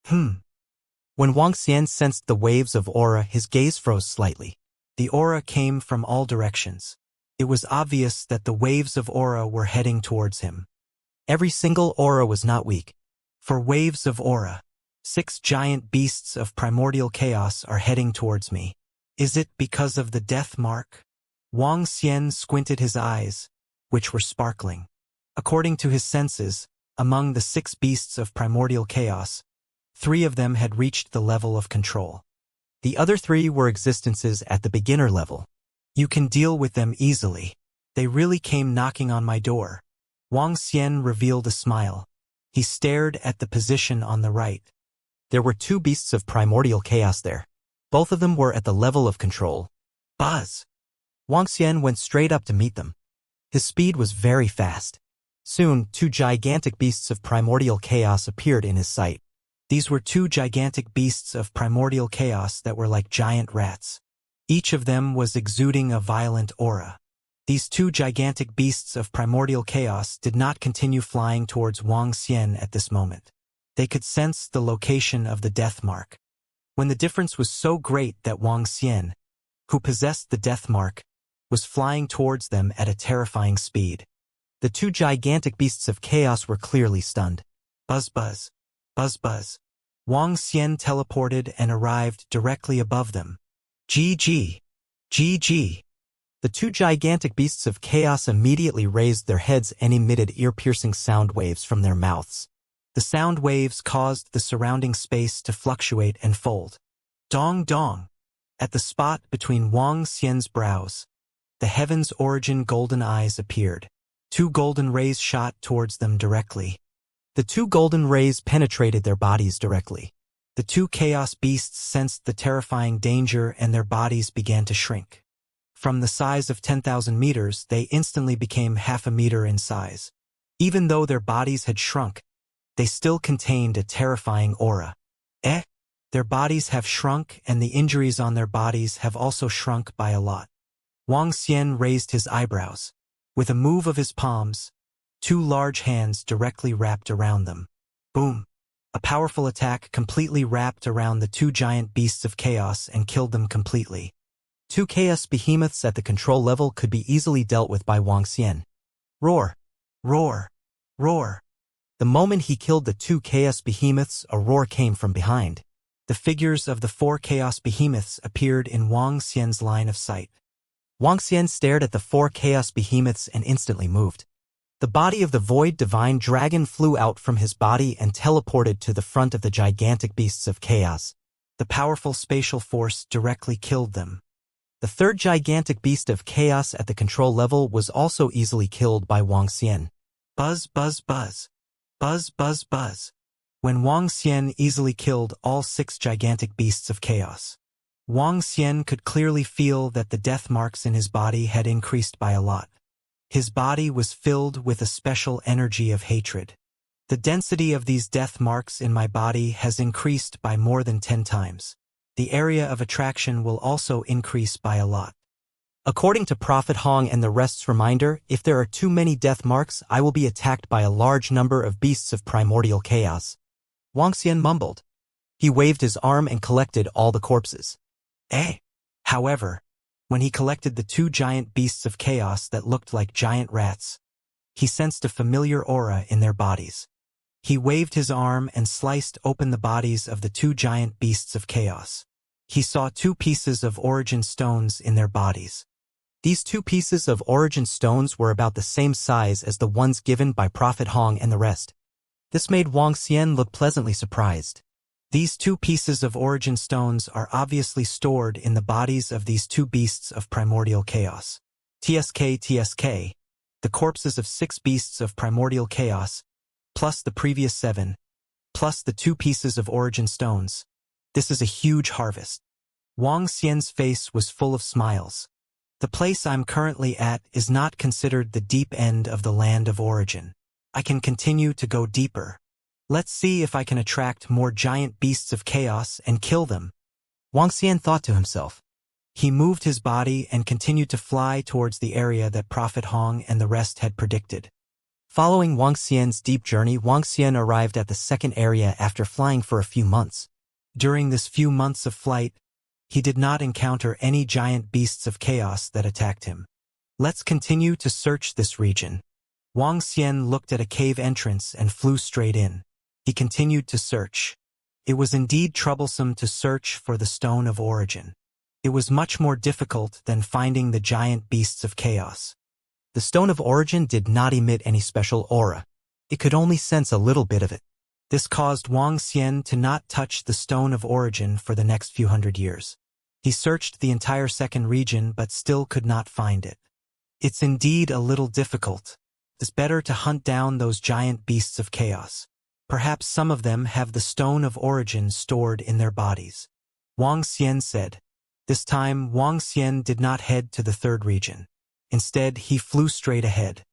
When Wang Xian sensed the waves of aura, his gaze froze slightly. The aura came from all directions. It was obvious that the waves of aura were heading towards him. Every single aura was not weak. For waves of aura, 6 giant beasts of primordial chaos are heading towards me. Is it because of the death mark? Wang Xian squinted his eyes, which were sparkling. According to his senses, among the 6 beasts of primordial chaos, 3 of them had reached the level of control. The other 3 were existences at the beginner level. You can deal with them easily. They really came knocking on my door. Wang Xian revealed a smile. He stared at the position on the right. There were 2 beasts of primordial chaos there. Both of them were at the level of control. Buzz! Wang Xian went straight up to meet them. His speed was very fast. Soon, 2 gigantic beasts of primordial chaos appeared in his sight. These were 2 gigantic beasts of primordial chaos that were like giant rats. Each of them was exuding a violent aura. These 2 gigantic beasts of primordial chaos did not continue flying towards Wang Xian at this moment. They could sense the location of the death mark. When the difference was so great that Wang Xian, who possessed the death mark, was flying towards them at a terrifying speed. The 2 gigantic beasts of chaos were clearly stunned. Buzz buzz. Buzz buzz. Wang Xian teleported and arrived directly above them. GG. GG. The 2 gigantic beasts of chaos immediately raised their heads and emitted ear-piercing sound waves from their mouths. The sound waves caused the surrounding space to fluctuate and fold. Dong dong. At the spot between Wang Xian's brows, the heaven's origin golden eyes appeared. 2 golden rays shot towards them directly. The 2 golden rays penetrated their bodies directly. The 2 chaos beasts sensed the terrifying danger and their bodies began to shrink. From the size of 10,000 meters, they instantly became half a meter in size. Even though their bodies had shrunk, they still contained a terrifying aura. Their bodies have shrunk and the injuries on their bodies have also shrunk by a lot. Wang Xian raised his eyebrows. With a move of his palms, 2 large hands directly wrapped around them. Boom! A powerful attack completely wrapped around the 2 giant beasts of chaos and killed them completely. 2 chaos behemoths at the control level could be easily dealt with by Wang Xian. Roar! Roar! Roar! The moment he killed the 2 chaos behemoths, a roar came from behind. The figures of the 4 chaos behemoths appeared in Wang Xian's line of sight. Wang Xian stared at the 4 chaos behemoths and instantly moved. The body of the void divine dragon flew out from his body and teleported to the front of the gigantic beasts of chaos. The powerful spatial force directly killed them. The 3rd gigantic beast of chaos at the control level was also easily killed by Wang Xian. Buzz buzz buzz. Buzz buzz buzz. When Wang Xian easily killed all 6 gigantic beasts of chaos, Wang Xian could clearly feel that the death marks in his body had increased by a lot. His body was filled with a special energy of hatred. The density of these death marks in my body has increased by more than 10 times. The area of attraction will also increase by a lot. According to Prophet Hong and the rest's reminder, if there are too many death marks, I will be attacked by a large number of beasts of primordial chaos. Wang Xian mumbled. He waved his arm and collected all the corpses. However, when he collected the 2 giant beasts of chaos that looked like giant rats, he sensed a familiar aura in their bodies. He waved his arm and sliced open the bodies of the 2 giant beasts of chaos. He saw 2 pieces of origin stones in their bodies. These 2 pieces of origin stones were about the same size as the ones given by Prophet Hong and the rest. This made Wang Xian look pleasantly surprised. These 2 pieces of origin stones are obviously stored in the bodies of these 2 beasts of primordial chaos. TSK, the corpses of 6 beasts of primordial chaos, plus the previous 7, plus the 2 pieces of origin stones. This is a huge harvest. Wang Xian's face was full of smiles. The place I'm currently at is not considered the deep end of the land of origin. I can continue to go deeper. Let's see if I can attract more giant beasts of chaos and kill them. Wang Xian thought to himself. He moved his body and continued to fly towards the area that Prophet Hong and the rest had predicted. Following Wang Xian's deep journey, Wang Xian arrived at the second area after flying for a few months. During this few months of flight, he did not encounter any giant beasts of chaos that attacked him. Let's continue to search this region. Wang Xian looked at a cave entrance and flew straight in. He continued to search. It was indeed troublesome to search for the Stone of Origin. It was much more difficult than finding the giant beasts of chaos. The Stone of Origin did not emit any special aura. It could only sense a little bit of it. This caused Wang Xian to not touch the Stone of Origin for the next few hundred years. He searched the entire second region but still could not find it. It's indeed a little difficult. It's better to hunt down those giant beasts of chaos. Perhaps some of them have the Stone of Origin stored in their bodies. Wang Xian said. This time, Wang Xian did not head to the third region. Instead, he flew straight ahead.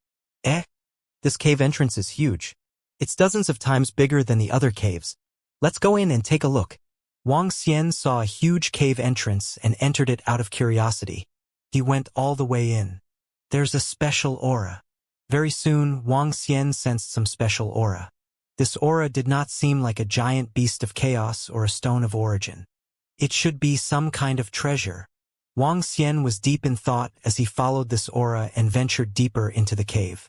This cave entrance is huge. It's dozens of times bigger than the other caves. Let's go in and take a look. Wang Xian saw a huge cave entrance and entered it out of curiosity. He went all the way in. There's a special aura. Very soon, Wang Xian sensed some special aura. This aura did not seem like a giant beast of chaos or a Stone of Origin. It should be some kind of treasure. Wang Xian was deep in thought as he followed this aura and ventured deeper into the cave.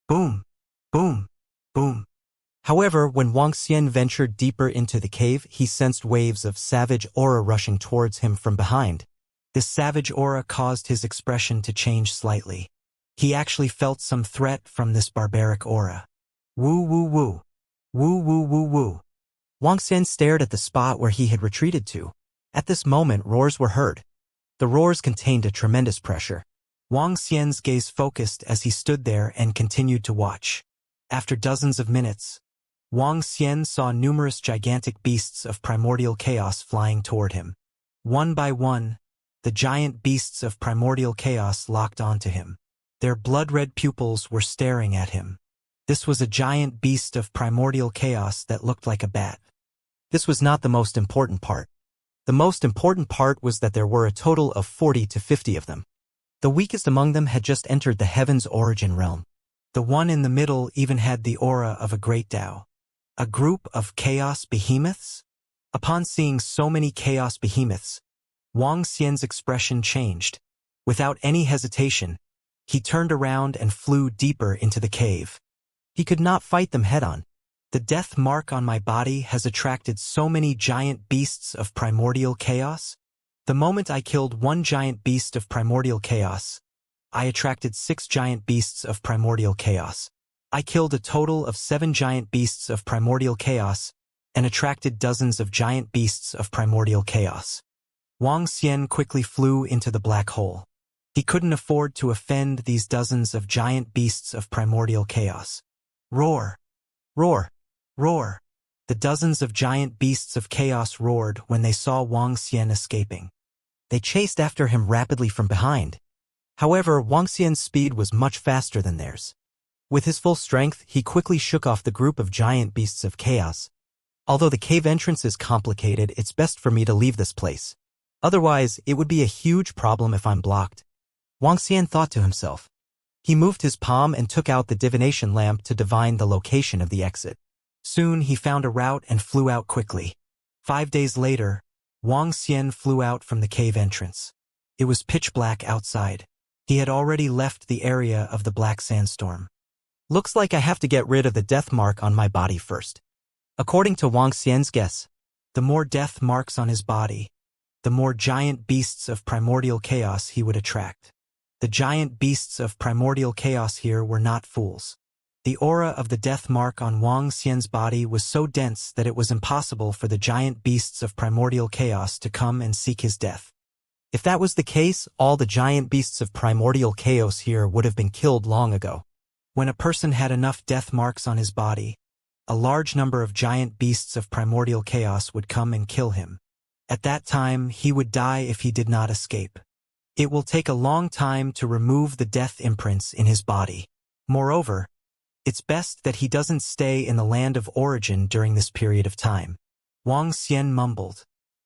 Boom! Boom! Boom! However, when Wang Xian ventured deeper into the cave, he sensed waves of savage aura rushing towards him from behind. This savage aura caused his expression to change slightly. He actually felt some threat from this barbaric aura. Woo woo woo! Woo woo woo woo! Wang Xian stared at the spot where he had retreated to. At this moment, roars were heard. The roars contained a tremendous pressure. Wang Xian's gaze focused as he stood there and continued to watch. After dozens of minutes, Wang Xian saw numerous gigantic beasts of primordial chaos flying toward him. One by one, the giant beasts of primordial chaos locked onto him. Their blood-red pupils were staring at him. This was a giant beast of primordial chaos that looked like a bat. This was not the most important part. The most important part was that there were a total of 40 to 50 of them. The weakest among them had just entered the Heaven's Origin realm. The one in the middle even had the aura of a great Tao. A group of chaos behemoths? Upon seeing so many chaos behemoths, Wang Xian's expression changed. Without any hesitation, he turned around and flew deeper into the cave. He could not fight them head-on. The death mark on my body has attracted so many giant beasts of primordial chaos. The moment I killed one giant beast of primordial chaos, I attracted 6 giant beasts of primordial chaos. I killed a total of 7 giant beasts of primordial chaos and attracted dozens of giant beasts of primordial chaos. Wang Xian quickly flew into the black hole. He couldn't afford to offend these dozens of giant beasts of primordial chaos. Roar! Roar! Roar! The dozens of giant beasts of chaos roared when they saw Wang Xian escaping. They chased after him rapidly from behind. However, Wang Xian's speed was much faster than theirs. With his full strength, he quickly shook off the group of giant beasts of chaos. Although the cave entrance is complicated, it's best for me to leave this place. Otherwise, it would be a huge problem if I'm blocked. Wang Xian thought to himself. He moved his palm and took out the divination lamp to divine the location of the exit. Soon he found a route and flew out quickly. 5 days later, Wang Xian flew out from the cave entrance. It was pitch black outside. He had already left the area of the black sandstorm. Looks like I have to get rid of the death mark on my body first. According to Wang Xian's guess, the more death marks on his body, the more giant beasts of primordial chaos he would attract. The giant beasts of primordial chaos here were not fools. The aura of the death mark on Wang Xian's body was so dense that it was impossible for the giant beasts of primordial chaos to come and seek his death. If that was the case, all the giant beasts of primordial chaos here would have been killed long ago. When a person had enough death marks on his body, a large number of giant beasts of primordial chaos would come and kill him. At that time, he would die if he did not escape. It will take a long time to remove the death imprints in his body. Moreover, it's best that he doesn't stay in the land of origin during this period of time. Wang Xian mumbled.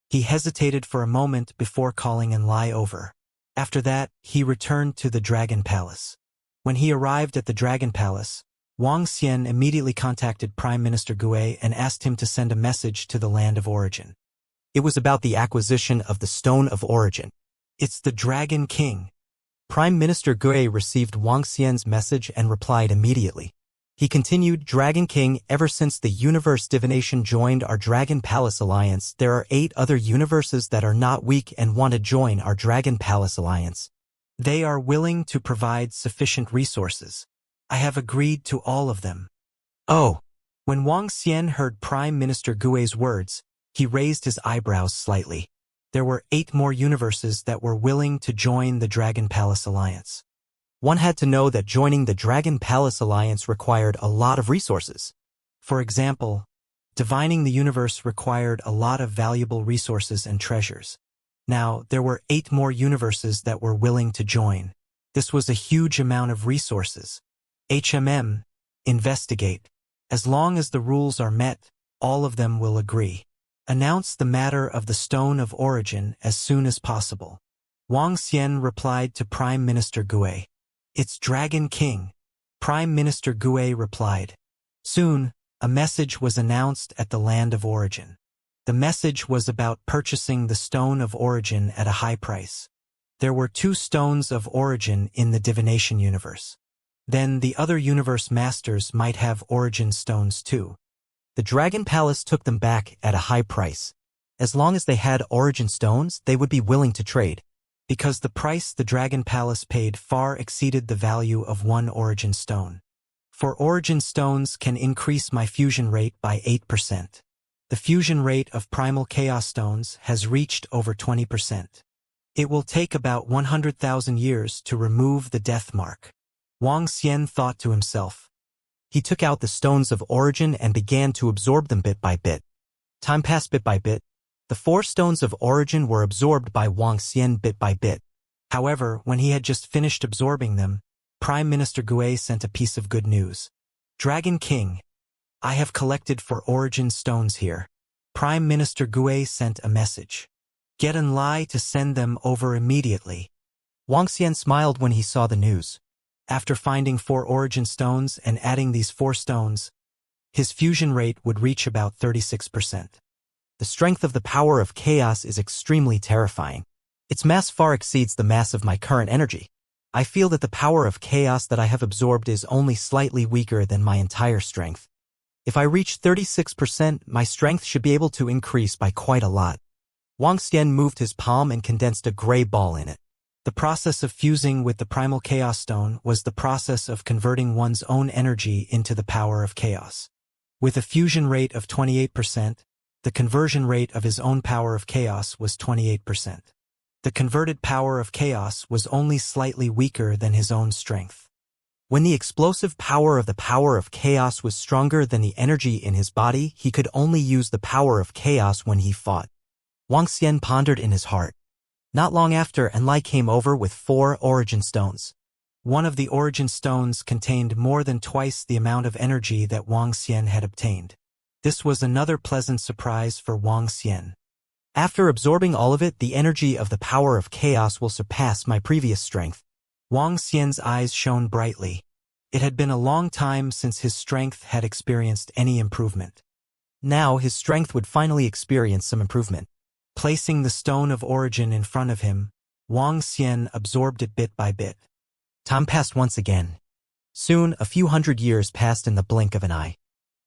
He hesitated for a moment before calling and lie over. After that, he returned to the Dragon Palace. When he arrived at the Dragon Palace, Wang Xian immediately contacted Prime Minister Gui and asked him to send a message to the land of origin. It was about the acquisition of the Stone of Origin. It's the Dragon King. Prime Minister Gui received Wang Xian's message and replied immediately. He continued, Dragon King, ever since the universe divination joined our Dragon Palace Alliance, there are 8 other universes that are not weak and want to join our Dragon Palace Alliance. They are willing to provide sufficient resources. I have agreed to all of them. Oh! When Wang Xian heard Prime Minister Gui's words, he raised his eyebrows slightly. There were 8 more universes that were willing to join the Dragon Palace Alliance. One had to know that joining the Dragon Palace Alliance required a lot of resources. For example, divining the universe required a lot of valuable resources and treasures. Now, there were 8 more universes that were willing to join. This was a huge amount of resources. Investigate. As long as the rules are met, all of them will agree. Announce the matter of the Stone of Origin as soon as possible. Wang Xian replied to Prime Minister Gui. It's Dragon King. Prime Minister Gui replied. Soon, a message was announced at the land of origin. The message was about purchasing the Stone of Origin at a high price. There were 2 stones of origin in the divination universe. Then the other universe masters might have origin stones too. The Dragon Palace took them back at a high price. As long as they had origin stones, they would be willing to trade, because the price the Dragon Palace paid far exceeded the value of 1 origin stone. For origin stones can increase my fusion rate by 8%. The fusion rate of primal chaos stones has reached over 20%. It will take about 100,000 years to remove the death mark. Wang Xian thought to himself. He took out the stones of origin and began to absorb them bit by bit. Time passed bit by bit. The 4 stones of origin were absorbed by Wang Xian bit by bit. However, when he had just finished absorbing them, Prime Minister Gui sent a piece of good news. Dragon King, I have collected for origin stones here. Prime Minister Gui sent a message. Get in line to send them over immediately. Wang Xian smiled when he saw the news. After finding 4 origin stones and adding these 4 stones, his fusion rate would reach about 36%. The strength of the power of chaos is extremely terrifying. Its mass far exceeds the mass of my current energy. I feel that the power of chaos that I have absorbed is only slightly weaker than my entire strength. If I reach 36%, my strength should be able to increase by quite a lot. Wang Xian moved his palm and condensed a gray ball in it. The process of fusing with the primal chaos stone was the process of converting one's own energy into the power of chaos. With a fusion rate of 28%, the conversion rate of his own power of chaos was 28%. The converted power of chaos was only slightly weaker than his own strength. When the explosive power of the power of chaos was stronger than the energy in his body, he could only use the power of chaos when he fought. Wang Xian pondered in his heart. Not long after, Enlai came over with 4 origin stones. One of the origin stones contained more than twice the amount of energy that Wang Xian had obtained. This was another pleasant surprise for Wang Xian. After absorbing all of it, the energy of the power of chaos will surpass my previous strength. Wang Xian's eyes shone brightly. It had been a long time since his strength had experienced any improvement. Now his strength would finally experience some improvement. Placing the stone of origin in front of him, Wang Xian absorbed it bit by bit. Time passed once again. Soon, a few hundred years passed in the blink of an eye.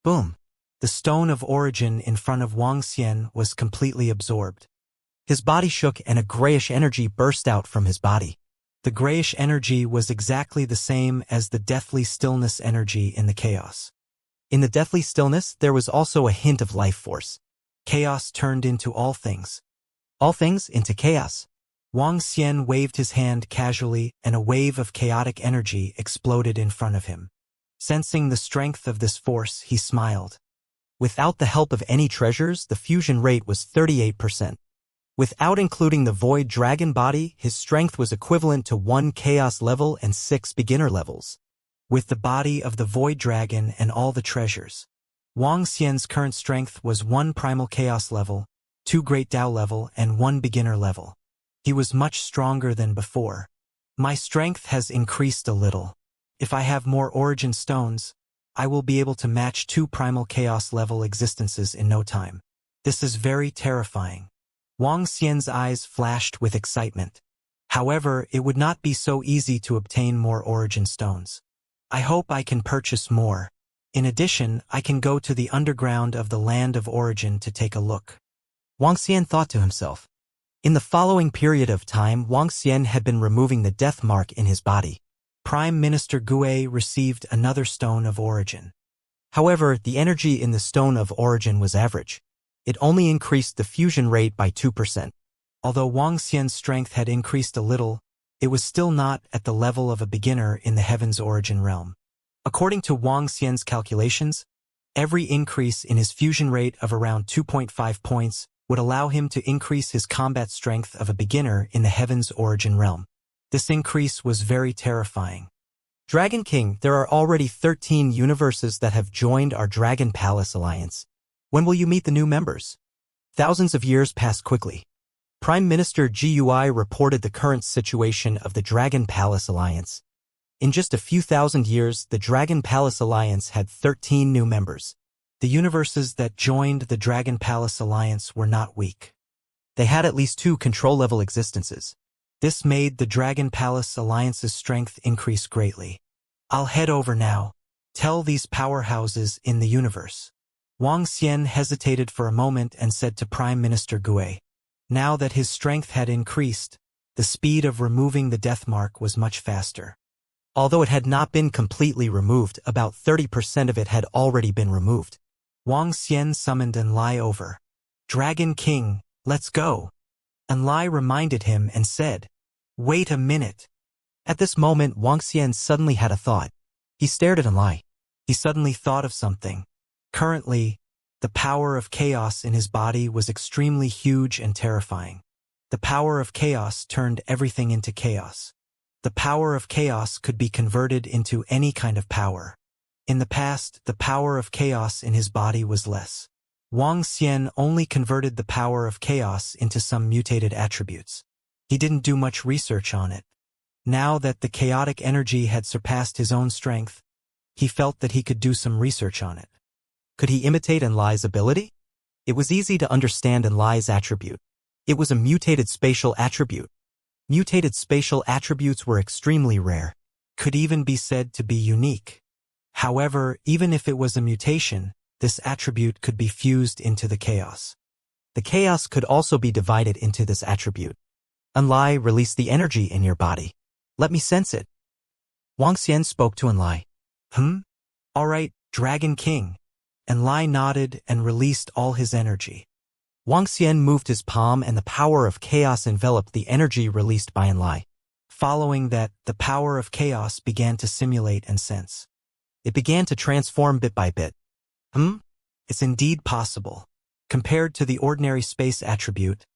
Boom! The stone of origin in front of Wang Xian was completely absorbed. His body shook and a grayish energy burst out from his body. The grayish energy was exactly the same as the deathly stillness energy in the chaos. In the deathly stillness, there was also a hint of life force. Chaos turned into all things into chaos. Wang Xian waved his hand casually and a wave of chaotic energy exploded in front of him. Sensing the strength of this force, he smiled. Without the help of any treasures, the fusion rate was 38%. Without including the void dragon body, his strength was equivalent to 1 chaos level and 6 beginner levels. With the body of the void dragon and all the treasures, Wang Xian's current strength was 1 primal chaos level, 2 great Tao level, and 1 beginner level. He was much stronger than before. My strength has increased a little. If I have more origin stones, I will be able to match two primal chaos-level existences in no time. This is very terrifying. Wang Xian's eyes flashed with excitement. However, it would not be so easy to obtain more origin stones. I hope I can purchase more. In addition, I can go to the underground of the land of origin to take a look. Wang Xian thought to himself. In the following period of time, Wang Xian had been removing the death mark in his body. Prime Minister Gui received another stone of origin. However, the energy in the stone of origin was average. It only increased the fusion rate by 2%. Although Wang Xian's strength had increased a little, it was still not at the level of a beginner in the heaven's origin realm. According to Wang Xian's calculations, every increase in his fusion rate of around 2.5 points would allow him to increase his combat strength of a beginner in the heaven's origin realm. This increase was very terrifying. Dragon King, there are already 13 universes that have joined our Dragon Palace Alliance. When will you meet the new members? Thousands of years pass quickly. Prime Minister Gui reported the current situation of the Dragon Palace Alliance. In just a few thousand years, the Dragon Palace Alliance had 13 new members. The universes that joined the Dragon Palace Alliance were not weak. They had at least 2 control-level existences. This made the Dragon Palace Alliance's strength increase greatly. I'll head over now. Tell these powerhouses in the universe. Wang Xian hesitated for a moment and said to Prime Minister Gui. Now that his strength had increased, the speed of removing the death mark was much faster. Although it had not been completely removed, about 30% of it had already been removed. Wang Xian summoned Enlai over. Dragon King, let's go. Enlai reminded him and said, Wait a minute. At this moment, Wang Xian suddenly had a thought. He stared at Enlai. He suddenly thought of something. Currently, the power of chaos in his body was extremely huge and terrifying. The power of chaos turned everything into chaos. The power of chaos could be converted into any kind of power. In the past, the power of chaos in his body was less. Wang Xian only converted the power of chaos into some mutated attributes. He didn't do much research on it. Now that the chaotic energy had surpassed his own strength, he felt that he could do some research on it. Could he imitate Enlai's ability? It was easy to understand Enlai's attribute. It was a mutated spatial attribute. Mutated spatial attributes were extremely rare, could even be said to be unique. However, even if it was a mutation, this attribute could be fused into the chaos. The chaos could also be divided into this attribute. Enlai, release the energy in your body. Let me sense it. Wang Xian spoke to Enlai. All right, Dragon King. Enlai nodded and released all his energy. Wang Xian moved his palm and the power of chaos enveloped the energy released by Enlai. Following that, the power of chaos began to simulate and sense. It began to transform bit by bit. It's indeed possible. Compared to the ordinary space attribute,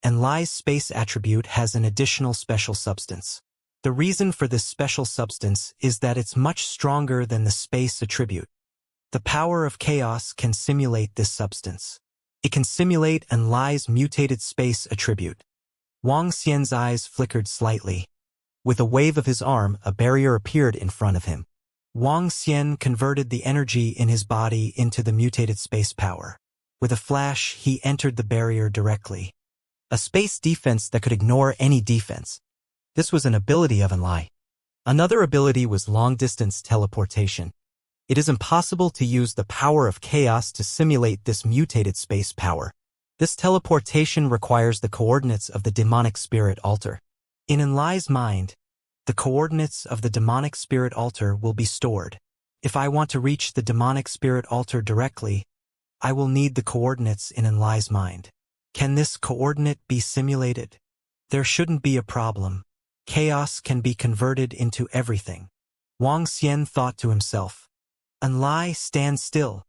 Enlai's space attribute has an additional special substance. The reason for this special substance is that it's much stronger than the space attribute. The power of chaos can simulate this substance. It can simulate Enlai's mutated space attribute. Wang Xian's eyes flickered slightly. With a wave of his arm, a barrier appeared in front of him. Wang Xian converted the energy in his body into the mutated space power. With a flash, he entered the barrier directly. A space defense that could ignore any defense. This was an ability of Enlai. Another ability was long-distance teleportation. It is impossible to use the power of chaos to simulate this mutated space power. This teleportation requires the coordinates of the demonic spirit altar. In Enlai's mind, the coordinates of the demonic spirit altar will be stored. If I want to reach the demonic spirit altar directly, I will need the coordinates in Enlai's mind. Can this coordinate be simulated? There shouldn't be a problem. Chaos can be converted into everything. Wang Xian thought to himself. Enlai, stand still.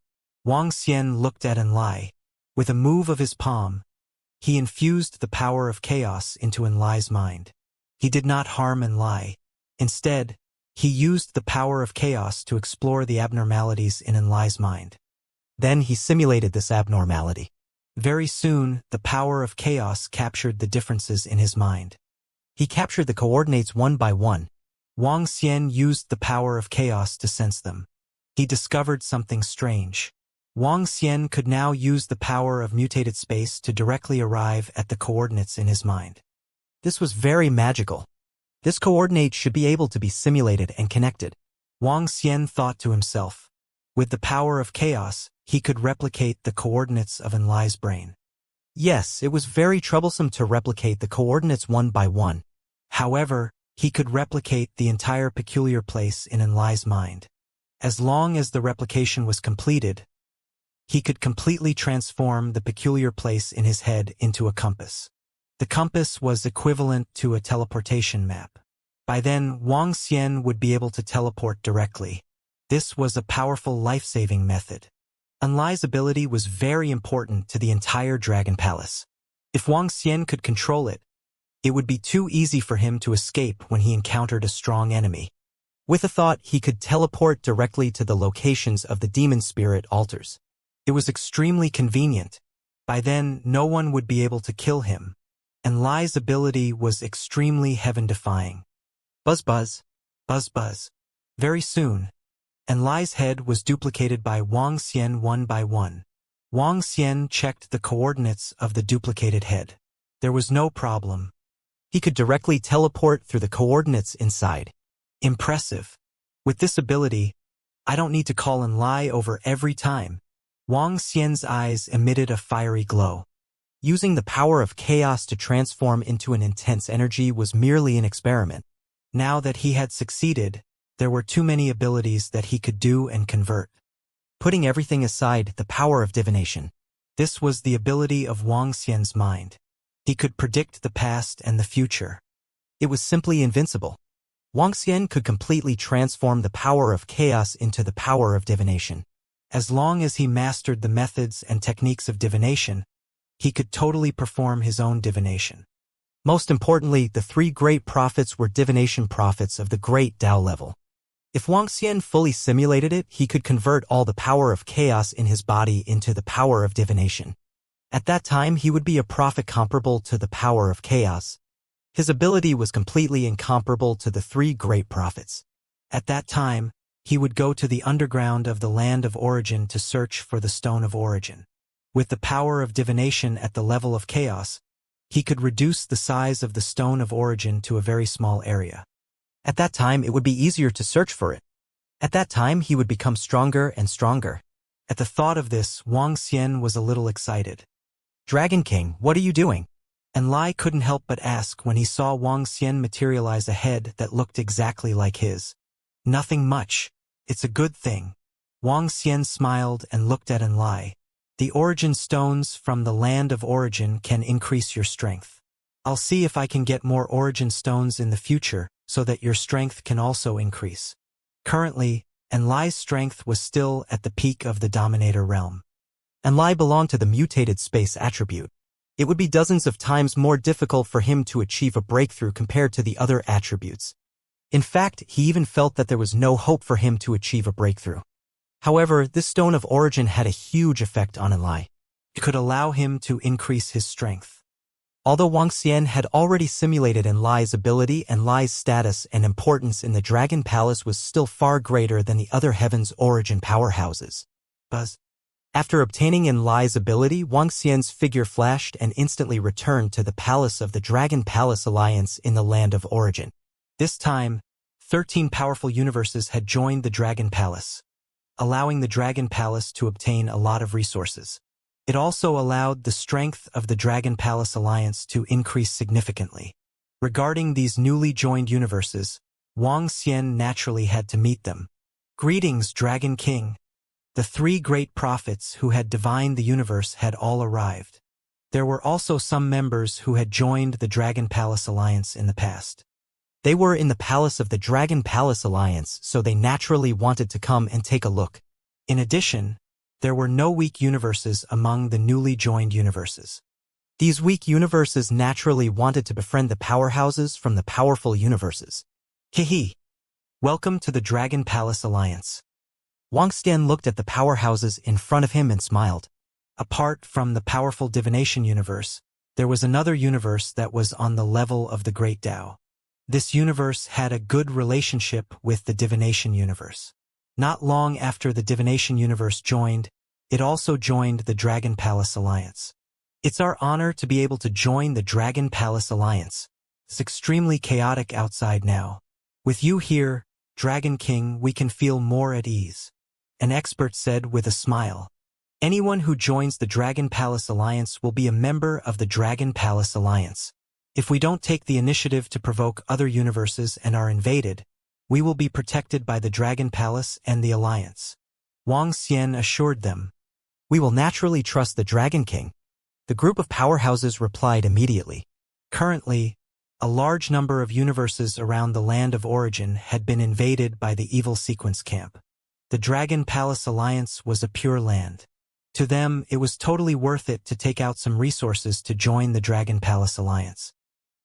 Wang Xian looked at Enlai. With a move of his palm, he infused the power of chaos into Enlai's mind. He did not harm Enlai. Instead, he used the power of chaos to explore the abnormalities in Enlai's mind. Then he simulated this abnormality. Very soon, the power of chaos captured the differences in his mind. He captured the coordinates one by one. Wang Xian used the power of chaos to sense them. he discovered something strange. Wang Xian could now use the power of mutated space to directly arrive at the coordinates in his mind. This was very magical. This coordinate should be able to be simulated and connected. Wang Xian thought to himself. With the power of chaos, he could replicate the coordinates of Enlai's brain. Yes, it was very troublesome to replicate the coordinates one by one. However, he could replicate the entire peculiar place in Enlai's mind. As long as the replication was completed, he could completely transform the peculiar place in his head into a compass. The compass was equivalent to a teleportation map. By then, Wang Xian would be able to teleport directly. This was a powerful life-saving method. Enlai's ability was very important to the entire Dragon Palace. If Wang Xian could control it, it would be too easy for him to escape when he encountered a strong enemy. With a thought, he could teleport directly to the locations of the demon spirit altars. It was extremely convenient. By then, no one would be able to kill him. Enlai's ability was extremely heaven-defying. Buzz buzz, buzz buzz. Very soon, Enlai's head was duplicated by Wang Xian one by one. Wang Xian checked the coordinates of the duplicated head. There was no problem. He could directly teleport through the coordinates inside. Impressive. With this ability, I don't need to call Enlai over every time. Wang Xian's eyes emitted a fiery glow. Using the power of chaos to transform into an intense energy was merely an experiment. Now that he had succeeded, there were too many abilities that he could do and convert. Putting everything aside, the power of divination. This was the ability of Wang Xian's mind. He could predict the past and the future. It was simply invincible. Wang Xian could completely transform the power of chaos into the power of divination. As long as he mastered the methods and techniques of divination, he could totally perform his own divination. Most importantly, the three great prophets were divination prophets of the great Dao level. If Wang Xian fully simulated it, he could convert all the power of chaos in his body into the power of divination. At that time, he would be a prophet comparable to the power of chaos. His ability was completely incomparable to the three great prophets. At that time, he would go to the underground of the land of origin to search for the stone of origin. With the power of divination at the level of chaos, he could reduce the size of the stone of origin to a very small area. At that time, it would be easier to search for it. At that time, he would become stronger and stronger. At the thought of this, Wang Xian was a little excited. Dragon King, what are you doing? Enlai couldn't help but ask when he saw Wang Xian materialize a head that looked exactly like his. Nothing much. It's a good thing. Wang Xian smiled and looked at Enlai. The origin stones from the land of origin can increase your strength. I'll see if I can get more origin stones in the future so that your strength can also increase. Currently, Enlai's strength was still at the peak of the Dominator realm. Enlai belonged to the mutated space attribute. It would be dozens of times more difficult for him to achieve a breakthrough compared to the other attributes. In fact, he even felt that there was no hope for him to achieve a breakthrough. However, this stone of origin had a huge effect on Enlai. It could allow him to increase his strength. Although Wang Xian had already simulated Enlai's ability, Enlai's status and importance in the Dragon Palace was still far greater than the other Heaven's origin powerhouses. Buzz. After obtaining Enlai's ability, Wang Xian's figure flashed and instantly returned to the palace of the Dragon Palace Alliance in the land of origin. This time, 13 powerful universes had joined the Dragon Palace, allowing the Dragon Palace to obtain a lot of resources. It also allowed the strength of the Dragon Palace Alliance to increase significantly. Regarding these newly joined universes, Wang Xian naturally had to meet them. Greetings, Dragon King. The three great prophets who had divined the universe had all arrived. There were also some members who had joined the Dragon Palace Alliance in the past. They were in the palace of the Dragon Palace Alliance, so they naturally wanted to come and take a look. In addition, there were no weak universes among the newly joined universes. These weak universes naturally wanted to befriend the powerhouses from the powerful universes. Hehe. Welcome to the Dragon Palace Alliance. Wang Xian looked at the powerhouses in front of him and smiled. Apart from the powerful divination universe, there was another universe that was on the level of the Great Dao. This universe had a good relationship with the divination universe. Not long after the divination universe joined, it also joined the Dragon Palace Alliance. It's our honor to be able to join the Dragon Palace Alliance. It's extremely chaotic outside now. With you here, Dragon King, we can feel more at ease. An expert said with a smile. Anyone who joins the Dragon Palace Alliance will be a member of the Dragon Palace Alliance. If we don't take the initiative to provoke other universes and are invaded, we will be protected by the Dragon Palace and the Alliance. Wang Xian assured them. We will naturally trust the Dragon King. The group of powerhouses replied immediately. Currently, a large number of universes around the land of origin had been invaded by the evil sequence camp. The Dragon Palace Alliance was a pure land. To them, it was totally worth it to take out some resources to join the Dragon Palace Alliance.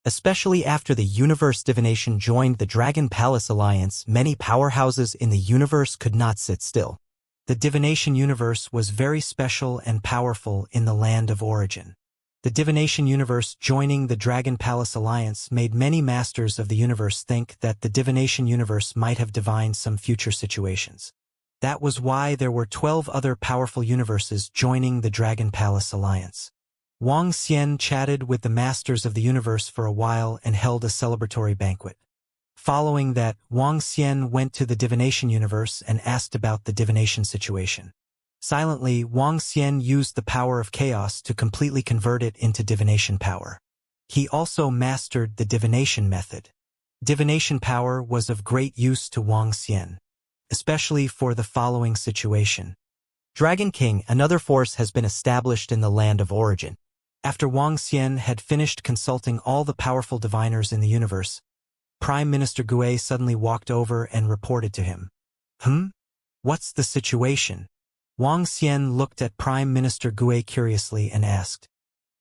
Especially after the universe divination joined the Dragon Palace Alliance, many powerhouses in the universe could not sit still. The divination universe was very special and powerful in the land of origin. The divination universe joining the Dragon Palace Alliance made many masters of the universe think that the divination universe might have divined some future situations. That was why there were 12 other powerful universes joining the Dragon Palace Alliance. Wang Xian chatted with the masters of the universe for a while and held a celebratory banquet. Following that, Wang Xian went to the divination universe and asked about the divination situation. Silently, Wang Xian used the power of chaos to completely convert it into divination power. He also mastered the divination method. Divination power was of great use to Wang Xian, especially for the following situation. Dragon King, another force has been established in the land of origin. After Wang Xian had finished consulting all the powerful diviners in the universe, Prime Minister Gui suddenly walked over and reported to him. What's the situation? Wang Xian looked at Prime Minister Gui curiously and asked.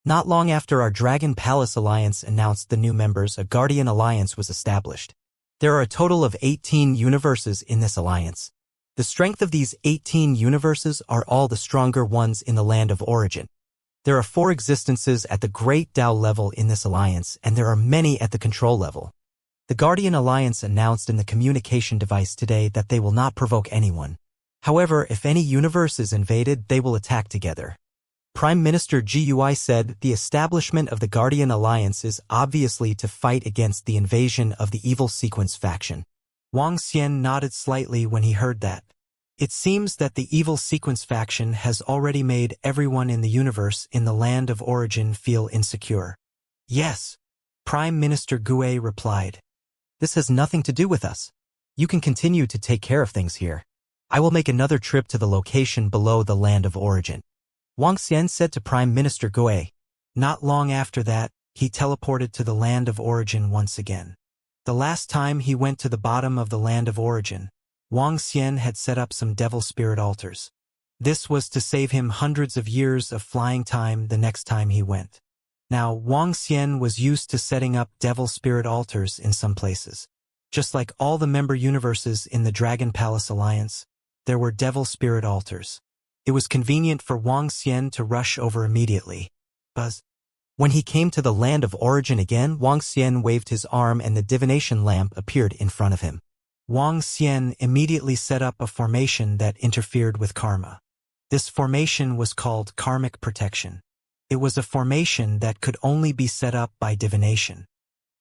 Not long after our Dragon Palace Alliance announced the new members, a Guardian Alliance was established. There are a total of 18 universes in this alliance. The strength of these 18 universes are all the stronger ones in the land of origin. There are 4 existences at the Great Dao level in this alliance, and there are many at the control level. The Guardian Alliance announced in the communication device today that they will not provoke anyone. However, if any universe is invaded, they will attack together. Prime Minister Gui said the establishment of the Guardian Alliance is obviously to fight against the invasion of the evil sequence faction. Wang Xian nodded slightly when he heard that. It seems that the evil sequence faction has already made everyone in the universe in the land of origin feel insecure. Yes, Prime Minister Gui replied. This has nothing to do with us. You can continue to take care of things here. I will make another trip to the location below the land of origin. Wang Xian said to Prime Minister Gui. Not long after that, he teleported to the land of origin once again. The last time he went to the bottom of the land of origin, Wang Xian had set up some devil spirit altars. This was to save him hundreds of years of flying time the next time he went. Now, Wang Xian was used to setting up devil spirit altars in some places. Just like all the member universes in the Dragon Palace Alliance, there were devil spirit altars. It was convenient for Wang Xian to rush over immediately. When he came to the land of origin again, Wang Xian waved his arm and the divination lamp appeared in front of him. Wang Xian immediately set up a formation that interfered with karma. This formation was called karmic protection. It was a formation that could only be set up by divination.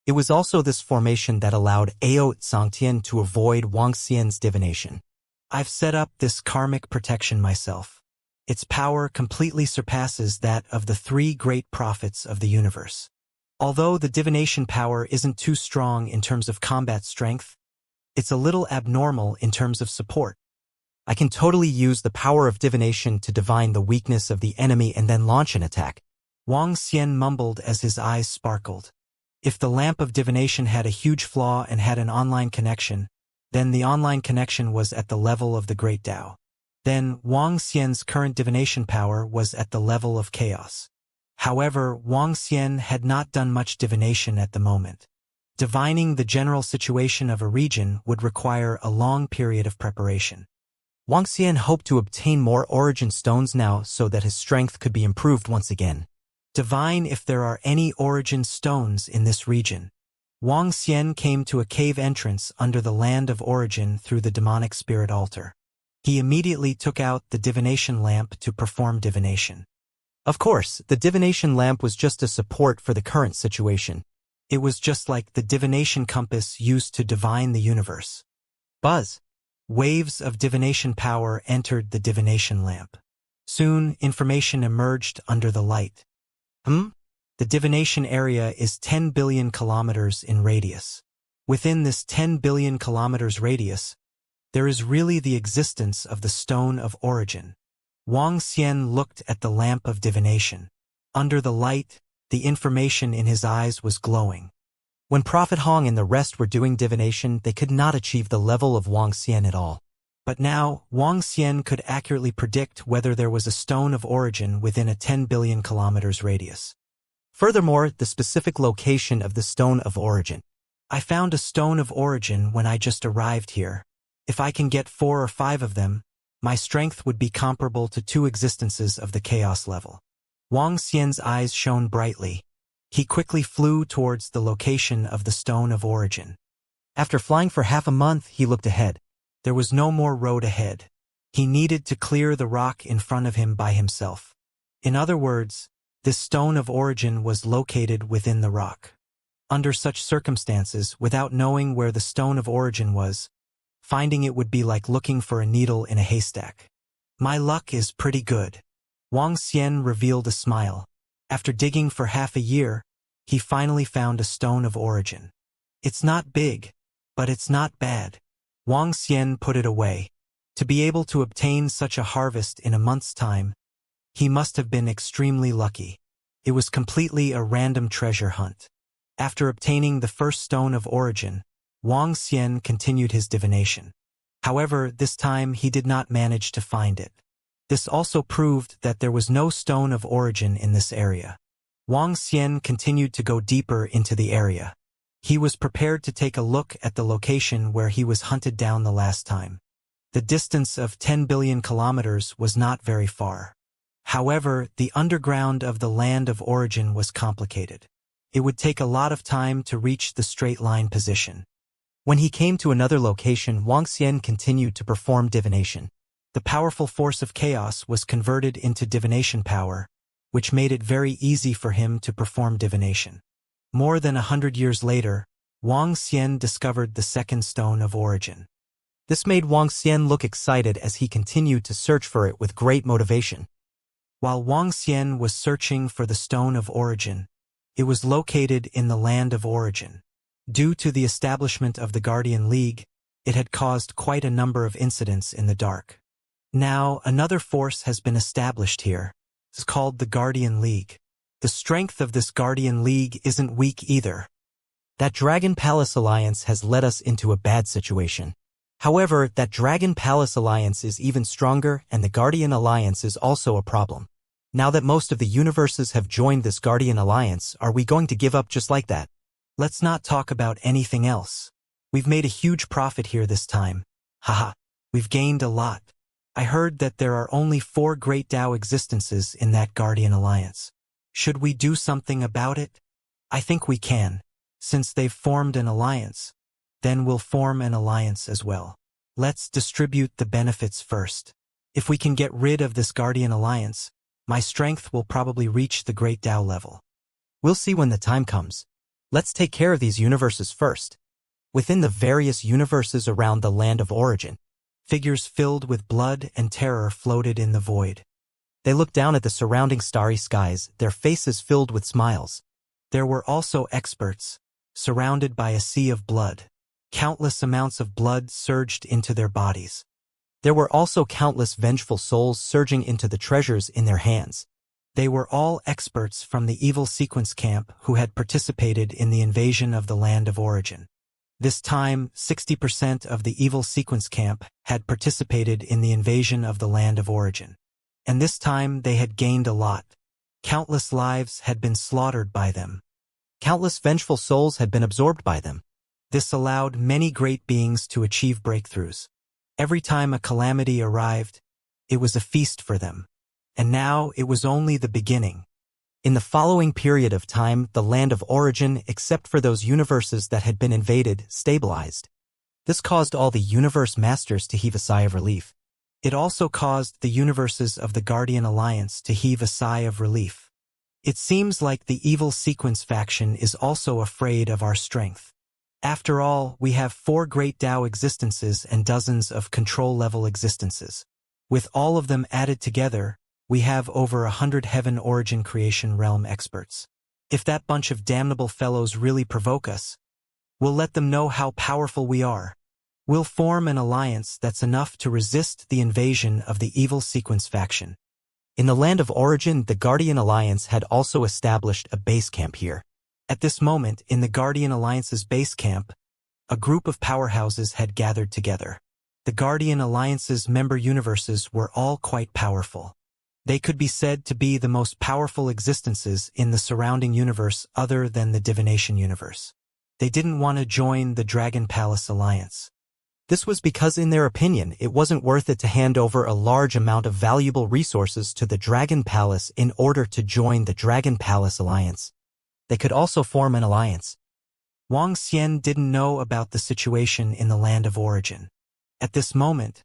It was also this formation that allowed Ao Sangtian to avoid Wang Xian's divination. I've set up this karmic protection myself. Its power completely surpasses that of the 3 great prophets of the universe. Although the divination power isn't too strong in terms of combat strength, it's a little abnormal in terms of support. I can totally use the power of divination to divine the weakness of the enemy and then launch an attack. Wang Xian mumbled as his eyes sparkled. If the lamp of divination had a huge flaw and had an online connection, then the online connection was at the level of the Great Dao. Then Wang Xian's current divination power was at the level of chaos. However, Wang Xian had not done much divination at the moment. Divining the general situation of a region would require a long period of preparation. Wang Xian hoped to obtain more origin stones now so that his strength could be improved once again. Divine if there are any origin stones in this region. Wang Xian came to a cave entrance under the land of origin through the demonic spirit altar. He immediately took out the divination lamp to perform divination. Of course, the divination lamp was just a support for the current situation. It was just like the divination compass used to divine the universe. Buzz. Waves of divination power entered the divination lamp. Soon, information emerged under the light. The divination area is 10 billion kilometers in radius. Within this 10 billion kilometers radius, there is really the existence of the Stone of Origin. Wang Xian looked at the lamp of divination. Under the light, the information in his eyes was glowing. When Prophet Hong and the rest were doing divination, they could not achieve the level of Wang Xian at all. But now, Wang Xian could accurately predict whether there was a Stone of Origin within a 10 billion kilometers radius. Furthermore, the specific location of the Stone of Origin. I found a Stone of Origin when I just arrived here. If I can get 4 or 5 of them, my strength would be comparable to 2 existences of the chaos level. Wang Xian's eyes shone brightly. He quickly flew towards the location of the Stone of Origin. After flying for half a month, he looked ahead. There was no more road ahead. He needed to clear the rock in front of him by himself. In other words, this Stone of Origin was located within the rock. Under such circumstances, without knowing where the Stone of Origin was, finding it would be like looking for a needle in a haystack. My luck is pretty good. Wang Xian revealed a smile. After digging for half a year, he finally found a Stone of Origin. It's not big, but it's not bad. Wang Xian put it away. To be able to obtain such a harvest in a month's time, he must have been extremely lucky. It was completely a random treasure hunt. After obtaining the first Stone of Origin, Wang Xian continued his divination. However, this time he did not manage to find it. This also proved that there was no Stone of Origin in this area. Wang Xian continued to go deeper into the area. He was prepared to take a look at the location where he was hunted down the last time. The distance of 10 billion kilometers was not very far. However, the underground of the land of origin was complicated. It would take a lot of time to reach the straight line position. When he came to another location, Wang Xian continued to perform divination. The powerful force of chaos was converted into divination power, which made it very easy for him to perform divination. More than 100 years later, Wang Xian discovered the second Stone of Origin. This made Wang Xian look excited as he continued to search for it with great motivation. While Wang Xian was searching for the Stone of Origin, it was located in the land of origin. Due to the establishment of the Guardian League, it had caused quite a number of incidents in the dark. Now, another force has been established here. It's called the Guardian League. The strength of this Guardian League isn't weak either. That Dragon Palace Alliance has led us into a bad situation. However, that Dragon Palace Alliance is even stronger, and the Guardian Alliance is also a problem. Now that most of the universes have joined this Guardian Alliance, are we going to give up just like that? Let's not talk about anything else. We've made a huge profit here this time. Haha, we've gained a lot. I heard that there are only 4 great Tao existences in that Guardian Alliance. Should we do something about it? I think we can. Since they've formed an alliance, then we'll form an alliance as well. Let's distribute the benefits first. If we can get rid of this Guardian Alliance, my strength will probably reach the Great Tao level. We'll see when the time comes. Let's take care of these universes first. Within the various universes around the land of origin, figures filled with blood and terror floated in the void. They looked down at the surrounding starry skies, their faces filled with smiles. There were also experts, surrounded by a sea of blood. Countless amounts of blood surged into their bodies. There were also countless vengeful souls surging into the treasures in their hands. They were all experts from the evil sequence camp who had participated in the invasion of the land of origin. This time, 60% of the evil sequence camp had participated in the invasion of the land of origin. And this time they had gained a lot. Countless lives had been slaughtered by them. Countless vengeful souls had been absorbed by them. This allowed many great beings to achieve breakthroughs. Every time a calamity arrived, it was a feast for them. And now it was only the beginning. In the following period of time, the land of origin, except for those universes that had been invaded, stabilized. This caused all the universe masters to heave a sigh of relief. It also caused the universes of the Guardian Alliance to heave a sigh of relief. It seems like the evil sequence faction is also afraid of our strength. After all, we have 4 great Tao existences and dozens of control-level existences. With all of them added together, we have over 100 Heaven Origin Creation Realm experts. If that bunch of damnable fellows really provoke us, we'll let them know how powerful we are. We'll form an alliance that's enough to resist the invasion of the evil sequence faction. In the land of origin, the Guardian Alliance had also established a base camp here. At this moment, in the Guardian Alliance's base camp, a group of powerhouses had gathered together. The Guardian Alliance's member universes were all quite powerful. They could be said to be the most powerful existences in the surrounding universe other than the Divination universe. They didn't want to join the Dragon Palace Alliance. This was because, in their opinion, it wasn't worth it to hand over a large amount of valuable resources to the Dragon Palace in order to join the Dragon Palace Alliance. They could also form an alliance. Wang Xian didn't know about the situation in the land of origin. At this moment,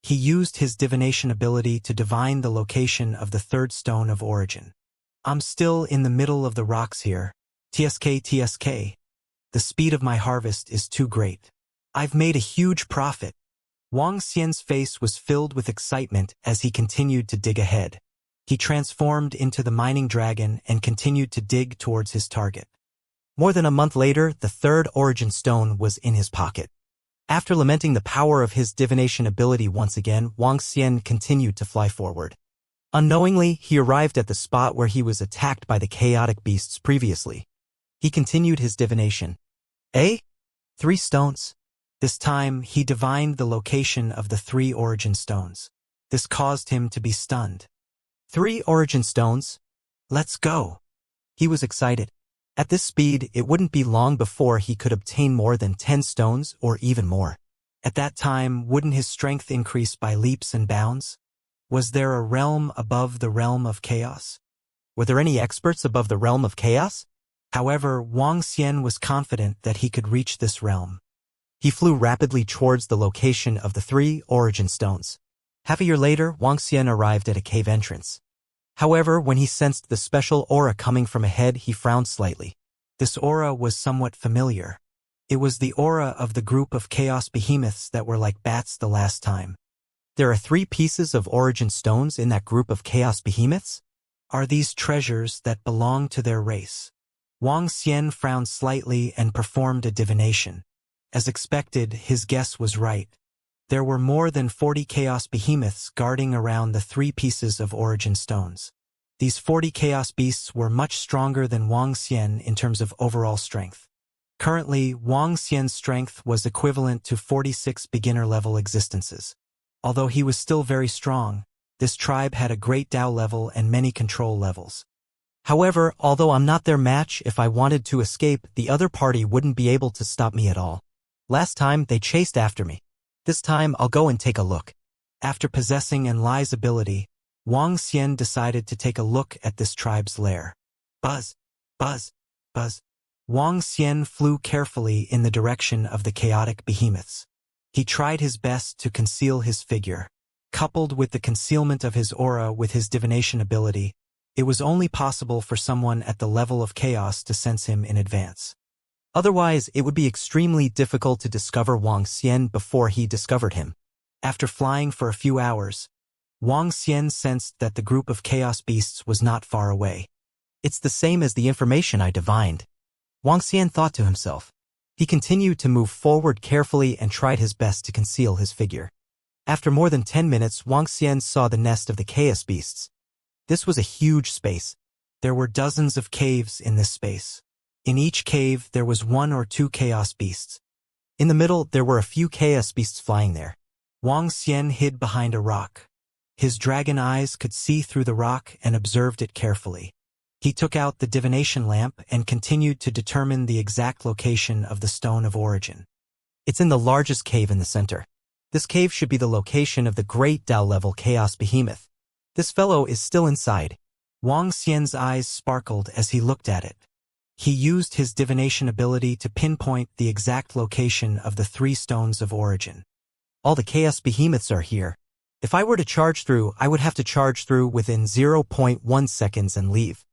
he used his divination ability to divine the location of the 3rd stone of origin. I'm still in the middle of the rocks here. TSK. The speed of my harvest is too great. I've made a huge profit. Wang Xian's face was filled with excitement as he continued to dig ahead. He transformed into the mining dragon and continued to dig towards his target. More than a month later, the 3rd origin stone was in his pocket. After lamenting the power of his divination ability once again, Wang Xian continued to fly forward. Unknowingly, he arrived at the spot where he was attacked by the chaotic beasts previously. He continued his divination. 3 stones. This time, he divined the location of the 3 origin stones. This caused him to be stunned. 3 origin stones? Let's go. He was excited. At this speed, it wouldn't be long before he could obtain more than 10 stones or even more. At that time, wouldn't his strength increase by leaps and bounds? Was there a realm above the realm of chaos? Were there any experts above the realm of chaos? However, Wang Xian was confident that he could reach this realm. He flew rapidly towards the location of the 3 origin stones. Half a year later, Wang Xian arrived at a cave entrance. However, when he sensed the special aura coming from ahead, he frowned slightly. This aura was somewhat familiar. It was the aura of the group of chaos behemoths that were like bats the last time. There are 3 pieces of origin stones in that group of chaos behemoths? Are these treasures that belong to their race? Wang Xian frowned slightly and performed a divination. As expected, his guess was right. There were more than 40 chaos behemoths guarding around the 3 pieces of origin stones. These 40 chaos beasts were much stronger than Wang Xian in terms of overall strength. Currently, Wang Xian's strength was equivalent to 46 beginner-level existences. Although he was still very strong, this tribe had a great Tao level and many control levels. However, although I'm not their match, if I wanted to escape, the other party wouldn't be able to stop me at all. Last time, they chased after me. This time, I'll go and take a look. After possessing Enlai's ability, Wang Xian decided to take a look at this tribe's lair. Buzz, buzz, buzz. Wang Xian flew carefully in the direction of the chaotic behemoths. He tried his best to conceal his figure. Coupled with the concealment of his aura with his divination ability, it was only possible for someone at the level of chaos to sense him in advance. Otherwise, it would be extremely difficult to discover Wang Xian before he discovered him. After flying for a few hours, Wang Xian sensed that the group of chaos beasts was not far away. It's the same as the information I divined, Wang Xian thought to himself. He continued to move forward carefully and tried his best to conceal his figure. After more than 10 minutes, Wang Xian saw the nest of the chaos beasts. This was a huge space. There were dozens of caves in this space. In each cave, there was 1 or 2 chaos beasts. In the middle, there were a few chaos beasts flying there. Wang Xian hid behind a rock. His dragon eyes could see through the rock and observed it carefully. He took out the divination lamp and continued to determine the exact location of the stone of origin. It's in the largest cave in the center. This cave should be the location of the great Tao-level chaos behemoth. This fellow is still inside. Wang Xian's eyes sparkled as he looked at it. He used his divination ability to pinpoint the exact location of the 3 stones of origin. All the chaos behemoths are here. If I were to charge through, I would have to charge through within 0.1 seconds and leave.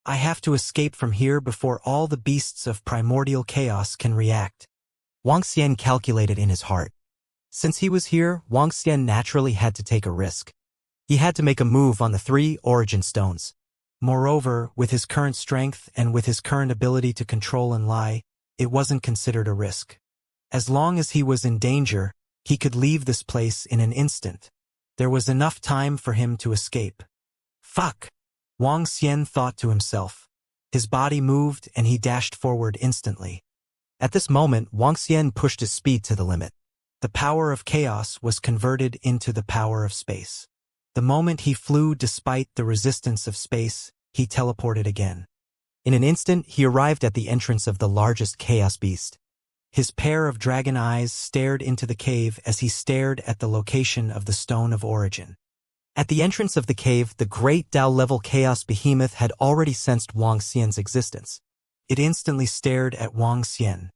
I have to escape from here before all the beasts of primordial chaos can react. Wang Xian calculated in his heart. Since he was here, Wang Xian naturally had to take a risk. He had to make a move on the 3 origin stones. Moreover, with his current strength and with his current ability to control and lie, it wasn't considered a risk. As long as he was in danger, he could leave this place in an instant. There was enough time for him to escape. Fuck! Wang Xian thought to himself. His body moved and he dashed forward instantly. At this moment, Wang Xian pushed his speed to the limit. The power of chaos was converted into the power of space. The moment he flew despite the resistance of space, he teleported again. In an instant, he arrived at the entrance of the largest chaos beast. His pair of dragon eyes stared into the cave as he stared at the location of the Stone of Origin. At the entrance of the cave, the great Tao-level chaos behemoth had already sensed Wang Xian's existence. It instantly stared at Wang Xian.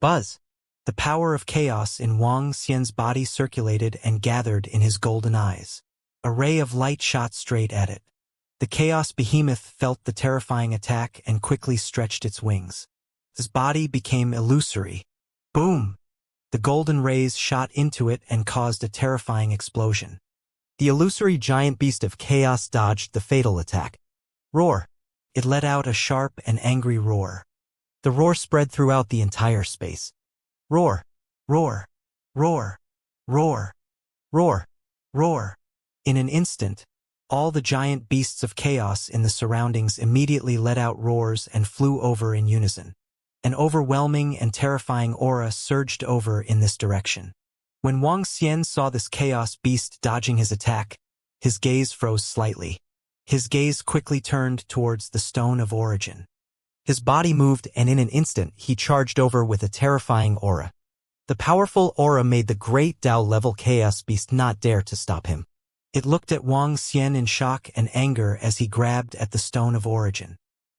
Buzz! The power of chaos in Wang Xian's body circulated and gathered in his golden eyes. A ray of light shot straight at it. The chaos behemoth felt the terrifying attack and quickly stretched its wings. His body became illusory. Boom! The golden rays shot into it and caused a terrifying explosion. The illusory giant beast of chaos dodged the fatal attack. Roar! It let out a sharp and angry roar. The roar spread throughout the entire space. Roar! Roar! Roar! Roar! Roar! Roar! In an instant, all the giant beasts of chaos in the surroundings immediately let out roars and flew over in unison. An overwhelming and terrifying aura surged over in this direction. When Wang Xian saw this chaos beast dodging his attack, his gaze froze slightly. His gaze quickly turned towards the Stone of Origin. His body moved and in an instant he charged over with a terrifying aura. The powerful aura made the great Tao-level chaos beast not dare to stop him. It looked at Wang Xian in shock and anger as he grabbed at the Stone of Origin.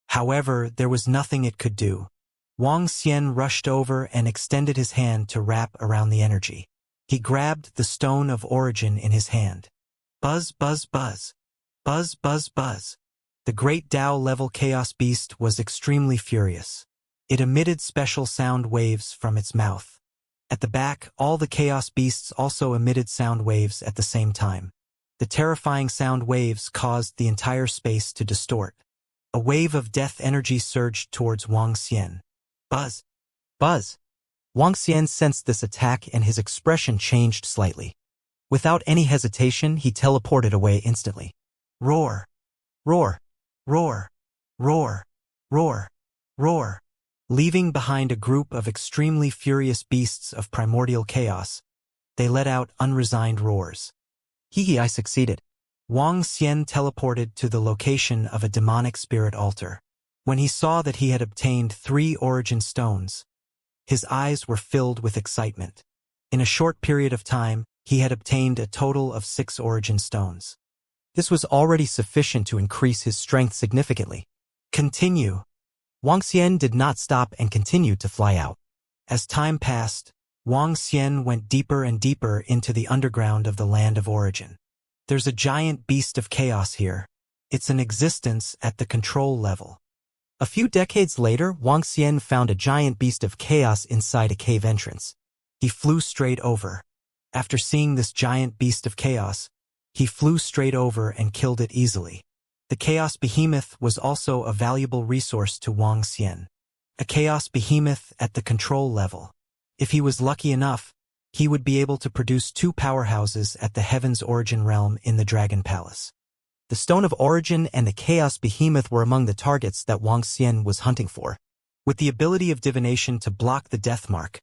However, there was nothing it could do. Wang Xian rushed over and extended his hand to wrap around the energy. He grabbed the Stone of Origin in his hand. Buzz, buzz, buzz. Buzz, buzz, buzz. The great Tao-level chaos beast was extremely furious. It emitted special sound waves from its mouth. At the back, all the chaos beasts also emitted sound waves at the same time. The terrifying sound waves caused the entire space to distort. A wave of death energy surged towards Wang Xian. Buzz! Buzz! Wang Xian sensed this attack and his expression changed slightly. Without any hesitation, he teleported away instantly. Roar! Roar! Roar! Roar! Roar! Roar! Leaving behind a group of extremely furious beasts of primordial chaos, they let out unresigned roars. I succeeded. Wang Xian teleported to the location of a demonic spirit altar. When he saw that he had obtained 3 origin stones, his eyes were filled with excitement. In a short period of time, he had obtained a total of 6 origin stones. This was already sufficient to increase his strength significantly. Continue. Wang Xian did not stop and continued to fly out. As time passed, Wang Xian went deeper and deeper into the underground of the land of origin. There's a giant beast of chaos here. It's an existence at the control level. A few decades later, Wang Xian found a giant beast of chaos inside a cave entrance. He flew straight over. After seeing this giant beast of chaos, he flew straight over and killed it easily. The chaos behemoth was also a valuable resource to Wang Xian. A chaos behemoth at the control level. If he was lucky enough, he would be able to produce 2 powerhouses at the Heaven's Origin realm in the Dragon Palace. The Stone of Origin and the Chaos Behemoth were among the targets that Wang Xian was hunting for. With the ability of divination to block the death mark,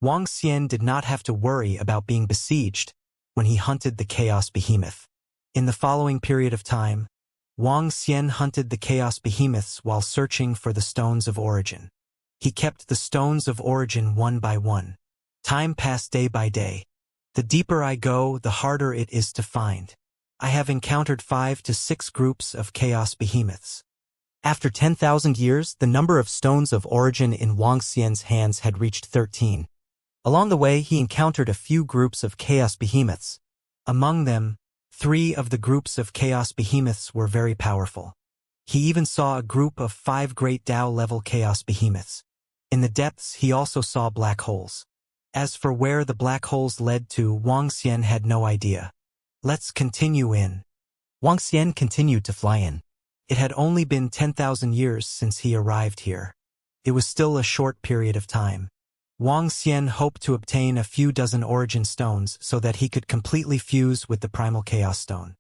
Wang Xian did not have to worry about being besieged when he hunted the Chaos Behemoth. In the following period of time, Wang Xian hunted the Chaos Behemoths while searching for the Stones of Origin. He kept the Stones of Origin one by one. Time passed day by day. The deeper I go, the harder it is to find. I have encountered 5 to 6 groups of Chaos Behemoths. After 10,000 years, the number of Stones of Origin in Wang Xian's hands had reached 13. Along the way, he encountered a few groups of Chaos Behemoths. Among them, 3 of the groups of chaos behemoths were very powerful. He even saw a group of 5 great Tao-level chaos behemoths. In the depths, he also saw black holes. As for where the black holes led to, Wang Xian had no idea. Let's continue in. Wang Xian continued to fly in. It had only been 10,000 years since he arrived here. It was still a short period of time. Wang Xian hoped to obtain a few dozen origin stones so that he could completely fuse with the primal chaos stone.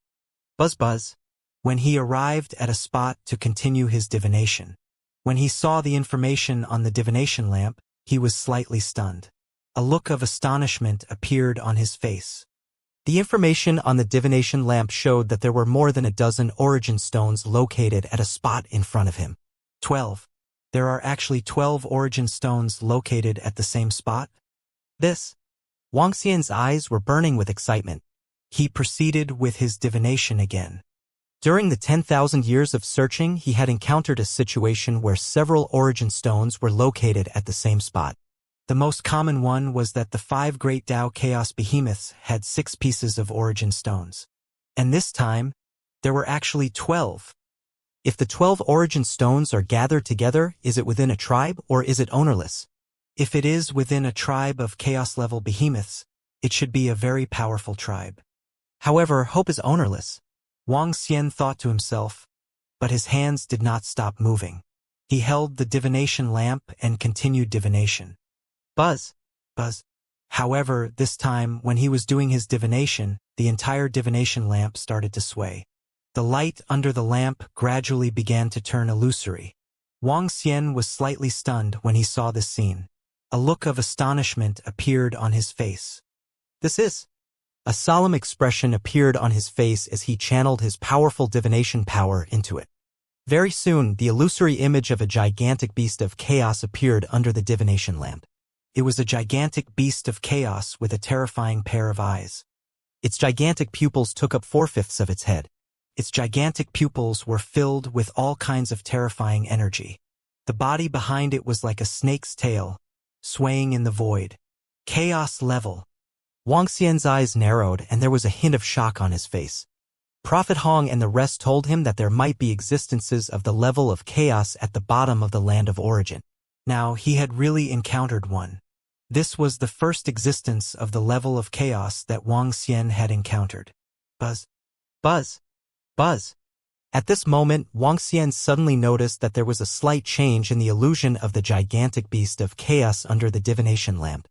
Buzz buzz. When he arrived at a spot to continue his divination. When he saw the information on the divination lamp, he was slightly stunned. A look of astonishment appeared on his face. The information on the divination lamp showed that there were more than a dozen origin stones located at a spot in front of him. 12. There are actually 12 origin stones located at the same spot? Wang Xian's eyes were burning with excitement. He proceeded with his divination again. During the 10,000 years of searching, he had encountered a situation where several origin stones were located at the same spot. The most common one was that the 5 great Tao chaos behemoths had 6 pieces of origin stones. And this time, there were actually 12. If the 12 origin stones are gathered together, is it within a tribe or is it ownerless? If it is within a tribe of chaos-level behemoths, it should be a very powerful tribe. However, hope is ownerless. Wang Xian thought to himself, but his hands did not stop moving. He held the divination lamp and continued divination. Buzz, buzz. However, this time, when he was doing his divination, the entire divination lamp started to sway. The light under the lamp gradually began to turn illusory. Wang Xian was slightly stunned when he saw this scene. A look of astonishment appeared on his face. A solemn expression appeared on his face as he channeled his powerful divination power into it. Very soon, the illusory image of a gigantic beast of chaos appeared under the divination lamp. It was a gigantic beast of chaos with a terrifying pair of eyes. Its gigantic pupils took up 4/5 of its head. Its gigantic pupils were filled with all kinds of terrifying energy. The body behind it was like a snake's tail, swaying in the void. Chaos level. Wang Xian's eyes narrowed and there was a hint of shock on his face. Prophet Hong and the rest told him that there might be existences of the level of chaos at the bottom of the land of origin. Now, he had really encountered one. This was the first existence of the level of chaos that Wang Xian had encountered. Buzz. Buzz. Buzz. At this moment, Wang Xian suddenly noticed that there was a slight change in the illusion of the gigantic beast of chaos under the divination lamp.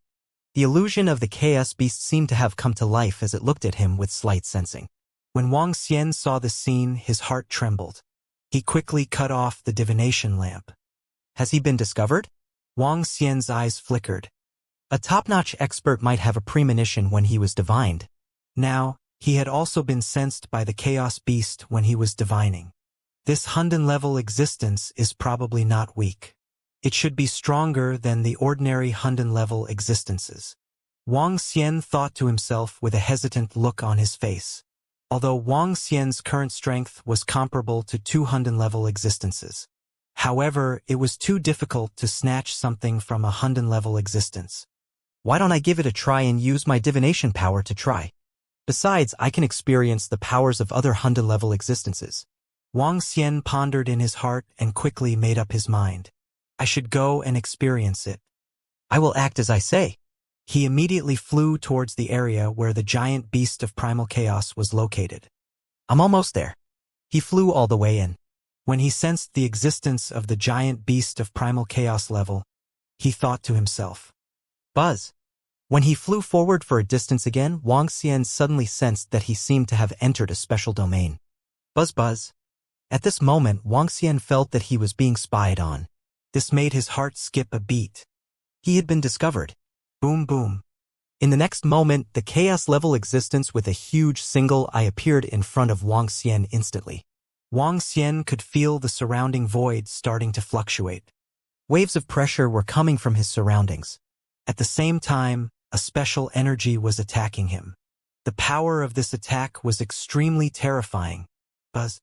The illusion of the chaos beast seemed to have come to life as it looked at him with slight sensing. When Wang Xian saw the scene, his heart trembled. He quickly cut off the divination lamp. Has he been discovered? Wang Xian's eyes flickered. A top-notch expert might have a premonition when he was divined. Now, he had also been sensed by the chaos beast when he was divining. This Hunden-level existence is probably not weak. It should be stronger than the ordinary Hunden-level existences. Wang Xian thought to himself with a hesitant look on his face. Although Wang Xian's current strength was comparable to 2 Hunden-level existences. However, it was too difficult to snatch something from a Hunden-level existence. Why don't I give it a try and use my divination power to try? Besides, I can experience the powers of other Hunden-level existences. Wang Xian pondered in his heart and quickly made up his mind. I should go and experience it. I will act as I say. He immediately flew towards the area where the giant beast of primal chaos was located. I'm almost there. He flew all the way in. When he sensed the existence of the giant beast of primal chaos level, he thought to himself. Buzz. When he flew forward for a distance again, Wang Xian suddenly sensed that he seemed to have entered a special domain. Buzz buzz. At this moment, Wang Xian felt that he was being spied on. This made his heart skip a beat. He had been discovered. Boom boom. In the next moment, the chaos-level existence with a huge single eye appeared in front of Wang Xian instantly. Wang Xian could feel the surrounding void starting to fluctuate. Waves of pressure were coming from his surroundings. At the same time, a special energy was attacking him. The power of this attack was extremely terrifying. Buzz.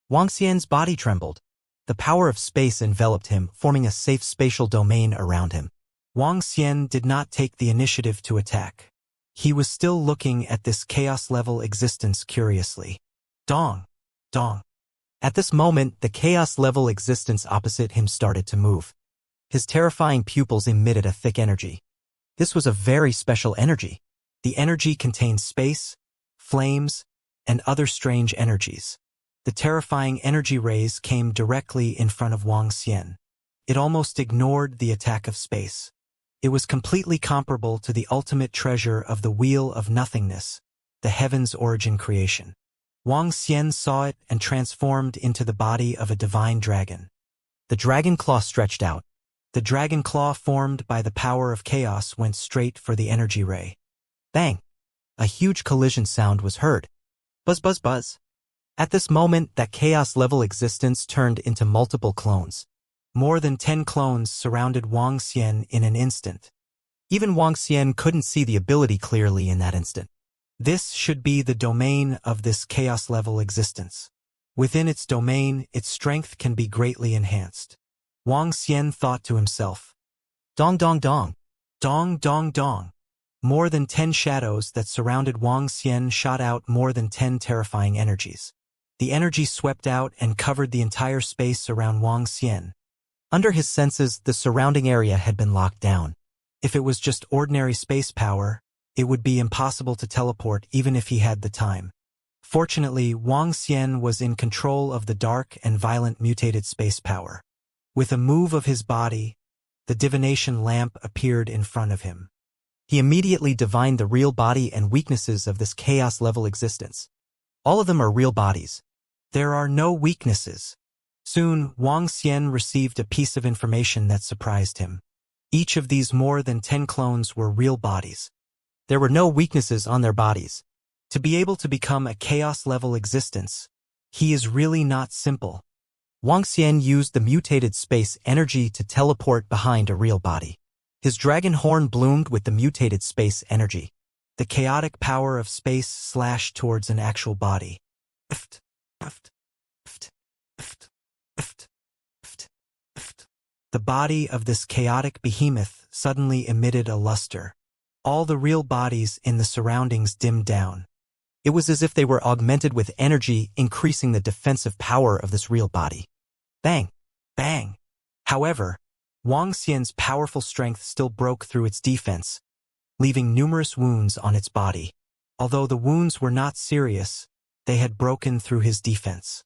Wang Xian's body trembled. The power of space enveloped him, forming a safe spatial domain around him. Wang Xian did not take the initiative to attack. He was still looking at this chaos-level existence curiously. Dong! Dong! At this moment, the chaos-level existence opposite him started to move. His terrifying pupils emitted a thick energy. This was a very special energy. The energy contained space, flames, and other strange energies. The terrifying energy rays came directly in front of Wang Xian. It almost ignored the attack of space. It was completely comparable to the ultimate treasure of the Wheel of Nothingness, the heaven's origin creation. Wang Xian saw it and transformed into the body of a divine dragon. The dragon claw stretched out. The dragon claw formed by the power of chaos went straight for the energy ray. Bang! A huge collision sound was heard. Buzz, buzz, buzz. At this moment, that chaos-level existence turned into multiple clones. More than 10 clones surrounded Wang Xian in an instant. Even Wang Xian couldn't see the ability clearly in that instant. This should be the domain of this chaos-level existence. Within its domain, its strength can be greatly enhanced. Wang Xian thought to himself. Dong dong dong. Dong dong dong. More than 10 shadows that surrounded Wang Xian shot out more than 10 terrifying energies. The energy swept out and covered the entire space around Wang Xian. Under his senses, the surrounding area had been locked down. If it was just ordinary space power, it would be impossible to teleport even if he had the time. Fortunately, Wang Xian was in control of the dark and violent mutated space power. With a move of his body, the divination lamp appeared in front of him. He immediately divined the real body and weaknesses of this chaos-level existence. All of them are real bodies. There are no weaknesses. Soon, Wang Xian received a piece of information that surprised him. Each of these more than 10 clones were real bodies. There were no weaknesses on their bodies. To be able to become a chaos-level existence, he is really not simple. Wang Xian used the mutated space energy to teleport behind a real body. His dragon horn bloomed with the mutated space energy. The chaotic power of space slashed towards an actual body. The body of this chaotic behemoth suddenly emitted a luster. All the real bodies in the surroundings dimmed down. It was as if they were augmented with energy, increasing the defensive power of this real body. Bang! Bang! However, Wang Xian's powerful strength still broke through its defense, leaving numerous wounds on its body. Although the wounds were not serious, they had broken through his defense.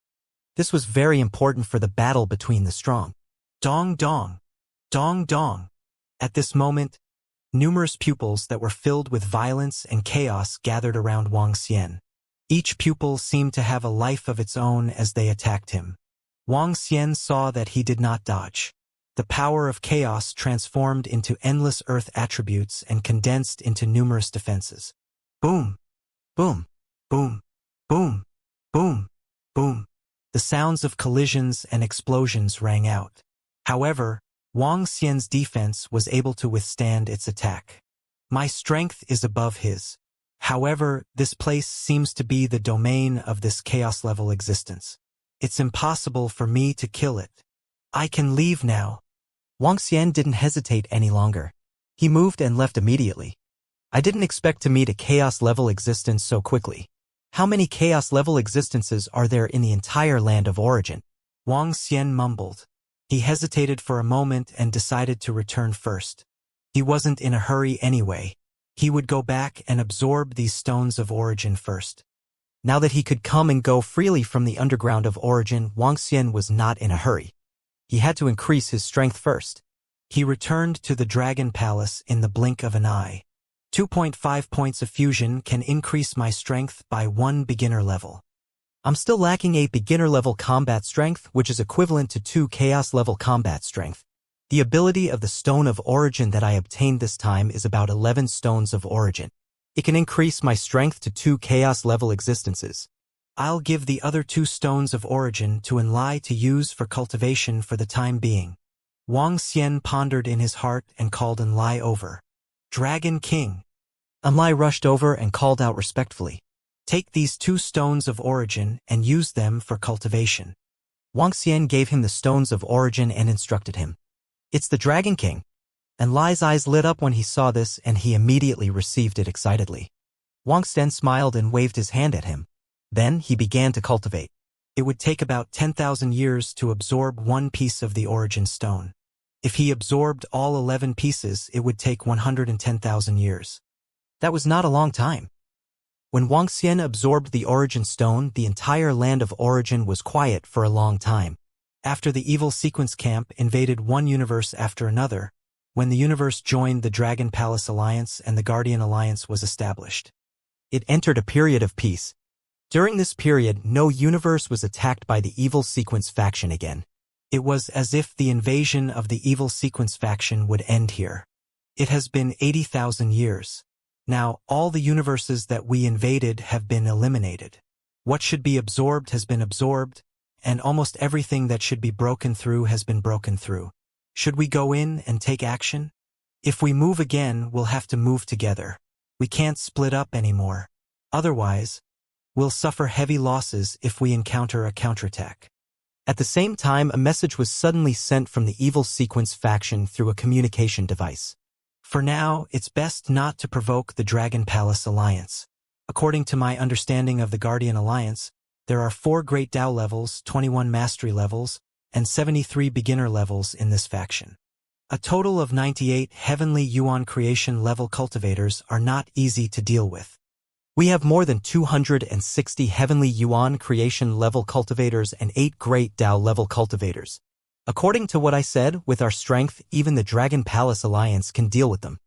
This was very important for the battle between the strong. Dong dong! Dong dong! At this moment, numerous pupils that were filled with violence and chaos gathered around Wang Xian. Each pupil seemed to have a life of its own as they attacked him. Wang Xian saw that he did not dodge. The power of chaos transformed into endless earth attributes and condensed into numerous defenses. Boom! Boom! Boom! Boom! Boom! Boom! The sounds of collisions and explosions rang out. However, Wang Xian's defense was able to withstand its attack. My strength is above his. However, this place seems to be the domain of this chaos-level existence. It's impossible for me to kill it. I can leave now. Wang Xian didn't hesitate any longer. He moved and left immediately. I didn't expect to meet a chaos-level existence so quickly. How many chaos-level existences are there in the entire land of origin? Wang Xian mumbled. He hesitated for a moment and decided to return first. He wasn't in a hurry anyway. He would go back and absorb these stones of origin first. Now that he could come and go freely from the underground of origin, Wang Xian was not in a hurry. He had to increase his strength first. He returned to the Dragon Palace in the blink of an eye. 2.5 points of fusion can increase my strength by 1 beginner level. I'm still lacking 8 beginner level combat strength, which is equivalent to 2 chaos level combat strength. The ability of the Stone of Origin that I obtained this time is about 11 Stones of Origin. It can increase my strength to 2 chaos level existences. I'll give the other 2 Stones of Origin to Enlai to use for cultivation for the time being. Wang Xian pondered in his heart and called Enlai over. Dragon King. Enlai rushed over and called out respectfully. Take these 2 Stones of Origin and use them for cultivation. Wang Xian gave him the Stones of Origin and instructed him. It's the Dragon King. And Lai's eyes lit up when he saw this, and he immediately received it excitedly. Wang Sten smiled and waved his hand at him. Then he began to cultivate. It would take about 10,000 years to absorb one piece of the origin stone. If he absorbed all 11 pieces, it would take 110,000 years. That was not a long time. When Wang Xian absorbed the origin stone, the entire land of origin was quiet for a long time. After the evil sequence camp invaded one universe after another, when the universe joined the Dragon Palace Alliance and the Guardian Alliance was established, it entered a period of peace. During this period, no universe was attacked by the evil sequence faction again. It was as if the invasion of the evil sequence faction would end here. It has been 80,000 years. Now, all the universes that we invaded have been eliminated. What should be absorbed has been absorbed, and almost everything that should be broken through has been broken through. Should we go in and take action? If we move again, we'll have to move together. We can't split up anymore. Otherwise, we'll suffer heavy losses if we encounter a counterattack. At the same time, a message was suddenly sent from the evil sequence faction through a communication device. For now, it's best not to provoke the Dragon Palace Alliance. According to my understanding of the Guardian Alliance, there are 4 Great Dao levels, 21 Mastery levels, and 73 beginner levels in this faction. A total of 98 Heavenly Yuan Creation level cultivators are not easy to deal with. We have more than 260 Heavenly Yuan Creation level cultivators and 8 Great Dao level cultivators. According to what I said, with our strength, even the Dragon Palace Alliance can deal with them.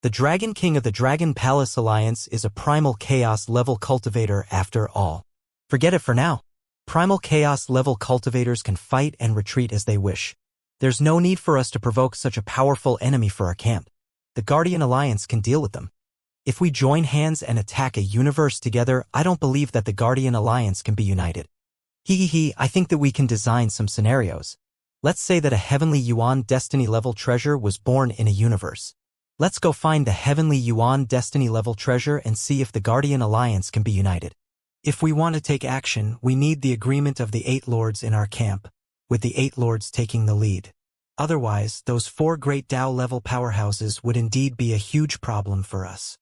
The Dragon King of the Dragon Palace Alliance is a Primal Chaos level cultivator after all. Forget it for now. Primal Chaos level cultivators can fight and retreat as they wish. There's no need for us to provoke such a powerful enemy for our camp. The Guardian Alliance can deal with them. If we join hands and attack a universe together, I don't believe that the Guardian Alliance can be united. I think that we can design some scenarios. Let's say that a Heavenly Yuan Destiny level treasure was born in a universe. Let's go find the Heavenly Yuan Destiny level treasure and see if the Guardian Alliance can be united. If we want to take action, we need the agreement of the 8 lords in our camp, with the 8 lords taking the lead. Otherwise, those 4 Great Dao level powerhouses would indeed be a huge problem for us.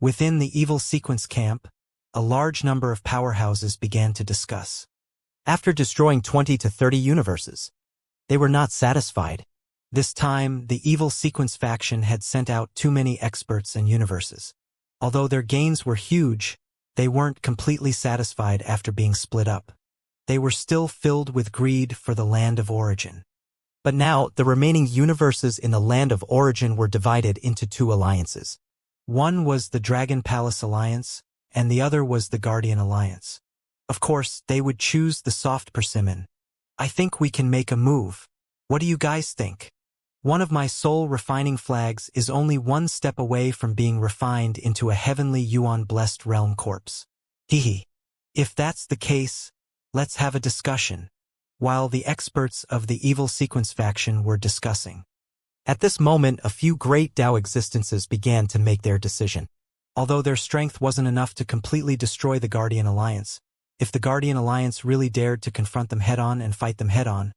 Within the evil sequence camp, a large number of powerhouses began to discuss. After destroying 20 to 30 universes, they were not satisfied. This time, the evil sequence faction had sent out too many experts and universes. Although their gains were huge, they weren't completely satisfied after being split up. They were still filled with greed for the land of origin. But now, the remaining universes in the land of origin were divided into 2 alliances. One was the Dragon Palace Alliance, and the other was the Guardian Alliance. Of course, they would choose the soft persimmon. I think we can make a move. What do you guys think? One of my soul refining flags is only 1 step away from being refined into a Heavenly Yuan Blessed Realm corpse. If that's the case, let's have a discussion. While the experts of the evil sequence faction were discussing. At this moment, a few Great Dao existences began to make their decision. Although their strength wasn't enough to completely destroy the Guardian Alliance, if the Guardian Alliance really dared to confront them head-on and fight them head-on,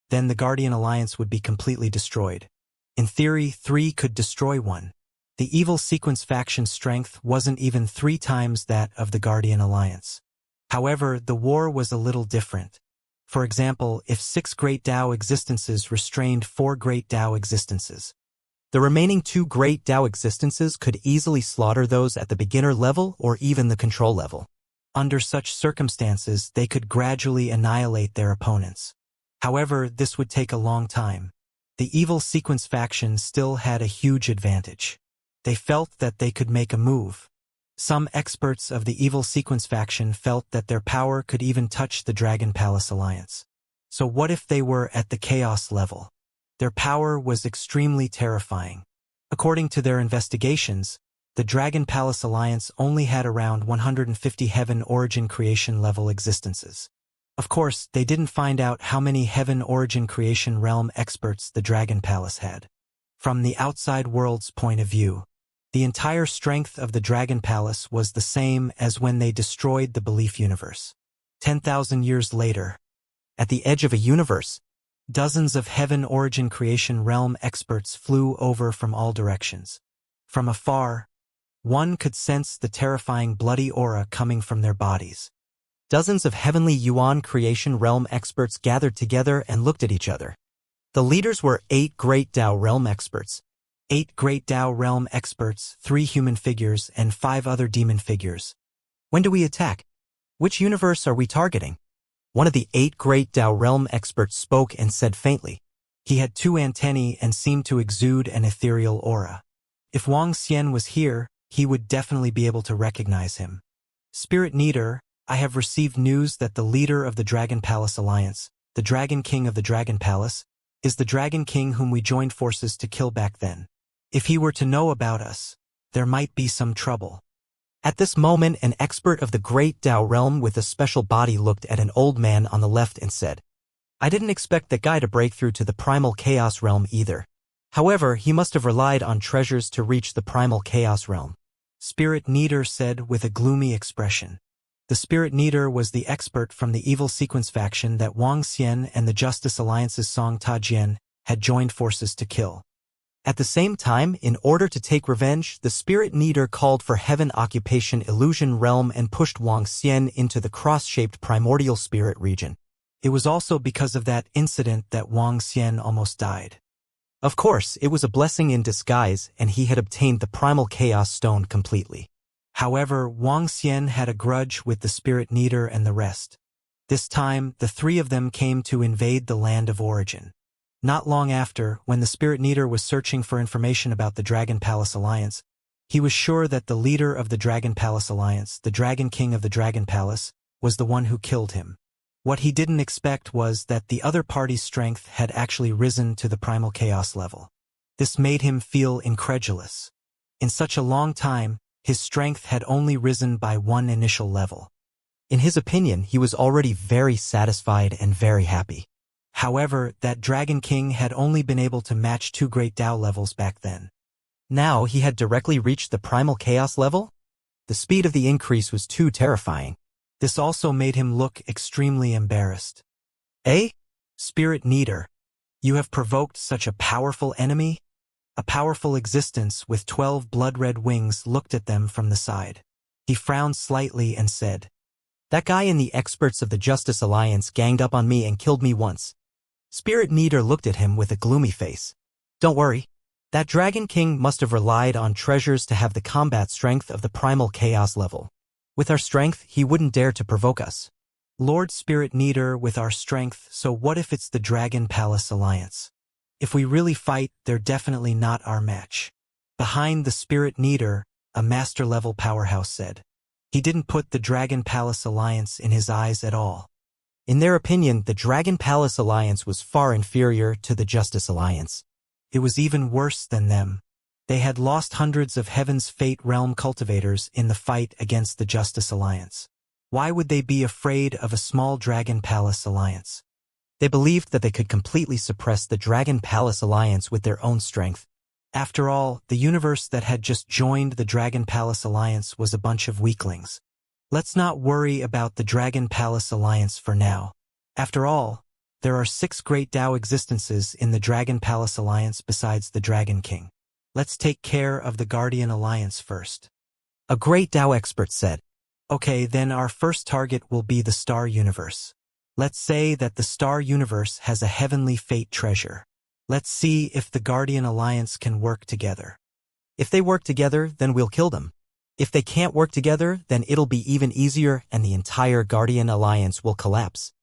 then the Guardian Alliance would be completely destroyed. In theory, 3 could destroy 1. The evil sequence faction's strength wasn't even 3 times that of the Guardian Alliance. However, the war was a little different. For example, if 6 Great Dao existences restrained 4 Great Dao existences, the remaining 2 Great Dao existences could easily slaughter those at the beginner level or even the control level. Under such circumstances, they could gradually annihilate their opponents. However, this would take a long time. The evil sequence faction still had a huge advantage. They felt that they could make a move. Some experts of the evil sequence faction felt that their power could even touch the Dragon Palace Alliance. So what if they were at the chaos level? Their power was extremely terrifying. According to their investigations, the Dragon Palace Alliance only had around 150 Heaven Origin Creation level existences. Of course, they didn't find out how many Heaven Origin Creation realm experts the Dragon Palace had. From the outside world's point of view, the entire strength of the Dragon Palace was the same as when they destroyed the Belief Universe. 10,000 years later, at the edge of a universe, Dozens of Heaven Origin Creation Realm experts flew over from all directions. From afar, one could sense the terrifying bloody aura coming from their bodies. Dozens of Heavenly Yuan Creation Realm experts gathered together and looked at each other. The leaders were 8 Great Tao Realm experts. 8 Great Tao Realm experts, 3 human figures, and 5 other demon figures. When do we attack? Which universe are we targeting? One of the 8 Great Tao Realm experts spoke and said faintly. He had 2 antennae and seemed to exude an ethereal aura. If Wang Xian was here, he would definitely be able to recognize him. Spirit Neater, I have received news that the leader of the Dragon Palace Alliance, the Dragon King of the Dragon Palace, is the Dragon King whom we joined forces to kill back then. If he were to know about us, there might be some trouble. At this moment, an expert of the Great Tao Realm with a special body looked at an old man on the left and said, I didn't expect that guy to break through to the Primal Chaos Realm either. However, he must have relied on treasures to reach the Primal Chaos Realm. Spirit Neater said with a gloomy expression. The Spirit Neater was the expert from the Evil Sequence faction that Wang Xian and the Justice Alliance's Song Tajian had joined forces to kill. At the same time, in order to take revenge, the Spirit Neater called for Heaven Occupation Illusion Realm and pushed Wang Xian into the cross-shaped primordial spirit region. It was also because of that incident that Wang Xian almost died. Of course, it was a blessing in disguise, and he had obtained the Primal Chaos Stone completely. However, Wang Xian had a grudge with the Spirit Neater and the rest. This time, the 3 of them came to invade the land of origin. Not long after, when the Spirit Neater was searching for information about the Dragon Palace Alliance, he was sure that the leader of the Dragon Palace Alliance, the Dragon King of the Dragon Palace, was the one who killed him. What he didn't expect was that the other party's strength had actually risen to the Primal Chaos level. This made him feel incredulous. In such a long time, his strength had only risen by 1 initial level. In his opinion, he was already very satisfied and very happy. However, that Dragon King had only been able to match 2 Great Tao levels back then. Now he had directly reached the Primal Chaos level? The speed of the increase was too terrifying. This also made him look extremely embarrassed. Eh? Spirit Neater, you have provoked such a powerful enemy? A powerful existence with 12 blood-red wings looked at them from the side. He frowned slightly and said, That guy and the experts of the Justice Alliance ganged up on me and killed me once. Spirit Neater looked at him with a gloomy face. Don't worry. That Dragon King must have relied on treasures to have the combat strength of the Primal Chaos level. With our strength, he wouldn't dare to provoke us. Lord Spirit Neater, with our strength, so what if it's the Dragon Palace Alliance? If we really fight, they're definitely not our match. Behind the Spirit Neater, a master-level powerhouse said. He didn't put the Dragon Palace Alliance in his eyes at all. In their opinion, the Dragon Palace Alliance was far inferior to the Justice Alliance. It was even worse than them. They had lost hundreds of Heaven's Fate Realm cultivators in the fight against the Justice Alliance. Why would they be afraid of a small Dragon Palace Alliance? They believed that they could completely suppress the Dragon Palace Alliance with their own strength. After all, the universe that had just joined the Dragon Palace Alliance was a bunch of weaklings. Let's not worry about the Dragon Palace Alliance for now. After all, there are 6 Great Tao existences in the Dragon Palace Alliance besides the Dragon King. Let's take care of the Guardian Alliance first. A Great Tao expert said. Okay, then our first target will be the Star Universe. Let's say that the Star Universe has a heavenly fate treasure. Let's see if the Guardian Alliance can work together. If they work together, then we'll kill them. If they can't work together, then it'll be even easier and the entire Guardian Alliance will collapse.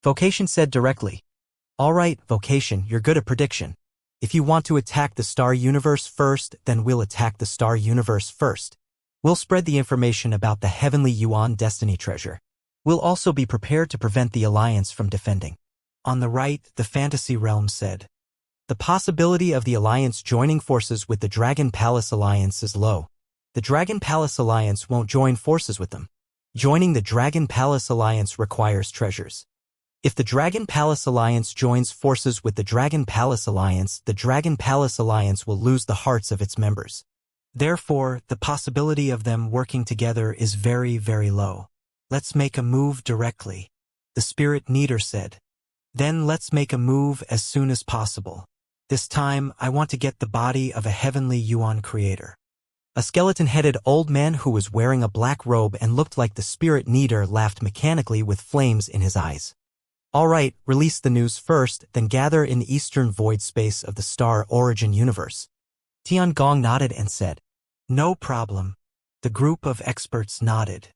Vocation said directly. All right, Vocation, you're good at prediction. If you want to attack the Star Universe first, then we'll attack the Star Universe first. We'll spread the information about the Heavenly Yuan Destiny Treasure. We'll also be prepared to prevent the Alliance from defending. On the right, the Fantasy Realm said. The possibility of the Alliance joining forces with the Dragon Palace Alliance is low. The Dragon Palace Alliance won't join forces with them. Joining the Dragon Palace Alliance requires treasures. If the Dragon Palace Alliance joins forces with the Dragon Palace Alliance, the Dragon Palace Alliance will lose the hearts of its members. Therefore, the possibility of them working together is very, very low. Let's make a move directly. The Spirit Neater said. Then let's make a move as soon as possible. This time, I want to get the body of a heavenly yuan creator. A skeleton-headed old man who was wearing a black robe and looked like the spirit kneader laughed mechanically with flames in his eyes. All right, release the news first, then gather in the eastern void space of the star origin universe. Tiangong nodded and said, "No problem." The group of experts nodded.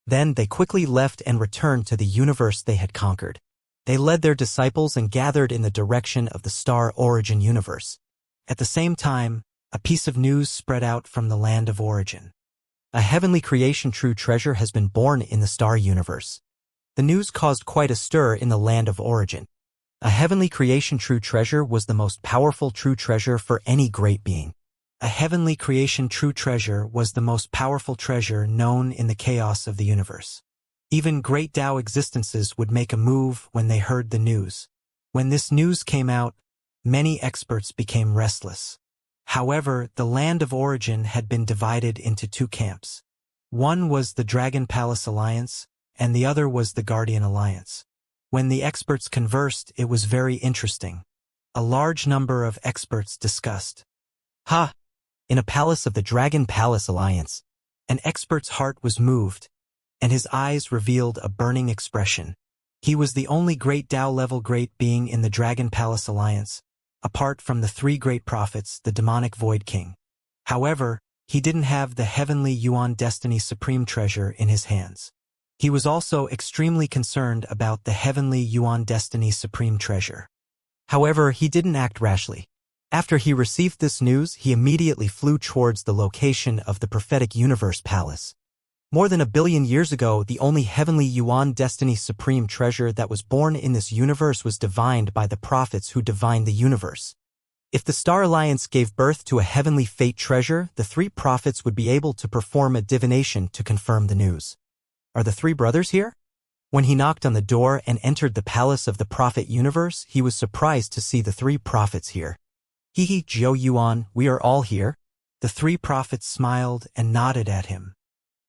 Then they quickly left and returned to the universe they had conquered. They led their disciples and gathered in the direction of the star origin universe. At the same time, a piece of news spread out from the land of origin. A heavenly creation true treasure has been born in the star universe. The news caused quite a stir in the land of origin. A heavenly creation true treasure was the most powerful true treasure for any great being. A heavenly creation true treasure was the most powerful treasure known in the chaos of the universe. Even great Tao existences would make a move when they heard the news. When this news came out, many experts became restless. However, the land of origin had been divided into two camps. One was the Dragon Palace Alliance, and the other was the Guardian Alliance. When the experts conversed, it was very interesting. A large number of experts discussed. In a palace of the Dragon Palace Alliance, an expert's heart was moved, and his eyes revealed a burning expression. He was the only great Tao-level great being in the Dragon Palace Alliance, apart from the three great prophets, the demonic Void King. However, he didn't have the heavenly Yuan Destiny Supreme Treasure in his hands. He was also extremely concerned about the heavenly Yuan Destiny Supreme Treasure. However, he didn't act rashly. After he received this news, he immediately flew towards the location of the prophetic universe palace. More than 1 billion years ago, the only heavenly Yuan Destiny Supreme Treasure that was born in this universe was divined by the prophets who divined the universe. If the Star Alliance gave birth to a heavenly fate treasure, the three prophets would be able to perform a divination to confirm the news. Are the three brothers here? When he knocked on the door and entered the palace of the prophet universe, he was surprised to see the three prophets here. Hehe, Jiao Yuan, we are all here. The three prophets smiled and nodded at him.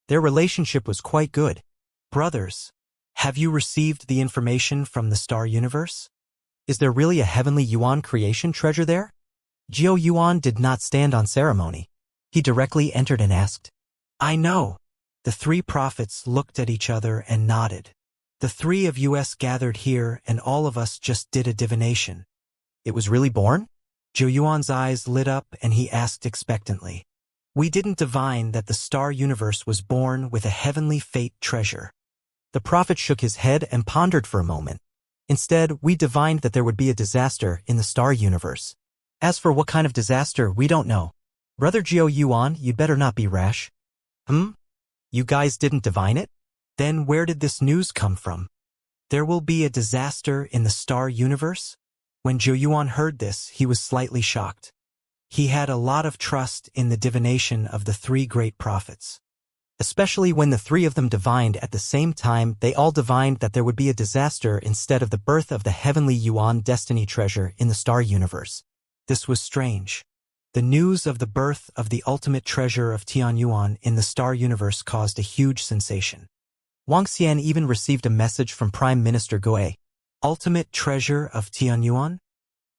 Their relationship was quite good. Brothers, have you received the information from the star universe? Is there really a heavenly Yuan creation treasure there? Jiao Yuan did not stand on ceremony. He directly entered and asked, "I know." The three prophets looked at each other and nodded. The three of us gathered here and all of us just did a divination. It was really born? Jiao Yuan's eyes lit up and he asked expectantly. We didn't divine that the star universe was born with a heavenly fate treasure. The prophet shook his head and pondered for a moment. Instead, we divined that there would be a disaster in the star universe. As for what kind of disaster, we don't know. Brother Jiao Yuan, you'd better not be rash. You guys didn't divine it? Then where did this news come from? There will be a disaster in the star universe? When Jiao Yuan heard this, he was slightly shocked. He had a lot of trust in the divination of the three great prophets. Especially when the three of them divined at the same time, they all divined that there would be a disaster instead of the birth of the heavenly Yuan Destiny treasure in the star universe. This was strange. The news of the birth of the ultimate treasure of Tianyuan in the star universe caused a huge sensation. Wang Xian even received a message from Prime Minister Gui. Ultimate treasure of Tianyuan?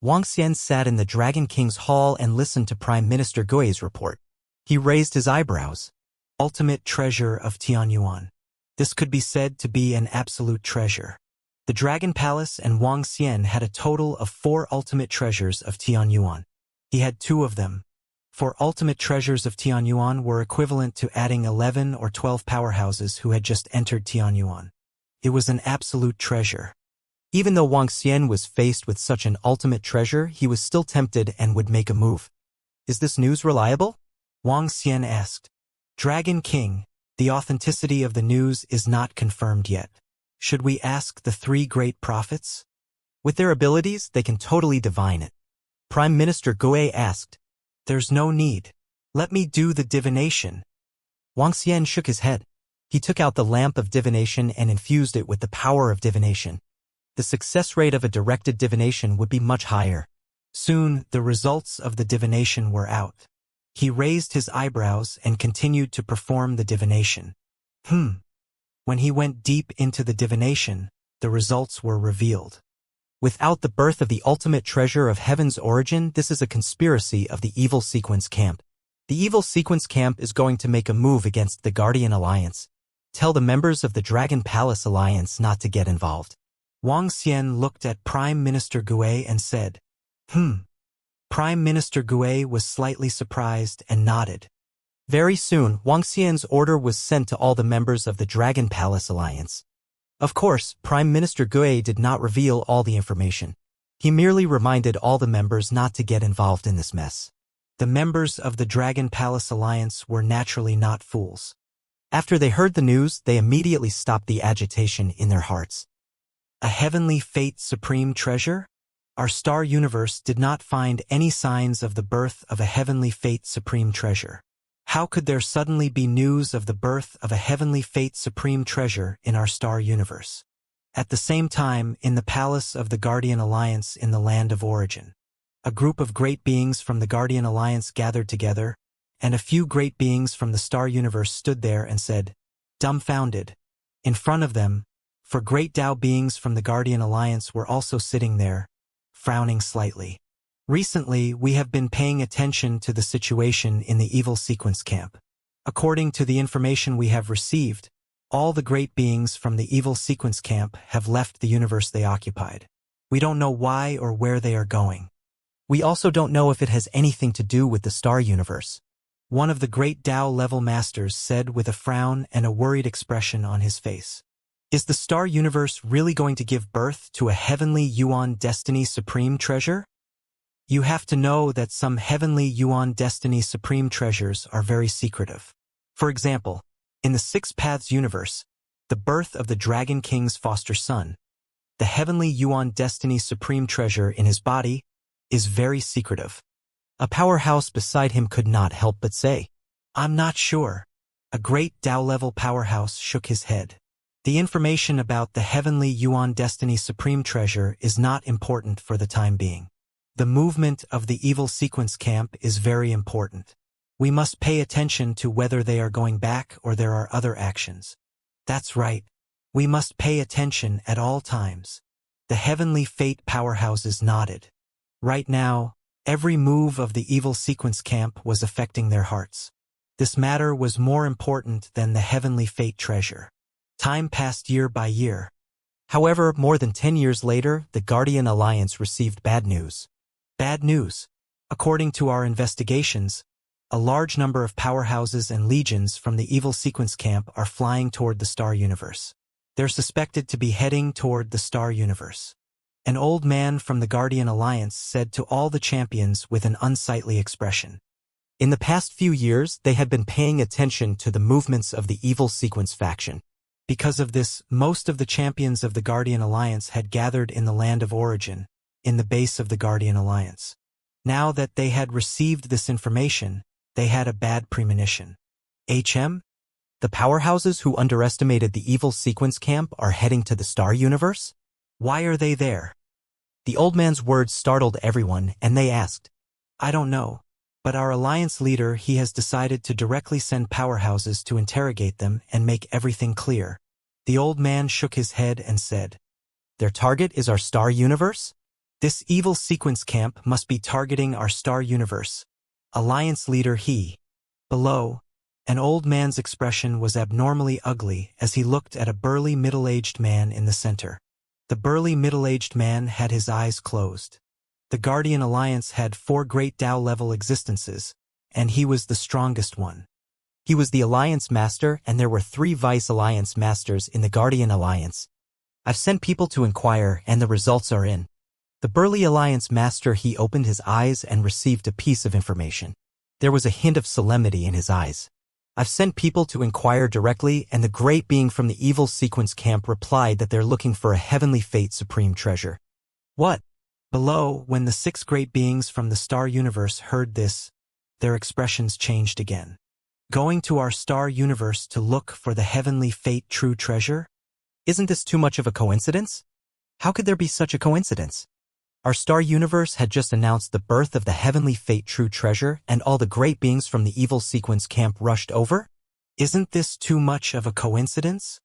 Wang Xian sat in the Dragon King's hall and listened to Prime Minister Gui's report. He raised his eyebrows. Ultimate treasure of Tianyuan. This could be said to be an absolute treasure. The Dragon Palace and Wang Xian had a total of 4 ultimate treasures of Tianyuan. He had 2 of them. 4 ultimate treasures of Tianyuan were equivalent to adding 11 or 12 powerhouses who had just entered Tianyuan. It was an absolute treasure. Even though Wang Xian was faced with such an ultimate treasure, he was still tempted and would make a move. Is this news reliable? Wang Xian asked. Dragon King, the authenticity of the news is not confirmed yet. Should we ask the 3 great prophets? With their abilities, they can totally divine it. Prime Minister Gui asked. There's no need. Let me do the divination. Wang Xian shook his head. He took out the lamp of divination and infused it with the power of divination. The success rate of a directed divination would be much higher. Soon, the results of the divination were out. He raised his eyebrows and continued to perform the divination. When he went deep into the divination, the results were revealed. Without the birth of the ultimate treasure of heaven's origin, this is a conspiracy of the evil sequence camp. The evil sequence camp is going to make a move against the Guardian Alliance. Tell the members of the Dragon Palace Alliance not to get involved. Wang Xian looked at Prime Minister Gui and said, Prime Minister Gui was slightly surprised and nodded. Very soon, Wang Xian's order was sent to all the members of the Dragon Palace Alliance. Of course, Prime Minister Gui did not reveal all the information. He merely reminded all the members not to get involved in this mess. The members of the Dragon Palace Alliance were naturally not fools. After they heard the news, they immediately stopped the agitation in their hearts. A heavenly fate supreme treasure? Our star universe did not find any signs of the birth of a heavenly fate supreme treasure. How could there suddenly be news of the birth of a heavenly fate supreme treasure in our star universe? At the same time, in the palace of the Guardian Alliance in the land of origin, a group of great beings from the Guardian Alliance gathered together, and a few great beings from the star universe stood there and said, dumbfounded. In front of them, for great Tao beings from the Guardian Alliance were also sitting there, frowning slightly. Recently, we have been paying attention to the situation in the evil sequence camp. According to the information we have received, all the great beings from the evil sequence camp have left the universe they occupied. We don't know why or where they are going. We also don't know if it has anything to do with the star universe. One of the great Tao-level masters said with a frown and a worried expression on his face. Is the star universe really going to give birth to a heavenly Yuan Destiny Supreme treasure? You have to know that some heavenly Yuan Destiny Supreme treasures are very secretive. For example, in the Six Paths universe, the birth of the Dragon King's foster son, the heavenly Yuan Destiny Supreme treasure in his body, is very secretive. A powerhouse beside him could not help but say, I'm not sure. A great Tao-level powerhouse shook his head. The information about the heavenly Yuan Destiny Supreme treasure is not important for the time being. The movement of the evil sequence camp is very important. We must pay attention to whether they are going back or there are other actions. That's right. We must pay attention at all times. The heavenly fate powerhouses nodded. Right now, every move of the evil sequence camp was affecting their hearts. This matter was more important than the heavenly fate treasure. Time passed year by year. However, more than 10 years later, the Guardian Alliance received bad news. Bad news. According to our investigations, a large number of powerhouses and legions from the evil sequence camp are flying toward the star universe. They're suspected to be heading toward the star universe. An old man from the Guardian Alliance said to all the champions with an unsightly expression. In the past few years, they had been paying attention to the movements of the evil sequence faction. Because of this, most of the champions of the Guardian Alliance had gathered in the land of origin, in the base of the Guardian Alliance. Now that they had received this information, they had a bad premonition. The powerhouses who underestimated the evil sequence camp are heading to the star universe? Why are they there? The old man's words startled everyone, and they asked, I don't know, but our alliance leader, he has decided to directly send powerhouses to interrogate them and make everything clear. The old man shook his head and said, Their target is our star universe? This evil sequence camp must be targeting our star universe. Alliance leader he. Below, an old man's expression was abnormally ugly as he looked at a burly middle-aged man in the center. The burly middle-aged man had his eyes closed. The Guardian Alliance had 4 great Tao-level existences, and he was the strongest one. He was the Alliance Master, and there were 3 Vice Alliance Masters in the Guardian Alliance. I've sent people to inquire, and the results are in. The burly Alliance Master he opened his eyes and received a piece of information. There was a hint of solemnity in his eyes. I've sent people to inquire directly, and the great being from the evil sequence camp replied that they're looking for a heavenly fate supreme treasure. What? Below, when the 6 great beings from the star universe heard this, their expressions changed again. Going to our star universe to look for the heavenly fate true treasure? Isn't this too much of a coincidence? How could there be such a coincidence? Our star universe had just announced the birth of the heavenly fate true treasure, and all the great beings from the evil sequence camp rushed over? Isn't this too much of a coincidence?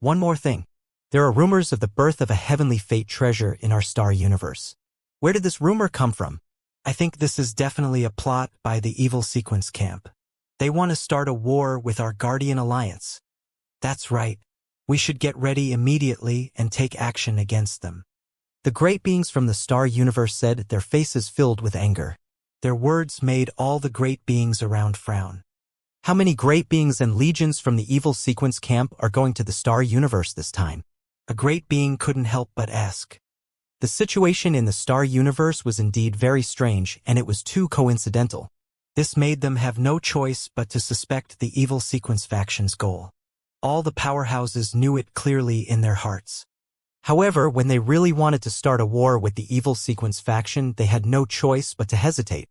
One more thing. There are rumors of the birth of a heavenly fate treasure in our star universe. Where did this rumor come from? I think this is definitely a plot by the evil sequence camp. They want to start a war with our Guardian Alliance. That's right. We should get ready immediately and take action against them. The great beings from the star universe said, their faces filled with anger. Their words made all the great beings around frown. How many great beings and legions from the evil sequence camp are going to the star universe this time? A great being couldn't help but ask. The situation in the star universe was indeed very strange, and it was too coincidental. This made them have no choice but to suspect the evil sequence faction's goal. All the powerhouses knew it clearly in their hearts. However, when they really wanted to start a war with the evil sequence faction, they had no choice but to hesitate.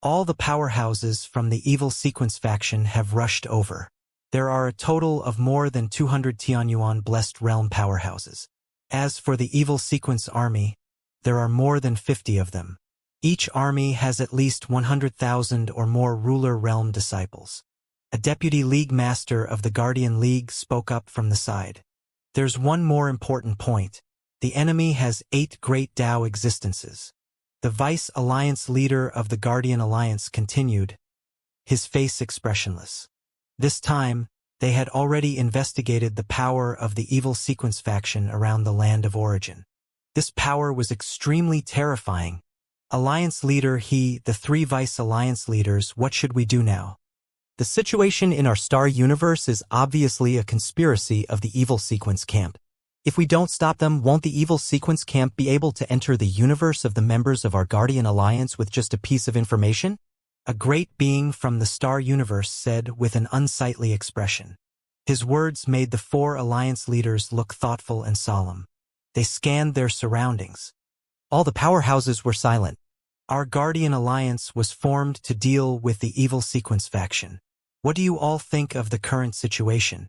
All the powerhouses from the evil sequence faction have rushed over. There are a total of more than 200 Tianyuan Blessed Realm powerhouses. As for the evil sequence army, there are more than 50 of them. Each army has at least 100,000 or more ruler realm disciples. A deputy league master of the Guardian League spoke up from the side. There's one more important point. The enemy has 8 great Tao existences. The Vice Alliance leader of the Guardian Alliance continued, his face expressionless. This time, they had already investigated the power of the evil sequence faction around the land of origin. This power was extremely terrifying. Alliance leader, the 3 Vice Alliance leaders, what should we do now? The situation in our star universe is obviously a conspiracy of the evil sequence camp. If we don't stop them, won't the evil sequence camp be able to enter the universe of the members of our Guardian Alliance with just a piece of information? A great being from the star universe said with an unsightly expression. His words made the 4 Alliance leaders look thoughtful and solemn. They scanned their surroundings. All the powerhouses were silent. Our Guardian Alliance was formed to deal with the evil sequence faction. What do you all think of the current situation?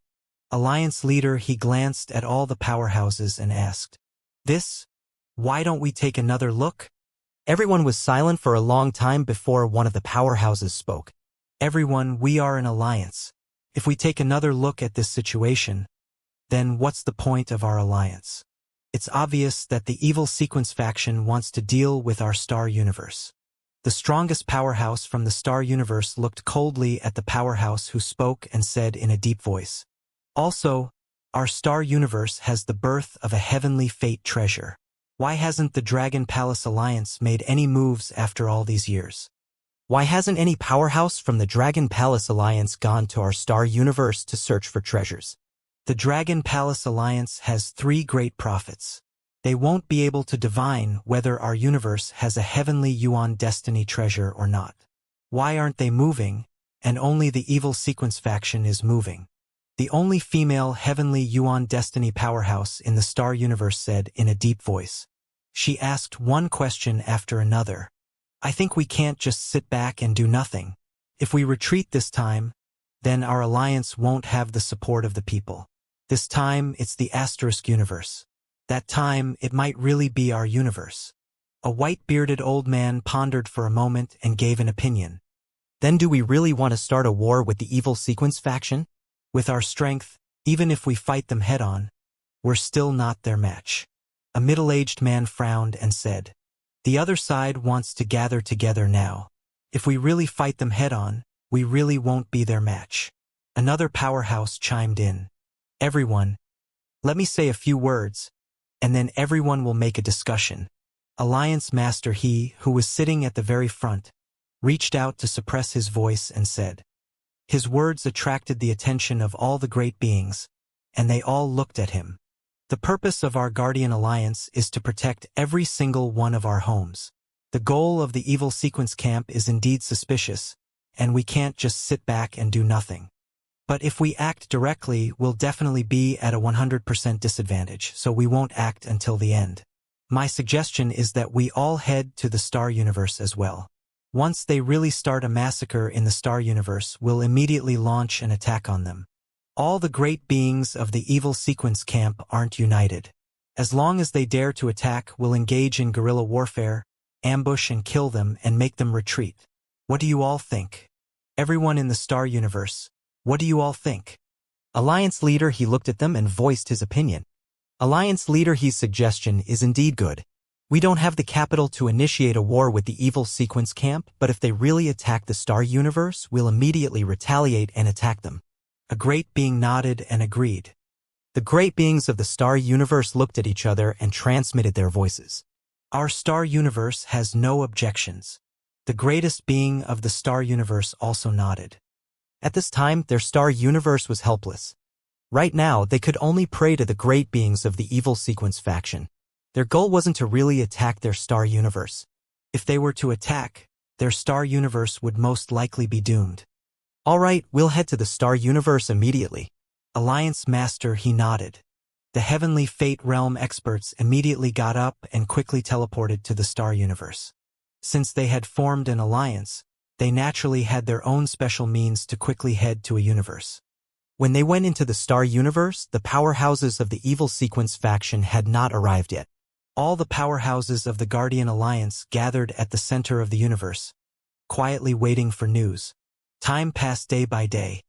Alliance leader, he glanced at all the powerhouses and asked, why don't we take another look? Everyone was silent for a long time before one of the powerhouses spoke. Everyone, we are an alliance. If we take another look at this situation, then what's the point of our alliance? It's obvious that the evil sequence faction wants to deal with our star universe. The strongest powerhouse from the star universe looked coldly at the powerhouse who spoke and said in a deep voice, also, our star universe has the birth of a heavenly fate treasure. Why hasn't the Dragon Palace Alliance made any moves after all these years? Why hasn't any powerhouse from the Dragon Palace Alliance gone to our star universe to search for treasures? The Dragon Palace Alliance has 3 great prophets. They won't be able to divine whether our universe has a heavenly Yuan destiny treasure or not. Why aren't they moving, and only the evil sequence faction is moving? The only female heavenly Yuan destiny powerhouse in the star universe said in a deep voice. She asked one question after another. I think we can't just sit back and do nothing. If we retreat this time, then our alliance won't have the support of the people. This time, it's the asterisk universe. That time, it might really be our universe. A white-bearded old man pondered for a moment and gave an opinion. Then do we really want to start a war with the evil sequence faction? With our strength, even if we fight them head-on, we're still not their match. A middle-aged man frowned and said, the other side wants to gather together now. If we really fight them head-on, we really won't be their match. Another powerhouse chimed in. Everyone, let me say a few words, and then everyone will make a discussion. Alliance Master, who was sitting at the very front, reached out to suppress his voice and said. His words attracted the attention of all the great beings, and they all looked at him. The purpose of our Guardian Alliance is to protect every single one of our homes. The goal of the evil sequence camp is indeed suspicious, and we can't just sit back and do nothing. But if we act directly, we'll definitely be at a 100% disadvantage, so we won't act until the end. My suggestion is that we all head to the star universe as well. Once they really start a massacre in the star universe, we'll immediately launch an attack on them. All the great beings of the evil sequence camp aren't united. As long as they dare to attack, we'll engage in guerrilla warfare, ambush and kill them and make them retreat. What do you all think? Everyone in the star universe, what do you all think? Alliance leader, he looked at them and voiced his opinion. Alliance leader He's suggestion is indeed good. We don't have the capital to initiate a war with the evil sequence camp, but if they really attack the star universe, we'll immediately retaliate and attack them. A great being nodded and agreed. The great beings of the star universe looked at each other and transmitted their voices. Our star universe has no objections. The greatest being of the star universe also nodded. At this time, their star universe was helpless. Right now, they could only pray to the great beings of the evil sequence faction. Their goal wasn't to really attack their star universe. If they were to attack, their star universe would most likely be doomed. All right, we'll head to the star universe immediately. Alliance Master He nodded. The Heavenly Fate Realm experts immediately got up and quickly teleported to the star universe. Since they had formed an alliance, they naturally had their own special means to quickly head to a universe. When they went into the star universe, the powerhouses of the evil sequence faction had not arrived yet. All the powerhouses of the Guardian Alliance gathered at the center of the universe, quietly waiting for news. Time passed day by day.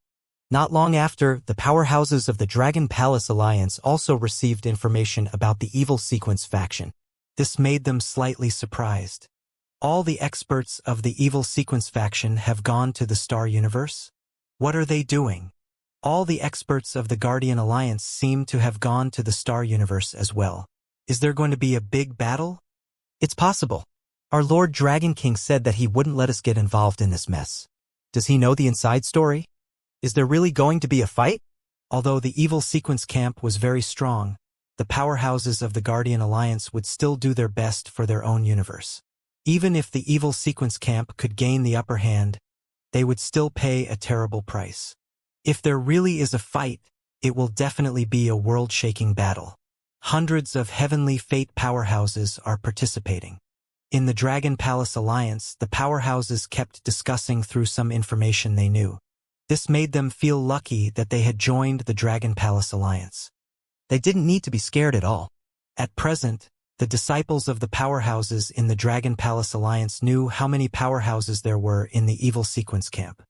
Not long after, the powerhouses of the Dragon Palace Alliance also received information about the evil sequence faction. This made them slightly surprised. All the experts of the evil sequence faction have gone to the star universe? What are they doing? All the experts of the Guardian Alliance seem to have gone to the star universe as well. Is there going to be a big battle? It's possible. Our Lord Dragon King said that he wouldn't let us get involved in this mess. Does he know the inside story? Is there really going to be a fight? Although the evil sequence camp was very strong, the powerhouses of the Guardian Alliance would still do their best for their own universe. Even if the evil sequence camp could gain the upper hand, they would still pay a terrible price. If there really is a fight, it will definitely be a world-shaking battle. Hundreds of Heavenly Fate powerhouses are participating. In the Dragon Palace Alliance, the powerhouses kept discussing through some information they knew. This made them feel lucky that they had joined the Dragon Palace Alliance. They didn't need to be scared at all. At present, the disciples of the powerhouses in the Dragon Palace Alliance knew how many powerhouses there were in the evil sequence camp.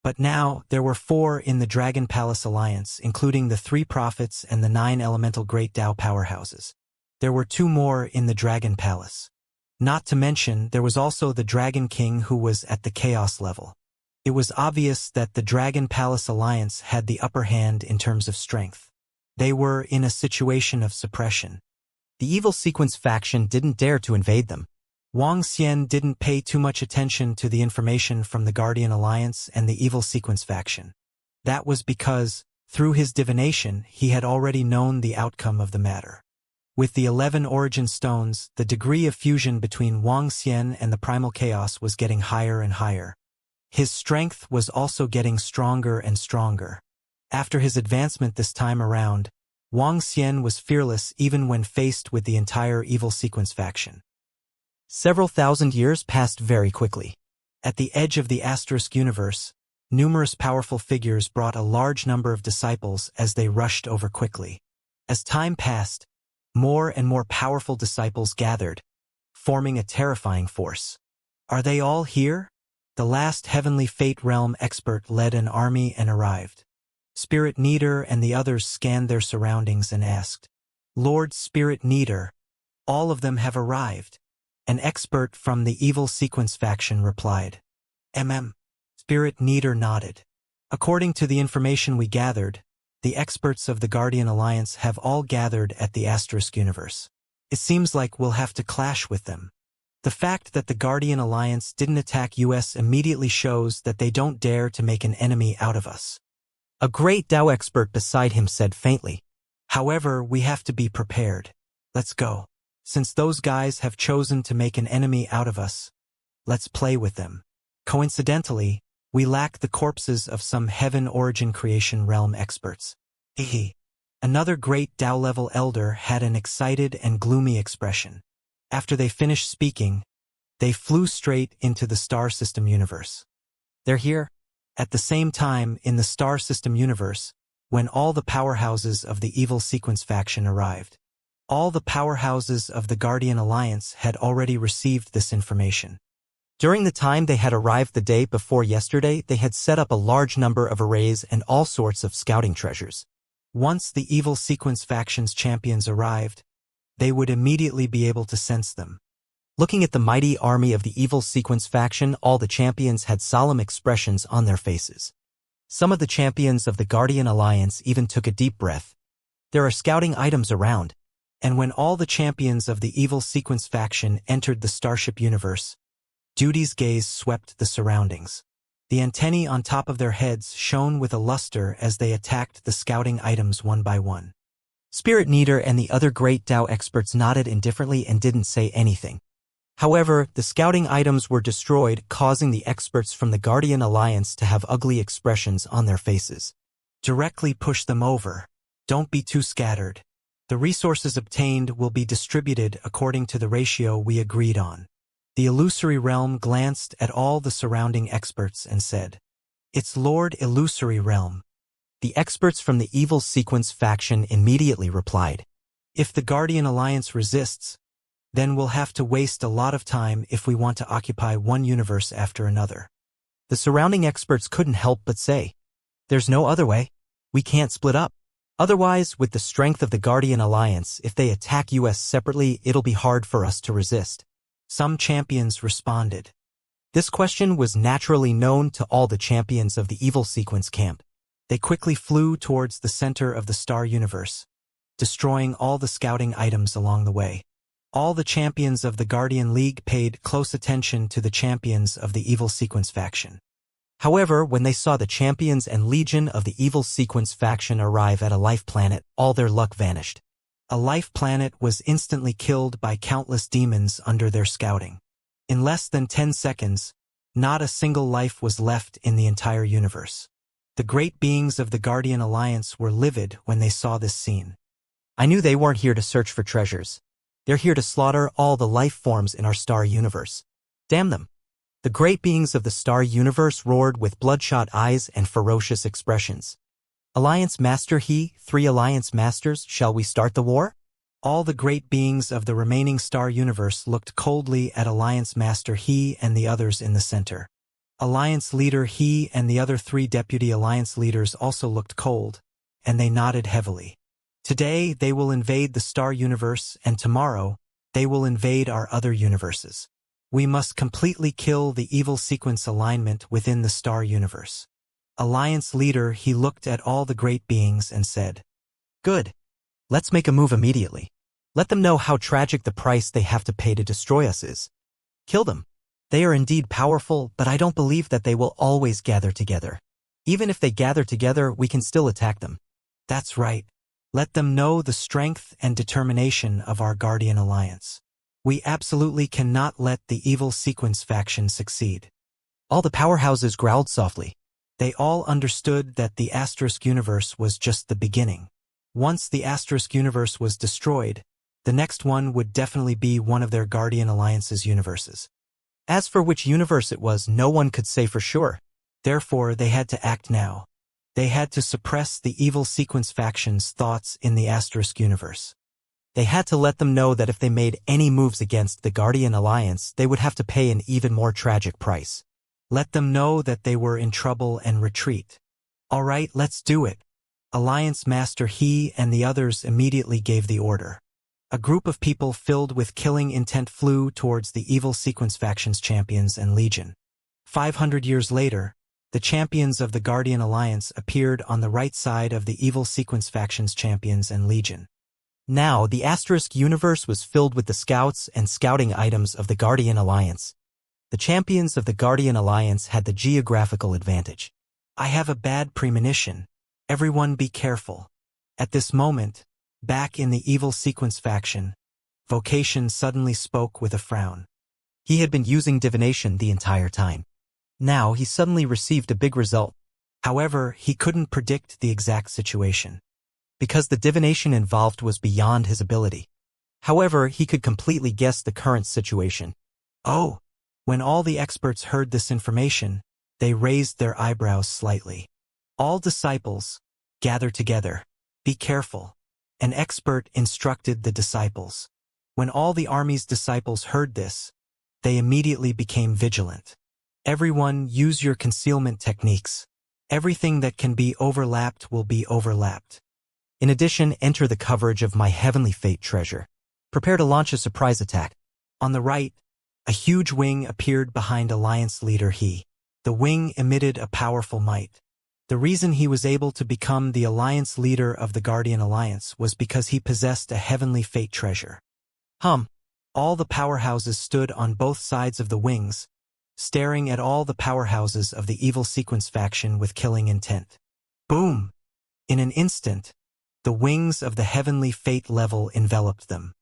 But now, there were 4 in the Dragon Palace Alliance, including the 3 prophets and the 9 elemental Great Tao powerhouses. There were 2 more in the Dragon Palace. Not to mention, there was also the Dragon King who was at the Chaos level. It was obvious that the Dragon Palace Alliance had the upper hand in terms of strength. They were in a situation of suppression. The evil sequence faction didn't dare to invade them. Wang Xian didn't pay too much attention to the information from the Guardian Alliance and the evil sequence faction. That was because, through his divination, he had already known the outcome of the matter. With the 11 origin stones, the degree of fusion between Wang Xian and the primal chaos was getting higher and higher. His strength was also getting stronger and stronger. After his advancement this time around, Wang Xian was fearless even when faced with the entire evil sequence faction. Several thousand years passed very quickly. At the edge of the asterisk universe, numerous powerful figures brought a large number of disciples as they rushed over quickly. As time passed, more and more powerful disciples gathered, forming a terrifying force. Are they all here? The last Heavenly Fate Realm expert led an army and arrived. Spirit Neater and the others scanned their surroundings and asked, "Lord Spirit Neater, all of them have arrived." An expert from the evil sequence faction replied, Spirit Neater nodded. According to the information we gathered, the experts of the Guardian Alliance have all gathered at the Asterisk Universe. It seems like we'll have to clash with them. The fact that the Guardian Alliance didn't attack us immediately shows that they don't dare to make an enemy out of us. A great Tao expert beside him said faintly, "However, we have to be prepared. Let's go. Since those guys have chosen to make an enemy out of us, let's play with them." Coincidentally, we lack the corpses of some Heaven Origin Creation Realm experts. Another great Tao-level elder had an excited and gloomy expression. After they finished speaking, they flew straight into the star system universe. They're here. At the same time, in the star system universe, when all the powerhouses of the evil sequence faction arrived. All the powerhouses of the Guardian Alliance had already received this information. During the time they had arrived the day before yesterday, they had set up a large number of arrays and all sorts of scouting treasures. Once the evil sequence faction's champions arrived, they would immediately be able to sense them. Looking at the mighty army of the evil sequence faction, all the champions had solemn expressions on their faces. Some of the champions of the Guardian Alliance even took a deep breath. There are scouting items around, and when all the champions of the evil sequence faction entered the Starship universe, Duty's gaze swept the surroundings. The antennae on top of their heads shone with a luster as they attacked the scouting items one by one. Spirit Neater and the other great Dao experts nodded indifferently and didn't say anything. However, the scouting items were destroyed, causing the experts from the Guardian Alliance to have ugly expressions on their faces. Directly push them over. Don't be too scattered. The resources obtained will be distributed according to the ratio we agreed on. The Illusory Realm glanced at all the surrounding experts and said, "It's Lord Illusory Realm." The experts from the Evil Sequence faction immediately replied, "If the Guardian Alliance resists, then we'll have to waste a lot of time if we want to occupy one universe after another." The surrounding experts couldn't help but say, "There's no other way. We can't split up. Otherwise, with the strength of the Guardian Alliance, if they attack us separately, it'll be hard for us to resist." Some champions responded. This question was naturally known to all the champions of the Evil Sequence camp. They quickly flew towards the center of the star universe, destroying all the scouting items along the way. All the champions of the Guardian League paid close attention to the champions of the Evil Sequence faction. However, when they saw the champions and legion of the Evil Sequence faction arrive at a life planet, all their luck vanished. A life planet was instantly killed by countless demons under their scouting. In less than 10 seconds, not a single life was left in the entire universe. The great beings of the Guardian Alliance were livid when they saw this scene. "I knew they weren't here to search for treasures. They're here to slaughter all the life forms in our star universe. Damn them." The great beings of the star universe roared with bloodshot eyes and ferocious expressions. "Alliance Master He, 3 Alliance Masters, shall we start the war?" All the great beings of the remaining star universe looked coldly at Alliance Master He and the others in the center. Alliance Leader He and the other 3 Deputy Alliance Leaders also looked cold, and they nodded heavily. Today they will invade the star universe, and tomorrow they will invade our other universes. We must completely kill the Evil Sequence alignment within the star universe. Alliance Leader He looked at all the great beings and said, "Good. Let's make a move immediately. Let them know how tragic the price they have to pay to destroy us is. Kill them. They are indeed powerful, but I don't believe that they will always gather together. Even if they gather together, we can still attack them." "That's right. Let them know the strength and determination of our Guardian Alliance. We absolutely cannot let the Evil Sequence faction succeed." All the powerhouses growled softly. They all understood that the Asterisk universe was just the beginning. Once the Asterisk universe was destroyed, the next one would definitely be one of their Guardian Alliance's universes. As for which universe it was, no one could say for sure. Therefore, they had to act now. They had to suppress the Evil Sequence faction's thoughts in the Asterisk universe. They had to let them know that if they made any moves against the Guardian Alliance, they would have to pay an even more tragic price. Let them know that they were in trouble and retreat. "All right, let's do it." Alliance Master He and the others immediately gave the order. A group of people filled with killing intent flew towards the Evil Sequence faction's champions and legion. 500 years later, the champions of the Guardian Alliance appeared on the right side of the Evil Sequence faction's champions and legion. Now, the Asterisk universe was filled with the scouts and scouting items of the Guardian Alliance. The champions of the Guardian Alliance had the geographical advantage. "I have a bad premonition. Everyone be careful." At this moment, back in the Evil Sequence faction, Vocation suddenly spoke with a frown. He had been using divination the entire time. Now he suddenly received a big result. However, he couldn't predict the exact situation, because the divination involved was beyond his ability. However, he could completely guess the current situation. "Oh!" When all the experts heard this information, they raised their eyebrows slightly. "All disciples, gather together. Be careful." An expert instructed the disciples. When all the army's disciples heard this, they immediately became vigilant. "Everyone, use your concealment techniques. Everything that can be overlapped will be overlapped. In addition, enter the coverage of my heavenly fate treasure. Prepare to launch a surprise attack. On the right, a huge wing appeared behind Alliance leader He. The wing emitted a powerful might. The reason he was able to become the Alliance leader of the Guardian Alliance was because he possessed a heavenly fate treasure. All the powerhouses stood on both sides of the wings, staring at all the powerhouses of the evil sequence faction with killing intent. Boom! In an instant, the wings of the heavenly fate level enveloped them.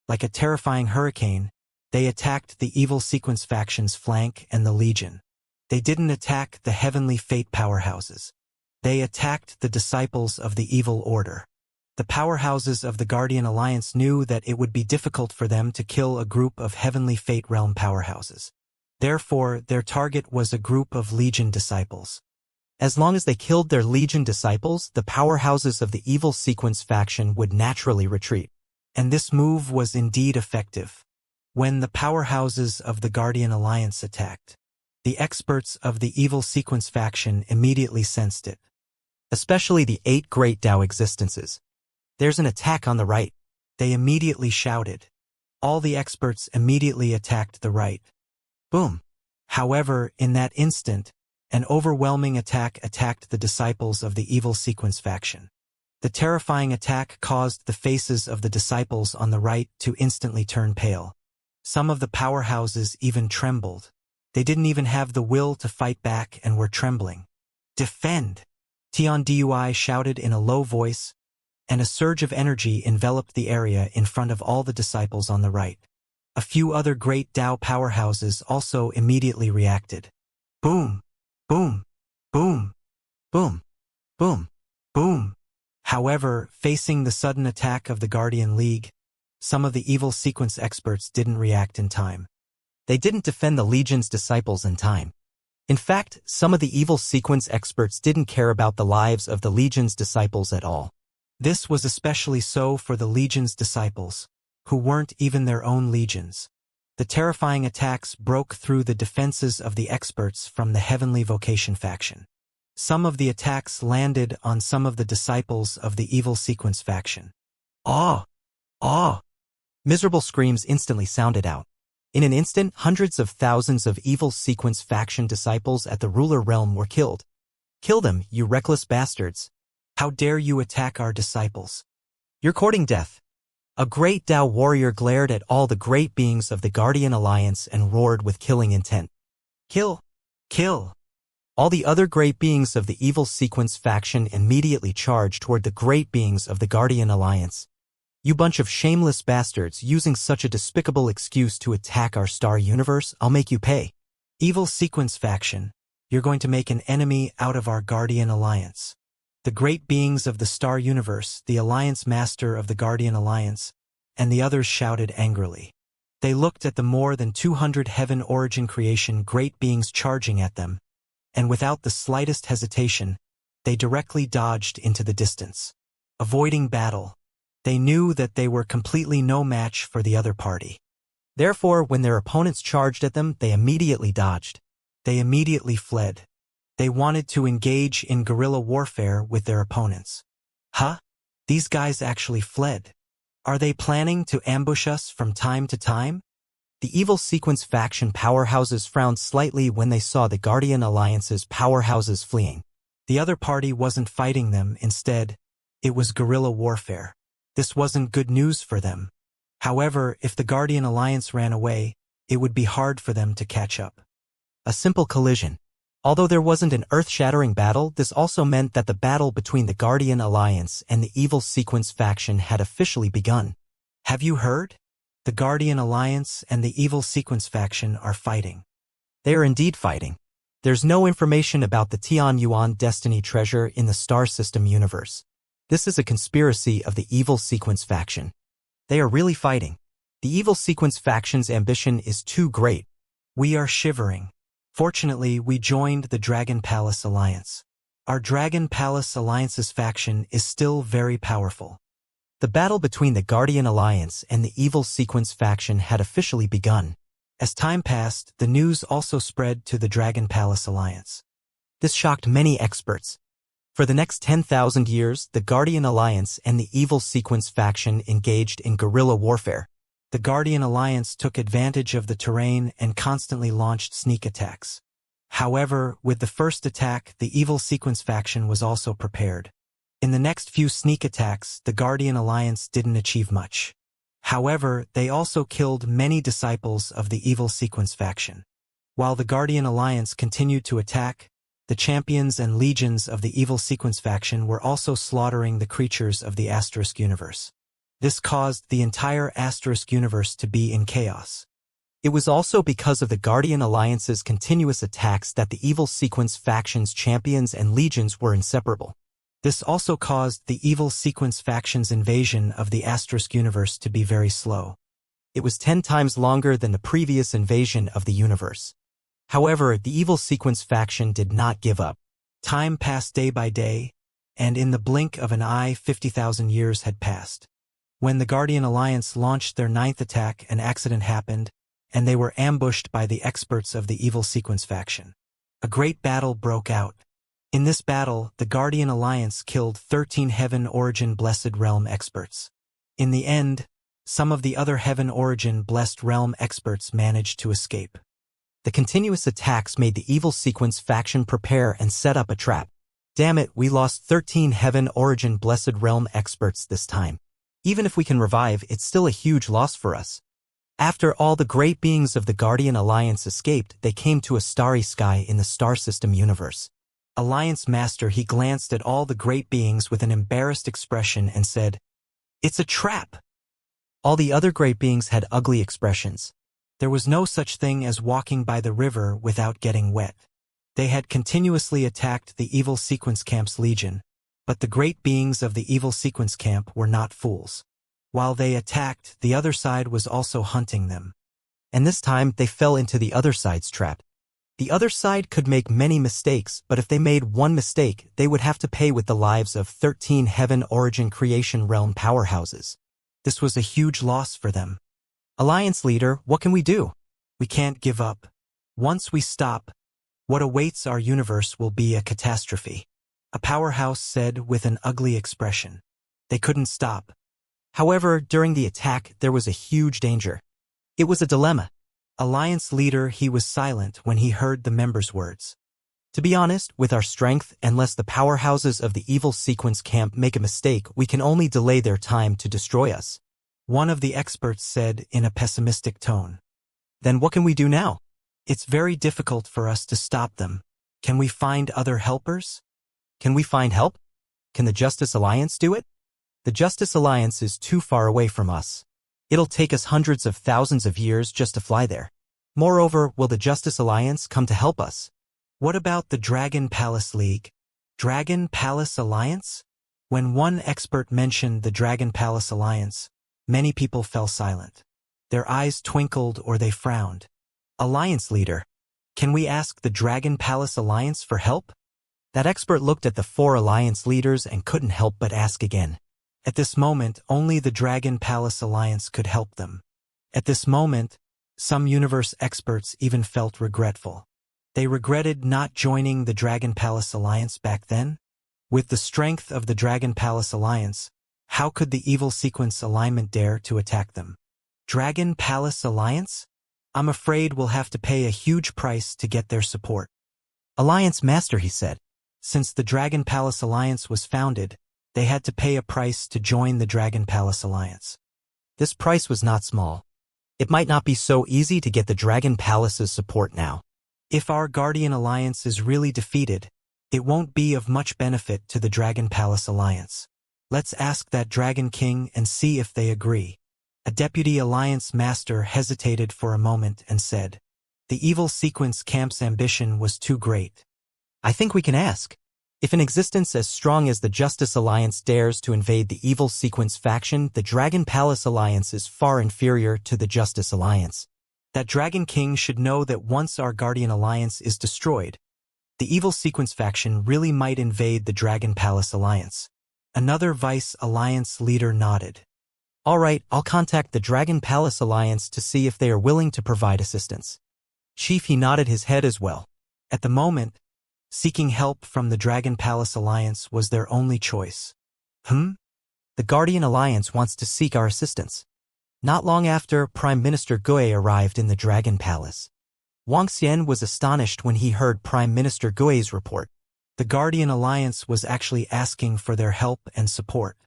Like a terrifying hurricane, they attacked the evil sequence faction's flank and the Legion. They didn't attack the heavenly fate powerhouses. They attacked the disciples of the evil order. The powerhouses of the Guardian Alliance knew that it would be difficult for them to kill a group of heavenly fate realm powerhouses. Therefore, their target was a group of Legion disciples. As long as they killed their Legion disciples, the powerhouses of the evil sequence faction would naturally retreat. And this move was indeed effective. When the powerhouses of the Guardian Alliance attacked, the experts of the evil sequence faction immediately sensed it. Especially the 8 great Tao existences. There's an attack on the right. They immediately shouted. All the experts immediately attacked the right. Boom. However, in that instant, an overwhelming attack attacked the disciples of the evil sequence faction. The terrifying attack caused the faces of the disciples on the right to instantly turn pale. Some of the powerhouses even trembled. They didn't even have the will to fight back and were trembling. Defend! Tian Dui shouted in a low voice, and a surge of energy enveloped the area in front of all the disciples on the right. A few other great Tao powerhouses also immediately reacted. Boom! Boom! Boom! Boom! Boom! Boom! However, facing the sudden attack of the Guardian League, some of the evil sequence experts didn't react in time. They didn't defend the Legion's disciples in time. In fact, some of the evil sequence experts didn't care about the lives of the Legion's disciples at all. This was especially so for the Legion's disciples, who weren't even their own legions. The terrifying attacks broke through the defenses of the experts from the Heavenly Vocation faction. Some of the attacks landed on some of the disciples of the evil sequence faction. Awe! Awe! Miserable screams instantly sounded out. In an instant, hundreds of thousands of evil sequence faction disciples at the ruler realm were killed. Kill them, you reckless bastards! How dare you attack our disciples? You're courting death. A great Tao warrior glared at all the great beings of the Guardian Alliance and roared with killing intent. Kill! Kill! All the other great beings of the evil sequence faction immediately charged toward the great beings of the Guardian Alliance. You bunch of shameless bastards using such a despicable excuse to attack our star universe, I'll make you pay. Evil sequence faction, you're going to make an enemy out of our Guardian Alliance. The great beings of the star universe, the Alliance Master of the Guardian Alliance, and the others shouted angrily. They looked at the more than 200 heaven origin creation great beings charging at them, and without the slightest hesitation, they directly dodged into the distance. Avoiding battle, they knew that they were completely no match for the other party. Therefore, when their opponents charged at them, they immediately dodged. They immediately fled. They wanted to engage in guerrilla warfare with their opponents. Huh? These guys actually fled. Are they planning to ambush us from time to time? The evil sequence faction powerhouses frowned slightly when they saw the Guardian Alliance's powerhouses fleeing. The other party wasn't fighting them, instead, it was guerrilla warfare. This wasn't good news for them. However, if the Guardian Alliance ran away, it would be hard for them to catch up. A simple collision. Although there wasn't an earth-shattering battle, this also meant that the battle between the Guardian Alliance and the evil sequence faction had officially begun. Have you heard? The Guardian Alliance and the evil sequence faction are fighting. They are indeed fighting. There's no information about the Tian Yuan Destiny treasure in the star system universe. This is a conspiracy of the evil sequence faction. They are really fighting. The evil sequence faction's ambition is too great. We are shivering. Fortunately, we joined the Dragon Palace Alliance. Our Dragon Palace Alliance's faction is still very powerful. The battle between the Guardian Alliance and the evil sequence faction had officially begun. As time passed, the news also spread to the Dragon Palace Alliance. This shocked many experts. For the next 10,000 years, the Guardian Alliance and the Evil Sequence faction engaged in guerrilla warfare. The Guardian Alliance took advantage of the terrain and constantly launched sneak attacks. However, with the first attack, the Evil Sequence faction was also prepared. In the next few sneak attacks, the Guardian Alliance didn't achieve much. However, they also killed many disciples of the Evil Sequence faction. While the Guardian Alliance continued to attack, the champions and legions of the Evil Sequence faction were also slaughtering the creatures of the Asterisk universe. This caused the entire Asterisk universe to be in chaos. It was also because of the Guardian Alliance's continuous attacks that the Evil Sequence faction's champions and legions were inseparable. This also caused the Evil Sequence faction's invasion of the Asterisk universe to be very slow. It was 10 times longer than the previous invasion of the universe. However, the Evil Sequence faction did not give up. Time passed day by day, and in the blink of an eye 50,000 years had passed. When the Guardian Alliance launched their 9th attack, an accident happened, and they were ambushed by the experts of the Evil Sequence faction. A great battle broke out. In this battle, the Guardian Alliance killed 13 Heaven Origin Blessed Realm experts. In the end, some of the other Heaven Origin Blessed Realm experts managed to escape. The continuous attacks made the Evil Sequence faction prepare and set up a trap. Damn it, we lost 13 Heaven Origin Blessed Realm experts this time. Even if we can revive, it's still a huge loss for us. After all the great beings of the Guardian Alliance escaped, they came to a starry sky in the star system universe. Alliance Master, he glanced at all the great beings with an embarrassed expression and said, "It's a trap." All the other great beings had ugly expressions. There was no such thing as walking by the river without getting wet. They had continuously attacked the Evil Sequence Camp's legion, but the great beings of the Evil Sequence Camp were not fools. While they attacked, the other side was also hunting them. And this time, they fell into the other side's trap. The other side could make many mistakes, but if they made one mistake, they would have to pay with the lives of 13 Heaven Origin Creation Realm powerhouses. This was a huge loss for them. Alliance leader, what can we do? We can't give up. Once we stop, what awaits our universe will be a catastrophe. A powerhouse said with an ugly expression. They couldn't stop. However, during the attack, there was a huge danger. It was a dilemma. Alliance leader, he was silent when he heard the members' words. To be honest, with our strength, unless the powerhouses of the Evil Sequence Camp make a mistake, we can only delay their time to destroy us. One of the experts said in a pessimistic tone. Then what can we do now? It's very difficult for us to stop them. Can we find other helpers? Can we find help? Can the Justice Alliance do it? The Justice Alliance is too far away from us. It'll take us hundreds of thousands of years just to fly there. Moreover, will the Justice Alliance come to help us? What about the Dragon Palace League? Dragon Palace Alliance? When one expert mentioned the Dragon Palace Alliance, many people fell silent. Their eyes twinkled or they frowned. Alliance leader, can we ask the Dragon Palace Alliance for help? That expert looked at the 4 alliance leaders and couldn't help but ask again. At this moment, only the Dragon Palace Alliance could help them. At this moment, some universe experts even felt regretful. They regretted not joining the Dragon Palace Alliance back then. With the strength of the Dragon Palace Alliance, how could the Evil Sequence alignment dare to attack them? Dragon Palace Alliance? I'm afraid we'll have to pay a huge price to get their support. Alliance Master, he said. Since the Dragon Palace Alliance was founded, they had to pay a price to join the Dragon Palace Alliance. This price was not small. It might not be so easy to get the Dragon Palace's support now. If our Guardian Alliance is really defeated, it won't be of much benefit to the Dragon Palace Alliance. Let's ask that Dragon King and see if they agree. A deputy alliance master hesitated for a moment and said, the Evil Sequence Camp's ambition was too great. I think we can ask. If an existence as strong as the Justice Alliance dares to invade the Evil Sequence faction, the Dragon Palace Alliance is far inferior to the Justice Alliance. That Dragon King should know that once our Guardian Alliance is destroyed, the Evil Sequence faction really might invade the Dragon Palace Alliance. Another Vice Alliance leader nodded. All right, I'll contact the Dragon Palace Alliance to see if they are willing to provide assistance. Chief, he nodded his head as well. At the moment, Seeking help from the Dragon Palace Alliance was their only choice. The Guardian Alliance wants to seek our assistance. Not long after Prime Minister Gui arrived in the Dragon Palace, Wang Xian was astonished when he heard Prime Minister Gui's report. The Guardian Alliance was actually asking for their help and support.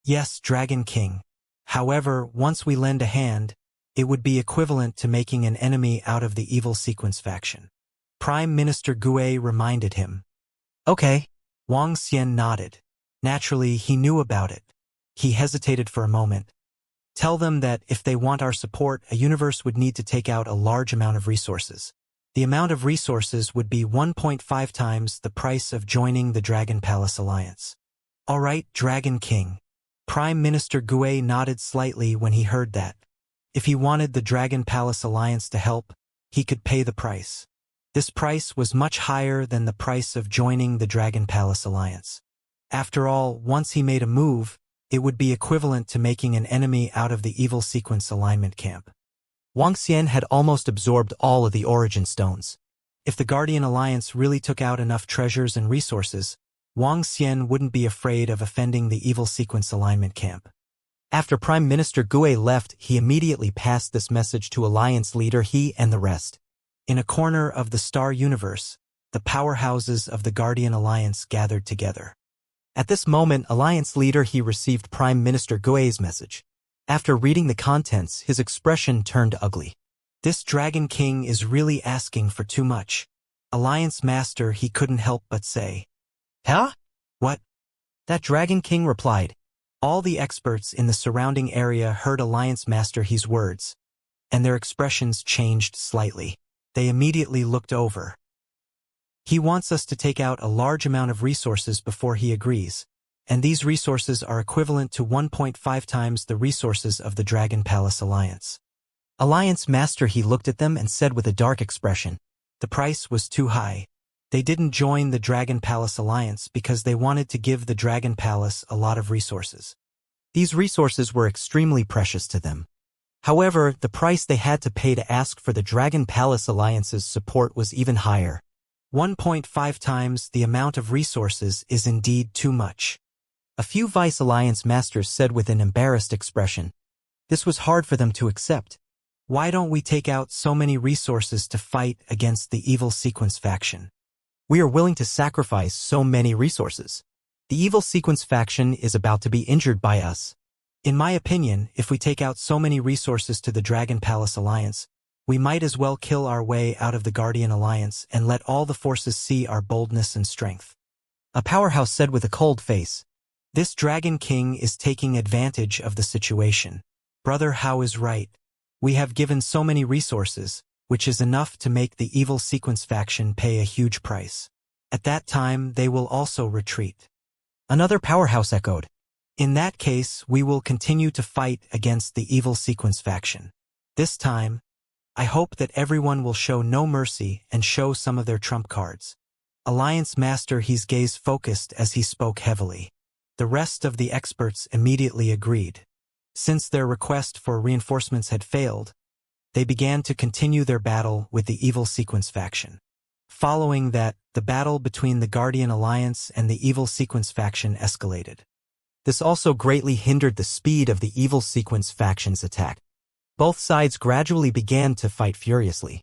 Yes, Dragon King. However, once we lend a hand, it would be equivalent to making an enemy out of the evil sequence faction. Prime Minister Gui reminded him. Okay. Wang Xian nodded. Naturally, he knew about it. He hesitated for a moment. Tell them that if they want our support, a universe would need to take out a large amount of resources. The amount of resources would be 1.5 times the price of joining the Dragon Palace Alliance. All right, Dragon King. Prime Minister Gui nodded slightly when he heard that. If he wanted the Dragon Palace Alliance to help, he could pay the price. This price was much higher than the price of joining the Dragon Palace Alliance. After all, once he made a move, it would be equivalent to making an enemy out of the evil sequence alignment camp. Wang Xian had almost absorbed all of the origin stones. If the Guardian Alliance really took out enough treasures and resources, Wang Xian wouldn't be afraid of offending the evil sequence alignment camp. After Prime Minister Gui left, he immediately passed this message to Alliance leader He and the rest. In a corner of the Star Universe, the powerhouses of the Guardian Alliance gathered together. At this moment, Alliance leader He received Prime Minister Gui's message. After reading the contents, his expression turned ugly. This Dragon King is really asking for too much. Alliance Master He couldn't help but say. Huh? What? That Dragon King replied. All the experts in the surrounding area heard Alliance Master He's words, and their expressions changed slightly. They immediately looked over. He wants us to take out a large amount of resources before he agrees, and these resources are equivalent to 1.5 times the resources of the Dragon Palace Alliance. Alliance Master He looked at them and said with a dark expression, the price was too high. They didn't join the Dragon Palace Alliance because they wanted to give the Dragon Palace a lot of resources. These resources were extremely precious to them. However, the price they had to pay to ask for the Dragon Palace Alliance's support was even higher. 1.5 times the amount of resources is indeed too much. A few Vice Alliance Masters said with an embarrassed expression. This was hard for them to accept. Why don't we take out so many resources to fight against the evil sequence faction? We are willing to sacrifice so many resources. The evil sequence faction is about to be injured by us. In my opinion, if we take out so many resources to the Dragon Palace Alliance, we might as well kill our way out of the Guardian Alliance and let all the forces see our boldness and strength. A powerhouse said with a cold face. This Dragon King is taking advantage of the situation. Brother Hao is right. We have given so many resources, which is enough to make the evil sequence faction pay a huge price. At that time, they will also retreat. Another powerhouse echoed. In that case, we will continue to fight against the evil sequence faction. This time, I hope that everyone will show no mercy and show some of their trump cards. Alliance Master He's gaze focused as he spoke heavily. The rest of the experts immediately agreed. Since their request for reinforcements had failed, they began to continue their battle with the evil sequence faction. Following that, the battle between the Guardian Alliance and the evil sequence faction escalated. This also greatly hindered the speed of the evil sequence faction's attack. Both sides gradually began to fight furiously.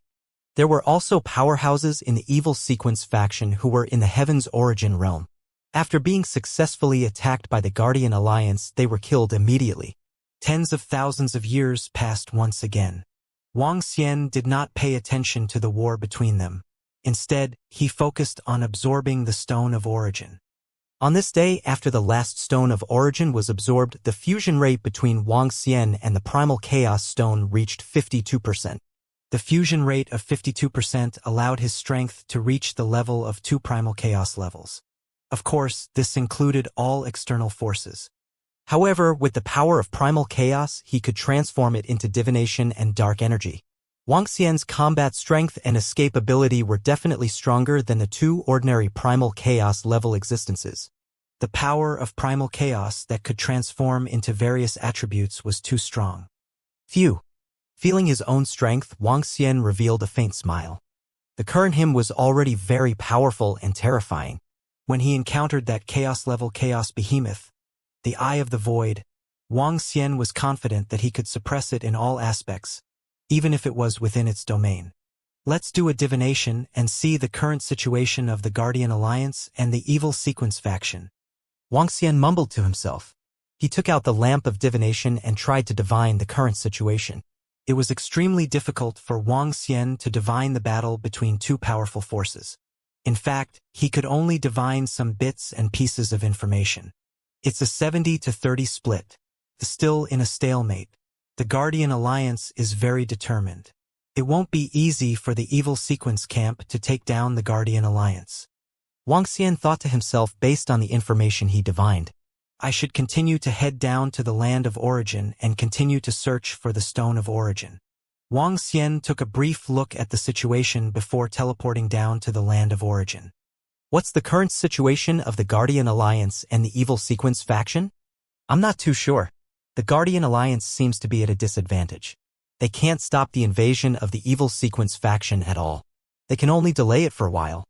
There were also powerhouses in the evil sequence faction who were in the Heaven's Origin realm. After being successfully attacked by the Guardian Alliance, they were killed immediately. Tens of thousands of years passed once again. Wang Xian did not pay attention to the war between them. Instead, he focused on absorbing the Stone of Origin. On this day, after the last Stone of Origin was absorbed, the fusion rate between Wang Xian and the Primal Chaos Stone reached 52%. The fusion rate of 52% allowed his strength to reach the level of 2 Primal Chaos levels. Of course, this included all external forces. However, with the power of Primal Chaos, he could transform it into divination and dark energy. Wang Xian's combat strength and escapability were definitely stronger than the 2 ordinary Primal Chaos level existences. The power of Primal Chaos that could transform into various attributes was too strong. Feeling his own strength, Wang Xian revealed a faint smile. The current him was already very powerful and terrifying. When he encountered that chaos-level chaos behemoth, the Eye of the Void, Wang Xian was confident that he could suppress it in all aspects, even if it was within its domain. Let's do a divination and see the current situation of the Guardian Alliance and the Evil Sequence faction. Wang Xian mumbled to himself. He took out the lamp of divination and tried to divine the current situation. It was extremely difficult for Wang Xian to divine the battle between two powerful forces. In fact, he could only divine some bits and pieces of information. It's a 70-30 split, still in a stalemate. The Guardian Alliance is very determined. It won't be easy for the Evil Sequence camp to take down the Guardian Alliance. Wang Xian thought to himself based on the information he divined. I should continue to head down to the Land of Origin and continue to search for the Stone of Origin. Wang Xian took a brief look at the situation before teleporting down to the Land of Origin. What's the current situation of the Guardian Alliance and the Evil Sequence faction? I'm not too sure. The Guardian Alliance seems to be at a disadvantage. They can't stop the invasion of the Evil Sequence faction at all. They can only delay it for a while.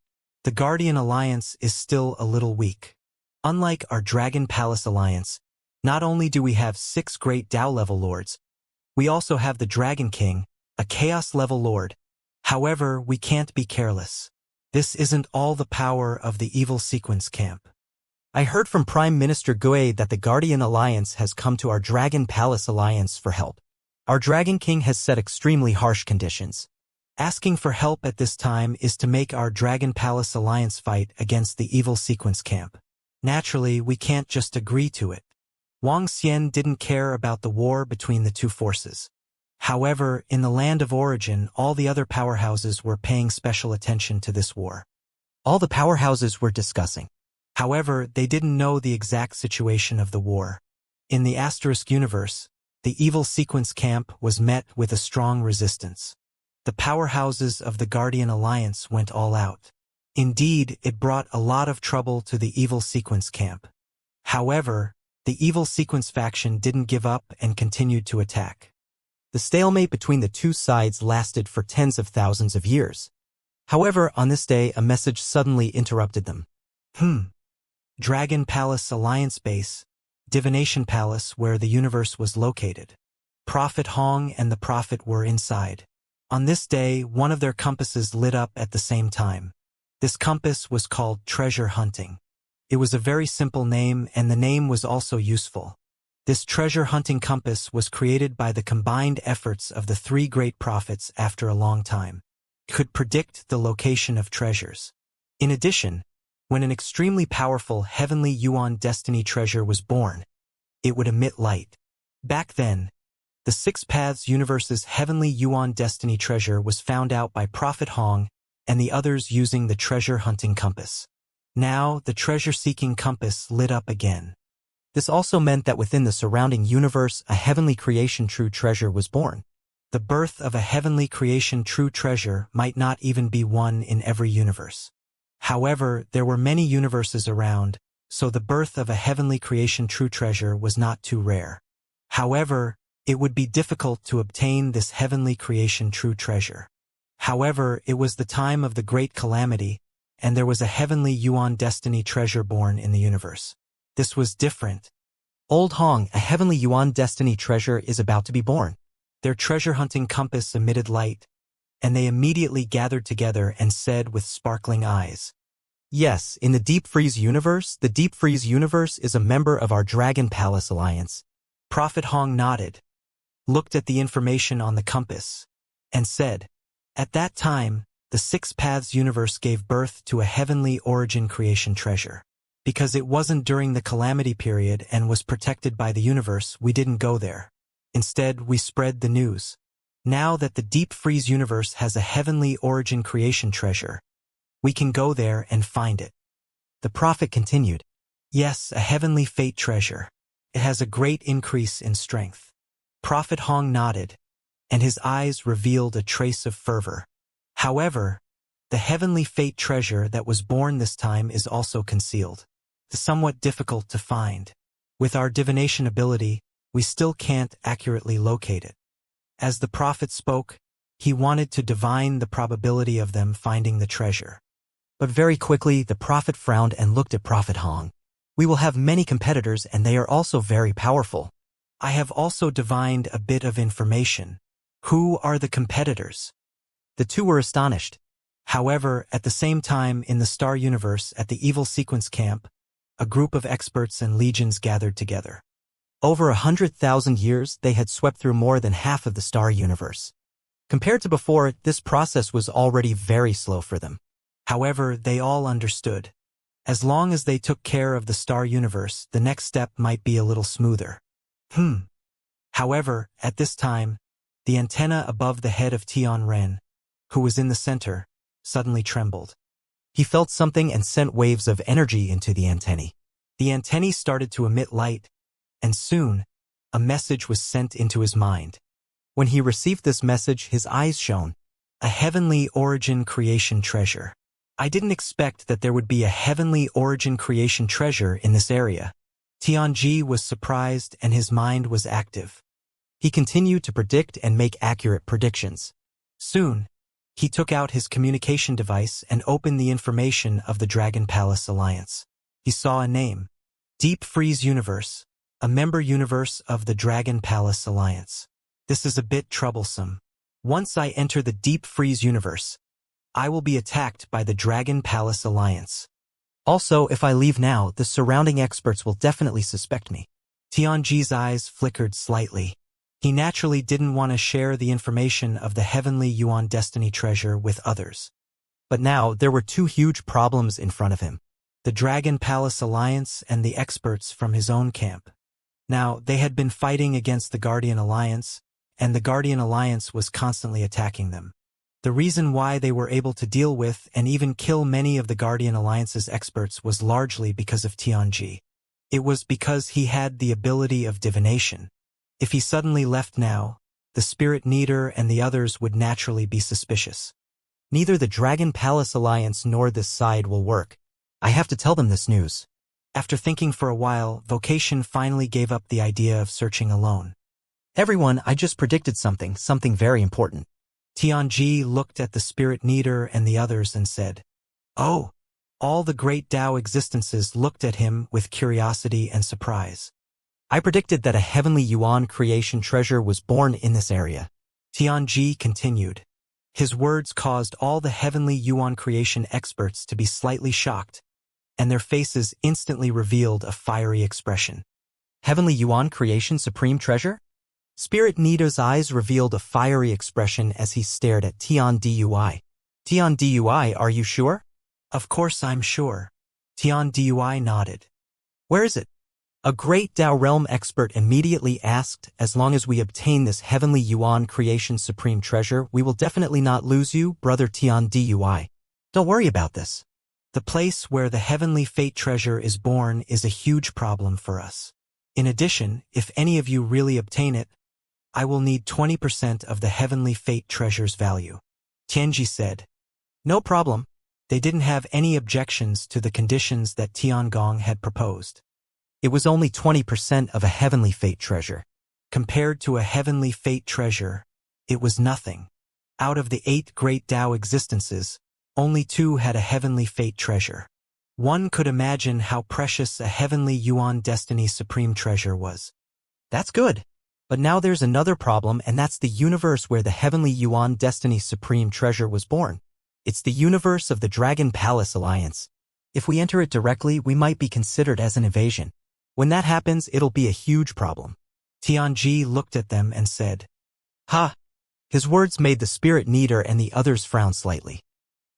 The Guardian Alliance is still a little weak. Unlike our Dragon Palace Alliance, not only do we have 6 great Dao-level lords, we also have the Dragon King, a Chaos-level lord. However, we can't be careless. This isn't all the power of the Evil Sequence camp. I heard from Prime Minister Gui that the Guardian Alliance has come to our Dragon Palace Alliance for help. Our Dragon King has set extremely harsh conditions. Asking for help at this time is to make our Dragon Palace Alliance fight against the Evil Sequence camp. Naturally, we can't just agree to it. Wang Xian didn't care about the war between the two forces. However, in the Land of Origin, all the other powerhouses were paying special attention to this war. All the powerhouses were discussing. However, they didn't know the exact situation of the war. In the Asterisk universe, the Evil Sequence camp was met with a strong resistance. The powerhouses of the Guardian Alliance went all out. Indeed, it brought a lot of trouble to the Evil Sequence camp. However, the Evil Sequence faction didn't give up and continued to attack. The stalemate between the two sides lasted for tens of thousands of years. However, on this day, a message suddenly interrupted them. Dragon Palace Alliance Base, Divination Palace where the universe was located. Prophet Hong and the Prophet were inside. On this day, one of their compasses lit up at the same time. This compass was called Treasure Hunting. It was a very simple name, and the name was also useful. This treasure hunting compass was created by the combined efforts of the 3 great prophets after a long time. It could predict the location of treasures. In addition, when an extremely powerful heavenly Yuan destiny treasure was born, it would emit light. Back then, the 6 Paths Universe's heavenly Yuan destiny treasure was found out by Prophet Hong and the others using the treasure hunting compass. Now, the treasure-seeking compass lit up again. This also meant that within the surrounding universe, a heavenly creation true treasure was born. The birth of a heavenly creation true treasure might not even be one in every universe. However, there were many universes around, so the birth of a heavenly creation true treasure was not too rare. However, it would be difficult to obtain this heavenly creation true treasure. However, it was the time of the Great Calamity, and there was a heavenly Yuan destiny treasure born in the universe. This was different. Old Hong, a heavenly Yuan destiny treasure is about to be born. Their treasure-hunting compass emitted light, and they immediately gathered together and said with sparkling eyes, "Yes, in the Deep Freeze universe, the Deep Freeze universe is a member of our Dragon Palace Alliance." Prophet Hong nodded, looked at the information on the compass, and said, "At that time, the 6 Paths universe gave birth to a heavenly origin creation treasure. Because it wasn't during the calamity period and was protected by the universe, we didn't go there. Instead, we spread the news. Now that the Deep Freeze universe has a heavenly origin creation treasure, we can go there and find it." The prophet continued, "Yes, a heavenly fate treasure. It has a great increase in strength." Prophet Hong nodded, and his eyes revealed a trace of fervor. However, the heavenly fate treasure that was born this time is also concealed. It's somewhat difficult to find. With our divination ability, we still can't accurately locate it. As the prophet spoke, He wanted to divine the probability of them finding the treasure. But very quickly, the prophet frowned and looked at Prophet Hong. We will have many competitors and they are also very powerful. I have also divined a bit of information. Who are the competitors? The two were astonished. However, at the same time in the Star Universe at the Evil Sequence Camp, a group of experts and legions gathered together. Over 100,000 years, they had swept through more than half of the Star Universe. Compared to before, this process was already very slow for them. However, they all understood. As long as they took care of the Star Universe, the next step might be a little smoother. However, at this time, the antenna above the head of Tianren, who was in the center, suddenly trembled. He felt something and sent waves of energy into the antennae. The antennae started to emit light, and soon, a message was sent into his mind. When he received this message, his eyes shone. A heavenly origin creation treasure. I didn't expect that there would be a heavenly origin creation treasure in this area. Tianji was surprised and his mind was active. He continued to predict and make accurate predictions. Soon, he took out his communication device and opened the information of the Dragon Palace Alliance. He saw a name. Deep Freeze Universe, a member universe of the Dragon Palace Alliance. This is a bit troublesome. Once I enter the Deep Freeze Universe, I will be attacked by the Dragon Palace Alliance. Also, if I leave now, the surrounding experts will definitely suspect me. Tianji's eyes flickered slightly. He naturally didn't want to share the information of the Heavenly Yuan Destiny treasure with others. But now, there were two huge problems in front of him. The Dragon Palace Alliance and the experts from his own camp. Now, they had been fighting against the Guardian Alliance, and the Guardian Alliance was constantly attacking them. The reason why they were able to deal with and even kill many of the Guardian Alliance's experts was largely because of Tianji. It was because he had the ability of divination. If he suddenly left now, the Spirit Kneader and the others would naturally be suspicious. Neither the Dragon Palace Alliance nor this side will work. I have to tell them this news. After thinking for a while, Vocation finally gave up the idea of searching alone. Everyone, I just predicted something very important. Tianji looked at the Spirit Kneader and the others and said, "Oh!" All the great Tao existences looked at him with curiosity and surprise. I predicted that a heavenly Yuan creation treasure was born in this area. Tianji continued. His words caused all the heavenly Yuan creation experts to be slightly shocked, and their faces instantly revealed a fiery expression. Heavenly Yuan creation supreme treasure? Spirit Kneader's eyes revealed a fiery expression as he stared at Tian Dui. Tian Dui, are you sure? Of course I'm sure. Tian Dui nodded. Where is it? A great Tao realm expert immediately asked, as long as we obtain this heavenly Yuan creation supreme treasure, we will definitely not lose you, brother Tian Dui. Don't worry about this. The place where the heavenly fate treasure is born is a huge problem for us. In addition, if any of you really obtain it, I will need 20% of the heavenly fate treasure's value. Tianji said. No problem. They didn't have any objections to the conditions that Tiangong had proposed. It was only 20% of a heavenly fate treasure. Compared to a heavenly fate treasure, it was nothing. Out of the 8 great Tao existences, only 2 had a heavenly fate treasure. One could imagine how precious a heavenly Yuan Destiny supreme treasure was. That's good. But now there's another problem, and that's the universe where the heavenly Yuan Destiny supreme treasure was born. It's the universe of the Dragon Palace Alliance. If we enter it directly, we might be considered as an invasion. When that happens, it'll be a huge problem. Tianji looked at them and said, Ha! His words made the Spirit Kneader and the others frown slightly.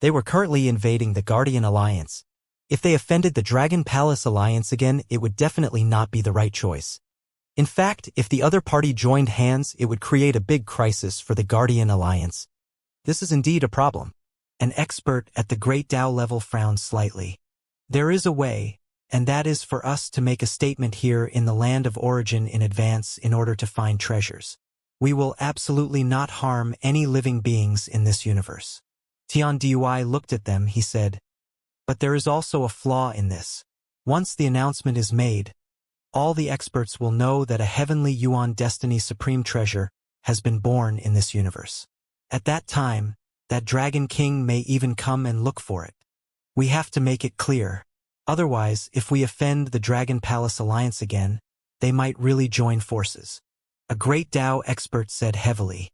They were currently invading the Guardian Alliance. If they offended the Dragon Palace Alliance again, it would definitely not be the right choice. In fact, if the other party joined hands, it would create a big crisis for the Guardian Alliance. This is indeed a problem. An expert at the Great Tao level frowned slightly. There is a way, and that is for us to make a statement here in the land of origin in advance in order to find treasures. We will absolutely not harm any living beings in this universe. Tian Dui looked at them, he said. But there is also a flaw in this. Once the announcement is made, all the experts will know that a heavenly Yuan Destiny supreme treasure has been born in this universe. At that time, that Dragon King may even come and look for it. We have to make it clear. Otherwise, if we offend the Dragon Palace Alliance again, they might really join forces. A great Dao expert said heavily.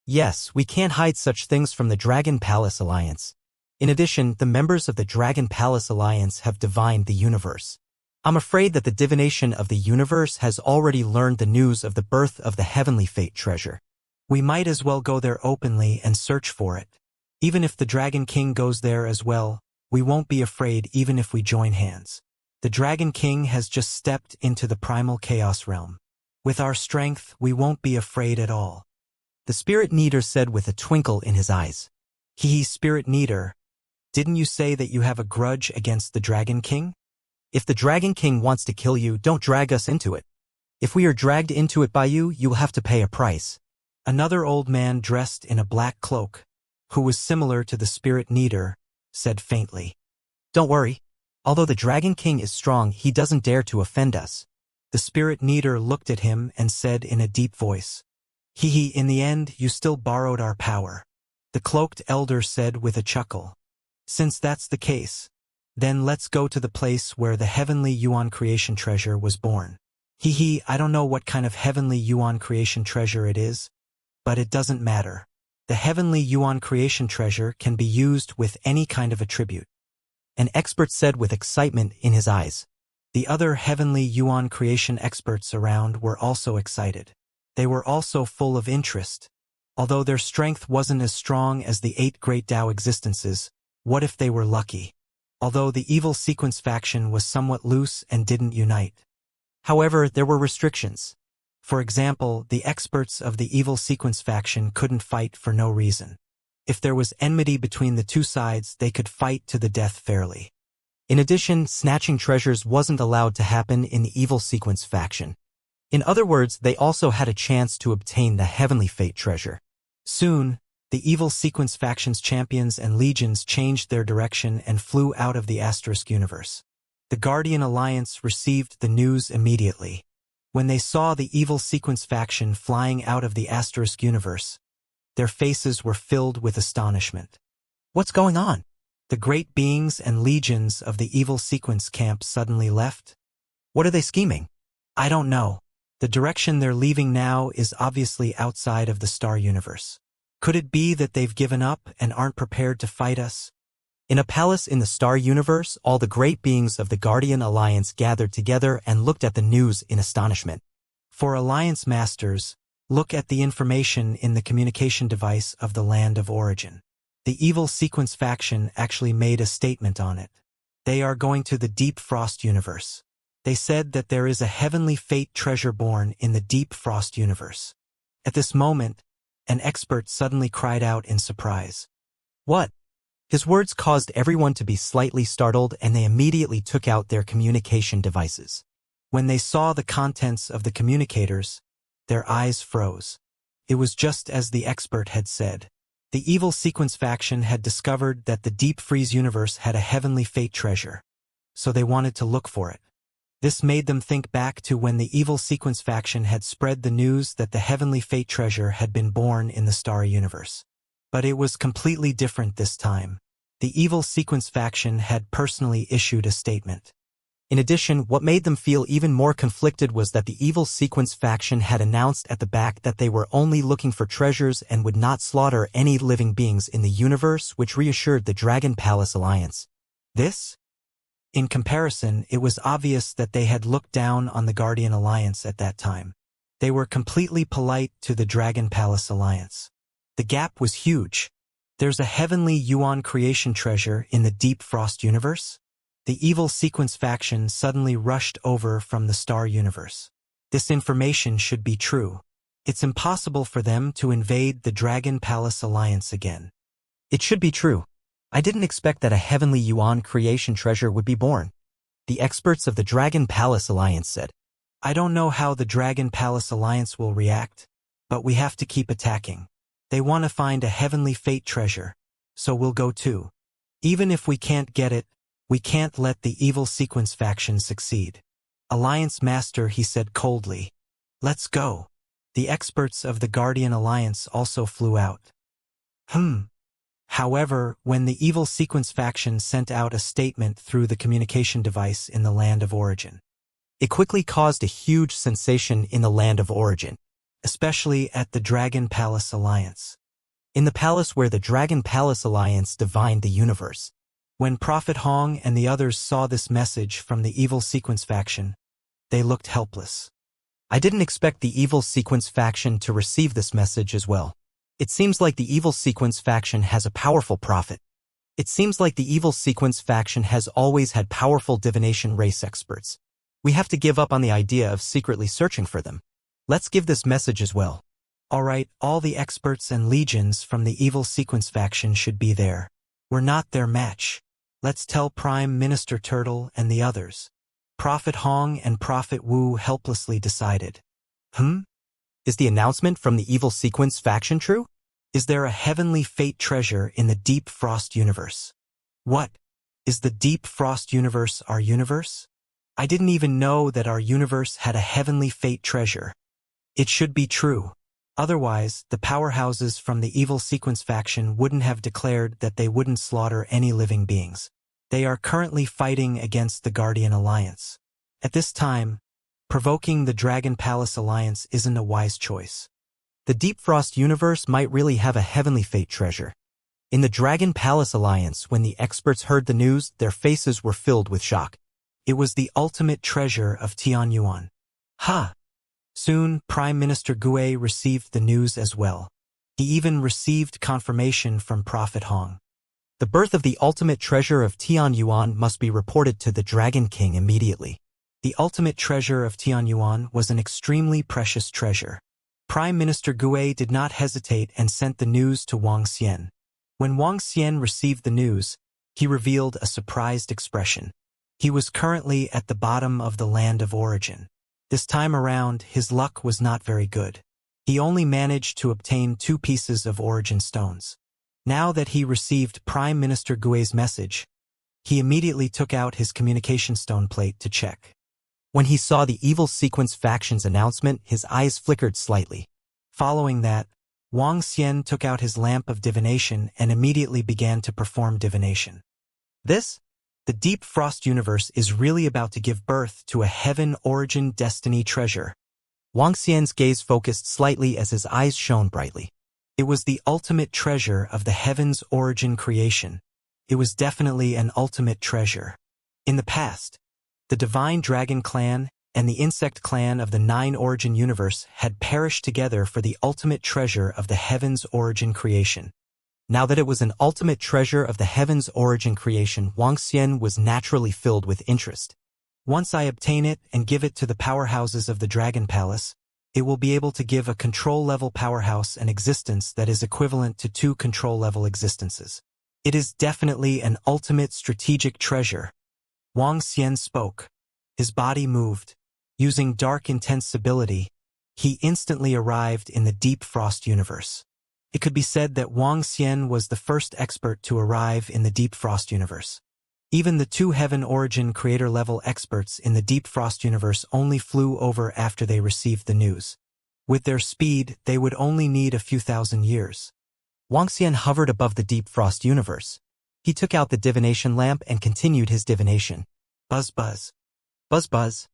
Yes, we can't hide such things from the Dragon Palace Alliance. In addition, the members of the Dragon Palace Alliance have divined the universe. I'm afraid that the divination of the universe has already learned the news of the birth of the heavenly fate treasure. We might as well go there openly and search for it. Even if the Dragon King goes there as well, we won't be afraid even if we join hands. The Dragon King has just stepped into the primal chaos realm. With our strength, we won't be afraid at all. The Spirit Neater said with a twinkle in his eyes. Spirit Neater, didn't you say that you have a grudge against the Dragon King? If the Dragon King wants to kill you, don't drag us into it. If we are dragged into it by you, you will have to pay a price. Another old man dressed in a black cloak, who was similar to the Spirit Neater, said faintly. Don't worry. Although the Dragon King is strong, he doesn't dare to offend us. The Spirit Neater looked at him and said in a deep voice. In the end, you still borrowed our power. The cloaked elder said with a chuckle. Since that's the case, then let's go to the place where the heavenly Yuan creation treasure was born. I don't know what kind of heavenly Yuan creation treasure it is, but it doesn't matter. The heavenly Yuan creation treasure can be used with any kind of attribute. An expert said with excitement in his eyes. The other heavenly Yuan creation experts around were also excited. They were also full of interest. Although their strength wasn't as strong as the 8 great Tao existences, what if they were lucky? Although the evil sequence faction was somewhat loose and didn't unite. However, there were restrictions. For example, the experts of the evil sequence faction couldn't fight for no reason. If there was enmity between the two sides, they could fight to the death fairly. In addition, snatching treasures wasn't allowed to happen in the evil sequence faction. In other words, they also had a chance to obtain the heavenly fate treasure. Soon, the evil sequence faction's champions and legions changed their direction and flew out of the Asterisk universe. The Guardian Alliance received the news immediately. When they saw the evil sequence faction flying out of the Asterisk universe, their faces were filled with astonishment. What's going on? The great beings and legions of the evil sequence camp suddenly left? What are they scheming? I don't know. The direction they're leaving now is obviously outside of the star universe. Could it be that they've given up and aren't prepared to fight us? In a palace in the star universe, all the great beings of the Guardian Alliance gathered together and looked at the news in astonishment. For Alliance Masters, look at the information in the communication device of the land of origin. The evil sequence faction actually made a statement on it. They are going to the Deep Frost universe. They said that there is a heavenly fate treasure born in the Deep Frost universe. At this moment, an expert suddenly cried out in surprise. What? His words caused everyone to be slightly startled, and they immediately took out their communication devices. When they saw the contents of the communicators, their eyes froze. It was just as the expert had said. The evil sequence faction had discovered that the Deep Freeze universe had a heavenly fate treasure, so they wanted to look for it. This made them think back to when the evil sequence faction had spread the news that the heavenly fate treasure had been born in the starry universe. But it was completely different this time. The evil sequence faction had personally issued a statement. In addition, what made them feel even more conflicted was that the evil sequence faction had announced at the back that they were only looking for treasures and would not slaughter any living beings in the universe, which reassured the Dragon Palace Alliance. In comparison, it was obvious that they had looked down on the Guardian Alliance at that time. They were completely polite to the Dragon Palace Alliance. The gap was huge. There's a heavenly Yuan creation treasure in the Deep Frost universe? The evil sequence faction suddenly rushed over from the star universe. This information should be true. It's impossible for them to invade the Dragon Palace Alliance again. It should be true. I didn't expect that a heavenly Yuan creation treasure would be born. The experts of the Dragon Palace Alliance said. I don't know how the Dragon Palace Alliance will react, but we have to keep attacking. They want to find a heavenly fate treasure, so we'll go too. Even if we can't get it, we can't let the evil sequence faction succeed. Alliance Master, he said coldly. Let's go. The experts of the Guardian Alliance also flew out. Hmm. However, when the evil sequence faction sent out a statement through the communication device in the land of origin, it quickly caused a huge sensation in the land of origin, especially at the Dragon Palace Alliance. In the palace where the Dragon Palace Alliance divined the universe, when Prophet Hong and the others saw this message from the evil sequence faction, they looked helpless. I didn't expect the evil sequence faction to receive this message as well. It seems like the evil sequence faction has a powerful prophet. It seems like the evil sequence faction has always had powerful divination race experts. We have to give up on the idea of secretly searching for them. Let's give this message as well. Alright, all the experts and legions from the evil sequence faction should be there. We're not their match. Let's tell Prime Minister Turtle and the others. Prophet Hong and Prophet Wu helplessly decided. Is the announcement from the evil sequence faction true? Is there a heavenly fate treasure in the Deep Frost universe? What? Is the Deep Frost universe our universe? I didn't even know that our universe had a heavenly fate treasure. It should be true. Otherwise, the powerhouses from the evil sequence faction wouldn't have declared that they wouldn't slaughter any living beings. They are currently fighting against the Guardian Alliance. At this time, provoking the Dragon Palace Alliance isn't a wise choice. The Deep Frost universe might really have a heavenly fate treasure. In the Dragon Palace Alliance, when the experts heard the news, their faces were filled with shock. It was the ultimate treasure of Tianyuan. Ha! Soon, Prime Minister Gue received the news as well. He even received confirmation from Prophet Hong. The birth of the ultimate treasure of Tianyuan must be reported to the Dragon King immediately. The ultimate treasure of Tianyuan was an extremely precious treasure. Prime Minister Gue did not hesitate and sent the news to Wang Xian. When Wang Xian received the news, he revealed a surprised expression. He was currently at the bottom of the land of origin. This time around, his luck was not very good. He only managed to obtain 2 pieces of origin stones. Now that he received Prime Minister Gue's message, he immediately took out his communication stone plate to check. When he saw the evil sequence faction's announcement, his eyes flickered slightly. Following that, Wang Xian took out his lamp of divination and immediately began to perform divination. The Deep Frost universe is really about to give birth to a heaven origin destiny treasure. Wang Xian's gaze focused slightly as his eyes shone brightly. It was the ultimate treasure of the heaven's origin creation. It was definitely an ultimate treasure. In the past, the Divine Dragon Clan and the Insect Clan of the 9 Origin universe had perished together for the ultimate treasure of the heaven's origin creation. Now that it was an ultimate treasure of the heaven's origin creation, Wang Xian was naturally filled with interest. Once I obtain it and give it to the powerhouses of the Dragon Palace, it will be able to give a control-level powerhouse an existence that is equivalent to 2 control-level existences. It is definitely an ultimate strategic treasure. Wang Xian spoke. His body moved. Using dark insensibility, he instantly arrived in the Deep Frost universe. It could be said that Wang Xian was the first expert to arrive in the Deep Frost universe. Even the 2 Heaven Origin creator-level experts in the Deep Frost universe only flew over after they received the news. With their speed, they would only need a few thousand years. Wang Xian hovered above the Deep Frost universe. He took out the divination lamp and continued his divination. Buzz buzz. Buzz buzz.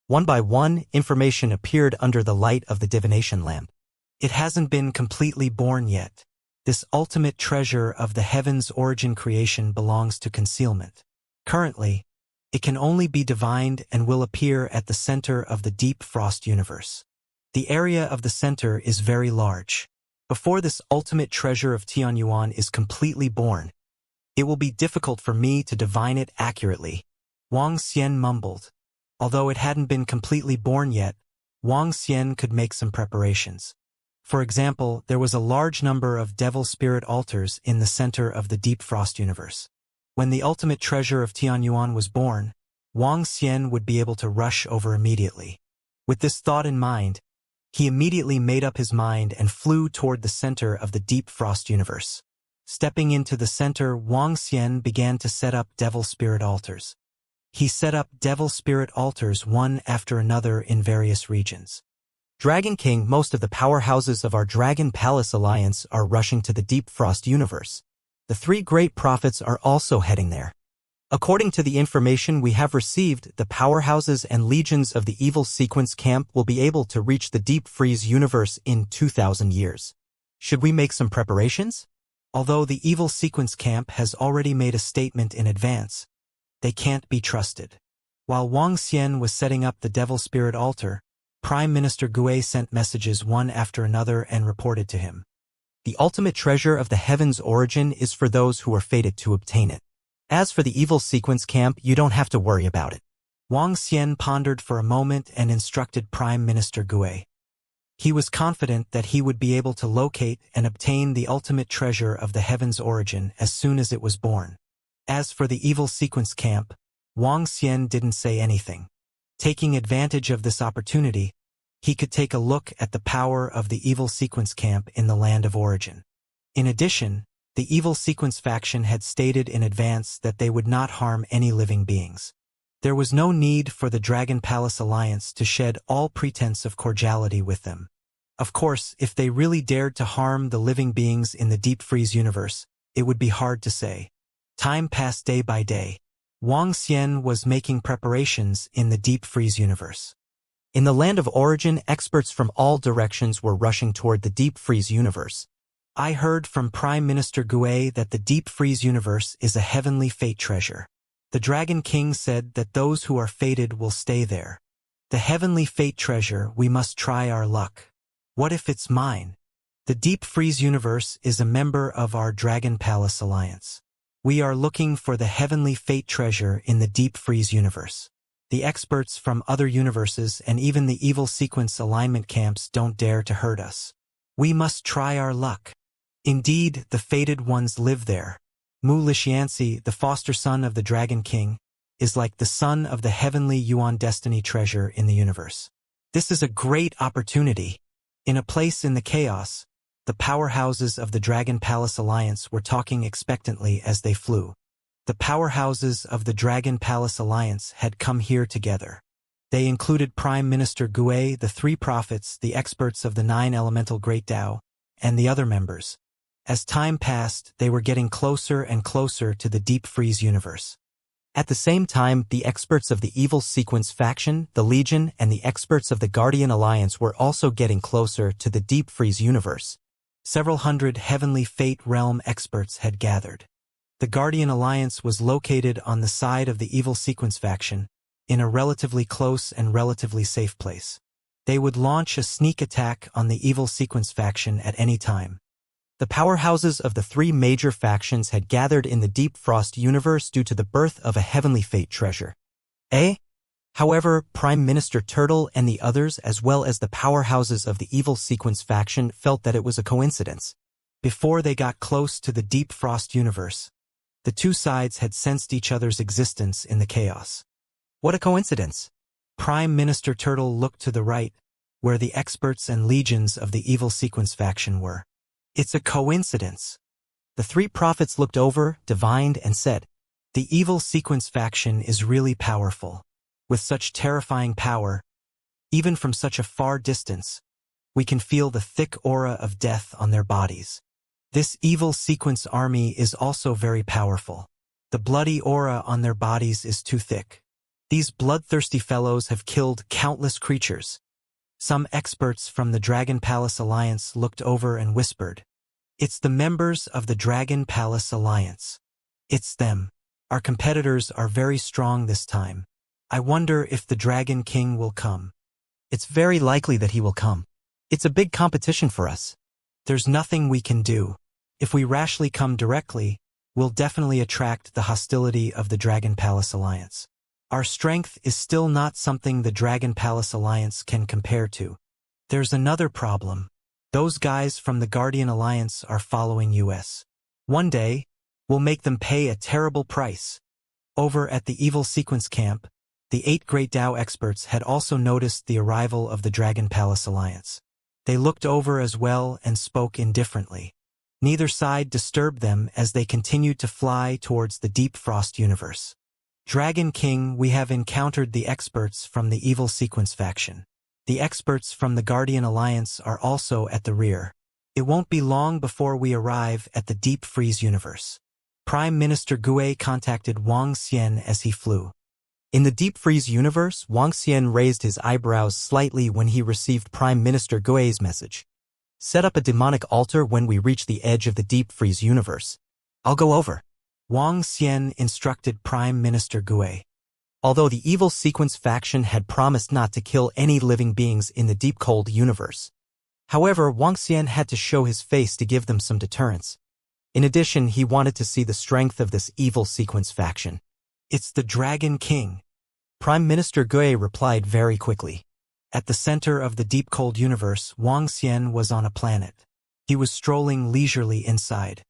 One by one, information appeared under the light of the divination lamp. It hasn't been completely born yet. This ultimate treasure of the heaven's origin creation belongs to concealment. Currently, it can only be divined and will appear at the center of the Deep Frost universe. The area of the center is very large. Before this ultimate treasure of Tianyuan is completely born, it will be difficult for me to divine it accurately. Wang Xian mumbled. Although it hadn't been completely born yet, Wang Xian could make some preparations. For example, there was a large number of devil spirit altars in the center of the Deep Frost universe. When the ultimate treasure of Tianyuan was born, Wang Xian would be able to rush over immediately. With this thought in mind, he immediately made up his mind and flew toward the center of the Deep Frost universe. Stepping into the center, Wang Xian began to set up devil spirit altars. He set up devil spirit altars one after another in various regions. Dragon King, most of the powerhouses of our Dragon Palace Alliance are rushing to the Deep Frost universe. The three great prophets are also heading there. According to the information we have received, the powerhouses and legions of the Evil Sequence Camp will be able to reach the Deep Freeze universe in 2,000 years. Should we make some preparations? Although the Evil Sequence Camp has already made a statement in advance, they can't be trusted. While Wang Xian was setting up the Devil Spirit altar, Prime Minister Gue sent messages one after another and reported to him. The ultimate treasure of the heaven's origin is for those who are fated to obtain it. As for the Evil Sequence Camp, you don't have to worry about it. Wang Xian pondered for a moment and instructed Prime Minister Gue. He was confident that he would be able to locate and obtain the ultimate treasure of the heaven's origin as soon as it was born. As for the Evil Sequence Camp, Wang Xian didn't say anything. Taking advantage of this opportunity, he could take a look at the power of the Evil Sequence Camp in the land of origin. In addition, the Evil Sequence faction had stated in advance that they would not harm any living beings. There was no need for the Dragon Palace Alliance to shed all pretense of cordiality with them. Of course, if they really dared to harm the living beings in the Deep Freeze universe, it would be hard to say. Time passed day by day. Wang Xian was making preparations in the Deep Freeze universe. In the land of origin, experts from all directions were rushing toward the Deep Freeze universe. I heard from Prime Minister Gue that the Deep Freeze universe is a heavenly fate treasure. The Dragon King said that those who are fated will stay there. The heavenly fate treasure, we must try our luck. What if it's mine? The Deep Freeze universe is a member of our Dragon Palace Alliance. We are looking for the heavenly fate treasure in the Deep Freeze universe. The experts from other universes and even the Evil Sequence alignment camps don't dare to hurt us. We must try our luck. Indeed, the fated ones live there. Mu Lishiansi, the foster son of the Dragon King, is like the son of the heavenly Yuan destiny treasure in the universe. This is a great opportunity. In a place in the chaos, the powerhouses of the Dragon Palace Alliance were talking expectantly as they flew. The powerhouses of the Dragon Palace Alliance had come here together. They included Prime Minister Gue, the three prophets, the experts of the 9 elemental Great Tao, and the other members. As time passed, they were getting closer and closer to the Deep Freeze universe. At the same time, the experts of the Evil Sequence faction, the Legion, and the experts of the Guardian Alliance were also getting closer to the Deep Freeze universe. Several hundred Heavenly Fate Realm experts had gathered. The Guardian Alliance was located on the side of the Evil Sequence faction, in a relatively close and relatively safe place. They would launch a sneak attack on the Evil Sequence faction at any time. The powerhouses of the 3 major factions had gathered in the Deep Frost universe due to the birth of a Heavenly Fate treasure. However, Prime Minister Turtle and the others, as well as the powerhouses of the Evil Sequence faction, felt that it was a coincidence. Before they got close to the Deep Frost universe, the two sides had sensed each other's existence in the chaos. What a coincidence! Prime Minister Turtle looked to the right, where the experts and legions of the Evil Sequence faction were. It's a coincidence. The 3 prophets looked over, divined, and said, "The Evil Sequence faction is really powerful. With such terrifying power, even from such a far distance, we can feel the thick aura of death on their bodies. This Evil Sequence army is also very powerful. The bloody aura on their bodies is too thick. These bloodthirsty fellows have killed countless creatures." Some experts from the Dragon Palace Alliance looked over and whispered, "It's the members of the Dragon Palace Alliance. It's them. Our competitors are very strong this time. I wonder if the Dragon King will come." "It's very likely that he will come. It's a big competition for us. There's nothing we can do. If we rashly come directly, we'll definitely attract the hostility of the Dragon Palace Alliance. Our strength is still not something the Dragon Palace Alliance can compare to. There's another problem. Those guys from the Guardian Alliance are following us. One day, we'll make them pay a terrible price." Over at the Evil Sequence camp, the 8 Great Tao experts had also noticed the arrival of the Dragon Palace Alliance. They looked over as well and spoke indifferently. Neither side disturbed them as they continued to fly towards the Deep Frost universe. "Dragon King, we have encountered the experts from the Evil Sequence faction. The experts from the Guardian Alliance are also at the rear. It won't be long before we arrive at the Deep Freeze universe. Prime Minister Gue contacted Wang Xian as he flew. In the Deep Freeze universe, Wang Xian raised his eyebrows slightly when he received Prime Minister Gue's message. Set up a demonic altar when we reach the edge of the Deep Freeze universe. I'll go over. Wang Xian instructed Prime Minister Gue. Although the evil sequence faction had promised not to kill any living beings in the Deep Cold universe. However, Wang Xian had to show his face to give them some deterrence. In addition, he wanted to see the strength of this evil sequence faction. It's the Dragon King. Prime Minister Gue replied very quickly. At the center of the Deep Cold universe, Wang Xian was on a planet. He was strolling leisurely inside.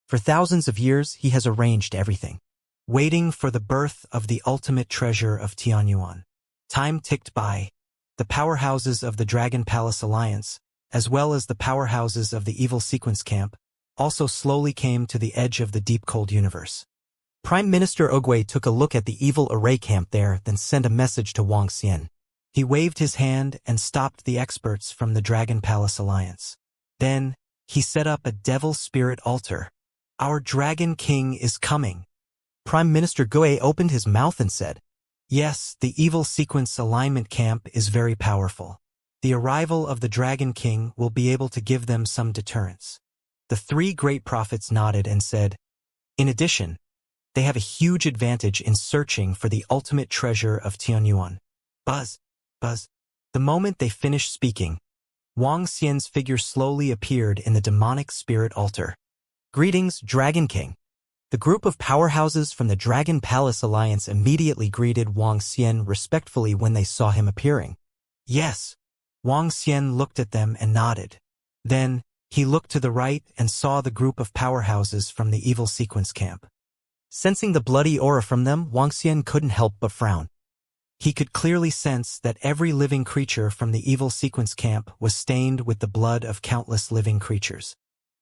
For thousands of years, he has arranged everything, waiting for the birth of the ultimate treasure of Tianyuan. Time ticked by. The powerhouses of the Dragon Palace Alliance, as well as the powerhouses of the Evil Sequence Camp, also slowly came to the edge of the Deep Cold universe. Prime Minister Ogui took a look at the Evil Array Camp there, then sent a message to Wang Xian. He waved his hand and stopped the experts from the Dragon Palace Alliance. Then, he set up a Devil Spirit altar. Our Dragon King is coming. Prime Minister Gue opened his mouth and said, Yes, the Evil Sequence Alignment Camp is very powerful. The arrival of the Dragon King will be able to give them some deterrence. The three great prophets nodded and said, In addition, they have a huge advantage in searching for the ultimate treasure of Tianyuan. Buzz. Buzz. The moment they finished speaking, Wang Xian's figure slowly appeared in the demonic spirit altar. Greetings, Dragon King. The group of powerhouses from the Dragon Palace Alliance immediately greeted Wang Xian respectfully when they saw him appearing. Yes. Wang Xian looked at them and nodded. Then, he looked to the right and saw the group of powerhouses from the Evil Sequence Camp. Sensing the bloody aura from them, Wang Xian couldn't help but frown. He could clearly sense that every living creature from the Evil Sequence Camp was stained with the blood of countless living creatures.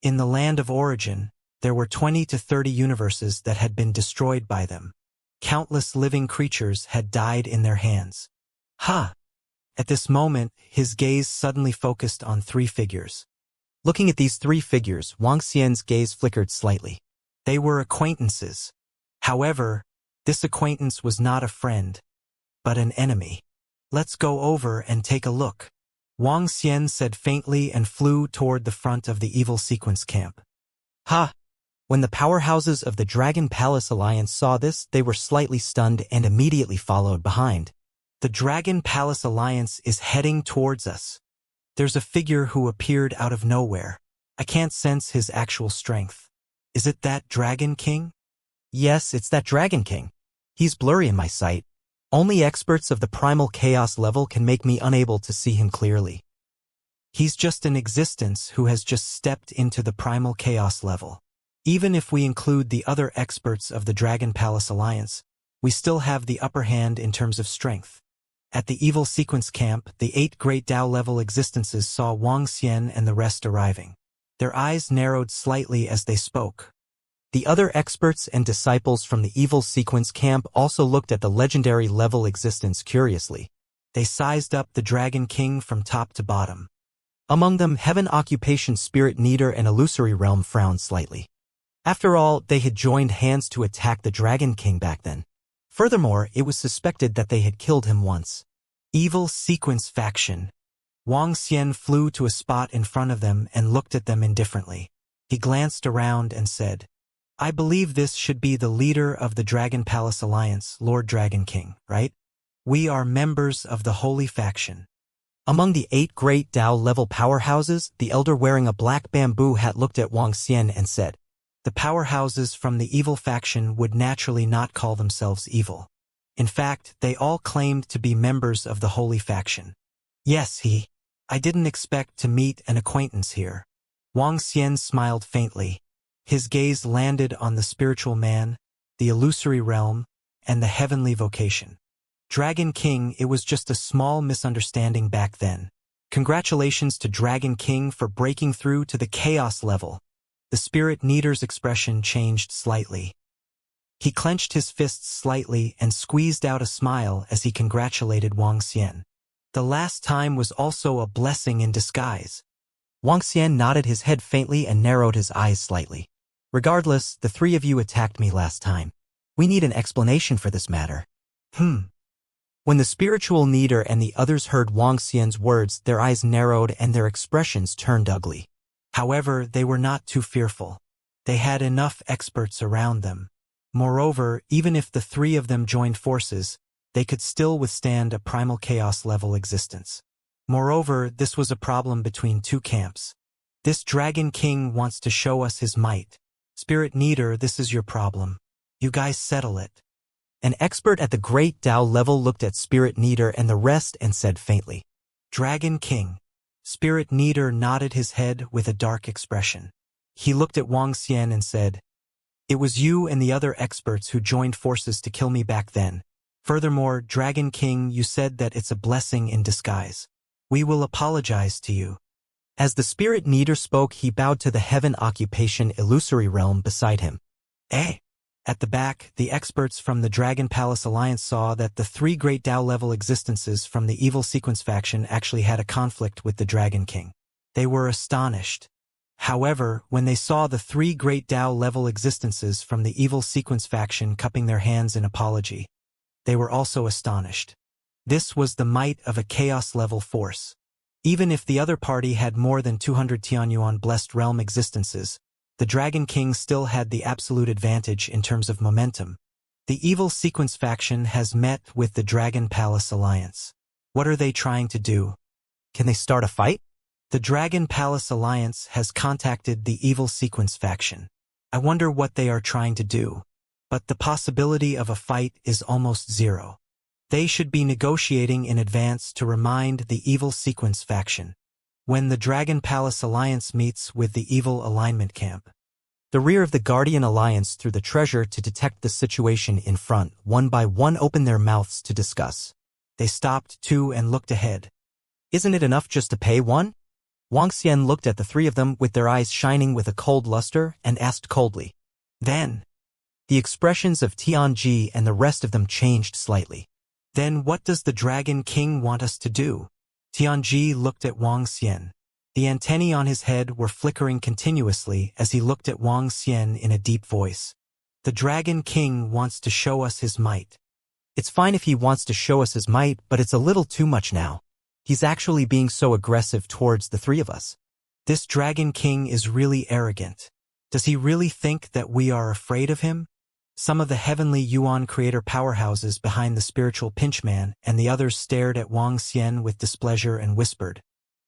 In the land of origin, there were 20 to 30 universes that had been destroyed by them. Countless living creatures had died in their hands. Ha! At this moment, his gaze suddenly focused on three figures. Looking at these three figures, Wang Xian's gaze flickered slightly. They were acquaintances. However, this acquaintance was not a friend, but an enemy. Let's go over and take a look. Wang Xian said faintly and flew toward the front of the Evil Sequence Camp. Ha! When the powerhouses of the Dragon Palace Alliance saw this, they were slightly stunned and immediately followed behind. The Dragon Palace Alliance is heading towards us. There's a figure who appeared out of nowhere. I can't sense his actual strength. Is it that Dragon King? Yes, it's that Dragon King. He's blurry in my sight. Only experts of the primal chaos level can make me unable to see him clearly. He's just an existence who has just stepped into the primal chaos level. Even if we include the other experts of the Dragon Palace Alliance, we still have the upper hand in terms of strength. At the Evil Sequence Camp, the 8 Great Tao-level existences saw Wang Xian and the rest arriving. Their eyes narrowed slightly as they spoke. The other experts and disciples from the Evil Sequence Camp also looked at the legendary level existence curiously. They sized up the Dragon King from top to bottom. Among them, Heaven Occupation Spirit Neater and Illusory Realm frowned slightly. After all, they had joined hands to attack the Dragon King back then. Furthermore, it was suspected that they had killed him once. Evil Sequence Faction. Wang Xian flew to a spot in front of them and looked at them indifferently. He glanced around and said, I believe this should be the leader of the Dragon Palace Alliance, Lord Dragon King, right? We are members of the Holy Faction. Among the 8 Great Tao-level powerhouses, the elder wearing a black bamboo hat looked at Wang Xian and said, The powerhouses from the evil faction would naturally not call themselves evil. In fact, they all claimed to be members of the Holy Faction. Yes, I didn't expect to meet an acquaintance here. Wang Xian smiled faintly. His gaze landed on the spiritual man, the illusory realm, and the heavenly vocation. Dragon King, it was just a small misunderstanding back then. Congratulations to Dragon King for breaking through to the chaos level. The Spirit Neater's expression changed slightly. He clenched his fists slightly and squeezed out a smile as he congratulated Wang Xian. The last time was also a blessing in disguise. Wuxia nodded his head faintly and narrowed his eyes slightly. Regardless, the three of you attacked me last time. We need an explanation for this matter. When the spiritual leader and the others heard Wang Xian's words, their eyes narrowed and their expressions turned ugly. However, they were not too fearful. They had enough experts around them. Moreover, even if the three of them joined forces, they could still withstand a primal chaos-level existence. Moreover, this was a problem between two camps. This Dragon King wants to show us his might. Spirit Leader, this is your problem. You guys settle it. An expert at the Great Tao level looked at Spirit Leader and the rest and said faintly, Dragon King. Spirit Leader nodded his head with a dark expression. He looked at Wang Xian and said, It was you and the other experts who joined forces to kill me back then. Furthermore, Dragon King, you said that it's a blessing in disguise. We will apologize to you. As the Spirit Leader spoke, he bowed to the Heaven Occupation illusory realm beside him. At the back, the experts from the Dragon Palace Alliance saw that the three Great Tao-level existences from the Evil Sequence faction actually had a conflict with the Dragon King. They were astonished. However, when they saw the three Great Tao-level existences from the Evil Sequence faction cupping their hands in apology, they were also astonished. This was the might of a Chaos-level force. Even if the other party had more than 200 Tianyuan Blessed Realm existences, the Dragon King still had the absolute advantage in terms of momentum. The Evil Sequence faction has met with the Dragon Palace Alliance. What are they trying to do? Can they start a fight? The Dragon Palace Alliance has contacted the Evil Sequence faction. I wonder what they are trying to do. But the possibility of a fight is almost zero. They should be negotiating in advance to remind the Evil Sequence faction. When the Dragon Palace Alliance meets with the Evil Alignment Camp, the rear of the Guardian Alliance through the treasure to detect the situation in front, one by one opened their mouths to discuss. They stopped too and looked ahead. Isn't it enough just to pay one? Wang Xian looked at the three of them with their eyes shining with a cold luster and asked coldly. Then, the expressions of Tianji and the rest of them changed slightly. Then what does the Dragon King want us to do? Tianji looked at Wang Xian. The antennae on his head were flickering continuously as he looked at Wang Xian in a deep voice. The Dragon King wants to show us his might. It's fine if he wants to show us his might, but it's a little too much now. He's actually being so aggressive towards the three of us. This Dragon King is really arrogant. Does he really think that we are afraid of him? Some of the heavenly Yuan creator powerhouses behind the spiritual pinchman and the others stared at Wang Xian with displeasure and whispered.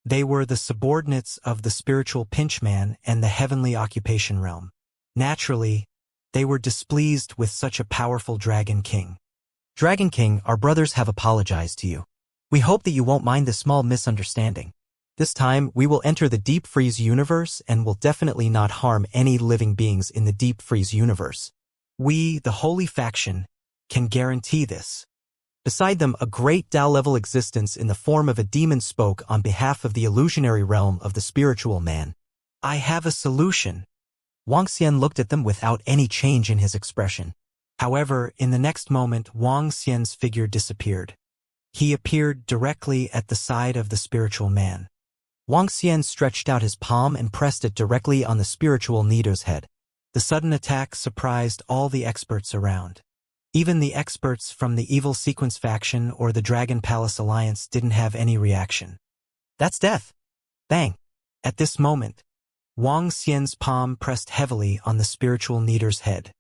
They were the subordinates of the spiritual pinchman and the heavenly occupation realm. Naturally, they were displeased with such a powerful Dragon King. Dragon King, our brothers have apologized to you. We hope that you won't mind this small misunderstanding. This time, we will enter the Deep Freeze universe and will definitely not harm any living beings in the Deep Freeze universe. We, the Holy Faction, can guarantee this. Beside them, a great Tao-level existence in the form of a demon spoke on behalf of the illusionary realm of the spiritual man. I have a solution. Wang Xian looked at them without any change in his expression. However, in the next moment, Wang Xian's figure disappeared. He appeared directly at the side of the spiritual man. Wang Xian stretched out his palm and pressed it directly on the spiritual leader's head. The sudden attack surprised all the experts around. Even the experts from the Evil Sequence faction or the Dragon Palace Alliance didn't have any reaction. That's death. Bang. At this moment, Wang Xian's palm pressed heavily on the spiritual leader's head.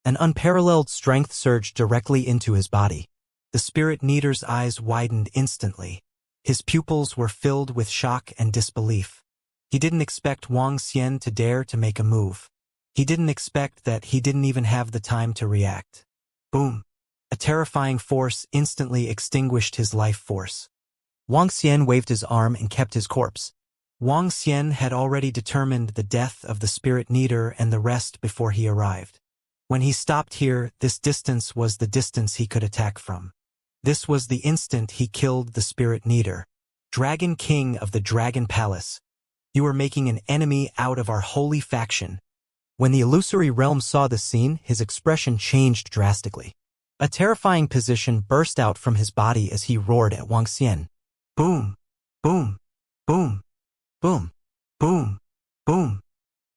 An unparalleled strength surged directly into his body. The spirit leader's eyes widened instantly. His pupils were filled with shock and disbelief. He didn't expect Wang Xian to dare to make a move. He didn't expect that he didn't even have the time to react. Boom. A terrifying force instantly extinguished his life force. Wang Xian waved his arm and kept his corpse. Wang Xian had already determined the death of the spirit leader and the rest before he arrived. When he stopped here, this distance was the distance he could attack from. This was the instant he killed the spirit leader. Dragon King of the Dragon Palace. You are making an enemy out of our holy faction. When the illusory realm saw the scene, his expression changed drastically. A terrifying position burst out from his body as he roared at Wang Xian. Boom, boom, boom, boom, boom, boom,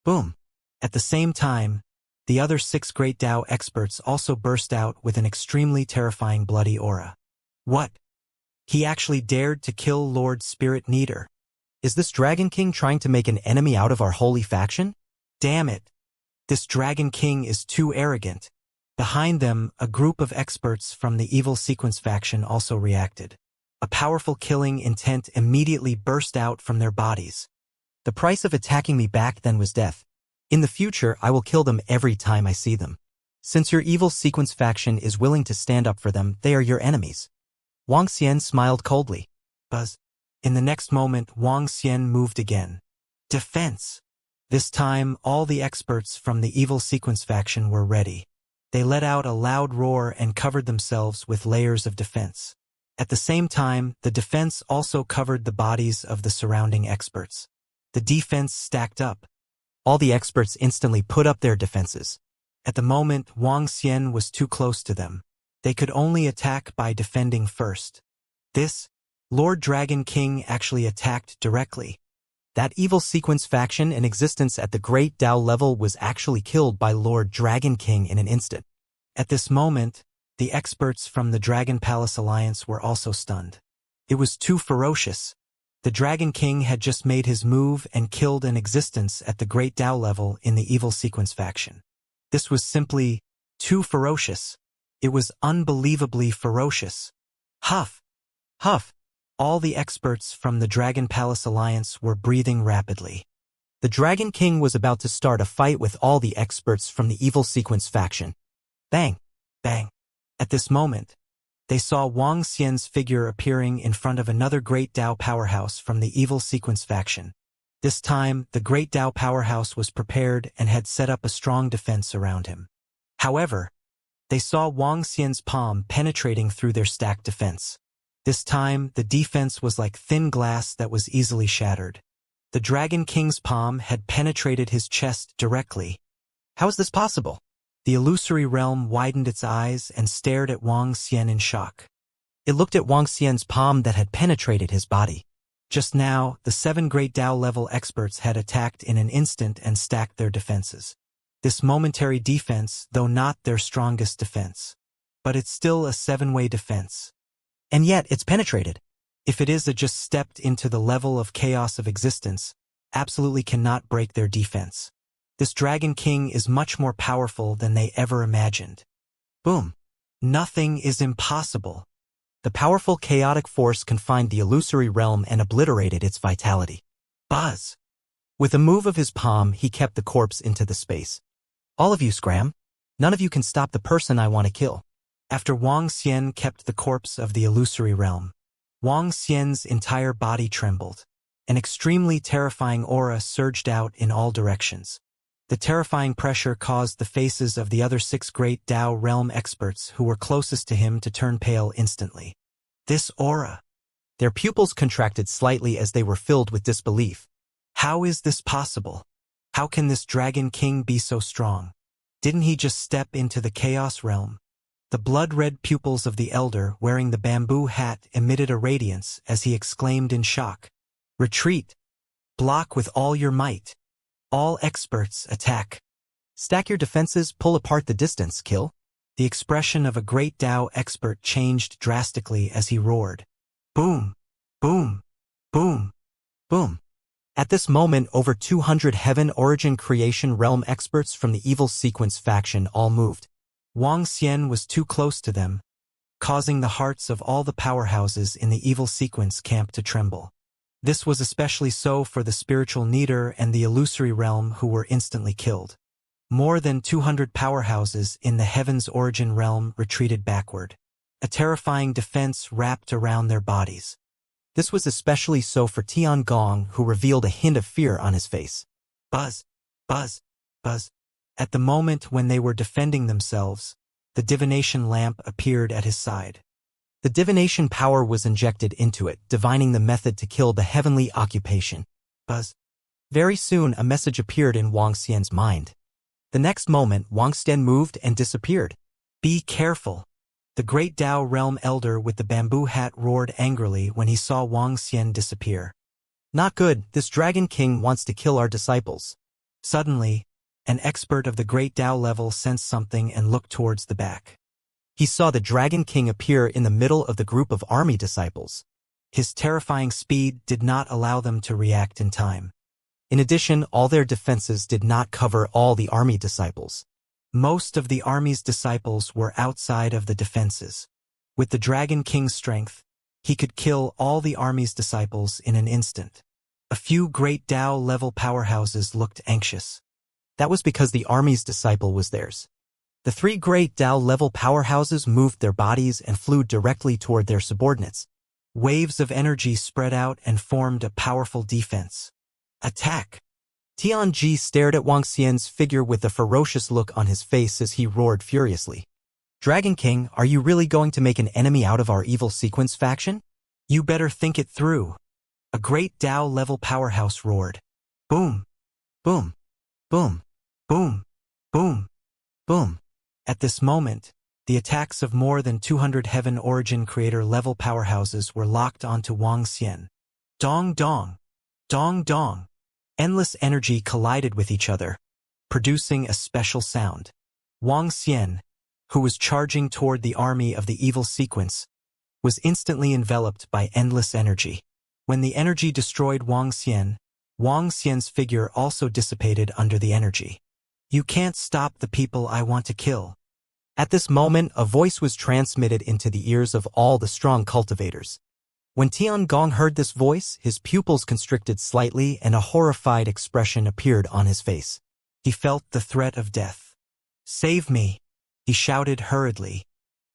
boom. At the same time, the other 6 great Tao experts also burst out with an extremely terrifying bloody aura. What? He actually dared to kill Lord Spirit Neater. Is this Dragon King trying to make an enemy out of our holy faction? Damn it. This Dragon King is too arrogant. Behind them, a group of experts from the evil sequence faction also reacted. A powerful killing intent immediately burst out from their bodies. The price of attacking me back then was death. In the future, I will kill them every time I see them. Since your evil sequence faction is willing to stand up for them, they are your enemies. Wang Xian smiled coldly. Buzz. In the next moment, Wang Xian moved again. Defense. This time, all the experts from the evil sequence faction were ready. They let out a loud roar and covered themselves with layers of defense. At the same time, the defense also covered the bodies of the surrounding experts. The defense stacked up. All the experts instantly put up their defenses. At the moment, Wang Xian was too close to them. They could only attack by defending first. This, Lord Dragon King actually attacked directly. That evil sequence faction in existence at the Great Tao level was actually killed by Lord Dragon King in an instant. At this moment, the experts from the Dragon Palace Alliance were also stunned. It was too ferocious. The Dragon King had just made his move and killed an existence at the Great Tao level in the evil sequence faction. This was simply too ferocious. It was unbelievably ferocious. Huff! Huff! All the experts from the Dragon Palace Alliance were breathing rapidly. The Dragon King was about to start a fight with all the experts from the evil sequence faction. Bang! Bang! At this moment, they saw Wang Xian's figure appearing in front of another Great Tao powerhouse from the evil sequence faction. This time, the Great Tao powerhouse was prepared and had set up a strong defense around him. However, they saw Wang Xian's palm penetrating through their stacked defense. This time, the defense was like thin glass that was easily shattered. The Dragon King's palm had penetrated his chest directly. How is this possible? The illusory realm widened its eyes and stared at Wang Xian in shock. It looked at Wang Xian's palm that had penetrated his body. Just now, the 7 Great Tao level experts had attacked in an instant and stacked their defenses. This momentary defense, though not their strongest defense. But it's still a 7-way defense. And yet, it's penetrated. If it is, it just stepped into the level of chaos of existence, absolutely cannot break their defense. This Dragon King is much more powerful than they ever imagined. Boom. Nothing is impossible. The powerful chaotic force confined the illusory realm and obliterated its vitality. Buzz. With a move of his palm, he kept the corpse into the space. All of you scram. None of you can stop the person I want to kill. After Wang Xian kept the corpse of the illusory realm, Wang Xian's entire body trembled. An extremely terrifying aura surged out in all directions. The terrifying pressure caused the faces of the other 6 Great Tao realm experts who were closest to him to turn pale instantly. This aura. Their pupils contracted slightly as they were filled with disbelief. How is this possible? How can this Dragon King be so strong? Didn't he just step into the chaos realm? The blood-red pupils of the elder wearing the bamboo hat emitted a radiance as he exclaimed in shock. Retreat! Block with all your might! All experts attack! Stack your defenses, pull apart the distance, kill! The expression of a Great Tao expert changed drastically as he roared. Boom! Boom! Boom! Boom! At this moment, over 200 Heaven Origin Creation Realm experts from the Evil Sequence faction all moved. Wang Xian was too close to them, causing the hearts of all the powerhouses in the Evil Sequence camp to tremble. This was especially so for the spiritual Neater and the illusory realm who were instantly killed. More than 200 powerhouses in the Heaven's Origin realm retreated backward. A terrifying defense wrapped around their bodies. This was especially so for Tian Gong, who revealed a hint of fear on his face. Buzz! Buzz! Buzz! At the moment when they were defending themselves, the divination lamp appeared at his side. The divination power was injected into it, divining the method to kill the heavenly occupation. Buzz! Very soon a message appeared in Wang Xian's mind. The next moment, Wang Xian moved and disappeared. Be careful. The great Tao realm elder with the bamboo hat roared angrily when he saw Wang Xian disappear. Not good, this Dragon King wants to kill our disciples. Suddenly, an expert of the great Tao level sensed something and looked towards the back. He saw the Dragon King appear in the middle of the group of army disciples. His terrifying speed did not allow them to react in time. In addition, all their defenses did not cover all the army disciples. Most of the army's disciples were outside of the defenses. With the Dragon King's strength, he could kill all the army's disciples in an instant. A few great Tao-level powerhouses looked anxious. That was because the army's disciple was theirs. The three great Tao-level powerhouses moved their bodies and flew directly toward their subordinates. Waves of energy spread out and formed a powerful defense. Attack! Tianji stared at Wang Xian's figure with a ferocious look on his face as he roared furiously. Dragon King, are you really going to make an enemy out of our evil sequence faction? You better think it through. A great Tao-level powerhouse roared. Boom! Boom! Boom! Boom! Boom! Boom! At this moment, the attacks of more than 200 Heaven Origin Creator-level powerhouses were locked onto Wang Xian. Dong dong! Dong dong! Endless energy collided with each other, producing a special sound. Wang Xian, who was charging toward the army of the evil sequence, was instantly enveloped by endless energy. When the energy destroyed Wang Xian's figure also dissipated under the energy. You can't stop the people I want to kill. At this moment, a voice was transmitted into the ears of all the strong cultivators. When Tiangong heard this voice, his pupils constricted slightly and a horrified expression appeared on his face. He felt the threat of death. Save me, he shouted hurriedly.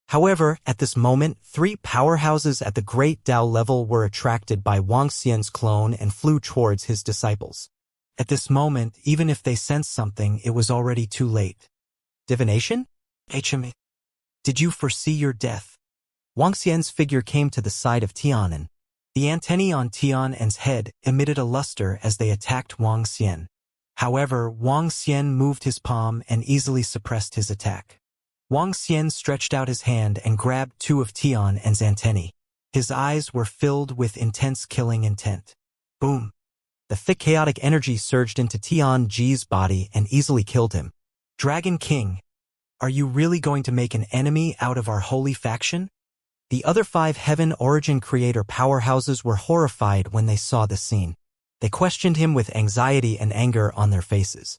However, at this moment, three powerhouses at the great Tao level were attracted by Wang Xian's clone and flew towards his disciples. At this moment, even if they sensed something, it was already too late. Divination? HM. Did you foresee your death? Wang Xian's figure came to the side of Tianan. The antennae on Tianan's head emitted a luster as they attacked Wang Xian. However, Wang Xian moved his palm and easily suppressed his attack. Wang Xian stretched out his hand and grabbed two of Tianan's antennae. His eyes were filled with intense killing intent. Boom! The thick chaotic energy surged into Tianji's body and easily killed him. Dragon King, are you really going to make an enemy out of our holy faction? The other 5 Heaven Origin Creator powerhouses were horrified when they saw the scene. They questioned him with anxiety and anger on their faces.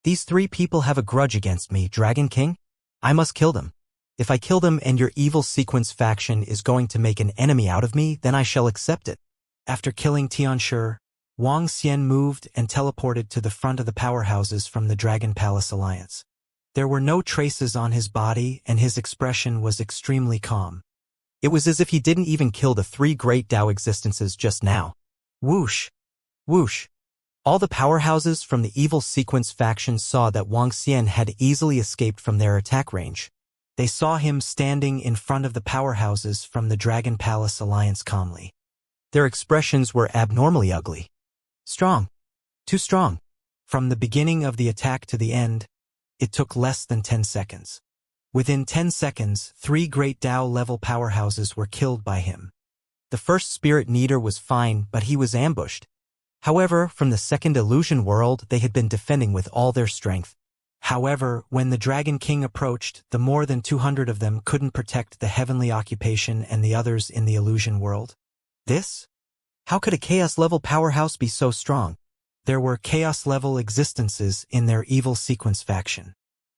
These 3 people have a grudge against me, Dragon King. I must kill them. If I kill them and your evil sequence faction is going to make an enemy out of me, then I shall accept it. After killing Tianshi, Wang Xian moved and teleported to the front of the powerhouses from the Dragon Palace Alliance. There were no traces on his body and his expression was extremely calm. It was as if he didn't even kill the 3 great Tao existences just now. Whoosh! Whoosh! All the powerhouses from the evil sequence faction saw that Wang Xian had easily escaped from their attack range. They saw him standing in front of the powerhouses from the Dragon Palace Alliance calmly. Their expressions were abnormally ugly. Strong. Too strong. From the beginning of the attack to the end, it took less than 10 seconds. Within 10 seconds, 3 great Tao-level powerhouses were killed by him. The first Spirit Needer was fine, but he was ambushed. However, from the second illusion world, they had been defending with all their strength. However, when the Dragon King approached, the more than 200 of them couldn't protect the heavenly occupation and the others in the illusion world. This? How could a Chaos-level powerhouse be so strong? There were Chaos-level existences in their evil sequence faction.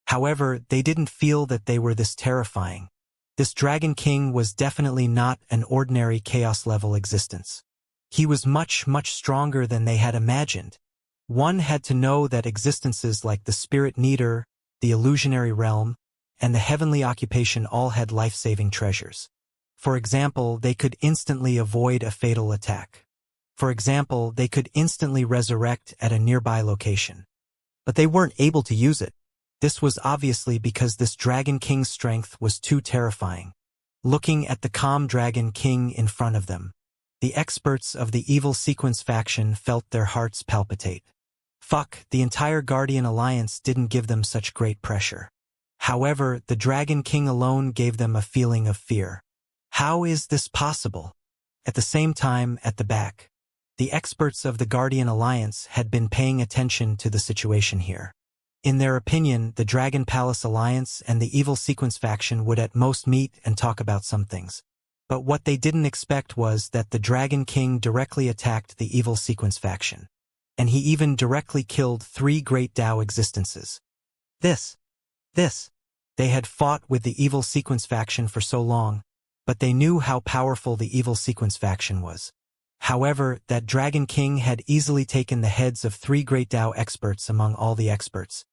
However, they didn't feel that they were this terrifying. This Dragon King was definitely not an ordinary Chaos-level existence. He was much, much stronger than they had imagined. One had to know that existences like the Spirit Needer, the Illusionary Realm, and the Heavenly Occupation all had life-saving treasures. For example, they could instantly avoid a fatal attack. For example, they could instantly resurrect at a nearby location. But they weren't able to use it. This was obviously because this Dragon King's strength was too terrifying. Looking at the calm Dragon King in front of them, the experts of the evil sequence faction felt their hearts palpitate. Fuck, the entire Guardian Alliance didn't give them such great pressure. However, the Dragon King alone gave them a feeling of fear. How is this possible? At the same time, at the back, the experts of the Guardian Alliance had been paying attention to the situation here. In their opinion, the Dragon Palace Alliance and the Evil Sequence faction would at most meet and talk about some things. But what they didn't expect was that the Dragon King directly attacked the Evil Sequence faction. And he even directly killed 3 great Tao existences. This. They had fought with the Evil Sequence faction for so long, but they knew how powerful the Evil Sequence faction was. However, that Dragon King had easily taken the heads of 3 great Tao experts among all the experts.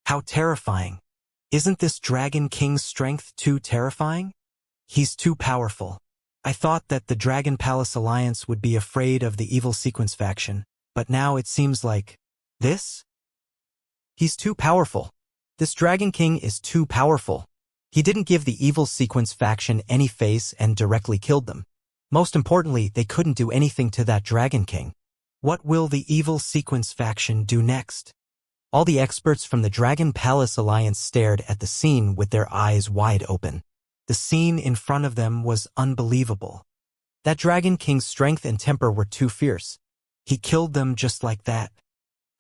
How terrifying! Isn't this Dragon King's strength too terrifying? He's too powerful. I thought that the Dragon Palace Alliance would be afraid of the Evil Sequence faction, but now it seems like this? He's too powerful. This Dragon King is too powerful. He didn't give the Evil Sequence faction any face and directly killed them. Most importantly, they couldn't do anything to that Dragon King. What will the Evil Sequence faction do next? All the experts from the Dragon Palace Alliance stared at the scene with their eyes wide open. The scene in front of them was unbelievable. That Dragon King's strength and temper were too fierce. He killed them just like that.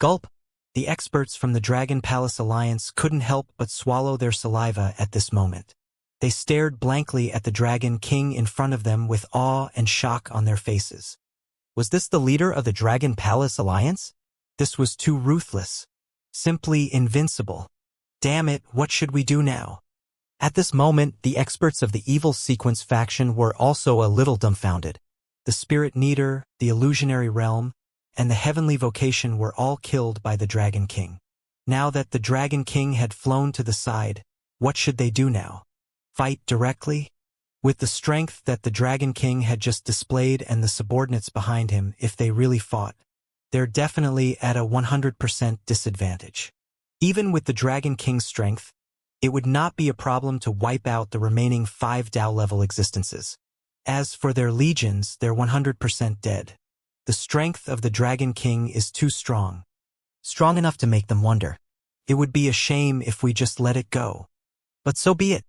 Gulp! The experts from the Dragon Palace Alliance couldn't help but swallow their saliva at this moment. They stared blankly at the Dragon King in front of them with awe and shock on their faces. Was this the leader of the Dragon Palace Alliance? This was too ruthless. Simply invincible. Damn it, what should we do now? At this moment, the experts of the Evil Sequence faction were also a little dumbfounded. The Spirit Needer, the Illusionary Realm, and the Heavenly Vocation were all killed by the Dragon King. Now that the Dragon King had flown to the side, what should they do now? Fight directly? With the strength that the Dragon King had just displayed and the subordinates behind him, if they really fought, they're definitely at a 100% disadvantage. Even with the Dragon King's strength, it would not be a problem to wipe out the remaining 5 Tao-level existences. As for their legions, they're 100% dead. The strength of the Dragon King is too strong. Strong enough to make them wonder. It would be a shame if we just let it go. But so be it.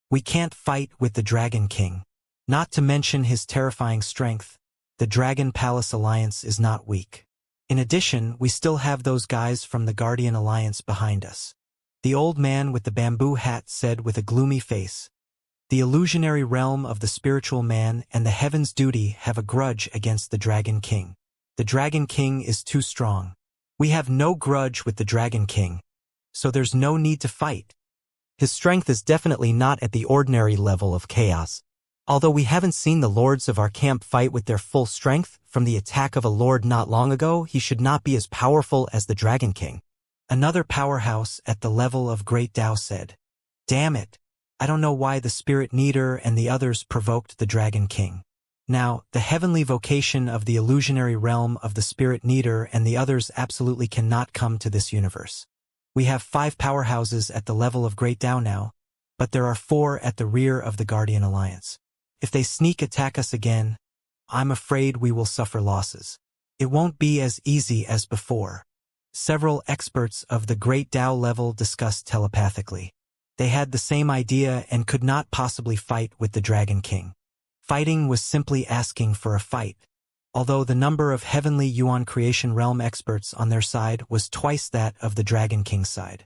We can't fight with the Dragon King. Not to mention his terrifying strength, the Dragon Palace Alliance is not weak. In addition, we still have those guys from the Guardian Alliance behind us. The old man with the bamboo hat said with a gloomy face, "The illusionary realm of the spiritual man and the heaven's duty have a grudge against the Dragon King. The Dragon King is too strong. We have no grudge with the Dragon King, so there's no need to fight. His strength is definitely not at the ordinary level of chaos. Although we haven't seen the lords of our camp fight with their full strength from the attack of a lord not long ago, he should not be as powerful as the Dragon King." Another powerhouse at the level of Great Tao said, "Damn it. I don't know why the Spirit Needer and the others provoked the Dragon King. Now, the heavenly vocation of the illusionary realm of the Spirit Needer and the others absolutely cannot come to this universe. We have 5 powerhouses at the level of Great Tao now, but there are 4 at the rear of the Guardian Alliance. If they sneak attack us again, I'm afraid we will suffer losses. It won't be as easy as before." Several experts of the Great Tao level discussed telepathically. They had the same idea and could not possibly fight with the Dragon King. Fighting was simply asking for a fight. Although the number of Heavenly Yuan Creation Realm experts on their side was twice that of the Dragon King's side.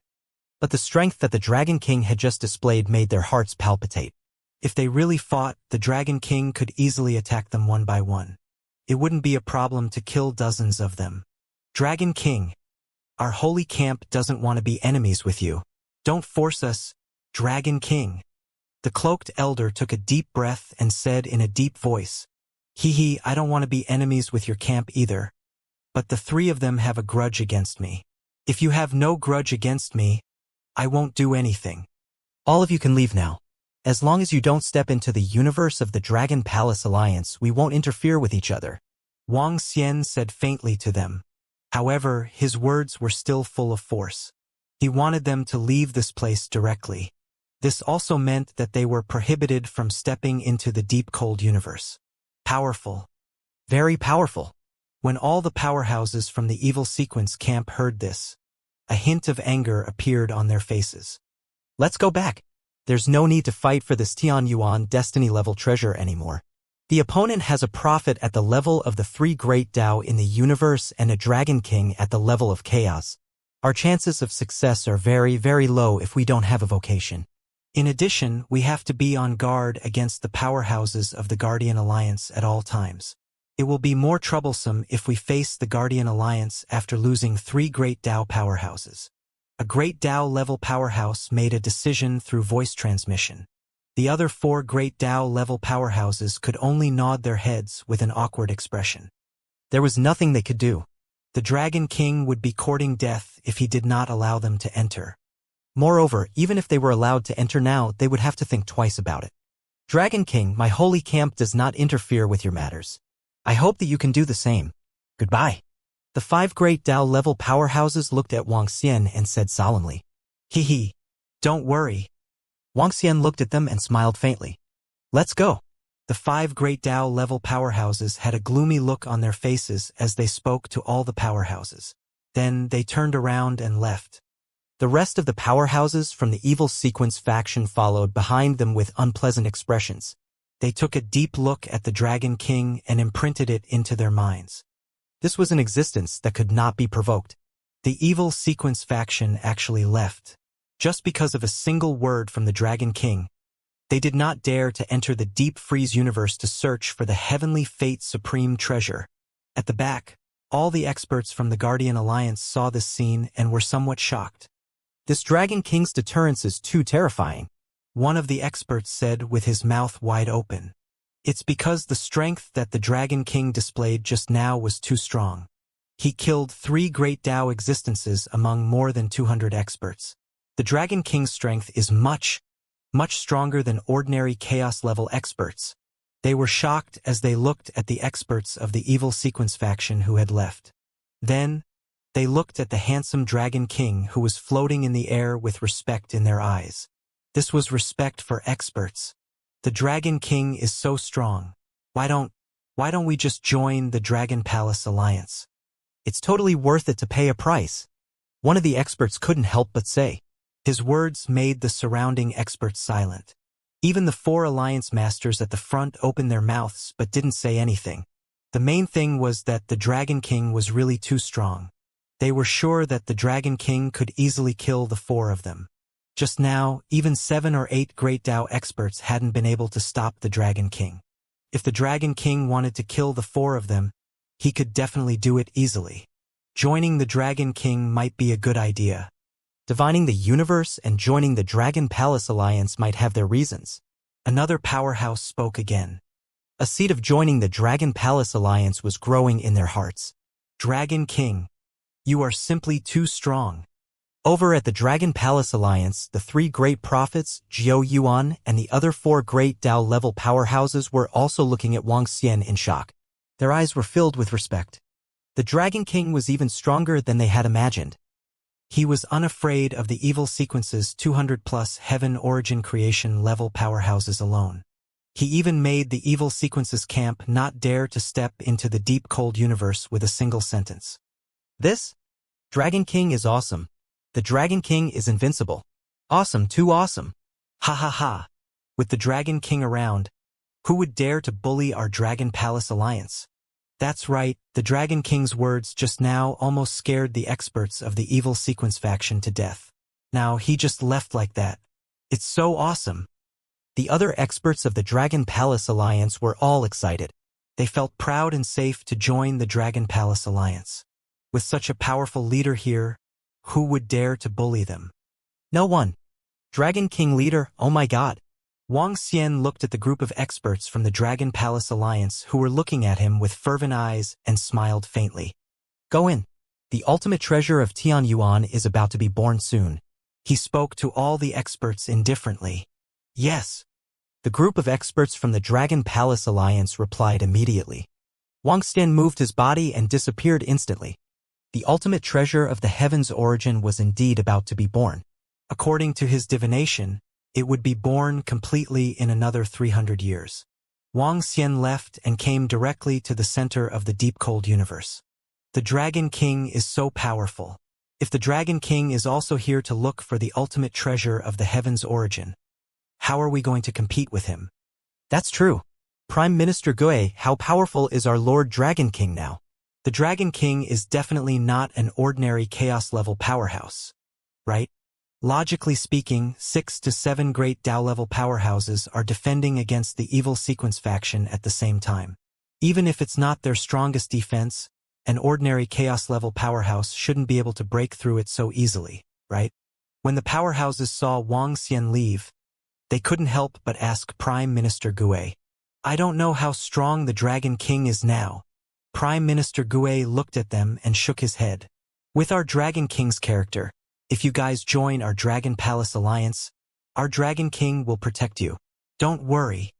But the strength that the Dragon King had just displayed made their hearts palpitate. If they really fought, the Dragon King could easily attack them one by one. It wouldn't be a problem to kill dozens of them. "Dragon King, our holy camp doesn't want to be enemies with you. Don't force us, Dragon King." The cloaked elder took a deep breath and said in a deep voice, "Hee, I don't want to be enemies with your camp either. But the 3 of them have a grudge against me. If you have no grudge against me, I won't do anything. All of you can leave now. As long as you don't step into the universe of the Dragon Palace Alliance, we won't interfere with each other," Wang Xian said faintly to them. However, his words were still full of force. He wanted them to leave this place directly. This also meant that they were prohibited from stepping into the deep cold universe. Powerful. Very powerful. When all the powerhouses from the Evil Sequence camp heard this, a hint of anger appeared on their faces. Let's go back. There's no need to fight for this Tianyuan destiny-level treasure anymore. The opponent has a prophet at the level of the three great Tao in the universe and a dragon king at the level of chaos. Our chances of success are very, very low if we don't have a vocation. In addition, we have to be on guard against the powerhouses of the Guardian Alliance at all times. It will be more troublesome if we face the Guardian Alliance after losing three great Tao powerhouses. A great Tao-level powerhouse made a decision through voice transmission. The other four great Tao-level powerhouses could only nod their heads with an awkward expression. There was nothing they could do. The Dragon King would be courting death if he did not allow them to enter. Moreover, even if they were allowed to enter now, they would have to think twice about it. Dragon King, my holy camp does not interfere with your matters. I hope that you can do the same. Goodbye. The five great Tao-level powerhouses looked at Wang Xian and said solemnly, "Hee hee. Don't worry." Wang Xian looked at them and smiled faintly. "Let's go." The five great Tao-level powerhouses had a gloomy look on their faces as they spoke to all the powerhouses. Then they turned around and left. The rest of the powerhouses from the evil sequence faction followed behind them with unpleasant expressions. They took a deep look at the Dragon King and imprinted it into their minds. This was an existence that could not be provoked. The evil sequence faction actually left. Just because of a single word from the Dragon King, they did not dare to enter the deep freeze universe to search for the heavenly fate supreme treasure. At the back, all the experts from the Guardian Alliance saw this scene and were somewhat shocked. "This Dragon King's deterrence is too terrifying," one of the experts said with his mouth wide open. "It's because the strength that the Dragon King displayed just now was too strong. He killed three great Tao existences among more than 200 experts. The Dragon King's strength is much stronger than ordinary chaos-level experts." They were shocked as they looked at the experts of the evil sequence faction who had left. Then, they looked at the handsome Dragon King who was floating in the air with respect in their eyes. This was respect for experts. The Dragon King is so strong. Why don't we just join the Dragon Palace Alliance? It's totally worth it to pay a price. One of the experts couldn't help but say. His words made the surrounding experts silent. Even the four alliance masters at the front opened their mouths but didn't say anything. The main thing was that the Dragon King was really too strong. They were sure that the Dragon King could easily kill the four of them. Just now, even 7 or 8 great Tao experts hadn't been able to stop the Dragon King. If the Dragon King wanted to kill the four of them, he could definitely do it easily. Joining the Dragon King might be a good idea. Divining the universe and joining the Dragon Palace Alliance might have their reasons. Another powerhouse spoke again. A seed of joining the Dragon Palace Alliance was growing in their hearts. "Dragon King, you are simply too strong." Over at the Dragon Palace Alliance, the three great prophets, Jiao Yuan, and the other four great Tao-level powerhouses were also looking at Wang Xian in shock. Their eyes were filled with respect. The Dragon King was even stronger than they had imagined. He was unafraid of the evil sequence's 200-plus heaven origin creation level powerhouses alone. He even made the evil sequence's camp not dare to step into the deep cold universe with a single sentence. "This Dragon King is awesome. The Dragon King is invincible. Awesome, too awesome. Ha ha ha." With the Dragon King around, who would dare to bully our Dragon Palace Alliance? That's right, the Dragon King's words just now almost scared the experts of the evil sequence faction to death. Now he just left like that. It's so awesome. The other experts of the Dragon Palace Alliance were all excited. They felt proud and safe to join the Dragon Palace Alliance. With such a powerful leader here, who would dare to bully them? No one. Dragon King leader, oh my god. Wang Xian looked at the group of experts from the Dragon Palace Alliance who were looking at him with fervent eyes and smiled faintly. "Go in. The ultimate treasure of Tianyuan is about to be born soon." He spoke to all the experts indifferently. "Yes." The group of experts from the Dragon Palace Alliance replied immediately. Wang Xian moved his body and disappeared instantly. The ultimate treasure of the heaven's origin was indeed about to be born. According to his divination, it would be born completely in another 300 years. Wang Xian left and came directly to the center of the deep cold universe. The Dragon King is so powerful. If the Dragon King is also here to look for the ultimate treasure of the heaven's origin, how are we going to compete with him? That's true. Prime Minister Gui, how powerful is our Lord Dragon King now? The Dragon King is definitely not an ordinary chaos-level powerhouse, right? Logically speaking, 6 to 7 great Dao-level powerhouses are defending against the evil sequence faction at the same time. Even if it's not their strongest defense, an ordinary chaos-level powerhouse shouldn't be able to break through it so easily, right? When the powerhouses saw Wang Xian leave, they couldn't help but ask Prime Minister Gui. I don't know how strong the Dragon King is now. Prime Minister Gui looked at them and shook his head. With our Dragon King's character, if you guys join our Dragon Palace Alliance, our Dragon King will protect you. Don't worry.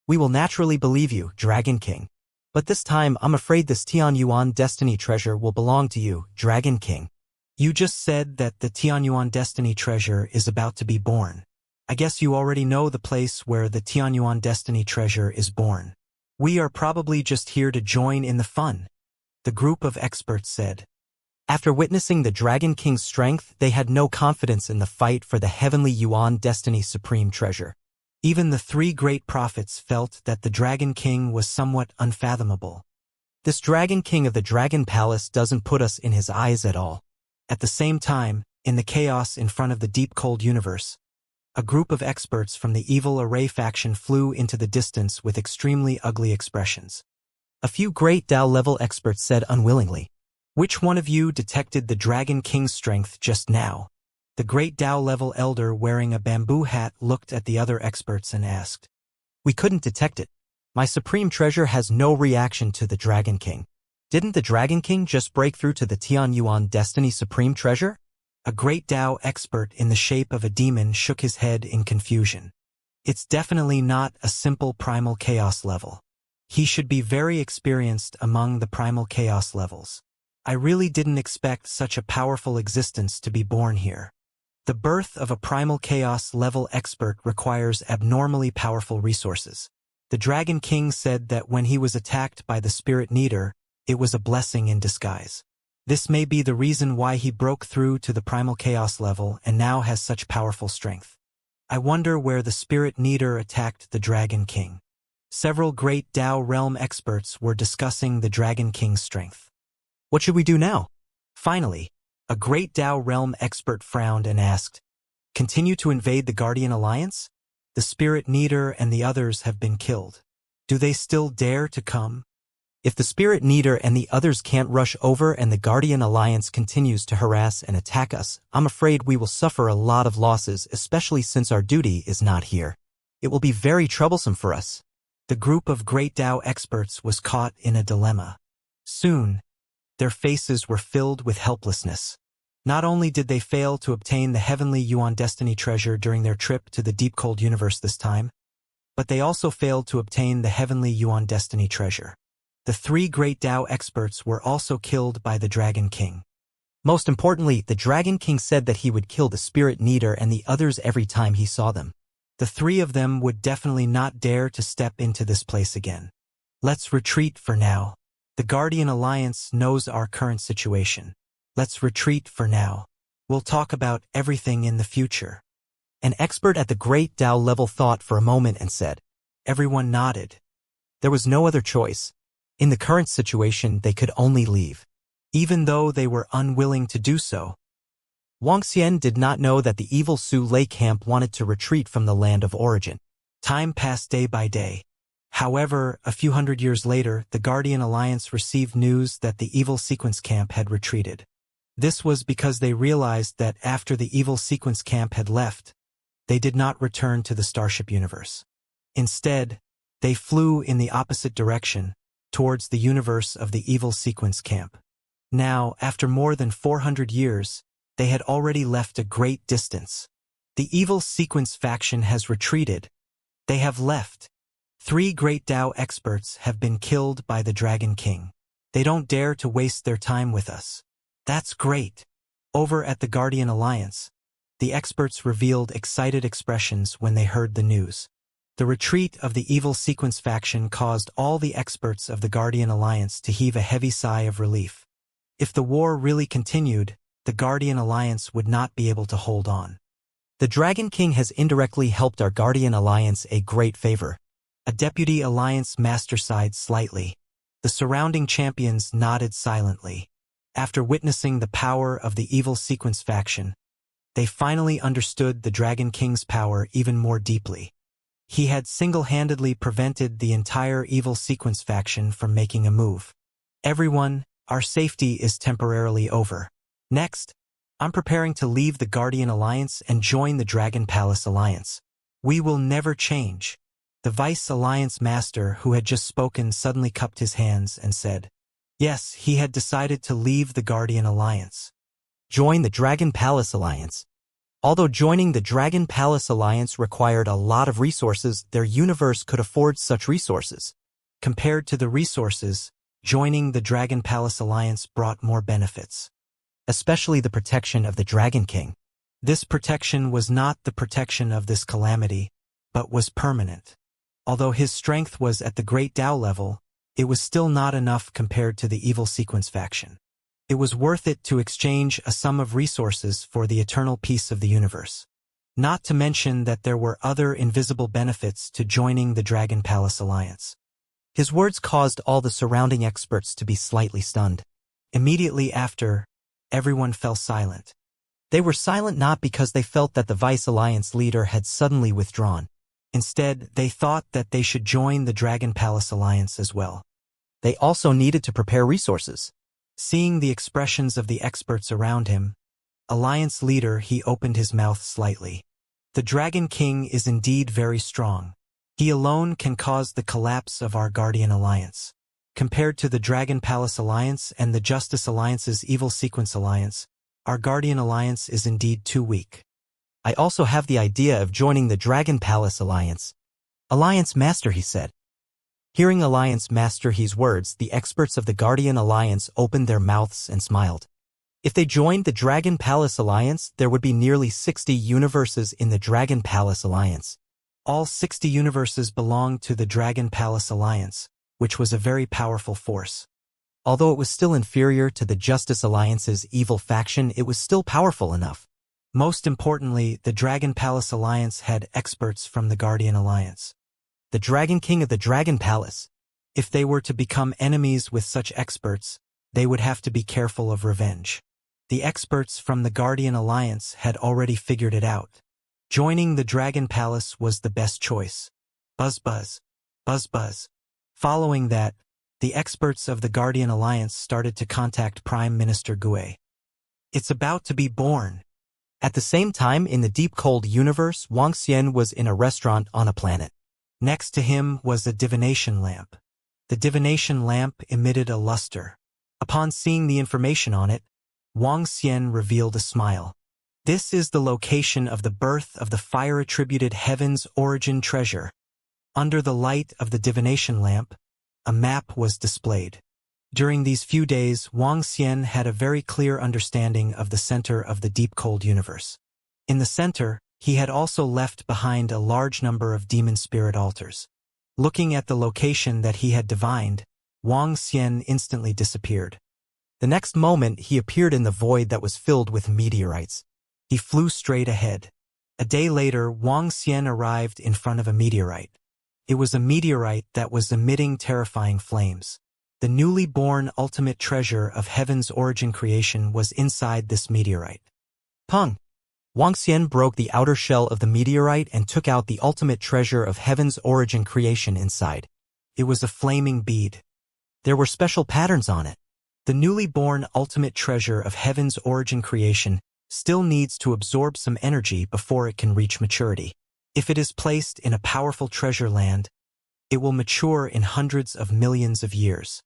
We will naturally believe you, Dragon King. But this time, I'm afraid this Tianyuan Destiny treasure will belong to you, Dragon King. You just said that the Tianyuan Destiny treasure is about to be born. I guess you already know the place where the Tianyuan Destiny treasure is born. We are probably just here to join in the fun, the group of experts said. After witnessing the Dragon King's strength, they had no confidence in the fight for the Heavenly Yuan Destiny Supreme Treasure. Even the 3 great prophets felt that the Dragon King was somewhat unfathomable. This Dragon King of the Dragon Palace doesn't put us in his eyes at all. At the same time, in the chaos in front of the deep cold universe, a group of experts from the evil Array faction flew into the distance with extremely ugly expressions. A few great Dao-level experts said unwillingly, "Which one of you detected the Dragon King's strength just now?" The great Dao-level elder wearing a bamboo hat looked at the other experts and asked. "We couldn't detect it. My supreme treasure has no reaction to the Dragon King. Didn't the Dragon King just break through to the Tianyuan Destiny Supreme Treasure?" A great Dao expert in the shape of a demon shook his head in confusion. It's definitely not a simple primal chaos level. He should be very experienced among the primal chaos levels. I really didn't expect such a powerful existence to be born here. The birth of a primal chaos level expert requires abnormally powerful resources. The Dragon King said that when he was attacked by the Spirit Needer, it was a blessing in disguise. This may be the reason why he broke through to the primal chaos level and now has such powerful strength. I wonder where the Spirit Needer attacked the Dragon King. Several great Dao realm experts were discussing the Dragon King's strength. What should we do now? Finally, a great Dao realm expert frowned and asked, "Continue to invade the Guardian Alliance? The Spirit Needer and the others have been killed. Do they still dare to come?" If the Spirit Needer and the others can't rush over and the Guardian Alliance continues to harass and attack us, I'm afraid we will suffer a lot of losses, especially since our duty is not here. It will be very troublesome for us. The group of great Dao experts was caught in a dilemma. Soon, their faces were filled with helplessness. Not only did they fail to obtain the Heavenly Yuan Destiny treasure during their trip to the deep cold universe this time, but they also failed to obtain the Heavenly Yuan Destiny treasure. The 3 great Dao experts were also killed by the Dragon King. Most importantly, the Dragon King said that he would kill the Spirit Needer and the others every time he saw them. The 3 of them would definitely not dare to step into this place again. Let's retreat for now. The Guardian Alliance knows our current situation. Let's retreat for now. We'll talk about everything in the future. An expert at the great Dao level thought for a moment and said. Everyone nodded. There was no other choice. In the current situation, they could only leave. Even though they were unwilling to do so. Wang Xian did not know that the evil Su Lei camp wanted to retreat from the land of origin. Time passed day by day. However, a few hundred years later, the Guardian Alliance received news that the evil sequence camp had retreated. This was because they realized that after the evil sequence camp had left, they did not return to the Starship universe. Instead, they flew in the opposite direction, towards the universe of the evil sequence camp. Now, after more than 400 years, they had already left a great distance. The evil sequence faction has retreated. They have left. 3 great Dao experts have been killed by the Dragon King. They don't dare to waste their time with us. That's great. Over at the Guardian Alliance, the experts revealed excited expressions when they heard the news. The retreat of the evil sequence faction caused all the experts of the Guardian Alliance to heave a heavy sigh of relief. If the war really continued, the Guardian Alliance would not be able to hold on. The Dragon King has indirectly helped our Guardian Alliance a great favor. A Deputy Alliance Master sighed slightly. The surrounding champions nodded silently. After witnessing the power of the Evil Sequence faction, they finally understood the Dragon King's power even more deeply. He had single-handedly prevented the entire Evil Sequence faction from making a move. Everyone, our safety is temporarily over. Next, I'm preparing to leave the Guardian Alliance and join the Dragon Palace Alliance. We will never change. The Vice Alliance Master who had just spoken suddenly cupped his hands and said, yes, he had decided to leave the Guardian Alliance. Join the Dragon Palace Alliance. Although joining the Dragon Palace Alliance required a lot of resources, their universe could afford such resources. Compared to the resources, joining the Dragon Palace Alliance brought more benefits. Especially the protection of the Dragon King. This protection was not the protection of this calamity, but was permanent. Although his strength was at the Great Tao level, it was still not enough compared to the Evil Sequence faction. It was worth it to exchange a sum of resources for the eternal peace of the universe. Not to mention that there were other invisible benefits to joining the Dragon Palace Alliance. His words caused all the surrounding experts to be slightly stunned. Immediately after, everyone fell silent. They were silent not because they felt that the Vice Alliance leader had suddenly withdrawn. Instead, they thought that they should join the Dragon Palace Alliance as well. They also needed to prepare resources. Seeing the expressions of the experts around him, Alliance leader, he opened his mouth slightly. The Dragon King is indeed very strong. He alone can cause the collapse of our Guardian Alliance. Compared to the Dragon Palace Alliance and the Justice Alliance's Evil Sequence Alliance, our Guardian Alliance is indeed too weak. I also have the idea of joining the Dragon Palace Alliance. Alliance Master, he said. Hearing Alliance Master He's words, the experts of the Guardian Alliance opened their mouths and smiled. If they joined the Dragon Palace Alliance, there would be nearly 60 universes in the Dragon Palace Alliance. All 60 universes belonged to the Dragon Palace Alliance, which was a very powerful force. Although it was still inferior to the Justice Alliance's evil faction, it was still powerful enough. Most importantly, the Dragon Palace Alliance had experts from the Guardian Alliance. The Dragon King of the Dragon Palace. If they were to become enemies with such experts, they would have to be careful of revenge. The experts from the Guardian Alliance had already figured it out. Joining the Dragon Palace was the best choice. Buzz buzz. Buzz buzz. Following that, the experts of the Guardian Alliance started to contact Prime Minister Gue. It's about to be born. At the same time, in the deep cold universe, Wuxia was in a restaurant on a planet. Next to him was a divination lamp. The divination lamp emitted a luster. Upon seeing the information on it, Wuxia revealed a smile. This is the location of the birth of the fire-attributed heaven's origin treasure. Under the light of the divination lamp, a map was displayed. During these few days, Wuxia had a very clear understanding of the center of the deep cold universe. In the center, he had also left behind a large number of demon spirit altars. Looking at the location that he had divined, Wuxia instantly disappeared. The next moment, he appeared in the void that was filled with meteorites. He flew straight ahead. A day later, Wuxia arrived in front of a meteorite. It was a meteorite that was emitting terrifying flames. The newly born ultimate treasure of heaven's origin creation was inside this meteorite. Pung! Wuxia broke the outer shell of the meteorite and took out the ultimate treasure of heaven's origin creation inside. It was a flaming bead. There were special patterns on it. The newly born ultimate treasure of heaven's origin creation still needs to absorb some energy before it can reach maturity. If it is placed in a powerful treasure land, it will mature in hundreds of millions of years.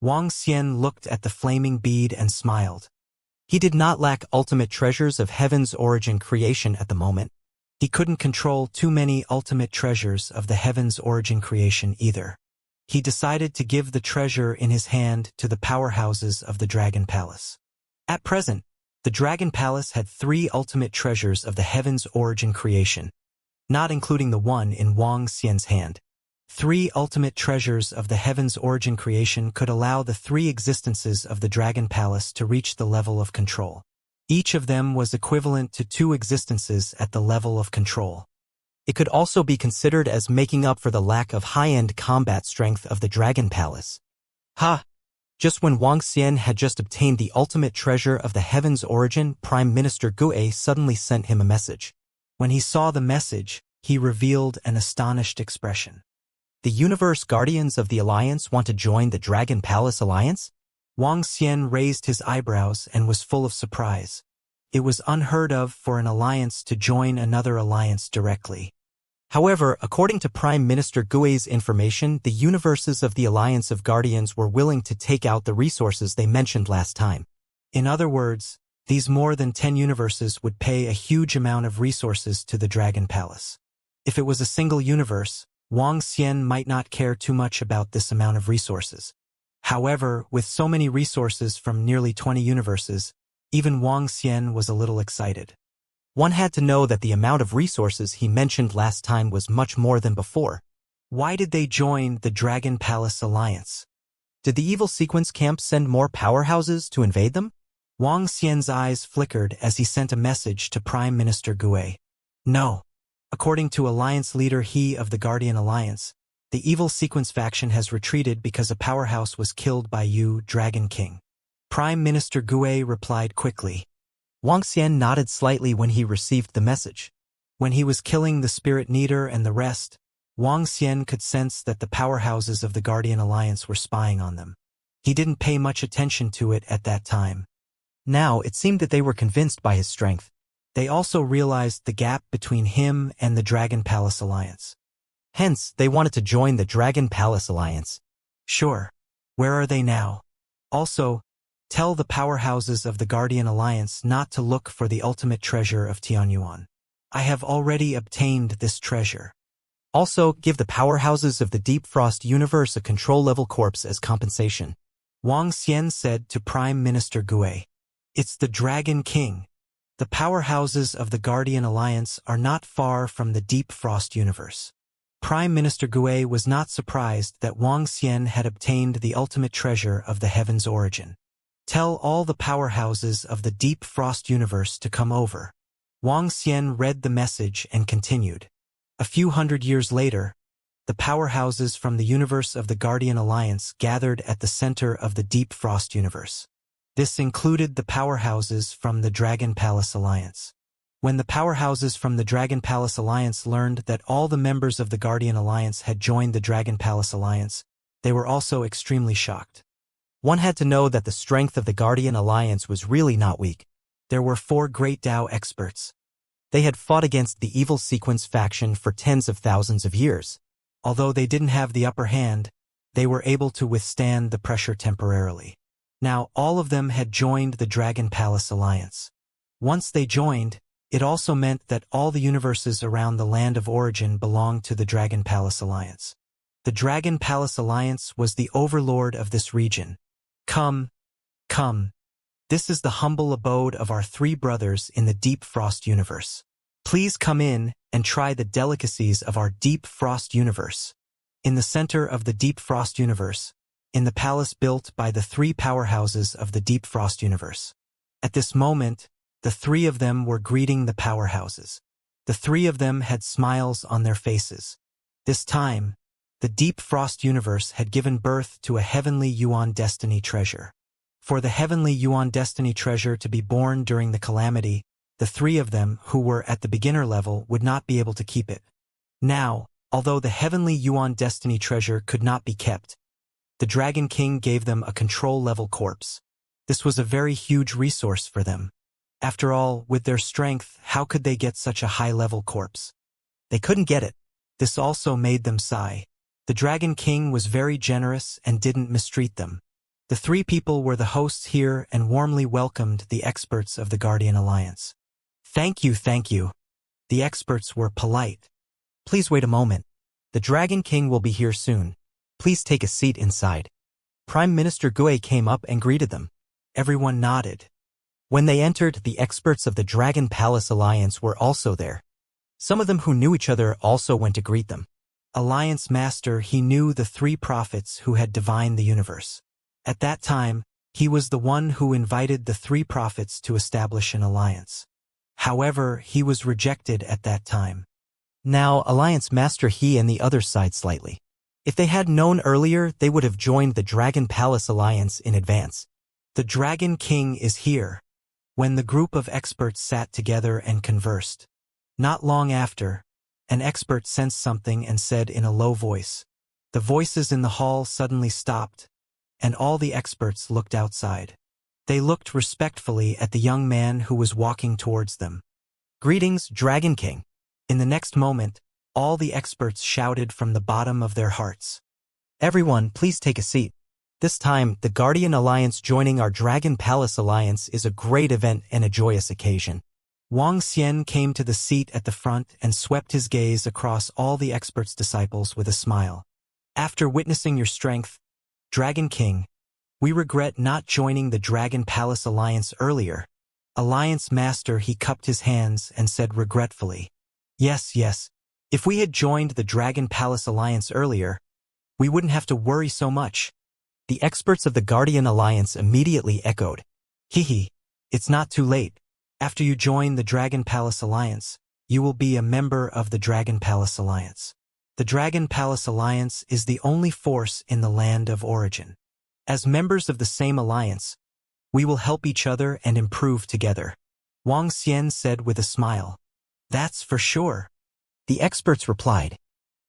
Wuxia looked at the flaming bead and smiled. He did not lack ultimate treasures of heaven's origin creation at the moment. He couldn't control too many ultimate treasures of the heaven's origin creation either. He decided to give the treasure in his hand to the powerhouses of the Dragon Palace. At present, the Dragon Palace had 3 ultimate treasures of the heaven's origin creation, not including the one in Wuxia's hand. 3 ultimate treasures of the heaven's origin creation could allow the 3 existences of the Dragon Palace to reach the level of control. Each of them was equivalent to 2 existences at the level of control. It could also be considered as making up for the lack of high-end combat strength of the Dragon Palace. Ha! Just when Wang Xian had just obtained the ultimate treasure of the heaven's origin, Prime Minister Gue suddenly sent him a message. When he saw the message, he revealed an astonished expression. The Universe Guardians of the Alliance want to join the Dragon Palace Alliance? Wang Xian raised his eyebrows and was full of surprise. It was unheard of for an alliance to join another alliance directly. However, according to Prime Minister Gue's information, the universes of the Alliance of Guardians were willing to take out the resources they mentioned last time. In other words, these more than 10 universes would pay a huge amount of resources to the Dragon Palace. If it was a single universe, Wang Xian might not care too much about this amount of resources. However, with so many resources from nearly 20 universes, even Wang Xian was a little excited. One had to know that the amount of resources he mentioned last time was much more than before. Why did they join the Dragon Palace Alliance? Did the evil sequence camp send more powerhouses to invade them? Wang Xian's eyes flickered as he sent a message to Prime Minister Gue. No. According to Alliance leader He of the Guardian Alliance, the evil sequence faction has retreated because a powerhouse was killed by you, Dragon King. Prime Minister Gue replied quickly. Wang Xian nodded slightly when he received the message. When he was killing the Spirit Kneader and the rest, Wang Xian could sense that the powerhouses of the Guardian Alliance were spying on them. He didn't pay much attention to it at that time. Now it seemed that they were convinced by his strength. They also realized the gap between him and the Dragon Palace Alliance. Hence, they wanted to join the Dragon Palace Alliance. Sure. Where are they now? Also, tell the powerhouses of the Guardian Alliance not to look for the ultimate treasure of Tianyuan. I have already obtained this treasure. Also, give the powerhouses of the Deep Frost universe a control-level corpse as compensation. Wang Xian said to Prime Minister Gue. It's the Dragon King. The powerhouses of the Guardian Alliance are not far from the Deep Frost universe. Prime Minister Gue was not surprised that Wang Xian had obtained the ultimate treasure of the heaven's origin. Tell all the powerhouses of the Deep Frost universe to come over. Wang Xian read the message and continued. A few hundred years later, the powerhouses from the universe of the Guardian Alliance gathered at the center of the Deep Frost universe. This included the powerhouses from the Dragon Palace Alliance. When the powerhouses from the Dragon Palace Alliance learned that all the members of the Guardian Alliance had joined the Dragon Palace Alliance, they were also extremely shocked. One had to know that the strength of the Guardian Alliance was really not weak. There were 4 great Dao experts. They had fought against the evil sequence faction for tens of thousands of years. Although they didn't have the upper hand, they were able to withstand the pressure temporarily. Now all of them had joined the Dragon Palace Alliance. Once they joined, it also meant that all the universes around the land of origin belonged to the Dragon Palace Alliance. The Dragon Palace Alliance was the overlord of this region. Come, come. This is the humble abode of our 3 brothers in the Deep Frost universe. Please come in and try the delicacies of our Deep Frost universe. In the center of the Deep Frost universe, in the palace built by the 3 powerhouses of the Deep Frost universe. At this moment, the 3 of them were greeting the powerhouses. The 3 of them had smiles on their faces. This time, the Deep Frost universe had given birth to a heavenly Yuan destiny treasure. For the heavenly Yuan destiny treasure to be born during the calamity, the 3 of them who were at the beginner level would not be able to keep it. Now, although the heavenly Yuan destiny treasure could not be kept, the Dragon King gave them a control-level corpse. This was a very huge resource for them. After all, with their strength, how could they get such a high-level corpse? They couldn't get it. This also made them sigh. The Dragon King was very generous and didn't mistreat them. The 3 people were the hosts here and warmly welcomed the experts of the Guardian Alliance. Thank you, thank you. The experts were polite. Please wait a moment. The Dragon King will be here soon. Please take a seat inside. Prime Minister Gue came up and greeted them. Everyone nodded. When they entered, the experts of the Dragon Palace Alliance were also there. Some of them who knew each other also went to greet them. Alliance Master, he knew the 3 prophets who had divined the universe. At that time, He was the one who invited the three prophets to establish an alliance. However, he was rejected at that time. Now, Alliance Master he and the other sighed slightly. If they had known earlier, they would have joined the Dragon Palace Alliance in advance. The Dragon King is here. When the group of experts sat together and conversed. Not long after, an expert sensed something and said in a low voice. The voices in the hall suddenly stopped, and all the experts looked outside. They looked respectfully at the young man who was walking towards them. Greetings, Dragon King. In the next moment, all the experts shouted from the bottom of their hearts. Everyone, please take a seat. This time, the Guardian Alliance joining our Dragon Palace Alliance is a great event and a joyous occasion. Wang Xian came to the seat at the front and swept his gaze across all the experts' disciples with a smile. After witnessing your strength, Dragon King, we regret not joining the Dragon Palace Alliance earlier. Alliance Master he cupped his hands and said regretfully. Yes. If we had joined the Dragon Palace Alliance earlier, we wouldn't have to worry so much. The experts of the Guardian Alliance immediately echoed. Hehe, it's not too late. After you join the Dragon Palace Alliance, you will be a member of the Dragon Palace Alliance. The Dragon Palace Alliance is the only force in the land of origin. As members of the same alliance, we will help each other and improve together. Wang Xian said with a smile. That's for sure. The experts replied.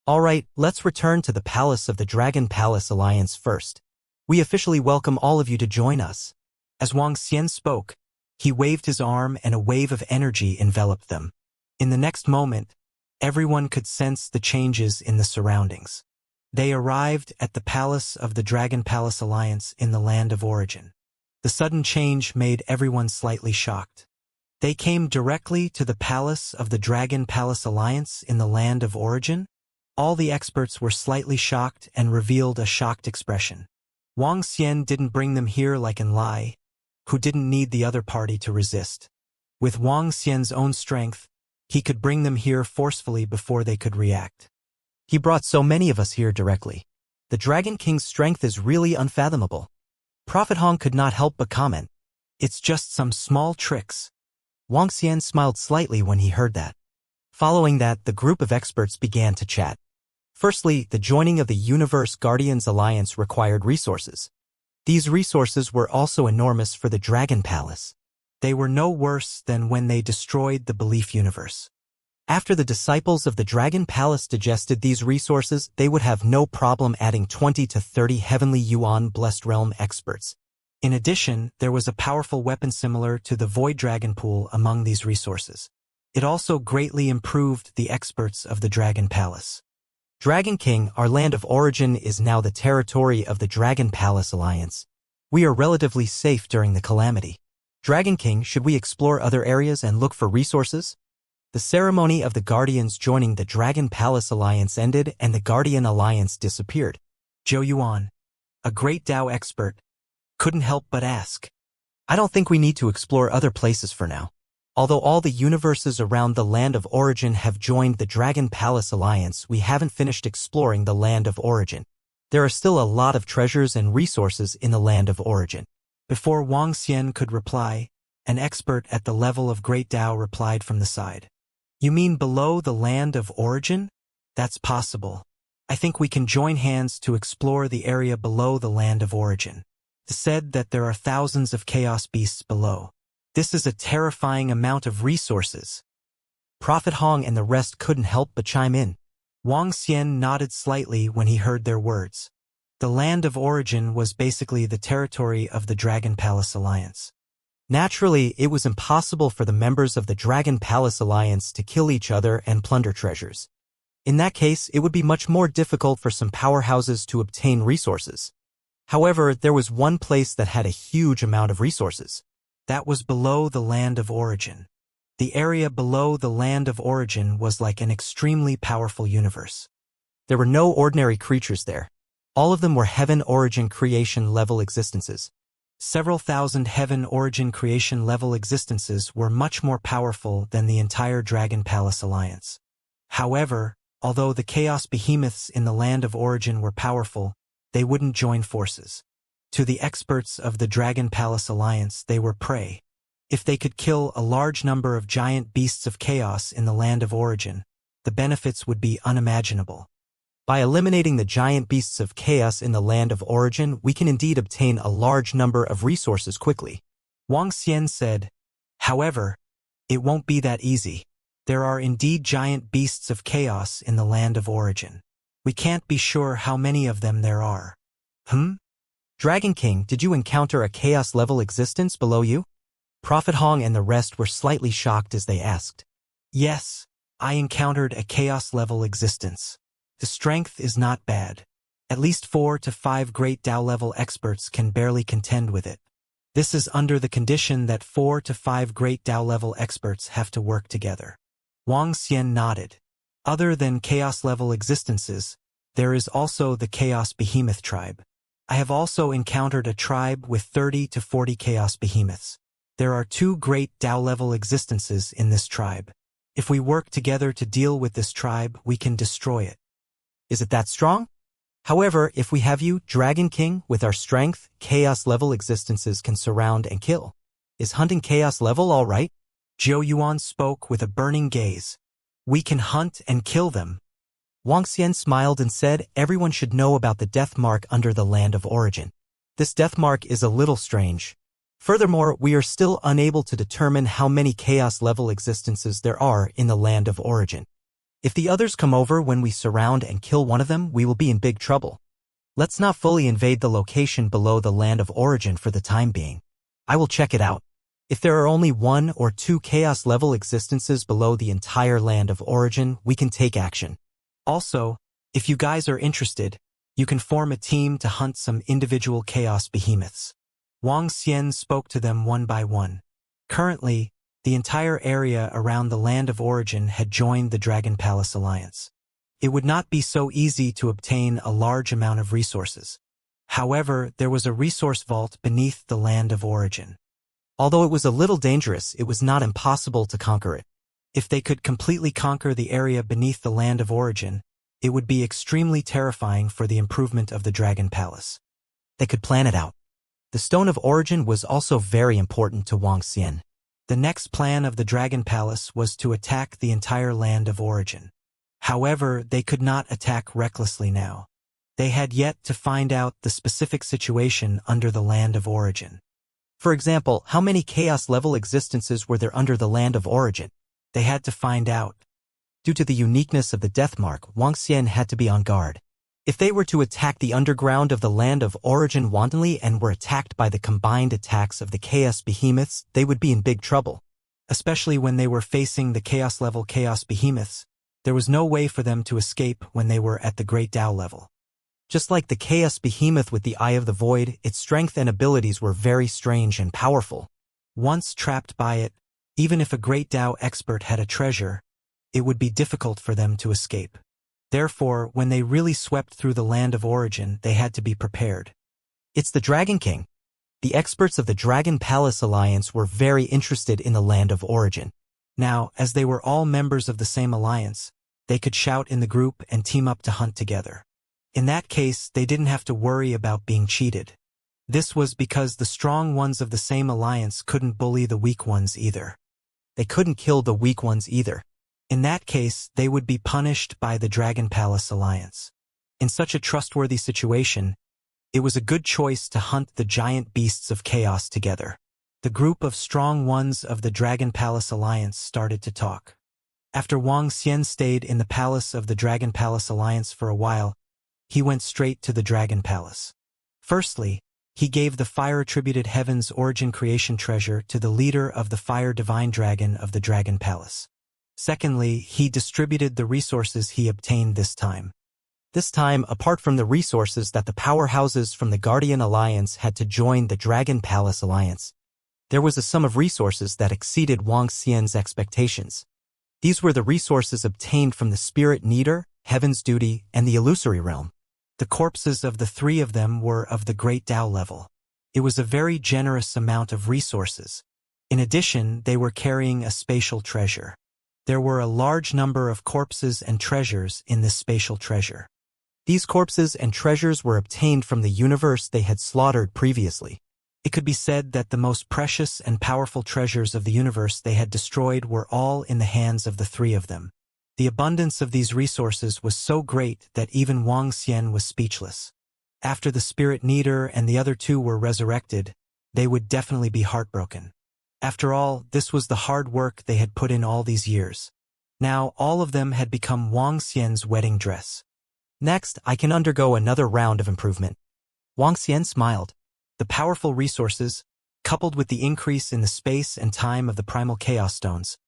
All right, let's return to the palace of the Dragon Palace Alliance first. We officially welcome all of you to join us. As Wang Xian spoke, he waved his arm and a wave of energy enveloped them. In the next moment, everyone could sense the changes in the surroundings. They arrived at the palace of the Dragon Palace Alliance in the land of origin. The sudden change made everyone slightly shocked. They came directly to the palace of the Dragon Palace Alliance in the land of origin. All the experts were slightly shocked and revealed a shocked expression. Wang Xian didn't bring them here like Enlai, who didn't need the other party to resist. With Wang Xian's own strength, he could bring them here forcefully before they could react. He brought so many of us here directly. The Dragon King's strength is really unfathomable. Prophet Hong could not help but comment. It's just some small tricks. Wang Xian smiled slightly when he heard that. Following that, the group of experts began to chat. Firstly, the joining of the Universe Guardians Alliance required resources. These resources were also enormous for the Dragon Palace. They were no worse than when they destroyed the belief universe. After the disciples of the Dragon Palace digested these resources, they would have no problem adding 20 to 30 Heavenly Yuan Blessed Realm experts. In addition, there was a powerful weapon similar to the Void Dragon Pool among these resources. It also greatly improved the experts of the Dragon Palace. Dragon King, our land of origin is now the territory of the Dragon Palace Alliance. We are relatively safe during the calamity. Dragon King, should we explore other areas and look for resources? The ceremony of the Guardians joining the Dragon Palace Alliance ended and the Guardian Alliance disappeared. Zhou Yuan, a great Dao expert, couldn't help but ask. I don't think we need to explore other places for now. Although all the universes around the land of origin have joined the Dragon Palace Alliance, we haven't finished exploring the land of origin. There are still a lot of treasures and resources in the land of origin. Before Wang Xian could reply, an expert at the level of Great Dao replied from the side. You mean below the land of origin? That's possible. I think we can join hands to explore the area below the land of origin. It said that there are thousands of chaos beasts below. This is a terrifying amount of resources. Prophet Hong and the rest couldn't help but chime in. Wang Xian nodded slightly when he heard their words. The land of origin was basically the territory of the Dragon Palace Alliance. Naturally, it was impossible for the members of the Dragon Palace Alliance to kill each other and plunder treasures. In that case, it would be much more difficult for some powerhouses to obtain resources. However, there was one place that had a huge amount of resources. That was below the land of origin. The area below the land of origin was like an extremely powerful universe. There were no ordinary creatures there. All of them were heaven origin creation level existences. Several thousand heaven origin creation level existences were much more powerful than the entire Dragon Palace Alliance. However, although the chaos behemoths in the land of origin were powerful, they wouldn't join forces. To the experts of the Dragon Palace Alliance, they were prey. If they could kill a large number of giant beasts of chaos in the land of origin, the benefits would be unimaginable. By eliminating the giant beasts of chaos in the land of origin, we can indeed obtain a large number of resources quickly. Wang Xian said, however, it won't be that easy. There are indeed giant beasts of chaos in the land of origin. We can't be sure how many of them there are. Dragon King, did you encounter a chaos-level existence below you? Prophet Hong and the rest were slightly shocked as they asked. Yes, I encountered a chaos-level existence. The strength is not bad. At least 4 to 5 great Dao-level experts can barely contend with it. This is under the condition that 4 to 5 great Dao-level experts have to work together. Wang Xian nodded. Other than chaos-level existences, there is also the Chaos Behemoth tribe. I have also encountered a tribe with 30 to 40 Chaos Behemoths. There are 2 great Dao-level existences in this tribe. If we work together to deal with this tribe, we can destroy it. Is it that strong? However, if we have you, Dragon King, with our strength, chaos-level existences can surround and kill. Is hunting chaos-level all right? Zhou Yuan spoke with a burning gaze. We can hunt and kill them. Wang Xian smiled and said, everyone should know about the death mark under the land of origin. This death mark is a little strange. Furthermore, we are still unable to determine how many chaos-level existences there are in the land of origin. If the others come over when we surround and kill one of them, we will be in big trouble. Let's not fully invade the location below the land of origin for the time being. I will check it out. If there are only 1 or 2 chaos-level existences below the entire land of origin, we can take action. Also, if you guys are interested, you can form a team to hunt some individual chaos behemoths. Wang Xian spoke to them one by one. Currently, the entire area around the land of origin had joined the Dragon Palace Alliance. It would not be so easy to obtain a large amount of resources. However, there was a resource vault beneath the land of origin. Although it was a little dangerous, it was not impossible to conquer it. If they could completely conquer the area beneath the land of origin, it would be extremely terrifying for the improvement of the Dragon Palace. They could plan it out. The Stone of Origin was also very important to Wang Xian. The next plan of the Dragon Palace was to attack the entire land of origin. However, they could not attack recklessly now. They had yet to find out the specific situation under the land of origin. For example, how many chaos-level existences were there under the land of origin? They had to find out. Due to the uniqueness of the death mark, Wang Xian had to be on guard. If they were to attack the underground of the land of origin wantonly and were attacked by the combined attacks of the chaos behemoths, they would be in big trouble. Especially when they were facing the chaos-level chaos behemoths, there was no way for them to escape when they were at the Great Dao level. Just like the chaos behemoth with the Eye of the Void, its strength and abilities were very strange and powerful. Once trapped by it, even if a Great Dao expert had a treasure, it would be difficult for them to escape. Therefore, when they really swept through the land of origin, they had to be prepared. It's the Dragon King. The experts of the Dragon Palace Alliance were very interested in the land of origin. Now, as they were all members of the same alliance, they could shout in the group and team up to hunt together. In that case, they didn't have to worry about being cheated. This was because the strong ones of the same alliance couldn't bully the weak ones either. They couldn't kill the weak ones either. In that case, they would be punished by the Dragon Palace Alliance. In such a trustworthy situation, it was a good choice to hunt the giant beasts of chaos together. The group of strong ones of the Dragon Palace Alliance started to talk. After Wang Xian stayed in the palace of the Dragon Palace Alliance for a while, he went straight to the Dragon Palace. Firstly, he gave the fire-attributed Heaven's Origin Creation Treasure to the leader of the Fire Divine Dragon of the Dragon Palace. Secondly, he distributed the resources he obtained this time. This time, apart from the resources that the powerhouses from the Guardian Alliance had to join the Dragon Palace Alliance, there was a sum of resources that exceeded Wang Xian's expectations. These were the resources obtained from the Spirit Needer, Heaven's Duty, and the Illusory Realm. The corpses of the 3 of them were of the Great Dao level. It was a very generous amount of resources. In addition, they were carrying a spatial treasure. There were a large number of corpses and treasures in this spatial treasure. These corpses and treasures were obtained from the universe they had slaughtered previously. It could be said that the most precious and powerful treasures of the universe they had destroyed were all in the hands of the three of them. The abundance of these resources was so great that even Wang Xian was speechless. After the Spirit Kneader and the other two were resurrected, they would definitely be heartbroken. After all, this was the hard work they had put in all these years. Now, all of them had become Wang Xian's wedding dress. Next, I can undergo another round of improvement. Wang Xian smiled. The powerful resources, coupled with the increase in the space and time of the primal chaos stones,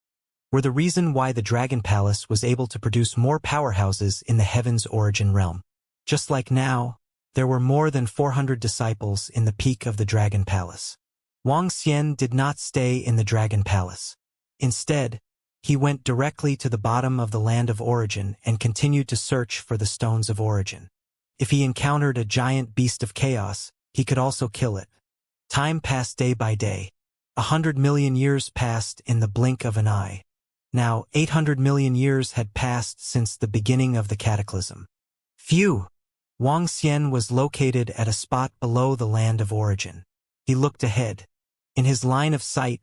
were the reason why the Dragon Palace was able to produce more powerhouses in the Heaven's Origin realm. Just like now, there were more than 400 disciples in the peak of the Dragon Palace. Wang Xian did not stay in the Dragon Palace. Instead, he went directly to the bottom of the Land of Origin and continued to search for the Stones of Origin. If he encountered a giant beast of chaos, he could also kill it. Time passed day by day. 100 million years passed in the blink of an eye. Now, 800 million years had passed since the beginning of the cataclysm. Phew! Wang Xian was located at a spot below the Land of Origin. He looked ahead. In his line of sight,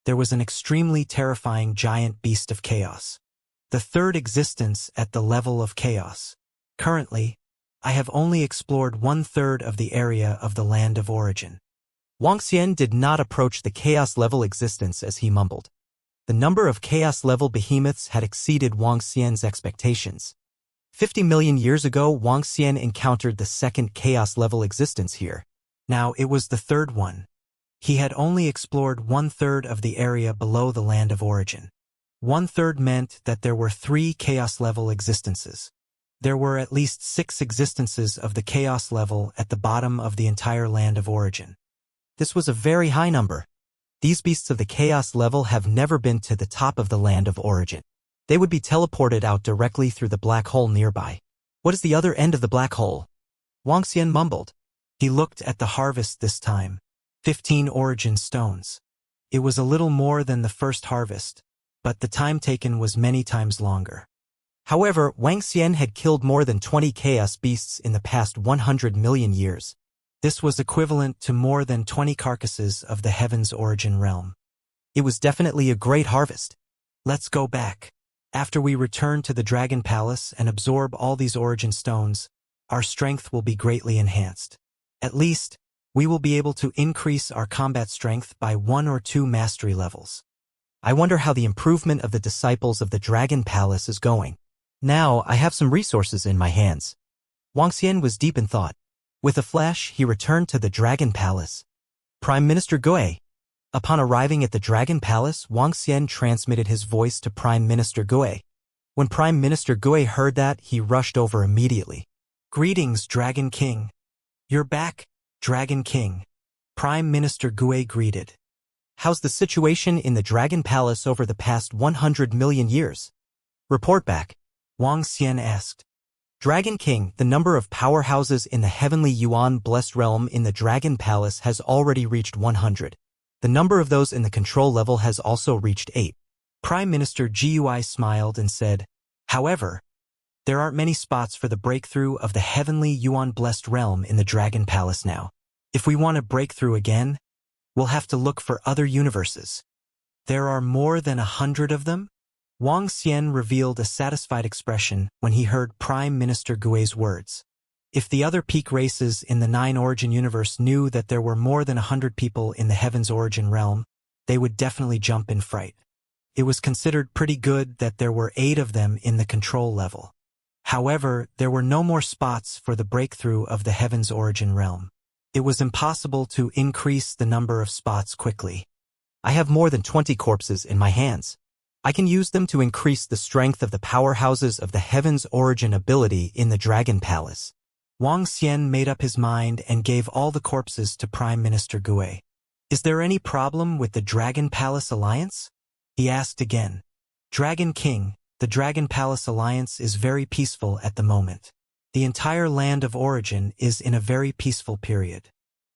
there was an extremely terrifying giant beast of chaos. The third existence at the level of chaos. Currently, I have only explored 1/3 of the area of the Land of Origin. Wang Xian did not approach the chaos-level existence as he mumbled. The number of chaos-level behemoths had exceeded Wang Xian's expectations. 50 million years ago, Wang Xian encountered the second chaos-level existence here. Now it was the third one. He had only explored 1/3 of the area below the Land of Origin. 1/3 meant that there were 3 chaos-level existences. There were at least 6 existences of the chaos level at the bottom of the entire Land of Origin. This was a very high number. These beasts of the chaos level have never been to the top of the Land of Origin. They would be teleported out directly through the black hole nearby. What is the other end of the black hole? Wang Xian mumbled. He looked at the harvest this time. 15 origin stones. It was a little more than the first harvest, but the time taken was many times longer. However, Wang Xian had killed more than 20 chaos beasts in the past 100 million years. This was equivalent to more than 20 carcasses of the Heaven's Origin realm. It was definitely a great harvest. Let's go back. After we return to the Dragon Palace and absorb all these origin stones, our strength will be greatly enhanced. At least, we will be able to increase our combat strength by 1 or 2 mastery levels. I wonder how the improvement of the disciples of the Dragon Palace is going. Now I have some resources in my hands. Wang Xian was deep in thought. With a flash, he returned to the Dragon Palace. Prime Minister Gui. Upon arriving at the Dragon Palace, Wang Xian transmitted his voice to Prime Minister Gui. When Prime Minister Gui heard that, he rushed over immediately. Greetings, Dragon King. You're back, Dragon King. Prime Minister Gui greeted. How's the situation in the Dragon Palace over the past 100 million years? Report back. Wang Xian asked. Dragon King, the number of powerhouses in the Heavenly Yuan Blessed Realm in the Dragon Palace has already reached 100. The number of those in the control level has also reached 8. Prime Minister Gui smiled and said, however, there aren't many spots for the breakthrough of the Heavenly Yuan Blessed Realm in the Dragon Palace now. If we want to break through again, we'll have to look for other universes. There are more than 100 of them? Wang Xian revealed a satisfied expression when he heard Prime Minister Gui's words. If the other peak races in the 9 Origin universe knew that there were more than 100 people in the Heaven's Origin realm, they would definitely jump in fright. It was considered pretty good that there were 8 of them in the control level. However, there were no more spots for the breakthrough of the Heaven's Origin realm. It was impossible to increase the number of spots quickly. I have more than 20 corpses in my hands. I can use them to increase the strength of the powerhouses of the Heaven's Origin ability in the Dragon Palace. Wang Xian made up his mind and gave all the corpses to Prime Minister Gui. Is there any problem with the Dragon Palace Alliance? He asked again. Dragon King, the Dragon Palace Alliance is very peaceful at the moment. The entire Land of Origin is in a very peaceful period.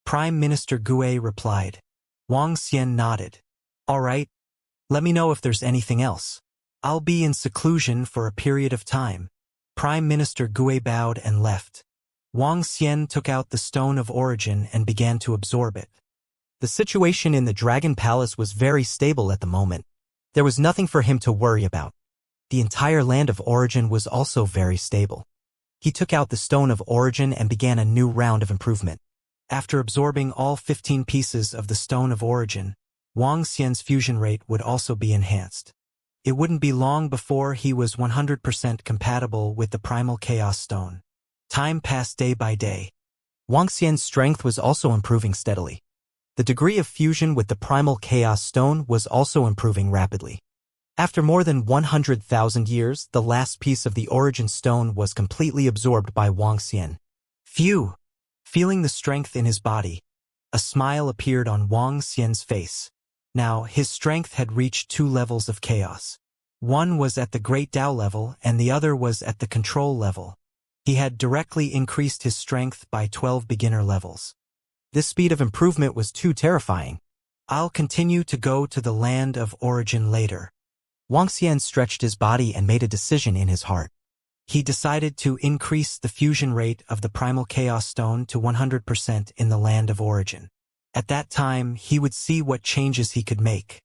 Prime Minister Gui replied. Wang Xian nodded. All right. Let me know if there's anything else. I'll be in seclusion for a period of time. Prime Minister Gue bowed and left. Wang Xian took out the Stone of Origin and began to absorb it. The situation in the Dragon Palace was very stable at the moment. There was nothing for him to worry about. The entire land of origin was also very stable. He took out the Stone of Origin and began a new round of improvement. After absorbing all 15 pieces of the Stone of Origin, Wang Xian's fusion rate would also be enhanced. It wouldn't be long before he was 100% compatible with the Primal Chaos Stone. Time passed day by day. Wang Xian's strength was also improving steadily. The degree of fusion with the Primal Chaos Stone was also improving rapidly. After more than 100,000 years, the last piece of the Origin Stone was completely absorbed by Wang Xian. Phew! Feeling the strength in his body, a smile appeared on Wang Xian's face. Now, his strength had reached 2 levels of chaos. One was at the Great Tao level and the other was at the Control level. He had directly increased his strength by 12 beginner levels. This speed of improvement was too terrifying. I'll continue to go to the land of origin later. Wang Xian stretched his body and made a decision in his heart. He decided to increase the fusion rate of the Primal Chaos Stone to 100% in the land of origin. At that time, he would see what changes he could make.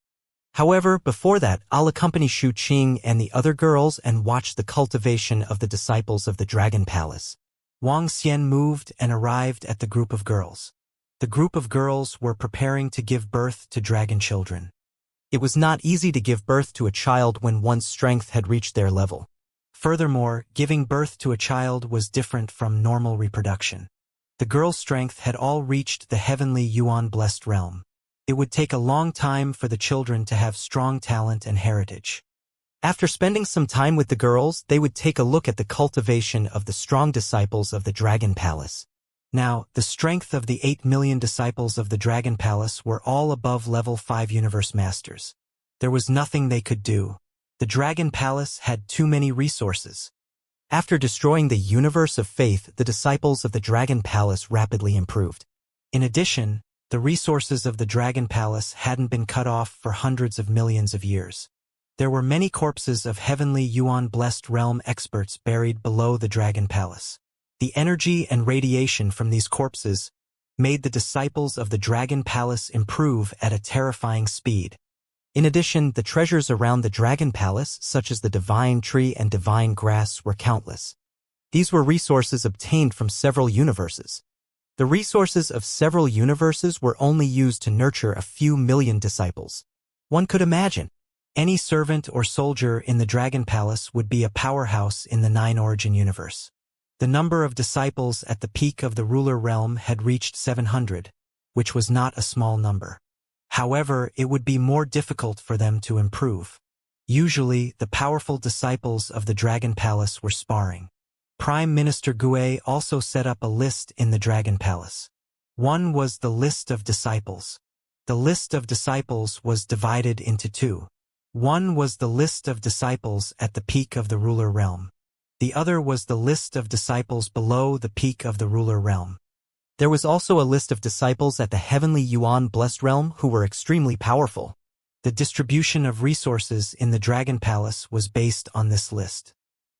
However, before that, I'll accompany Shu Qing and the other girls and watch the cultivation of the disciples of the Dragon Palace. Wang Xian moved and arrived at the group of girls. The group of girls were preparing to give birth to dragon children. It was not easy to give birth to a child when one's strength had reached their level. Furthermore, giving birth to a child was different from normal reproduction. The girls' strength had all reached the heavenly Yuan-blessed realm. It would take a long time for the children to have strong talent and heritage. After spending some time with the girls, they would take a look at the cultivation of the strong disciples of the Dragon Palace. Now, the strength of the 8 million disciples of the Dragon Palace were all above level 5 Universe Masters. There was nothing they could do. The Dragon Palace had too many resources. After destroying the universe of faith, the disciples of the Dragon Palace rapidly improved. In addition, the resources of the Dragon Palace hadn't been cut off for hundreds of millions of years. There were many corpses of heavenly Yuan-blessed realm experts buried below the Dragon Palace. The energy and radiation from these corpses made the disciples of the Dragon Palace improve at a terrifying speed. In addition, the treasures around the Dragon Palace, such as the Divine Tree and Divine Grass, were countless. These were resources obtained from several universes. The resources of several universes were only used to nurture a few million disciples. One could imagine, any servant or soldier in the Dragon Palace would be a powerhouse in the 9 Origin universe. The number of disciples at the peak of the ruler realm had reached 700, which was not a small number. However, it would be more difficult for them to improve. Usually, the powerful disciples of the Dragon Palace were sparring. Prime Minister Gue also set up a list in the Dragon Palace. One was the list of disciples. The list of disciples was divided into 2. One was the list of disciples at the peak of the ruler realm. The other was the list of disciples below the peak of the ruler realm. There was also a list of disciples at the heavenly Yuan-blessed realm who were extremely powerful. The distribution of resources in the Dragon Palace was based on this list.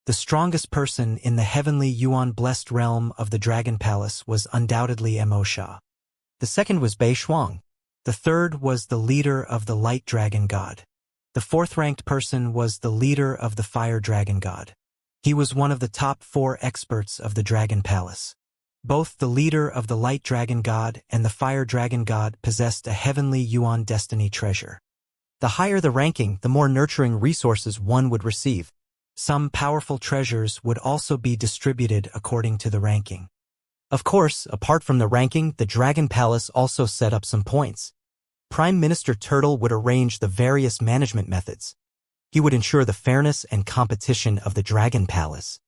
The strongest person in the heavenly Yuan-blessed realm of the Dragon Palace was undoubtedly Mo Sha. The second was Bei Shuang. The third was the leader of the Light Dragon God. The 4th-ranked person was the leader of the Fire Dragon God. He was one of the top 4 experts of the Dragon Palace. Both the leader of the Light Dragon God and the Fire Dragon God possessed a heavenly Yuan destiny treasure. The higher the ranking, the more nurturing resources one would receive. Some powerful treasures would also be distributed according to the ranking. Of course, apart from the ranking, the Dragon Palace also set up some points. Prime Minister Turtle would arrange the various management methods. He would ensure the fairness and competition of the Dragon Palace.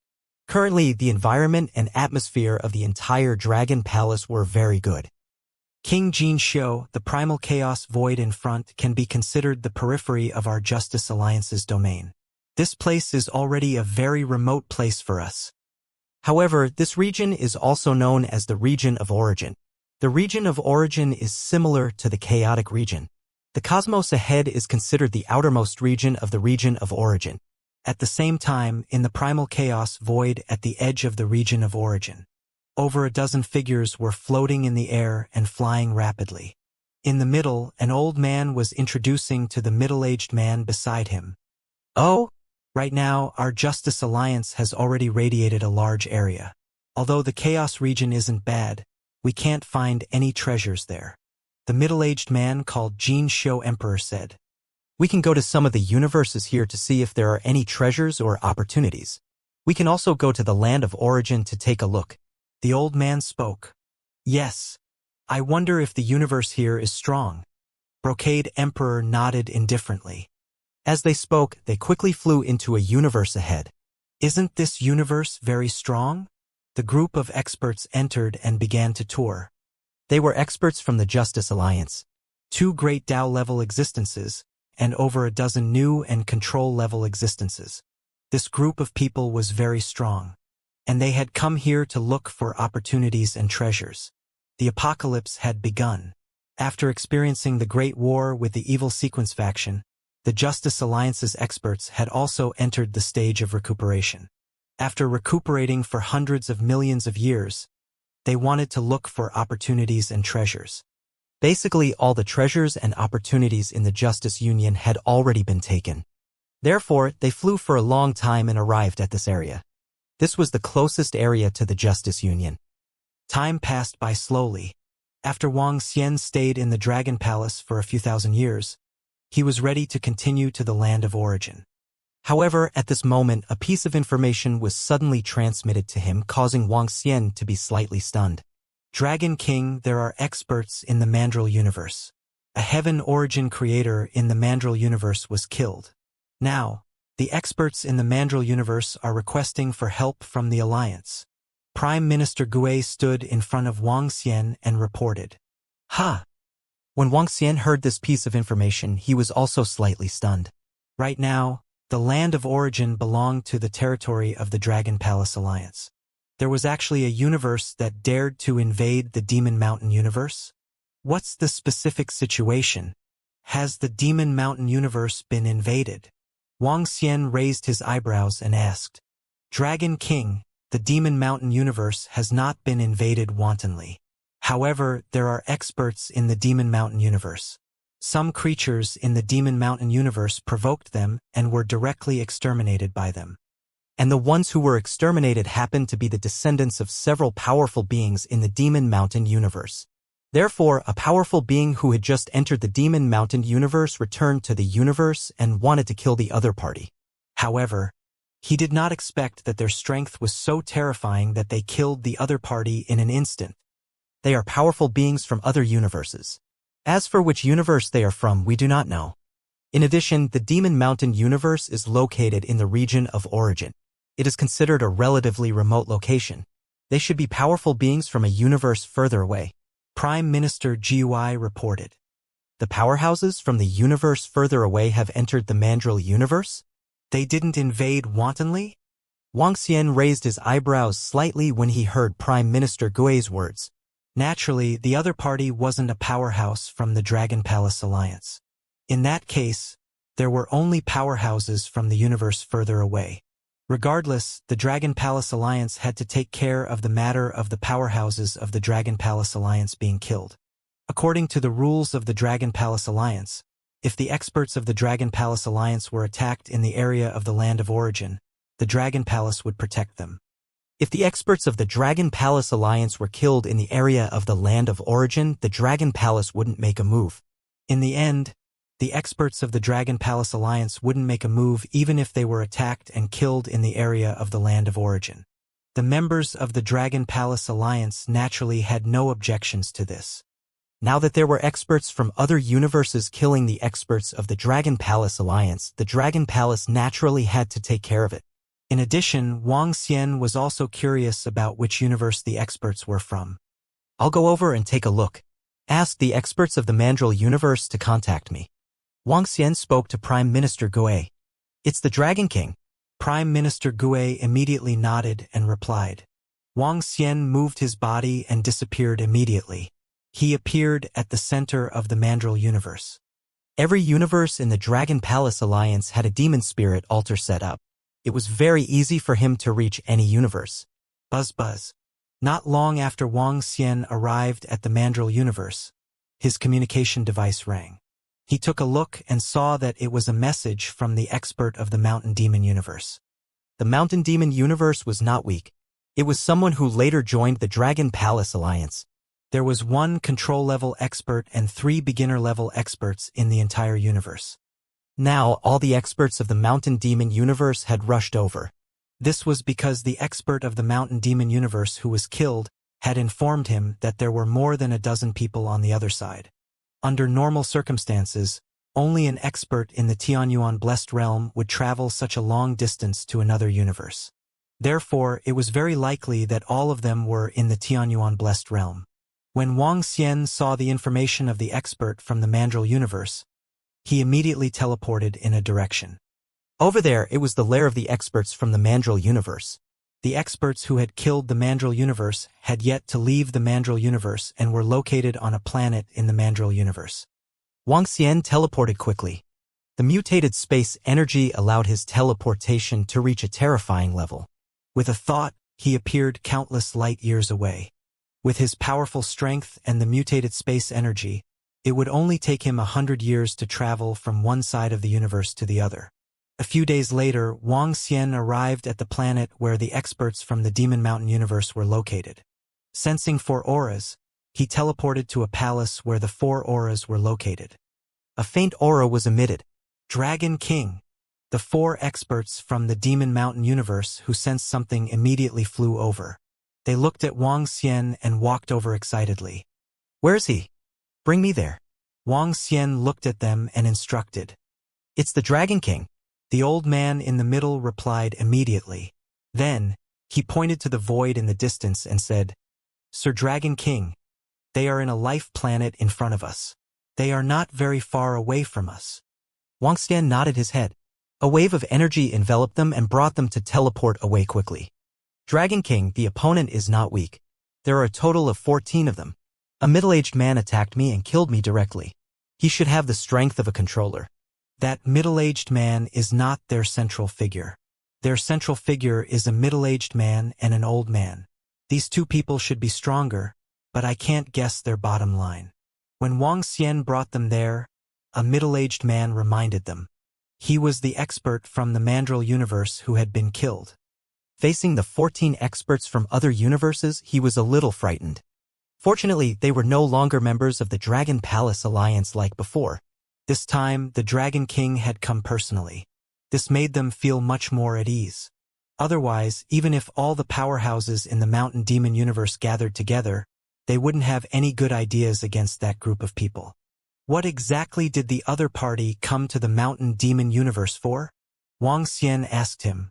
Currently, the environment and atmosphere of the entire Dragon Palace were very good. King Jin Xiu, the primal chaos void in front, can be considered the periphery of our Justice Alliance's domain. This place is already a very remote place for us. However, this region is also known as the region of origin. The region of origin is similar to the chaotic region. The cosmos ahead is considered the outermost region of the region of origin. At the same time, in the primal chaos void at the edge of the region of origin, over a dozen figures were floating in the air and flying rapidly. In the middle, an old man was introducing to the middle-aged man beside him. "Oh, right now, our Justice Alliance has already radiated a large area. Although the Chaos region isn't bad, we can't find any treasures there." The middle-aged man called Jean Shou Emperor said. "We can go to some of the universes here to see if there are any treasures or opportunities. We can also go to the land of origin to take a look." The old man spoke. "Yes. I wonder if the universe here is strong." Brocade Emperor nodded indifferently. As they spoke, they quickly flew into a universe ahead. "Isn't this universe very strong?" The group of experts entered and began to tour. They were experts from the Justice Alliance. 2 great Tao-level existences, and over a dozen new and control-level existences. This group of people was very strong, and they had come here to look for opportunities and treasures. The apocalypse had begun. After experiencing the Great War with the evil Sequence faction, the Justice Alliance's experts had also entered the stage of recuperation. After recuperating for hundreds of millions of years, they wanted to look for opportunities and treasures. Basically, all the treasures and opportunities in the Justice Union had already been taken. Therefore, they flew for a long time and arrived at this area. This was the closest area to the Justice Union. Time passed by slowly. After Wang Xian stayed in the Dragon Palace for a few thousand years, he was ready to continue to the land of origin. However, at this moment, a piece of information was suddenly transmitted to him, causing Wang Xian to be slightly stunned. "Dragon King, there are experts in the Mandrill universe. A heaven origin creator in the Mandrill universe was killed. Now, the experts in the Mandrill universe are requesting for help from the Alliance." Prime Minister Gui stood in front of Wang Xian and reported. "Ha!" When Wang Xian heard this piece of information, he was also slightly stunned. Right now, the land of origin belonged to the territory of the Dragon Palace Alliance. There was actually a universe that dared to invade the Demon Mountain universe? What's the specific situation? Has the Demon Mountain universe been invaded? Wang Xian raised his eyebrows and asked. "Dragon King, the Demon Mountain universe has not been invaded wantonly. However, there are experts in the Demon Mountain universe. Some creatures in the Demon Mountain universe provoked them and were directly exterminated by them. And the ones who were exterminated happened to be the descendants of several powerful beings in the Demon Mountain universe. Therefore, a powerful being who had just entered the Demon Mountain universe returned to the universe and wanted to kill the other party. However, he did not expect that their strength was so terrifying that they killed the other party in an instant. They are powerful beings from other universes. As for which universe they are from, we do not know. In addition, the Demon Mountain universe is located in the region of origin. It is considered a relatively remote location. They should be powerful beings from a universe further away." Prime Minister Gui reported. "The powerhouses from the universe further away have entered the Mandrill universe? They didn't invade wantonly?" Wang Xian raised his eyebrows slightly when he heard Prime Minister Gui's words. Naturally, the other party wasn't a powerhouse from the Dragon Palace Alliance. In that case, there were only powerhouses from the universe further away. Regardless, the Dragon Palace Alliance had to take care of the matter of the powerhouses of the Dragon Palace Alliance being killed. According to the rules of the Dragon Palace Alliance, if the experts of the Dragon Palace Alliance were attacked in the area of the land of origin, the Dragon Palace would protect them. If the experts of the Dragon Palace Alliance were killed in the area of the land of origin, the Dragon Palace wouldn't make a move. In the end, the experts of the Dragon Palace Alliance wouldn't make a move even if they were attacked and killed in the area of the land of origin. The members of the Dragon Palace Alliance naturally had no objections to this. Now that there were experts from other universes killing the experts of the Dragon Palace Alliance, the Dragon Palace naturally had to take care of it. In addition, Wang Xian was also curious about which universe the experts were from. "I'll go over and take a look. Ask the experts of the Mandrill universe to contact me." Wang Xian spoke to Prime Minister Gui. "It's the Dragon King." Prime Minister Gui immediately nodded and replied. Wang Xian moved his body and disappeared immediately. He appeared at the center of the Mandrill universe. Every universe in the Dragon Palace Alliance had a demon spirit altar set up. It was very easy for him to reach any universe. Buzz buzz. Not long after Wang Xian arrived at the Mandrill universe, his communication device rang. He took a look and saw that it was a message from the expert of the Mountain Demon universe. The Mountain Demon universe was not weak. It was someone who later joined the Dragon Palace Alliance. There was one control-level expert and 3 beginner-level experts in the entire universe. Now, all the experts of the Mountain Demon universe had rushed over. This was because the expert of the Mountain Demon universe who was killed had informed him that there were more than a dozen people on the other side. Under normal circumstances, only an expert in the Tianyuan Blessed Realm would travel such a long distance to another universe. Therefore, it was very likely that all of them were in the Tianyuan Blessed Realm. When Wang Xian saw the information of the expert from the Mandrill universe, he immediately teleported in a direction. Over there, it was the lair of the experts from the Mandrill universe. The experts who had killed the Mandrill universe had yet to leave the Mandrill universe and were located on a planet in the Mandrill universe. Wang Xian teleported quickly. The mutated space energy allowed his teleportation to reach a terrifying level. With a thought, he appeared countless light years away. With his powerful strength and the mutated space energy, it would only take him 100 years to travel from one side of the universe to the other. A few days later, Wang Xian arrived at the planet where the experts from the Demon Mountain universe were located. Sensing 4 auras, he teleported to a palace where the 4 auras were located. A faint aura was emitted. Dragon King. The 4 experts from the Demon Mountain universe who sensed something immediately flew over. They looked at Wang Xian and walked over excitedly. Where's he? Bring me there. Wang Xian looked at them and instructed. It's the Dragon King. The old man in the middle replied immediately. Then, he pointed to the void in the distance and said, Sir Dragon King, they are in a life planet in front of us. They are not very far away from us. Wang Xian nodded his head. A wave of energy enveloped them and brought them to teleport away quickly. Dragon King, the opponent is not weak. There are a total of 14 of them. A middle-aged man attacked me and killed me directly. He should have the strength of a controller. That middle-aged man is not their central figure. Their central figure is a middle-aged man and an old man. These 2 people should be stronger, but I can't guess their bottom line. When Wang Xian brought them there, a middle-aged man reminded them. He was the expert from the Mandrill universe who had been killed. Facing the 14 experts from other universes, he was a little frightened. Fortunately, they were no longer members of the Dragon Palace Alliance like before. This time, the Dragon King had come personally. This made them feel much more at ease. Otherwise, even if all the powerhouses in the Mountain Demon universe gathered together, they wouldn't have any good ideas against that group of people. What exactly did the other party come to the Mountain Demon universe for? Wang Xian asked him.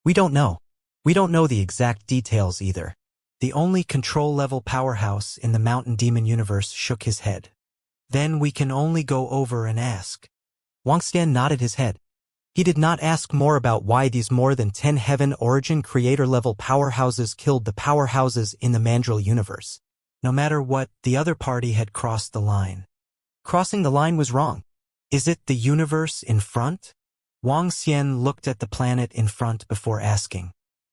We don't know. We don't know the exact details either. The only control-level powerhouse in the Mountain Demon universe shook his head. Then we can only go over and ask. Wang Xian nodded his head. He did not ask more about why these more than 10 Heaven Origin Creator-level powerhouses killed the powerhouses in the Mandrill universe. No matter what, the other party had crossed the line. Crossing the line was wrong. Is it the universe in front? Wang Xian looked at the planet in front before asking.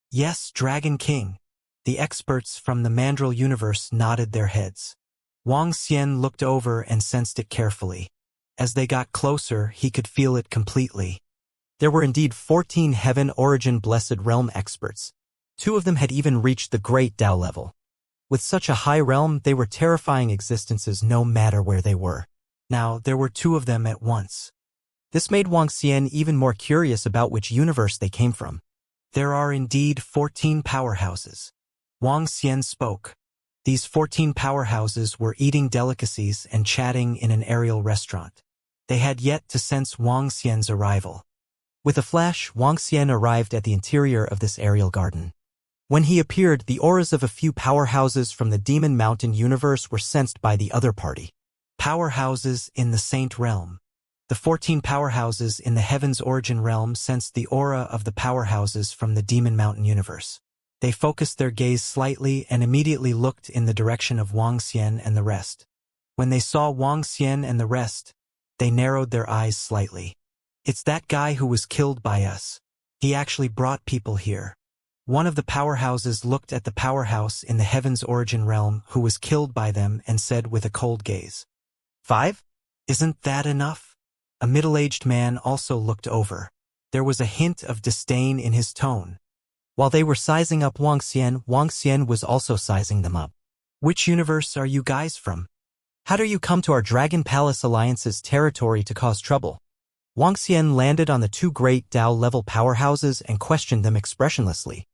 Yes, Dragon King. The experts from the Mandrill universe nodded their heads. Wang Xian looked over and sensed it carefully. As they got closer, he could feel it completely. There were indeed 14 Heaven Origin Blessed Realm experts. 2 of them had even reached the Great Tao level. With such a high realm, they were terrifying existences no matter where they were. Now, there were 2 of them at once. This made Wang Xian even more curious about which universe they came from. There are indeed 14 powerhouses. Wang Xian spoke. These 14 powerhouses were eating delicacies and chatting in an aerial restaurant. They had yet to sense Wang Xian's arrival. With a flash, Wang Xian arrived at the interior of this aerial garden. When he appeared, the auras of a few powerhouses from the Demon Mountain universe were sensed by the other party. Powerhouses in the Saint Realm. The 14 powerhouses in the Heaven's Origin realm sensed the aura of the powerhouses from the Demon Mountain universe. They focused their gaze slightly and immediately looked in the direction of Wang Xian and the rest. When they saw Wang Xian and the rest, they narrowed their eyes slightly. It's that guy who was killed by us. He actually brought people here. One of the powerhouses looked at the powerhouse in the Heaven's Origin realm who was killed by them and said with a cold gaze, 5? Isn't that enough? A middle-aged man also looked over. There was a hint of disdain in his tone. While they were sizing up Wang Xian was also sizing them up. Which universe are you guys from? How do you come to our Dragon Palace Alliance's territory to cause trouble? Wang Xian landed on the two great Dao-level powerhouses and questioned them expressionlessly.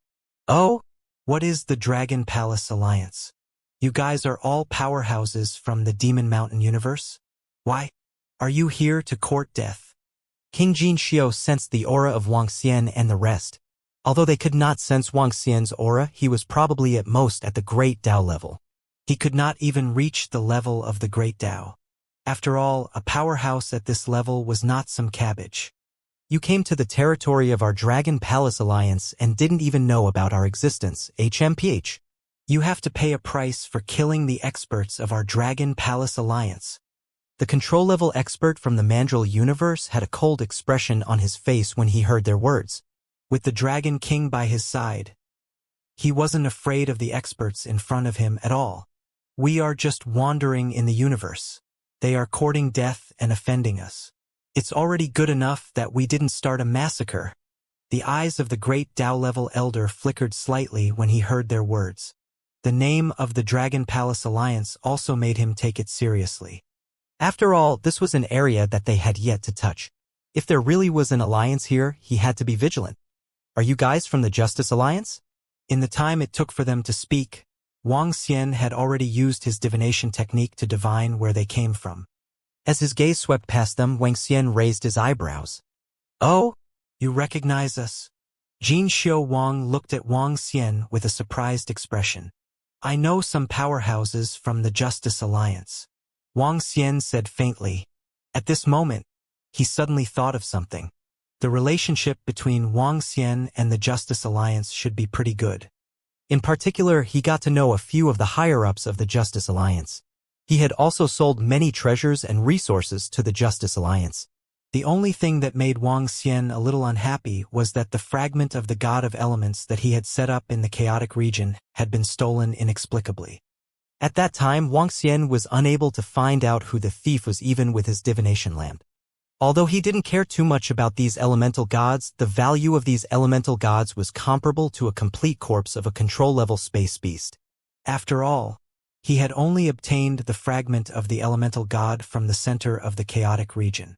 Oh? What is the Dragon Palace Alliance? You guys are all powerhouses from the Demon Mountain universe? Why? Are you here to court death? King Jinxiu sensed the aura of Wang Xian and the rest. Although they could not sense Wang Xian's aura, he was probably at most at the Great Dao level. He could not even reach the level of the Great Dao. After all, a powerhouse at this level was not some cabbage. You came to the territory of our Dragon Palace Alliance and didn't even know about our existence, HMPH. You have to pay a price for killing the experts of our Dragon Palace Alliance. The control-level expert from the Mandrill universe had a cold expression on his face when he heard their words. With the Dragon King by his side, he wasn't afraid of the experts in front of him at all. We are just wandering in the universe. They are courting death and offending us. It's already good enough that we didn't start a massacre. The eyes of the great Dao-level elder flickered slightly when he heard their words. The name of the Dragon Palace Alliance also made him take it seriously. After all, this was an area that they had yet to touch. If there really was an alliance here, he had to be vigilant. Are you guys from the Justice Alliance? In the time it took for them to speak, Wang Xian had already used his divination technique to divine where they came from. As his gaze swept past them, Wang Xian raised his eyebrows. Oh? You recognize us? Jinxiu Wang looked at Wang Xian with a surprised expression. I know some powerhouses from the Justice Alliance. Wang Xian said faintly. At this moment, he suddenly thought of something. The relationship between Wang Xian and the Justice Alliance should be pretty good. In particular, he got to know a few of the higher-ups of the Justice Alliance. He had also sold many treasures and resources to the Justice Alliance. The only thing that made Wang Xian a little unhappy was that the fragment of the God of Elements that he had set up in the chaotic region had been stolen inexplicably. At that time, Wang Xian was unable to find out who the thief was even with his divination lamp. Although he didn't care too much about these elemental gods, the value of these elemental gods was comparable to a complete corpse of a control-level space beast. After all, he had only obtained the fragment of the elemental god from the center of the chaotic region.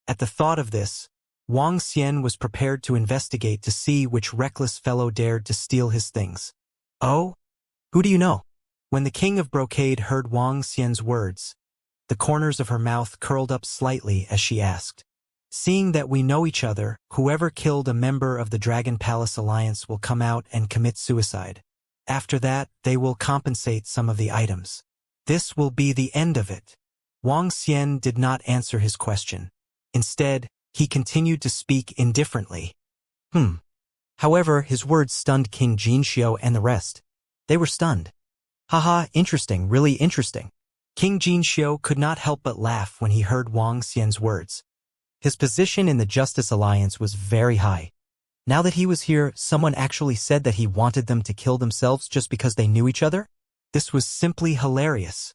At the thought of this, Wang Xian was prepared to investigate to see which reckless fellow dared to steal his things. Oh? Who do you know? When the King of Brocade heard Wang Xian's words, the corners of her mouth curled up slightly as she asked, seeing that we know each other, whoever killed a member of the Dragon Palace Alliance will come out and commit suicide. After that, they will compensate some of the items. This will be the end of it. Wang Xian did not answer his question. Instead, he continued to speak indifferently. However, his words stunned King Jinxiu and the rest. They were stunned. Haha, interesting, really interesting. King Jinxiu could not help but laugh when he heard Wang Xian's words. His position in the Justice Alliance was very high. Now that he was here, someone actually said that he wanted them to kill themselves just because they knew each other? This was simply hilarious.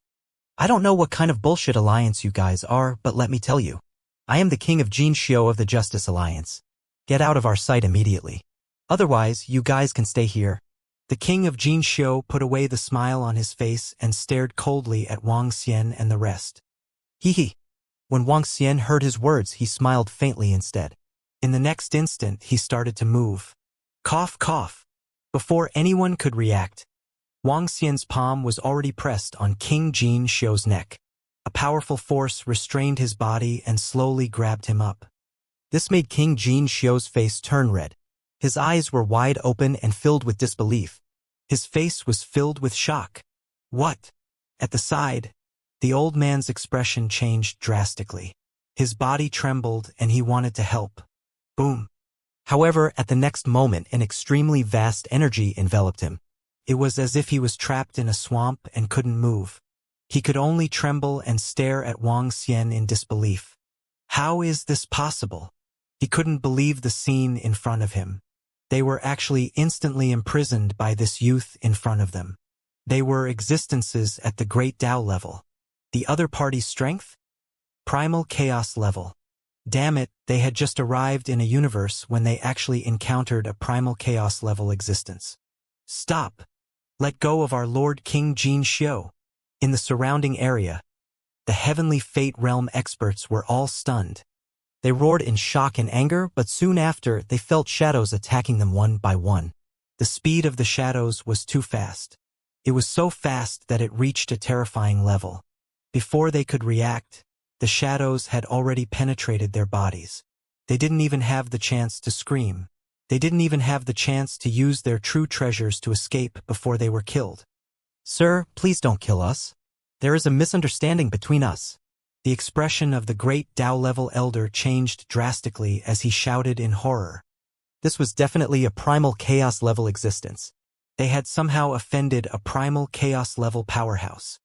I don't know what kind of bullshit alliance you guys are, but let me tell you. I am the King of Jinxiu of the Justice Alliance. Get out of our sight immediately. Otherwise, you guys can stay here. The King of Jinxiu put away the smile on his face and stared coldly at Wang Xian and the rest. Hee. When Wang Xian heard his words, he smiled faintly instead. In the next instant, he started to move. Cough, cough. Before anyone could react, Wang Xian's palm was already pressed on King Jinxiu's neck. A powerful force restrained his body and slowly grabbed him up. This made King Jinxiu's face turn red. His eyes were wide open and filled with disbelief. His face was filled with shock. What? At the side, the old man's expression changed drastically. His body trembled and he wanted to help. Boom. However, at the next moment, an extremely vast energy enveloped him. It was as if he was trapped in a swamp and couldn't move. He could only tremble and stare at Wang Xian in disbelief. How is this possible? He couldn't believe the scene in front of him. They were actually instantly imprisoned by this youth in front of them. They were existences at the Great Tao level. The other party's strength? Primal chaos level. Damn it, they had just arrived in a universe when they actually encountered a primal chaos level existence. Stop! Let go of our Lord King Jin Xiu. In the surrounding area, the Heavenly Fate Realm experts were all stunned. They roared in shock and anger, but soon after, they felt shadows attacking them one by one. The speed of the shadows was too fast. It was so fast that it reached a terrifying level. Before they could react, the shadows had already penetrated their bodies. They didn't even have the chance to scream. They didn't even have the chance to use their true treasures to escape before they were killed. Sir, please don't kill us. There is a misunderstanding between us. The expression of the great Tao-level elder changed drastically as he shouted in horror. This was definitely a primal chaos-level existence. They had somehow offended a primal chaos-level powerhouse.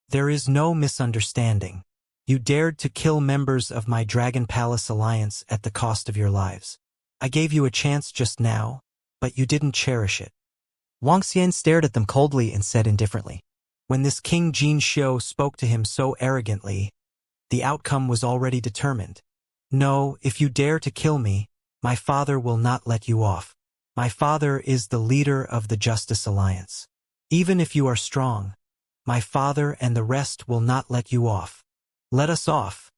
There is no misunderstanding. You dared to kill members of my Dragon Palace Alliance at the cost of your lives. I gave you a chance just now, but you didn't cherish it. Wuxia stared at them coldly and said indifferently. When this King Jin Xiu spoke to him so arrogantly, the outcome was already determined. No, if you dare to kill me, my father will not let you off. My father is the leader of the Justice Alliance. Even if you are strong, my father and the rest will not let you off. Let us off.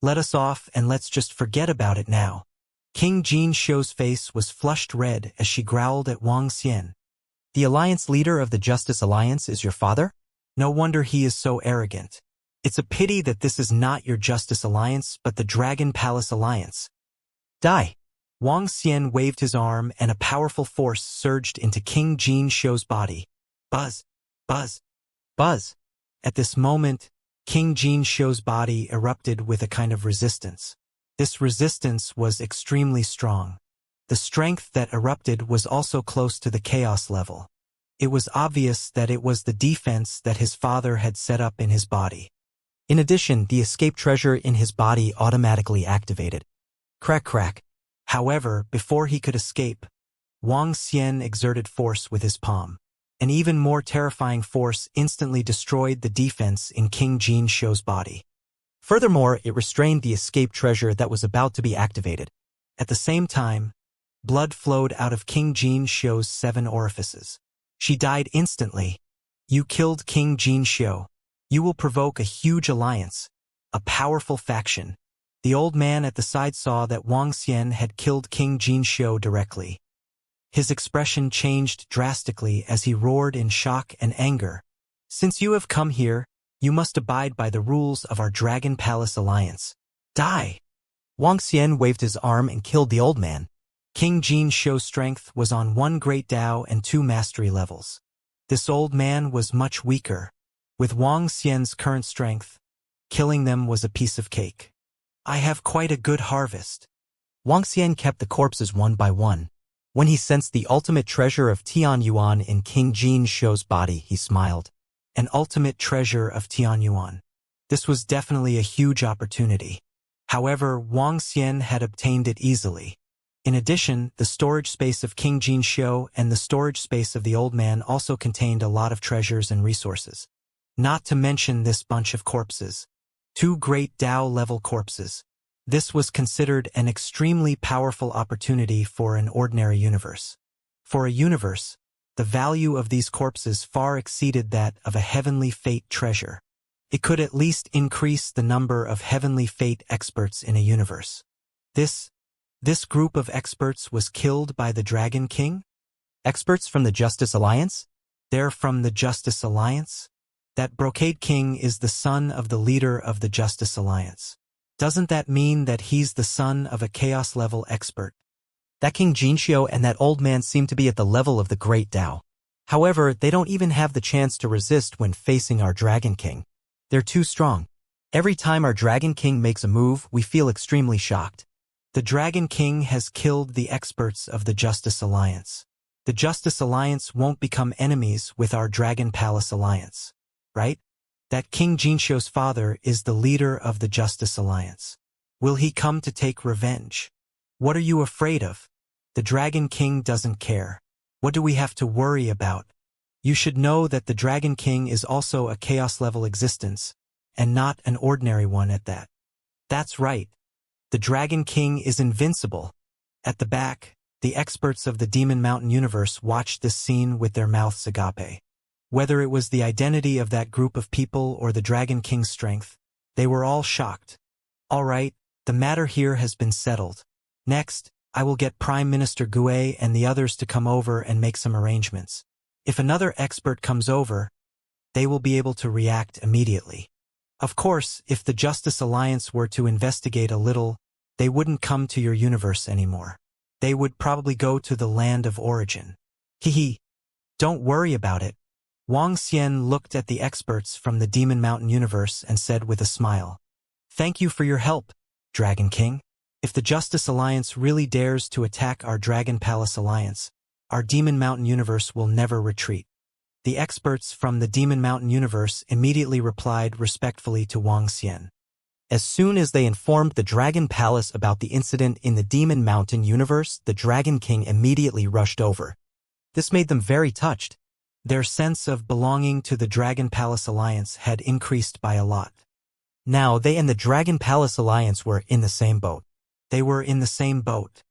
Let us off and let's just forget about it now. King Jin Xiu's face was flushed red as she growled at Wuxia. The Alliance leader of the Justice Alliance is your father? No wonder he is so arrogant. It's a pity that this is not your Justice Alliance but the Dragon Palace Alliance. Die! Wuxia waved his arm and a powerful force surged into King Jin Xiu's body. Buzz! Buzz! Buzz! At this moment, King Jin Xiu's body erupted with a kind of resistance. This resistance was extremely strong. The strength that erupted was also close to the chaos level. It was obvious that it was the defense that his father had set up in his body. In addition, the escape treasure in his body automatically activated. Crack crack. However, before he could escape, Wuxia exerted force with his palm. An even more terrifying force instantly destroyed the defense in King Jin Xiu's body. Furthermore, it restrained the escape treasure that was about to be activated. At the same time, blood flowed out of King Jin Xiu's 7 orifices. She died instantly. You killed King Jin Xiu. You will provoke a huge alliance, a powerful faction. The old man at the side saw that Wuxia had killed King Jin Xiu directly. His expression changed drastically as he roared in shock and anger. Since you have come here, you must abide by the rules of our Dragon Palace Alliance. Die! Wuxia waved his arm and killed the old man. King Jin Xiu's strength was on 1 Great Tao and 2 Mastery levels. This old man was much weaker. With Wuxia's current strength, killing them was a piece of cake. I have quite a good harvest. Wuxia kept the corpses one by one. When he sensed the ultimate treasure of Tianyuan in King Jin Xiu's body, he smiled. An ultimate treasure of Tianyuan. This was definitely a huge opportunity. However, Wuxia had obtained it easily. In addition, the storage space of King Jin Xiu and the storage space of the old man also contained a lot of treasures and resources. Not to mention this bunch of corpses. 2 Great Tao-level corpses. This was considered an extremely powerful opportunity for an ordinary universe. For a universe, the value of these corpses far exceeded that of a Heavenly Fate treasure. It could at least increase the number of Heavenly Fate experts in a universe. This group of experts was killed by the Dragon King? Experts from the Justice Alliance? They're from the Justice Alliance? That Brocade King is the son of the leader of the Justice Alliance. Doesn't that mean that he's the son of a chaos-level expert? That King Jin Xiu and that old man seem to be at the level of the Great Tao. However, they don't even have the chance to resist when facing our Dragon King. They're too strong. Every time our Dragon King makes a move, we feel extremely shocked. The Dragon King has killed the experts of the Justice Alliance. The Justice Alliance won't become enemies with our Dragon Palace Alliance. Right? That King Jin Xiu's father is the leader of the Justice Alliance. Will he come to take revenge? What are you afraid of? The Dragon King doesn't care. What do we have to worry about? You should know that the Dragon King is also a chaos-level existence, and not an ordinary one at that. That's right. The Dragon King is invincible. At the back, the experts of the Demon Mountain universe watched this scene with their mouths agape. Whether it was the identity of that group of people or the Dragon King's strength, they were all shocked. All right, the matter here has been settled. Next, I will get Prime Minister Gue and the others to come over and make some arrangements. If another expert comes over, they will be able to react immediately. Of course, if the Justice Alliance were to investigate a little, they wouldn't come to your universe anymore. They would probably go to the land of origin. Hehe. Don't worry about it. Wang Xian looked at the experts from the Demon Mountain universe and said with a smile, "Thank you for your help, Dragon King. If the Justice Alliance really dares to attack our Dragon Palace Alliance, our Demon Mountain universe will never retreat." The experts from the Demon Mountain universe immediately replied respectfully to Wang Xian. As soon as they informed the Dragon Palace about the incident in the Demon Mountain universe, the Dragon King immediately rushed over. This made them very touched. Their sense of belonging to the Dragon Palace Alliance had increased by a lot. Now they and the Dragon Palace Alliance were in the same boat. They were in the same boat.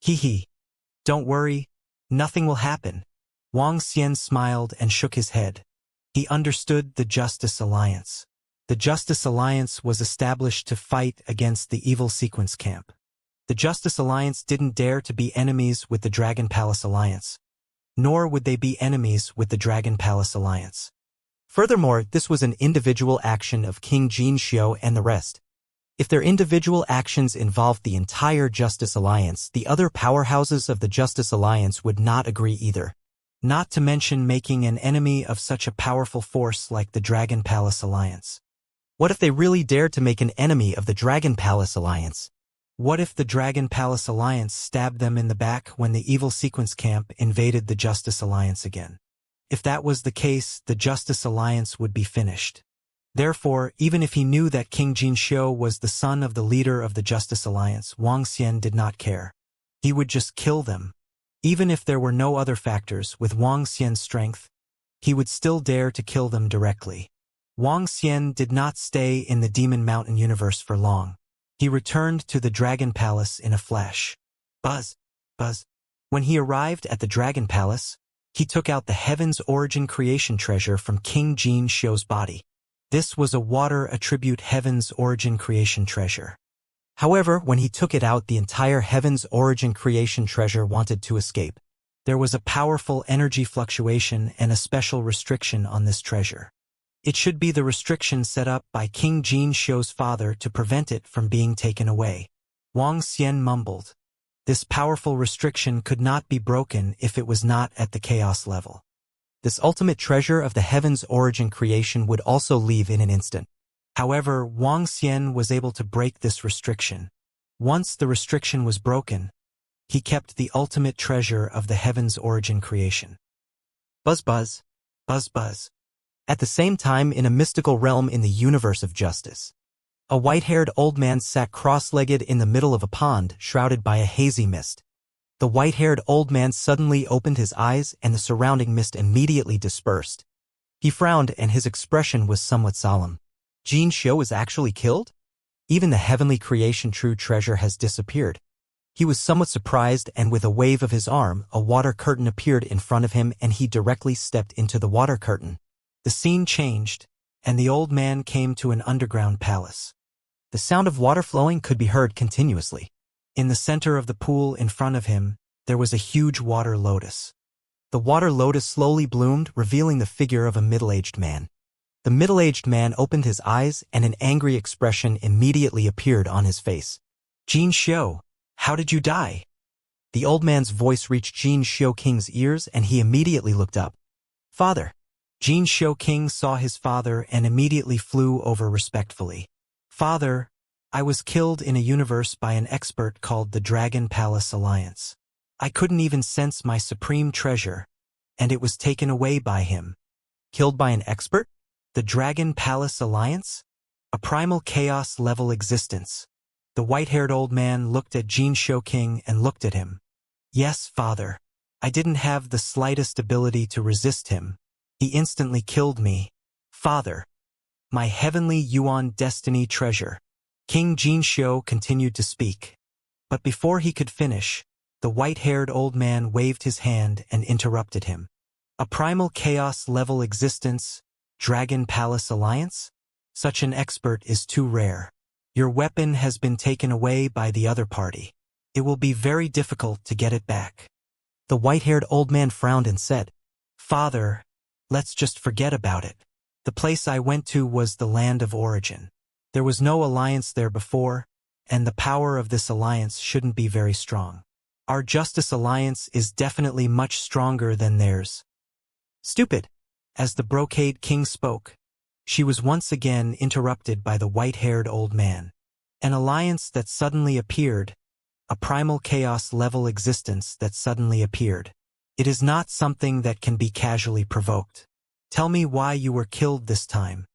Hehe. Don't worry, nothing will happen. Wang Xian smiled and shook his head. He understood the Justice Alliance. The Justice Alliance was established to fight against the evil sequence camp. The Justice Alliance didn't dare to be enemies with the Dragon Palace Alliance. Nor would they be enemies with the Dragon Palace Alliance. Furthermore, this was an individual action of King Jin Xiu and the rest. If their individual actions involved the entire Justice Alliance, the other powerhouses of the Justice Alliance would not agree either. Not to mention making an enemy of such a powerful force like the Dragon Palace Alliance. What if they really dared to make an enemy of the Dragon Palace Alliance? What if the Dragon Palace Alliance stabbed them in the back when the evil sequence camp invaded the Justice Alliance again? If that was the case, the Justice Alliance would be finished. Therefore, even if he knew that King Jin Xiu was the son of the leader of the Justice Alliance, Wang Xian did not care. He would just kill them. Even if there were no other factors, with Wang Xian's strength, he would still dare to kill them directly. Wang Xian did not stay in the Demon Mountain universe for long. He returned to the Dragon Palace in a flash. Buzz, buzz. When he arrived at the Dragon Palace, he took out the Heaven's Origin creation treasure from King Jin Xiu's body. This was a water attribute Heaven's Origin creation treasure. However, when he took it out, the entire Heaven's Origin creation treasure wanted to escape. There was a powerful energy fluctuation and a special restriction on this treasure. It should be the restriction set up by King Jin Xiu's father to prevent it from being taken away. Wang Xian mumbled. This powerful restriction could not be broken if it was not at the chaos level. This ultimate treasure of the Heaven's Origin creation would also leave in an instant. However, Wang Xian was able to break this restriction. Once the restriction was broken, he kept the ultimate treasure of the Heaven's Origin creation. Buzz buzz. Buzz buzz. At the same time, in a mystical realm in the universe of justice, a white-haired old man sat cross-legged in the middle of a pond, shrouded by a hazy mist. The white-haired old man suddenly opened his eyes and the surrounding mist immediately dispersed. He frowned and his expression was somewhat solemn. Jin Xiu was actually killed? Even the heavenly creation true treasure has disappeared. He was somewhat surprised, and with a wave of his arm, a water curtain appeared in front of him and he directly stepped into the water curtain. The scene changed, and the old man came to an underground palace. The sound of water flowing could be heard continuously. In the center of the pool in front of him, there was a huge water lotus. The water lotus slowly bloomed, revealing the figure of a middle-aged man. The middle-aged man opened his eyes and an angry expression immediately appeared on his face. Jin Xiu, how did you die? The old man's voice reached Jin Xiu King's ears and he immediately looked up. Father. Jin Xiu King saw his father and immediately flew over respectfully. Father, I was killed in a universe by an expert called the Dragon Palace Alliance. I couldn't even sense my supreme treasure, and it was taken away by him. Killed by an expert? The Dragon Palace Alliance? A primal chaos-level existence. The white-haired old man looked at Jin King and looked at him. Yes, father. I didn't have the slightest ability to resist him. He instantly killed me. Father. My heavenly Yuan destiny treasure. King Jin continued to speak. But before he could finish, the white-haired old man waved his hand and interrupted him. A primal chaos-level existence, Dragon Palace Alliance? Such an expert is too rare. Your weapon has been taken away by the other party. It will be very difficult to get it back. The white-haired old man frowned and said, Father, let's just forget about it. The place I went to was the land of origin. There was no alliance there before, and the power of this alliance shouldn't be very strong. Our Justice Alliance is definitely much stronger than theirs. Stupid. As the Brocade King spoke, she was once again interrupted by the white-haired old man. An alliance that suddenly appeared, a primal chaos-level existence that suddenly appeared. It is not something that can be casually provoked. Tell me why you were killed this time.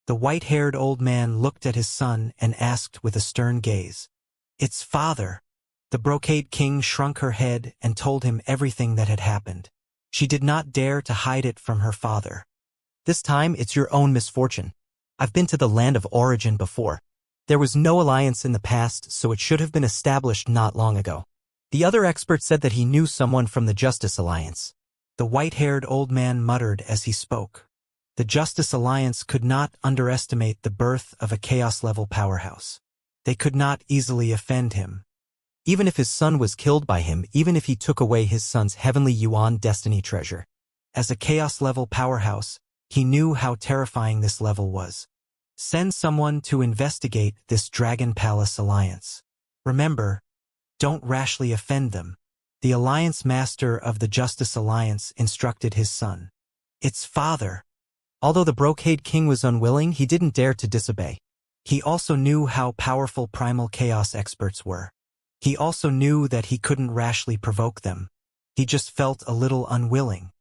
The white-haired old man looked at his son and asked with a stern gaze. It's father. The Brocade King shrunk her head and told him everything that had happened. She did not dare to hide it from her father. This time it's your own misfortune. I've been to the land of origin before. There was no alliance in the past, so it should have been established not long ago. The other expert said that he knew someone from the Justice Alliance. The white-haired old man muttered as he spoke. The Justice Alliance could not underestimate the birth of a chaos-level powerhouse. They could not easily offend him. Even if his son was killed by him, even if he took away his son's heavenly Yuan destiny treasure. As a chaos-level powerhouse, he knew how terrifying this level was. Send someone to investigate this Dragon Palace Alliance. Remember, don't rashly offend them. The Alliance Master of the Justice Alliance instructed his son. Its father. Although the Brocade King was unwilling, he didn't dare to disobey. He also knew how powerful primal chaos experts were. He also knew that he couldn't rashly provoke them. He just felt a little unwilling.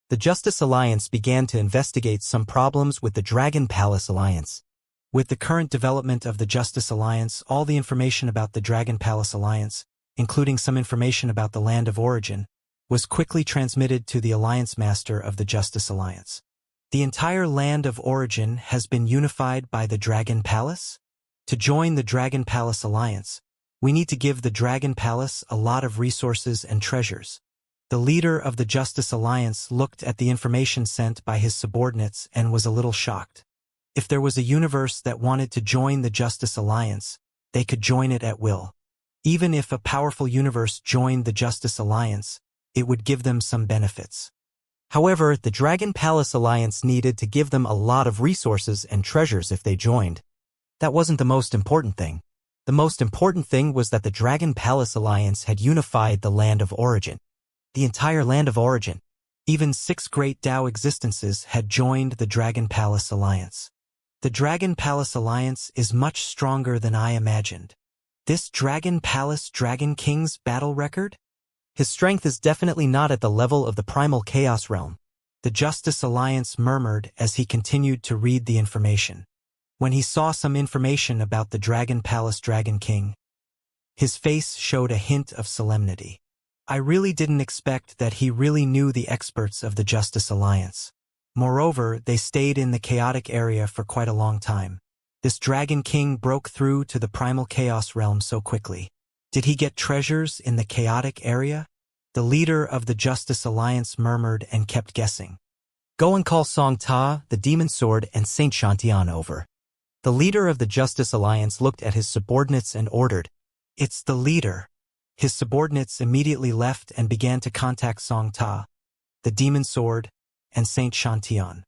The Justice Alliance began to investigate some problems with the Dragon Palace Alliance. With the current development of the Justice Alliance, all the information about the Dragon Palace Alliance, including some information about the land of origin, was quickly transmitted to the Alliance Master of the Justice Alliance. The entire land of origin has been unified by the Dragon Palace? To join the Dragon Palace Alliance, we need to give the Dragon Palace a lot of resources and treasures. The leader of the Justice Alliance looked at the information sent by his subordinates and was a little shocked. If there was a universe that wanted to join the Justice Alliance, they could join it at will. Even if a powerful universe joined the Justice Alliance, it would give them some benefits. However, the Dragon Palace Alliance needed to give them a lot of resources and treasures if they joined. That wasn't the most important thing. The most important thing was that the Dragon Palace Alliance had unified the land of origin. The entire land of origin. Even 6 great Tao existences had joined the Dragon Palace Alliance. The Dragon Palace Alliance is much stronger than I imagined. This Dragon Palace Dragon King's battle record? His strength is definitely not at the level of the primal chaos realm. The Justice Alliance murmured as he continued to read the information. When he saw some information about the Dragon Palace Dragon King, his face showed a hint of solemnity. I really didn't expect that he really knew the experts of the Justice Alliance. Moreover, they stayed in the chaotic area for quite a long time. This Dragon King broke through to the primal chaos realm so quickly. Did he get treasures in the chaotic area? The leader of the Justice Alliance murmured and kept guessing. Go and call Song Ta, the Demon Sword, and Saint Shantian over. The leader of the Justice Alliance looked at his subordinates and ordered. It's the leader. His subordinates immediately left and began to contact Song Ta, the Demon Sword, and Saint Shantian.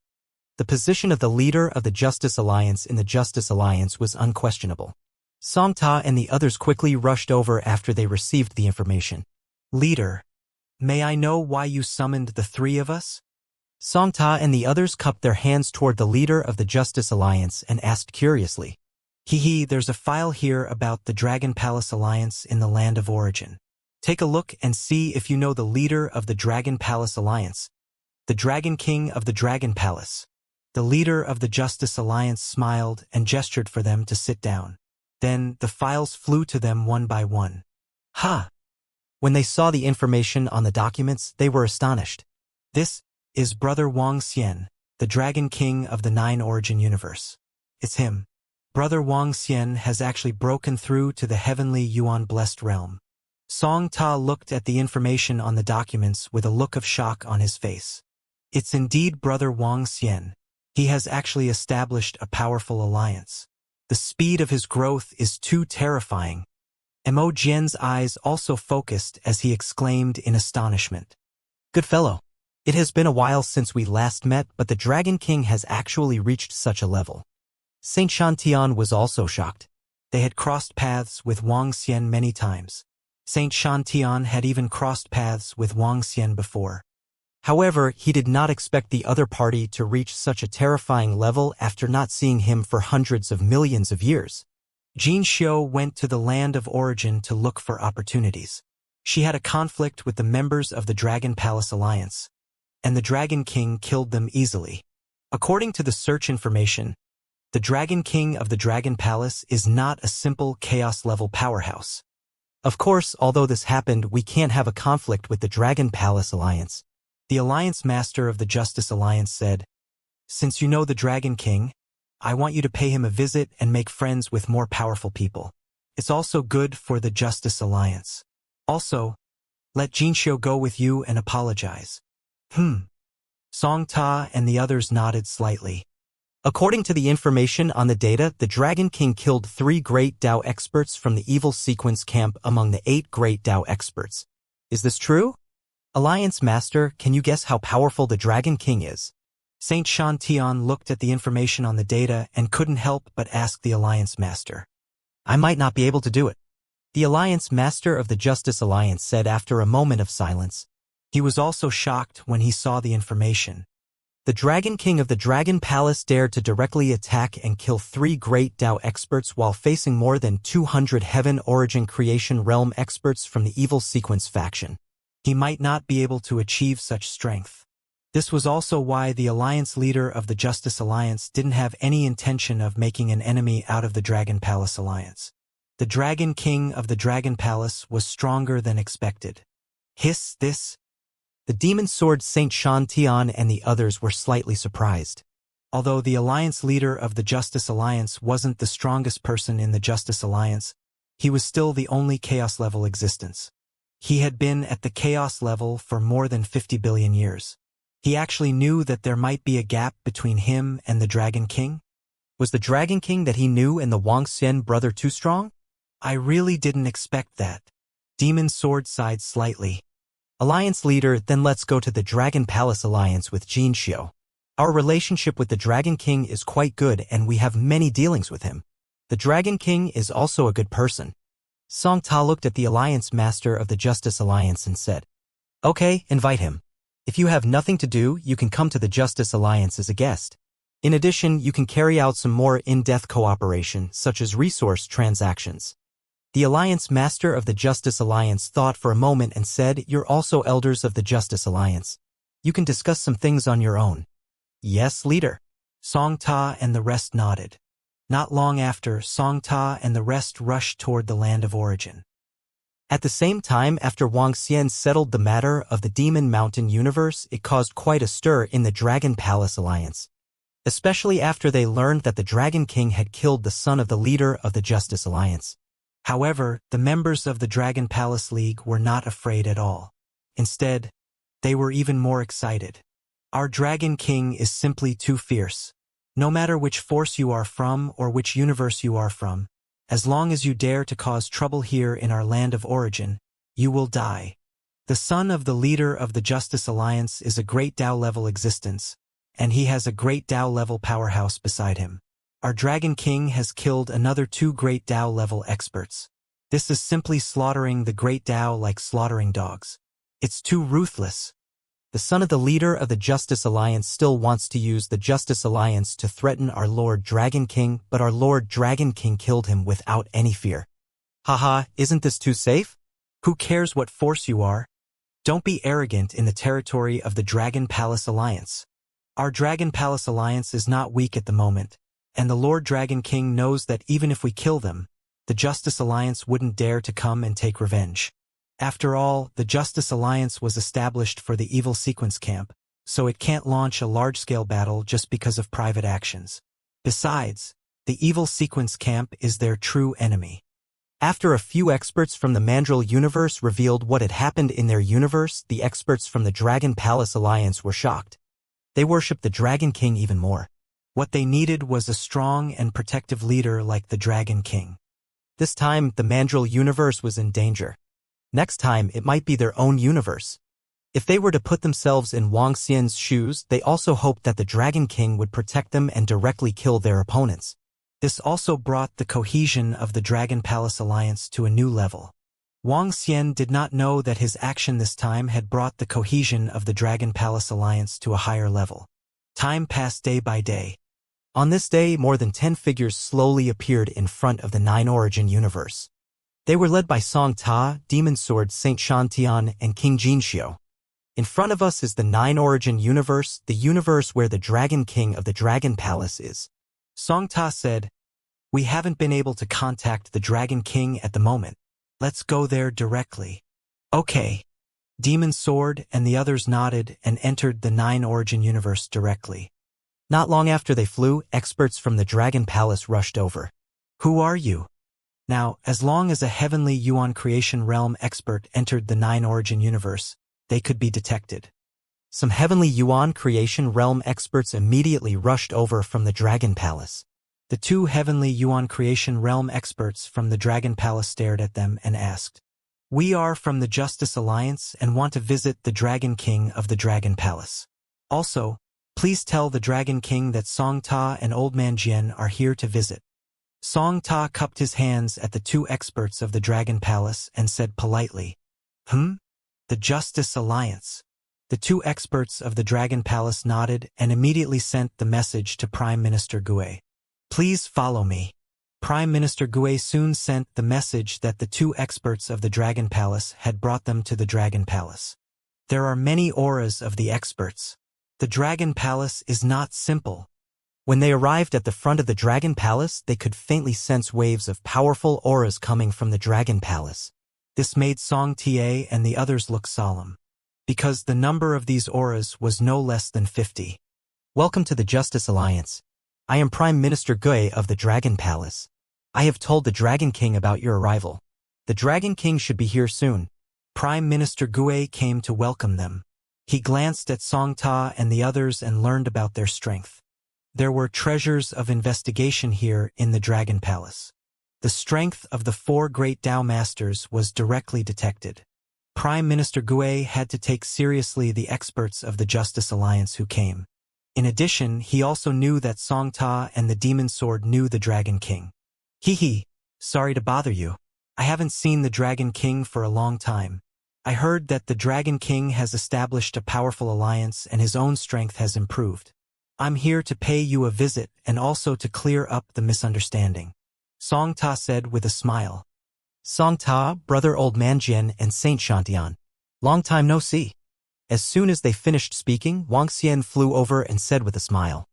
The position of the leader of the Justice Alliance in the Justice Alliance was unquestionable. Song Ta and the others quickly rushed over after they received the information. Leader, may I know why you summoned the 3 of us? Song Ta and the others cupped their hands toward the leader of the Justice Alliance and asked curiously. There's a file here about the Dragon Palace Alliance in the land of origin. Take a look and see if you know the leader of the Dragon Palace Alliance, the Dragon King of the Dragon Palace. The leader of the Justice Alliance smiled and gestured for them to sit down. Then the files flew to them one by one. Ha! When they saw the information on the documents, they were astonished. This is Brother Wang Xian, the Dragon King of the Nine Origin Universe. It's him. Brother Wang Xian has actually broken through to the heavenly Yuan-blessed realm. Song Ta looked at the information on the documents with a look of shock on his face. It's indeed Brother Wang Xian. He has actually established a powerful alliance. The speed of his growth is too terrifying. Mo Jian's eyes also focused as he exclaimed in astonishment. Good fellow. It has been a while since we last met, but the Dragon King has actually reached such a level. Saint Shantian was also shocked. They had crossed paths with Wang Xian many times. Saint Shantian had even crossed paths with Wang Xian before. However, he did not expect the other party to reach such a terrifying level after not seeing him for hundreds of millions of years. Jin Xiu went to the land of origin to look for opportunities. She had a conflict with the members of the Dragon Palace Alliance, and the Dragon King killed them easily. According to the search information, the Dragon King of the Dragon Palace is not a simple chaos-level powerhouse. Of course, although this happened, we can't have a conflict with the Dragon Palace Alliance. The Alliance Master of the Justice Alliance said, "Since you know the Dragon King, I want you to pay him a visit and make friends with more powerful people. It's also good for the Justice Alliance. Also, let Jin Xiu go with you and apologize." Song Ta and the others nodded slightly. According to the information on the data, the Dragon King killed 3 great Dao experts from the evil sequence camp among the 8 great Dao experts. Is this true? Alliance Master, can you guess how powerful the Dragon King is? Saint Shantian looked at the information on the data and couldn't help but ask the Alliance Master. I might not be able to do it. The Alliance Master of the Justice Alliance said after a moment of silence. He was also shocked when he saw the information. The Dragon King of the Dragon Palace dared to directly attack and kill 3 great Dao experts while facing more than 200 Heaven Origin Creation Realm experts from the Evil Sequence faction. He might not be able to achieve such strength. This was also why the alliance leader of the Justice Alliance didn't have any intention of making an enemy out of the Dragon Palace Alliance. The Dragon King of the Dragon Palace was stronger than expected. Hiss this. The Demon Sword Saint Shantian and the others were slightly surprised. Although the alliance leader of the Justice Alliance wasn't the strongest person in the Justice Alliance, he was still the only Chaos-level existence. He had been at the Chaos level for more than 50 billion years. He actually knew that there might be a gap between him and the Dragon King. Was the Dragon King that he knew and the Wang Xian brother too strong? I really didn't expect that. Demon Sword sighed slightly. Alliance leader, then let's go to the Dragon Palace Alliance with Jin Xiu. Our relationship with the Dragon King is quite good and we have many dealings with him. The Dragon King is also a good person. Song Ta looked at the Alliance Master of the Justice Alliance and said, "Okay, invite him. If you have nothing to do, you can come to the Justice Alliance as a guest. In addition, you can carry out some more in-depth cooperation, such as resource transactions." The Alliance Master of the Justice Alliance thought for a moment and said, "You're also elders of the Justice Alliance. You can discuss some things on your own." "Yes, leader." Song Ta and the rest nodded. Not long after, Song Ta and the rest rushed toward the land of origin. At the same time, after Wang Xian settled the matter of the Demon Mountain universe, it caused quite a stir in the Dragon Palace Alliance. Especially after they learned that the Dragon King had killed the son of the leader of the Justice Alliance. However, the members of the Dragon Palace League were not afraid at all. Instead, they were even more excited. Our Dragon King is simply too fierce. No matter which force you are from or which universe you are from, as long as you dare to cause trouble here in our land of origin, you will die. The son of the leader of the Justice Alliance is a great Dao-level existence, and he has a great Dao-level powerhouse beside him. Our Dragon King has killed another 2 great Dao-level experts. This is simply slaughtering the great Dao like slaughtering dogs. It's too ruthless. The son of the leader of the Justice Alliance still wants to use the Justice Alliance to threaten our Lord Dragon King, but our Lord Dragon King killed him without any fear. Haha, isn't this too safe? Who cares what force you are? Don't be arrogant in the territory of the Dragon Palace Alliance. Our Dragon Palace Alliance is not weak at the moment, and the Lord Dragon King knows that even if we kill them, the Justice Alliance wouldn't dare to come and take revenge. After all, the Justice Alliance was established for the evil sequence camp, so it can't launch a large-scale battle just because of private actions. Besides, the evil sequence camp is their true enemy. After a few experts from the Mandrill universe revealed what had happened in their universe, the experts from the Dragon Palace Alliance were shocked. They worshipped the Dragon King even more. What they needed was a strong and protective leader like the Dragon King. This time, the Mandrill universe was in danger. Next time, it might be their own universe. If they were to put themselves in Wang Xian's shoes, they also hoped that the Dragon King would protect them and directly kill their opponents. This also brought the cohesion of the Dragon Palace Alliance to a new level. Wang Xian did not know that his action this time had brought the cohesion of the Dragon Palace Alliance to a higher level. Time passed day by day. On this day, more than 10 figures slowly appeared in front of the Nine Origin universe. They were led by Song Ta, Demon Sword Saint Shantian, and King Jinxiu. In front of us is the Nine Origin universe, the universe where the Dragon King of the Dragon Palace is. Song Ta said, "We haven't been able to contact the Dragon King at the moment. Let's go there directly." Okay. Demon Sword and the others nodded and entered the Nine Origin universe directly. Not long after they flew, experts from the Dragon Palace rushed over. "Who are you?" Now, as long as a Heavenly Yuan Creation Realm expert entered the Nine Origin universe, they could be detected. Some Heavenly Yuan Creation Realm experts immediately rushed over from the Dragon Palace. The two Heavenly Yuan Creation Realm experts from the Dragon Palace stared at them and asked, "We are from the Justice Alliance and want to visit the Dragon King of the Dragon Palace. Also, please tell the Dragon King that Song Ta and Old Man Jian are here to visit." Song Ta cupped his hands at the two experts of the Dragon Palace and said politely, The Justice Alliance." The two experts of the Dragon Palace nodded and immediately sent the message to Prime Minister Gue. "Please follow me." Prime Minister Gue soon sent the message that the two experts of the Dragon Palace had brought them to the Dragon Palace. There are many auras of the experts. The Dragon Palace is not simple. When they arrived at the front of the Dragon Palace, they could faintly sense waves of powerful auras coming from the Dragon Palace. This made Song Ta and the others look solemn, because the number of these auras was no less than 50. "Welcome to the Justice Alliance. I am Prime Minister Gue of the Dragon Palace. I have told the Dragon King about your arrival. The Dragon King should be here soon." Prime Minister Gue came to welcome them. He glanced at Song Ta and the others and learned about their strength. There were treasures of investigation here in the Dragon Palace. The strength of the four great Tao Masters was directly detected. Prime Minister Gue had to take seriously the experts of the Justice Alliance who came. In addition, he also knew that Song Ta and the Demon Sword knew the Dragon King. Sorry to bother you. I haven't seen the Dragon King for a long time. I heard that the Dragon King has established a powerful alliance and his own strength has improved. I'm here to pay you a visit and also to clear up the misunderstanding," Song Ta said with a smile. "Song Ta, brother Old Man Jian and Saint Shantian. Long time no see." As soon as they finished speaking, Wang Xian flew over and said with a smile.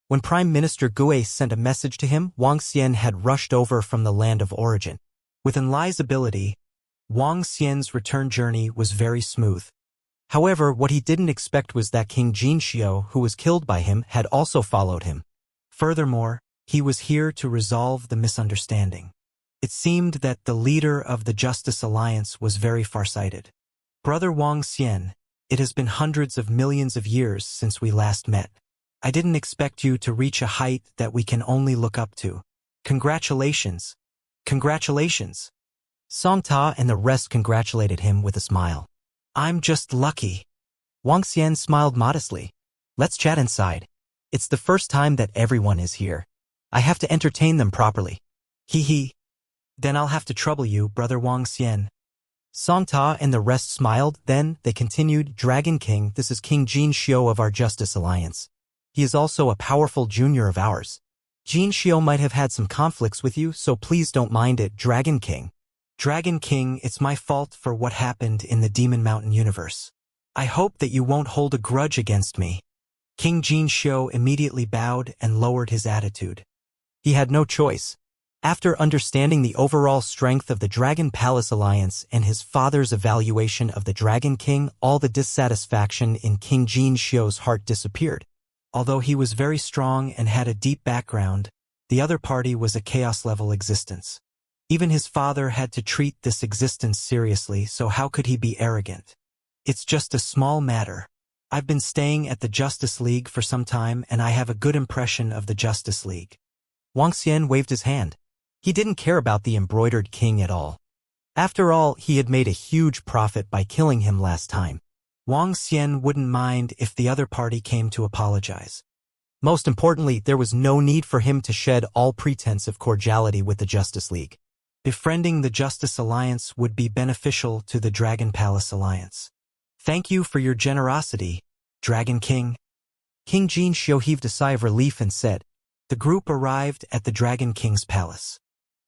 When Prime Minister Gue sent a message to him, Wang Xian had rushed over from the land of origin. With Enlai's ability, Wang Xian's return journey was very smooth. However, what he didn't expect was that King Jinxiu, who was killed by him, had also followed him. Furthermore, he was here to resolve the misunderstanding. It seemed that the leader of the Justice Alliance was very farsighted. "Brother Wang Xian, it has been hundreds of millions of years since we last met. I didn't expect you to reach a height that we can only look up to. Congratulations. Congratulations." Song Ta and the rest congratulated him with a smile. "I'm just lucky." Wang Xian smiled modestly. "Let's chat inside. It's the first time that everyone is here. I have to entertain them properly." Then I'll have to trouble you, Brother Wang Xian." Song Ta and the rest smiled, then they continued, "Dragon King, this is King Jinxiu of our Justice Alliance. He is also a powerful junior of ours. Jinxiu might have had some conflicts with you, so please don't mind it, Dragon King." "Dragon King, it's my fault for what happened in the Demon Mountain universe. I hope that you won't hold a grudge against me." King Jinxiu immediately bowed and lowered his attitude. He had no choice. After understanding the overall strength of the Dragon Palace Alliance and his father's evaluation of the Dragon King, all the dissatisfaction in King Jin Xiu's heart disappeared. Although he was very strong and had a deep background, the other party was a chaos-level existence. Even his father had to treat this existence seriously, so how could he be arrogant? It's just a small matter. I've been staying at the Justice League for some time and I have a good impression of the Justice League. Wang Xian waved his hand. He didn't care about the embroidered king at all. After all, he had made a huge profit by killing him last time. Wang Xian wouldn't mind if the other party came to apologize. Most importantly, there was no need for him to shed all pretense of cordiality with the Justice League. Befriending the Justice Alliance would be beneficial to the Dragon Palace Alliance. Thank you for your generosity, Dragon King. King Jin Xiu heaved a sigh of relief and said. The group arrived at the Dragon King's palace.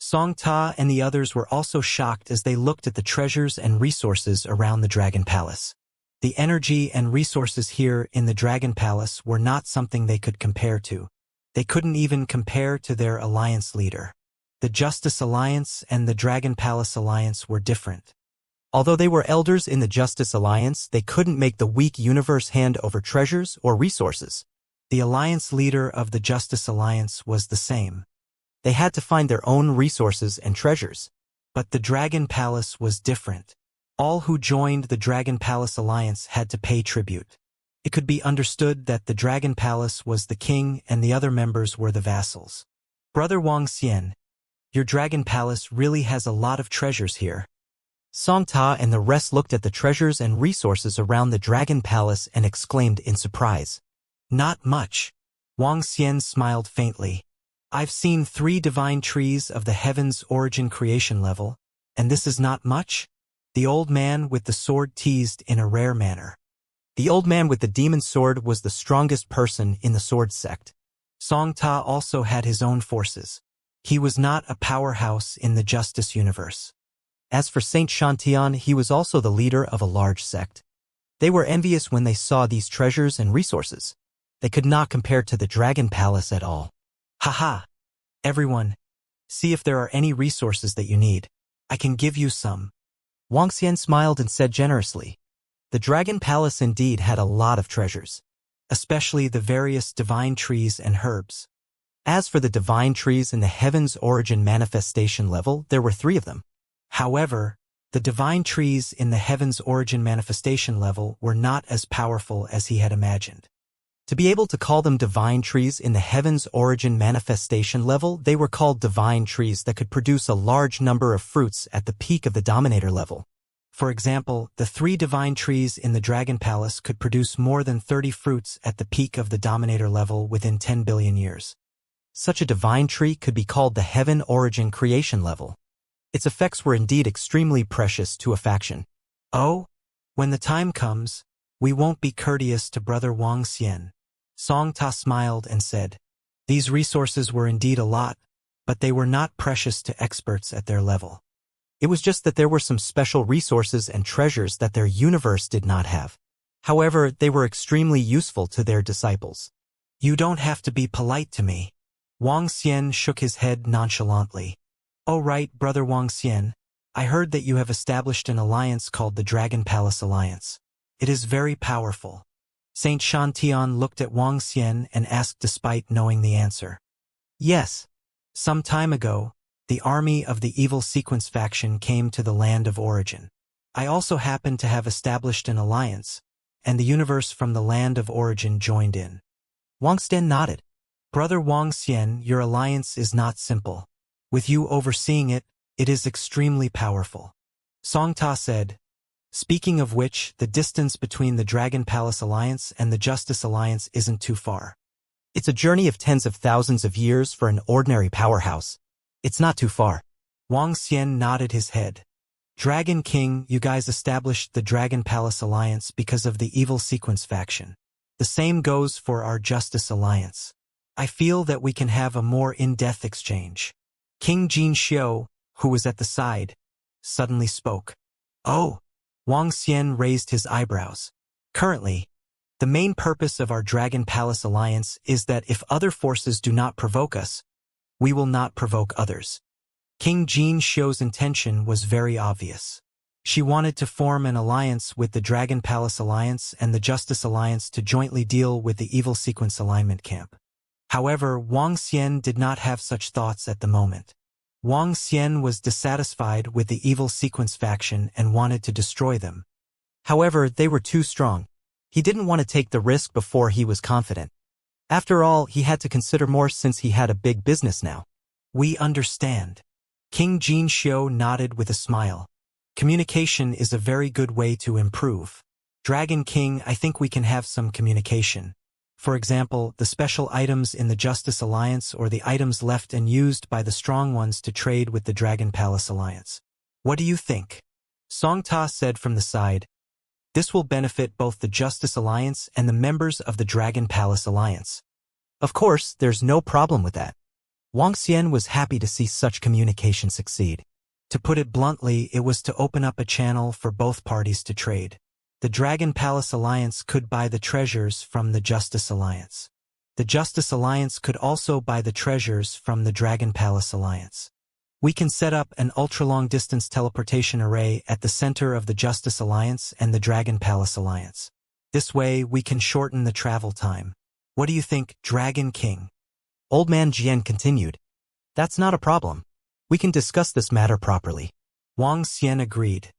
Song Ta and the others were also shocked as they looked at the treasures and resources around the Dragon Palace. The energy and resources here in the Dragon Palace were not something they could compare to. They couldn't even compare to their alliance leader. The Justice Alliance and the Dragon Palace Alliance were different. Although they were elders in the Justice Alliance, they couldn't make the weak universe hand over treasures or resources. The alliance leader of the Justice Alliance was the same. They had to find their own resources and treasures. But the Dragon Palace was different. All who joined the Dragon Palace Alliance had to pay tribute. It could be understood that the Dragon Palace was the king and the other members were the vassals. Brother Wang Xian, your Dragon Palace really has a lot of treasures here. Song Ta and the rest looked at the treasures and resources around the Dragon Palace and exclaimed in surprise. Not much. Wang Xian smiled faintly. I've seen 3 divine trees of the heaven's origin creation level, and this is not much? The old man with the sword teased in a rare manner. The old man with the demon sword was the strongest person in the sword sect. Song Ta also had his own forces. He was not a powerhouse in the justice universe. As for Saint Shantian, he was also the leader of a large sect. They were envious when they saw these treasures and resources. They could not compare to the Dragon Palace at all. Haha! Everyone, see if there are any resources that you need. I can give you some. Wang Xian smiled and said generously. The Dragon Palace indeed had a lot of treasures, especially the various divine trees and herbs. As for the divine trees in the Heaven's Origin manifestation level, there were 3 of them. However, the divine trees in the Heaven's Origin manifestation level were not as powerful as he had imagined. To be able to call them divine trees in the Heaven's Origin manifestation level, they were called divine trees that could produce a large number of fruits at the peak of the Dominator level. For example, the 3 divine trees in the Dragon Palace could produce more than 30 fruits at the peak of the Dominator level within 10 billion years. Such a divine tree could be called the Heaven Origin creation level. Its effects were indeed extremely precious to a faction. Oh, when the time comes, we won't be courteous to Brother Wang Xian. Song Ta smiled and said, these resources were indeed a lot, but they were not precious to experts at their level. It was just that there were some special resources and treasures that their universe did not have. However, they were extremely useful to their disciples. You don't have to be polite to me. Wang Xian shook his head nonchalantly. Oh right, Brother Wang Xian, I heard that you have established an alliance called the Dragon Palace Alliance. It is very powerful. Saint Shantian looked at Wang Xian and asked despite knowing the answer. Yes. Some time ago, the army of the evil sequence faction came to the land of origin. I also happened to have established an alliance, and the universe from the land of origin joined in. Wang Xian nodded. Brother Wang Xian, your alliance is not simple. With you overseeing it, it is extremely powerful. Song Ta said, speaking of which, the distance between the Dragon Palace Alliance and the Justice Alliance isn't too far. It's a journey of tens of thousands of years for an ordinary powerhouse. It's not too far. Wang Xian nodded his head. Dragon King, you guys established the Dragon Palace Alliance because of the evil sequence faction. The same goes for our Justice Alliance. I feel that we can have a more in-depth exchange. King Jin Xiu, who was at the side, suddenly spoke. Oh! Wang Xian raised his eyebrows. Currently, the main purpose of our Dragon Palace Alliance is that if other forces do not provoke us, We will not provoke others. King Jin Shou's intention was very obvious. She wanted to form an alliance with the Dragon Palace Alliance and the Justice Alliance to jointly deal with the Evil Sequence Alignment Camp. However, Wang Xian did not have such thoughts at the moment. Wang Xian was dissatisfied with the Evil Sequence faction and wanted to destroy them. However, they were too strong. He didn't want to take the risk before he was confident. After all, he had to consider more since he had a big business now. We understand. King Jin Xiu nodded with a smile. Communication is a very good way to improve. Dragon King, I think we can have some communication. For example, the special items in the Justice Alliance or the items left and used by the strong ones to trade with the Dragon Palace Alliance. What do you think? Song Ta said from the side. This will benefit both the Justice Alliance and the members of the Dragon Palace Alliance. Of course, there's no problem with that. Wang Xian was happy to see such communication succeed. To put it bluntly, it was to open up a channel for both parties to trade. The Dragon Palace Alliance could buy the treasures from the Justice Alliance. The Justice Alliance could also buy the treasures from the Dragon Palace Alliance. We can set up an ultra-long-distance teleportation array at the center of the Justice Alliance and the Dragon Palace Alliance. This way, we can shorten the travel time. What do you think, Dragon King? Old Man Jian continued. That's not a problem. We can discuss this matter properly. Wang Xian agreed.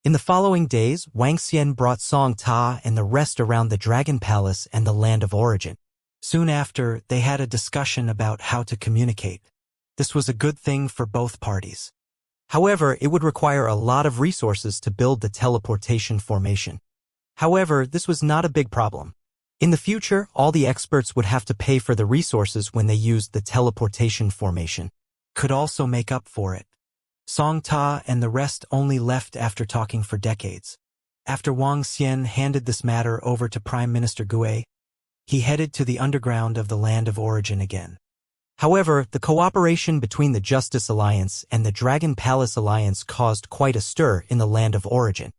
In the following days, Wang Xian brought Song Ta and the rest around the Dragon Palace and the Land of Origin. Soon after, they had a discussion about how to communicate. This was a good thing for both parties. However, it would require a lot of resources to build the teleportation formation. However, this was not a big problem. In the future, all the experts would have to pay for the resources when they used the teleportation formation. Could also make up for it. Song Ta and the rest only left after talking for decades. After Wang Xian handed this matter over to Prime Minister Gue, he headed to the underground of the Land of Origin again. However, the cooperation between the Justice Alliance and the Dragon Palace Alliance caused quite a stir in the Land of Origin.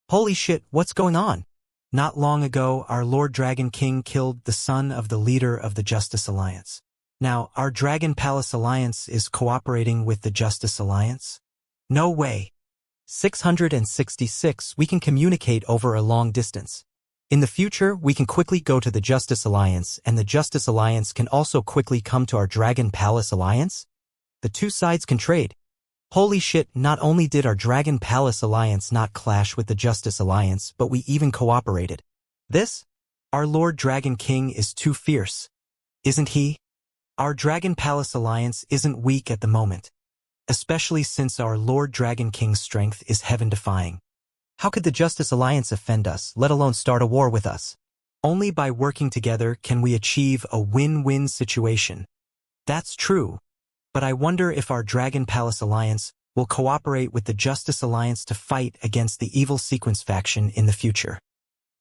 Holy shit, what's going on? Not long ago, our Lord Dragon King killed the son of the leader of the Justice Alliance. Now, our Dragon Palace Alliance is cooperating with the Justice Alliance? No way. 666, we can communicate over a long distance. In the future, we can quickly go to the Justice Alliance, and the Justice Alliance can also quickly come to our Dragon Palace Alliance? The two sides can trade. Holy shit, not only did our Dragon Palace Alliance not clash with the Justice Alliance, but we even cooperated. This? Our Lord Dragon King is too fierce. Isn't he? Our Dragon Palace Alliance isn't weak at the moment, especially since our Lord Dragon King's strength is heaven-defying. How could the Justice Alliance offend us, let alone start a war with us? Only by working together can we achieve a win-win situation. That's true, but I wonder if our Dragon Palace Alliance will cooperate with the Justice Alliance to fight against the Evil Sequence faction in the future.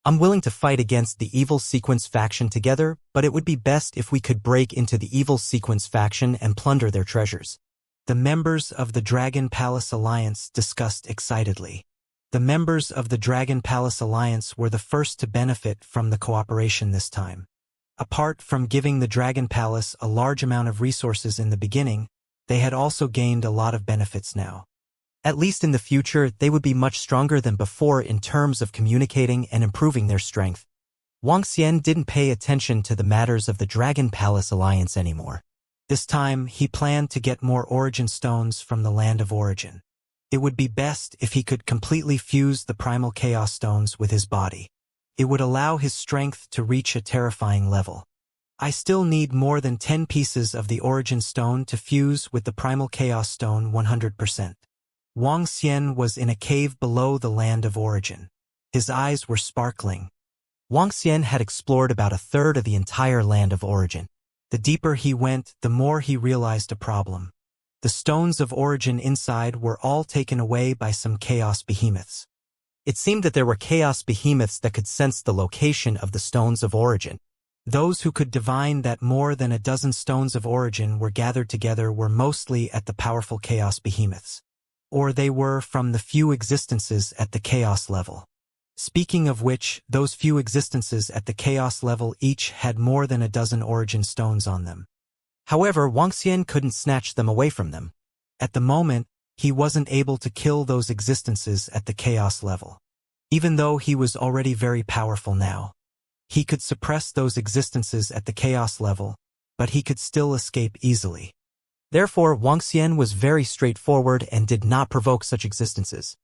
I'm willing to fight against the Evil Sequence faction together, but it would be best if we could break into the Evil Sequence faction and plunder their treasures. The members of the Dragon Palace Alliance discussed excitedly. The members of the Dragon Palace Alliance were the first to benefit from the cooperation this time. Apart from giving the Dragon Palace a large amount of resources in the beginning, they had also gained a lot of benefits now. At least in the future, they would be much stronger than before in terms of communicating and improving their strength. Wang Xian didn't pay attention to the matters of the Dragon Palace Alliance anymore. This time, he planned to get more origin stones from the Land of Origin. It would be best if he could completely fuse the primal chaos stones with his body. It would allow his strength to reach a terrifying level. I still need more than 10 pieces of the origin stone to fuse with the primal chaos stone 100%. Wang Xian was in a cave below the Land of Origin. His eyes were sparkling. Wang Xian had explored about a third of the entire Land of Origin. The deeper he went, the more he realized a problem. The stones of origin inside were all taken away by some chaos behemoths. It seemed that there were chaos behemoths that could sense the location of the stones of origin. Those who could divine that more than a dozen stones of origin were gathered together were mostly at the powerful chaos behemoths. Or they were from the few existences at the chaos level. Speaking of which, those few existences at the chaos level each had more than a dozen origin stones on them. However, Wuxia couldn't snatch them away from them. At the moment, he wasn't able to kill those existences at the chaos level. Even though he was already very powerful now, he could suppress those existences at the chaos level, but he could still escape easily. Therefore, Wuxia was very straightforward and did not provoke such existences.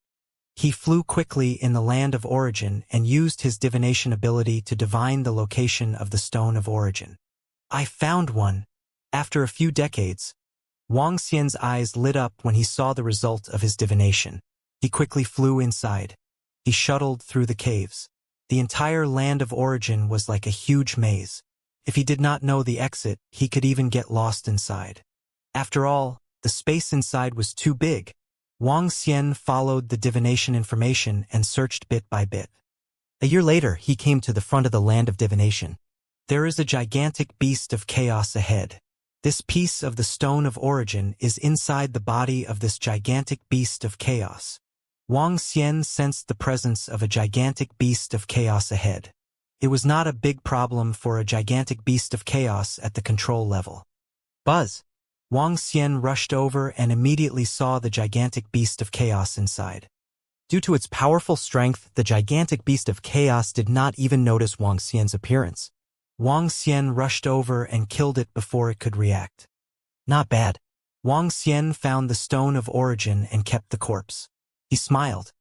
He flew quickly in the land of origin and used his divination ability to divine the location of the stone of origin. I found one. After a few decades, Wuxia's eyes lit up when he saw the result of his divination. He quickly flew inside. He shuttled through the caves. The entire land of origin was like a huge maze. If he did not know the exit, he could even get lost inside. After all, the space inside was too big. Wuxia followed the divination information and searched bit by bit. A year later, he came to the front of the land of divination. There is a gigantic beast of chaos ahead. This piece of the stone of origin is inside the body of this gigantic beast of chaos. Wuxia sensed the presence of a gigantic beast of chaos ahead. It was not a big problem for a gigantic beast of chaos at the control level. Buzz! Wuxia rushed over and immediately saw the gigantic beast of chaos inside. Due to its powerful strength, the gigantic beast of chaos did not even notice Wuxia's appearance. Wuxia rushed over and killed it before it could react. Not bad. Wuxia found the stone of origin and kept the corpse. He smiled.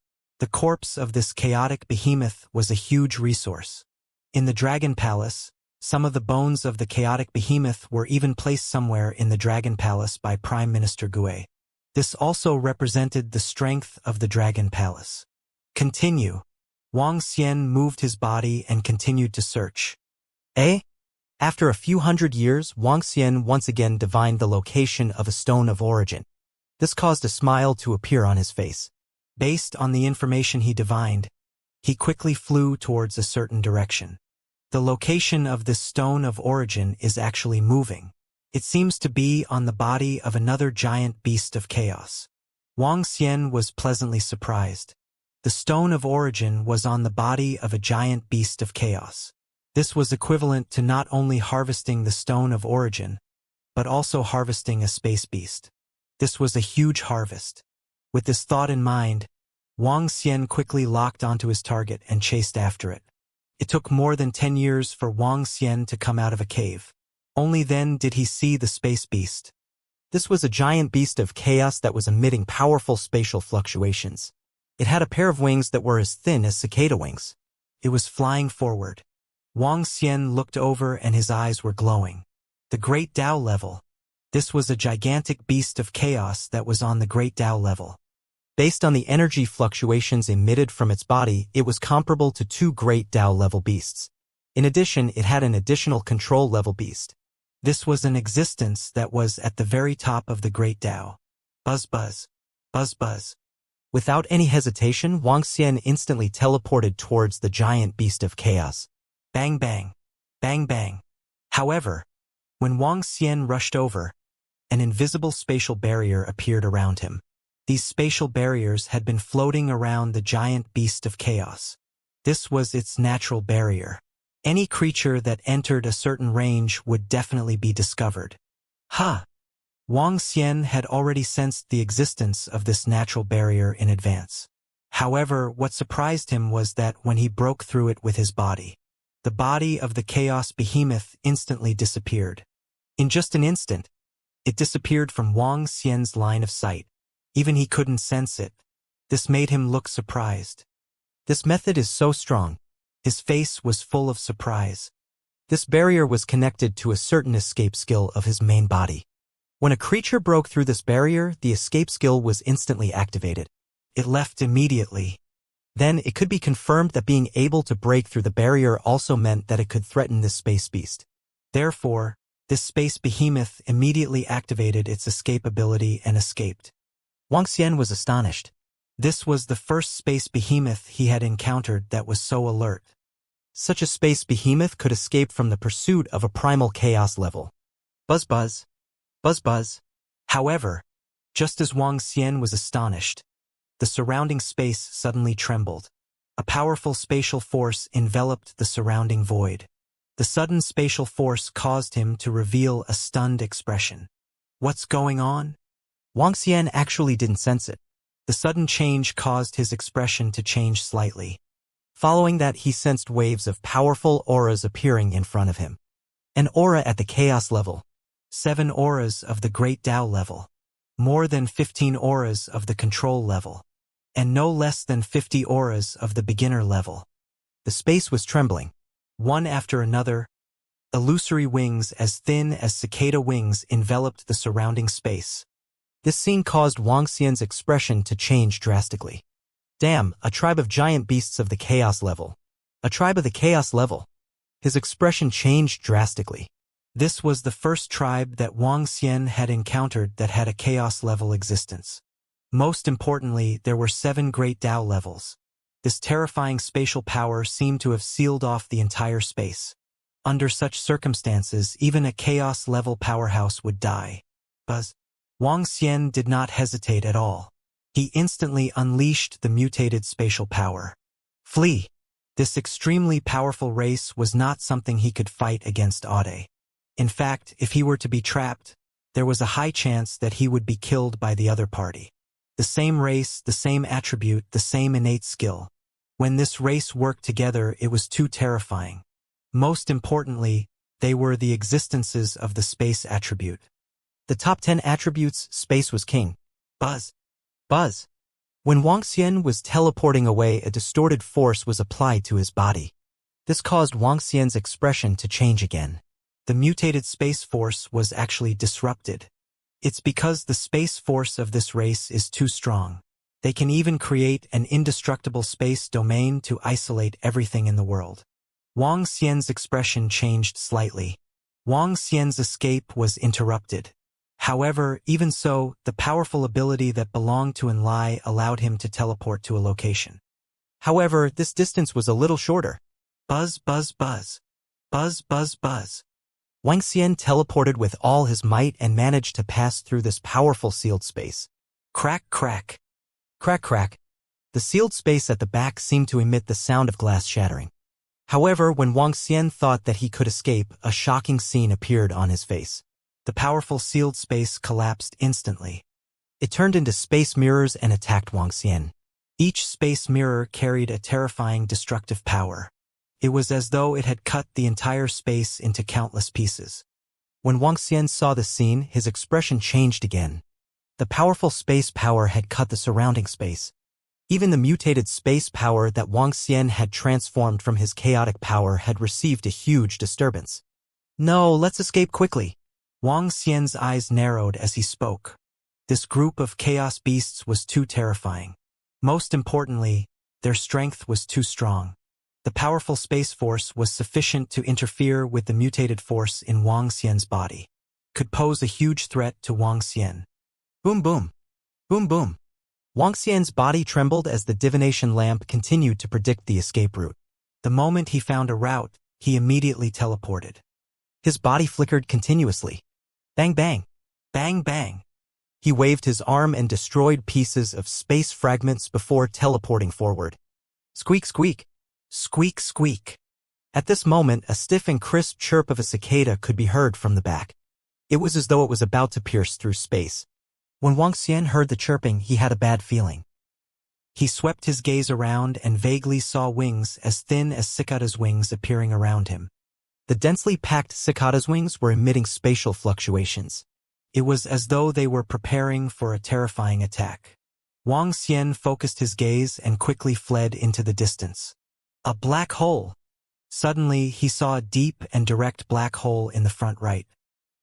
The corpse of this chaotic behemoth was a huge resource. In the Dragon Palace, some of the bones of the chaotic behemoth were even placed somewhere in the Dragon Palace by Prime Minister Gue. This also represented the strength of the Dragon Palace. Continue. Wuxia moved his body and continued to search. After a few hundred years, Wuxia once again divined the location of a stone of origin. This caused a smile to appear on his face. Based on the information he divined, he quickly flew towards a certain direction. The location of this stone of origin is actually moving. It seems to be on the body of another giant beast of chaos. Wuxia was pleasantly surprised. The stone of origin was on the body of a giant beast of chaos. This was equivalent to not only harvesting the stone of origin, but also harvesting a space beast. This was a huge harvest. With this thought in mind, Wuxia quickly locked onto his target and chased after it. It took more than 10 years for Wuxia to come out of a cave. Only then did he see the space beast. This was a giant beast of chaos that was emitting powerful spatial fluctuations. It had a pair of wings that were as thin as cicada wings. It was flying forward. Wuxia looked over and his eyes were glowing. The Great Tao level. This was a gigantic beast of chaos that was on the Great Tao level. Based on the energy fluctuations emitted from its body, it was comparable to 2 Great Tao level beasts. In addition, it had an additional control level beast. This was an existence that was at the very top of the Great Tao. Buzz buzz. Buzz buzz. Without any hesitation, Wuxia instantly teleported towards the giant beast of chaos. Bang bang. Bang bang. However, when Wuxia rushed over, an invisible spatial barrier appeared around him. These spatial barriers had been floating around the giant beast of chaos. This was its natural barrier. Any creature that entered a certain range would definitely be discovered. Wuxia had already sensed the existence of this natural barrier in advance. However, what surprised him was that when he broke through it with his body, the body of the chaos behemoth instantly disappeared. In just an instant, it disappeared from Wuxia's line of sight. Even he couldn't sense it. This made him look surprised. This method is so strong. His face was full of surprise. This barrier was connected to a certain escape skill of his main body. When a creature broke through this barrier, the escape skill was instantly activated. It left immediately. Then it could be confirmed that being able to break through the barrier also meant that it could threaten this space beast. Therefore, this space behemoth immediately activated its escape ability and escaped. Wuxia was astonished. This was the first space behemoth he had encountered that was so alert. Such a space behemoth could escape from the pursuit of a primal chaos level. Buzz buzz. Buzz buzz. However, just as Wuxia was astonished, the surrounding space suddenly trembled. A powerful spatial force enveloped the surrounding void. The sudden spatial force caused him to reveal a stunned expression. What's going on? Wang Xian actually didn't sense it. The sudden change caused his expression to change slightly. Following that, he sensed waves of powerful auras appearing in front of him. An aura at the chaos level. 7 auras of the Great Tao level. More than 15 auras of the control level. And no less than 50 auras of the beginner level. The space was trembling. One after another, illusory wings as thin as cicada wings enveloped the surrounding space. This scene caused Wang Xian's expression to change drastically. Damn, a tribe of giant beasts of the chaos level. A tribe of the chaos level. His expression changed drastically. This was the first tribe that Wang Xian had encountered that had a chaos level existence. Most importantly, there were 7 Great Tao levels. This terrifying spatial power seemed to have sealed off the entire space. Under such circumstances, even a chaos-level powerhouse would die. Buzz. Wang Xian did not hesitate at all. He instantly unleashed the mutated spatial power. Flee. This extremely powerful race was not something he could fight against Aude. In fact, if he were to be trapped, there was a high chance that he would be killed by the other party. The same race, the same attribute, the same innate skill. When this race worked together, it was too terrifying. Most importantly, they were the existences of the space attribute. The top 10 attributes, space was king. Buzz. Buzz. When Wang Xian was teleporting away, a distorted force was applied to his body. This caused Wang Xian's expression to change again. The mutated space force was actually disrupted. It's because the space force of this race is too strong. They can even create an indestructible space domain to isolate everything in the world. Wang Xian's expression changed slightly. Wang Xian's escape was interrupted. However, even so, the powerful ability that belonged to Enlai allowed him to teleport to a location. However, this distance was a little shorter. Buzz, buzz, buzz. Buzz, buzz, buzz. Wang Xian teleported with all his might and managed to pass through this powerful sealed space. Crack, crack. Crack, crack. The sealed space at the back seemed to emit the sound of glass shattering. However, when Wang Xian thought that he could escape, a shocking scene appeared on his face. The powerful sealed space collapsed instantly. It turned into space mirrors and attacked Wang Xian. Each space mirror carried a terrifying destructive power. It was as though it had cut the entire space into countless pieces. When Wang Xian saw the scene, his expression changed again. The powerful space power had cut the surrounding space. Even the mutated space power that Wang Xian had transformed from his chaotic power had received a huge disturbance. No, let's escape quickly. Wang Xian's eyes narrowed as he spoke. This group of chaos beasts was too terrifying. Most importantly, their strength was too strong. The powerful space force was sufficient to interfere with the mutated force in Wang Xian's body. Could pose a huge threat to Wang Xian. Boom boom. Boom boom. Wang Xian's body trembled as the divination lamp continued to predict the escape route. The moment he found a route, he immediately teleported. His body flickered continuously. Bang bang. Bang bang. He waved his arm and destroyed pieces of space fragments before teleporting forward. Squeak squeak. Squeak squeak. At this moment, a stiff and crisp chirp of a cicada could be heard from the back. It was as though it was about to pierce through space. When Wang Xian heard the chirping, he had a bad feeling. He swept his gaze around and vaguely saw wings as thin as cicada's wings appearing around him. The densely packed cicada's wings were emitting spatial fluctuations. It was as though they were preparing for a terrifying attack. Wang Xian focused his gaze and quickly fled into the distance. A black hole! Suddenly, he saw a deep and direct black hole in the front right.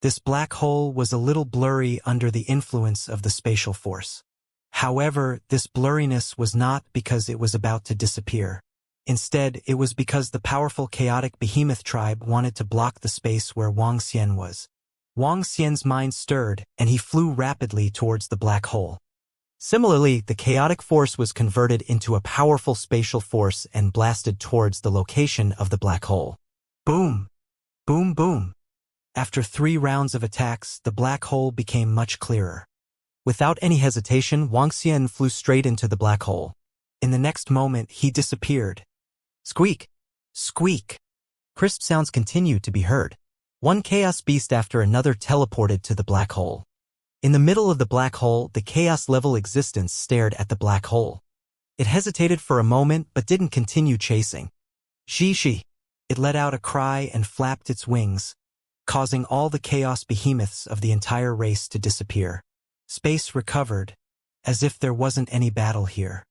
This black hole was a little blurry under the influence of the spatial force. However, this blurriness was not because it was about to disappear. Instead, it was because the powerful chaotic behemoth tribe wanted to block the space where Wang Xian was. Wang Xian's mind stirred, and he flew rapidly towards the black hole. Similarly, the chaotic force was converted into a powerful spatial force and blasted towards the location of the black hole. Boom! Boom boom! After 3 rounds of attacks, the black hole became much clearer. Without any hesitation, Wang Xian flew straight into the black hole. In the next moment, he disappeared. Squeak! Squeak! Crisp sounds continued to be heard. One chaos beast after another teleported to the black hole. In the middle of the black hole, the chaos-level existence stared at the black hole. It hesitated for a moment but didn't continue chasing. She. It let out a cry and flapped its wings, causing all the chaos behemoths of the entire race to disappear. Space recovered, as if there wasn't any battle here.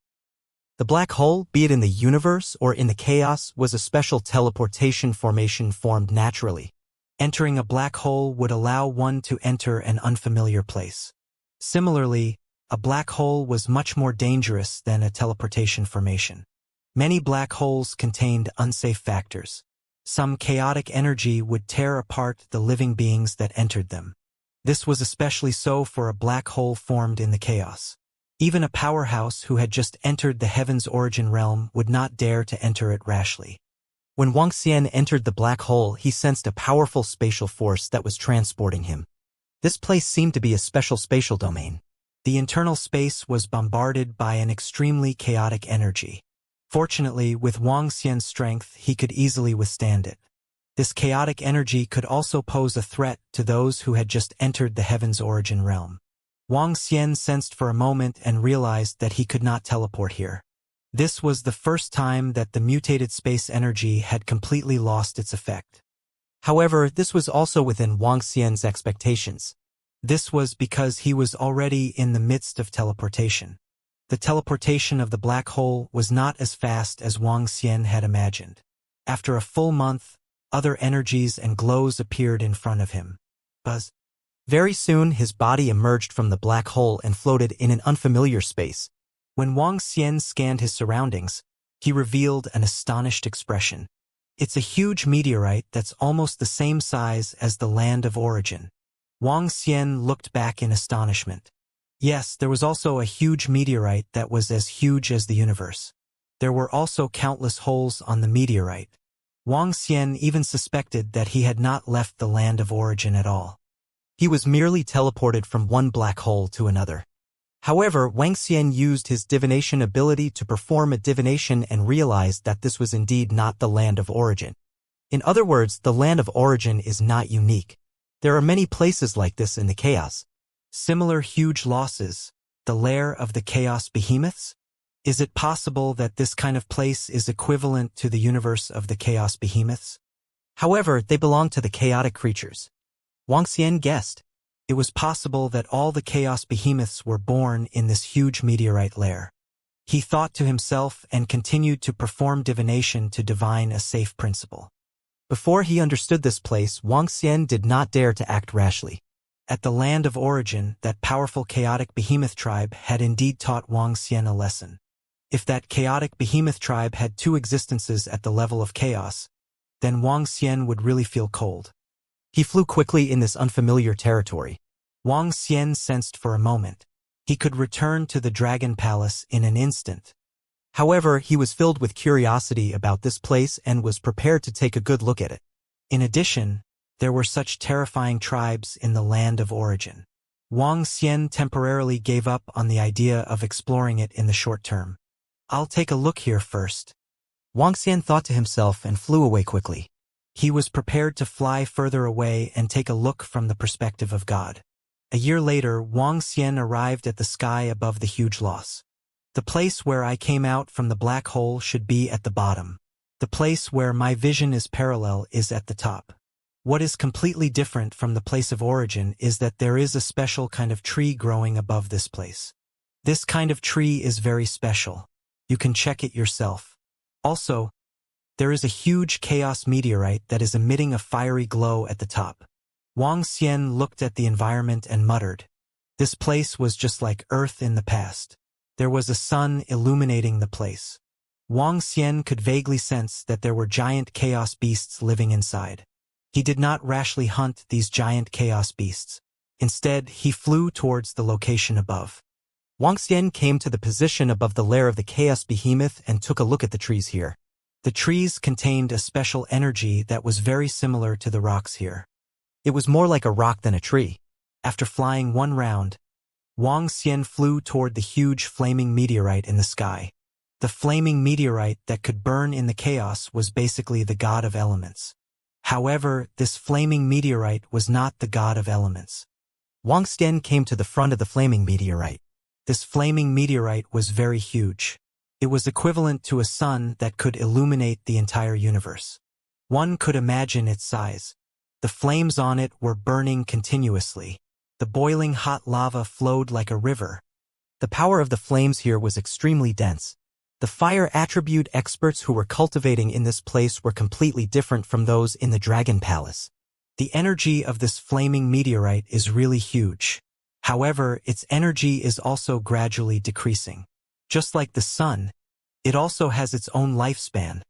The black hole, be it in the universe or in the chaos, was a special teleportation formation formed naturally. Entering a black hole would allow one to enter an unfamiliar place. Similarly, a black hole was much more dangerous than a teleportation formation. Many black holes contained unsafe factors. Some chaotic energy would tear apart the living beings that entered them. This was especially so for a black hole formed in the chaos. Even a powerhouse who had just entered the heaven's origin realm would not dare to enter it rashly. When Wuxia entered the black hole, he sensed a powerful spatial force that was transporting him. This place seemed to be a special spatial domain. The internal space was bombarded by an extremely chaotic energy. Fortunately, with Wuxia's strength, he could easily withstand it. This chaotic energy could also pose a threat to those who had just entered the heaven's origin realm. Wuxia sensed for a moment and realized that he could not teleport here. This was the first time that the mutated space energy had completely lost its effect. However, this was also within Wuxia's expectations. This was because he was already in the midst of teleportation. The teleportation of the black hole was not as fast as Wuxia had imagined. After a full month, other energies and glows appeared in front of him. Buzz. Very soon his body emerged from the black hole and floated in an unfamiliar space. When Wuxia scanned his surroundings, he revealed an astonished expression. It's a huge meteorite that's almost the same size as the land of origin. Wuxia looked back in astonishment. Yes, there was also a huge meteorite that was as huge as the universe. There were also countless holes on the meteorite. Wuxia even suspected that he had not left the land of origin at all. He was merely teleported from one black hole to another. However, Wuxia used his divination ability to perform a divination and realized that this was indeed not the land of origin. In other words, the land of origin is not unique. There are many places like this in the chaos. Similar huge losses, the lair of the chaos behemoths? Is it possible that this kind of place is equivalent to the universe of the chaos behemoths? However, they belong to the chaotic creatures. Wuxia guessed. It was possible that all the chaos behemoths were born in this huge meteorite lair. He thought to himself and continued to perform divination to divine a safe principle. Before he understood this place, Wuxia did not dare to act rashly. At the land of origin, that powerful chaotic behemoth tribe had indeed taught Wuxia a lesson. If that chaotic behemoth tribe had two existences at the level of chaos, then Wuxia would really feel cold. He flew quickly in this unfamiliar territory. Wuxia sensed for a moment. He could return to the Dragon Palace in an instant. However, he was filled with curiosity about this place and was prepared to take a good look at it. In addition, there were such terrifying tribes in the land of origin. Wuxia temporarily gave up on the idea of exploring it in the short term. I'll take a look here first. Wuxia thought to himself and flew away quickly. He was prepared to fly further away and take a look from the perspective of God. A year later, Wuxia arrived at the sky above the huge loss. The place where I came out from the black hole should be at the bottom. The place where my vision is parallel is at the top. What is completely different from the place of origin is that there is a special kind of tree growing above this place. This kind of tree is very special. You can check it yourself. Also, there is a huge chaos meteorite that is emitting a fiery glow at the top. Wuxia looked at the environment and muttered. This place was just like Earth in the past. There was a sun illuminating the place. Wuxia could vaguely sense that there were giant chaos beasts living inside. He did not rashly hunt these giant chaos beasts. Instead, he flew towards the location above. Wuxia came to the position above the lair of the chaos behemoth and took a look at the trees here. The trees contained a special energy that was very similar to the rocks here. It was more like a rock than a tree. After flying one round, Wuxia flew toward the huge flaming meteorite in the sky. The flaming meteorite that could burn in the chaos was basically the god of elements. However, this flaming meteorite was not the god of elements. Wang Xian came to the front of the flaming meteorite. This flaming meteorite was very huge. It was equivalent to a sun that could illuminate the entire universe. One could imagine its size. The flames on it were burning continuously. The boiling hot lava flowed like a river. The power of the flames here was extremely dense. The fire attribute experts who were cultivating in this place were completely different from those in the Dragon Palace. The energy of this flaming meteorite is really huge. However, its energy is also gradually decreasing. Just like the sun, it also has its own lifespan.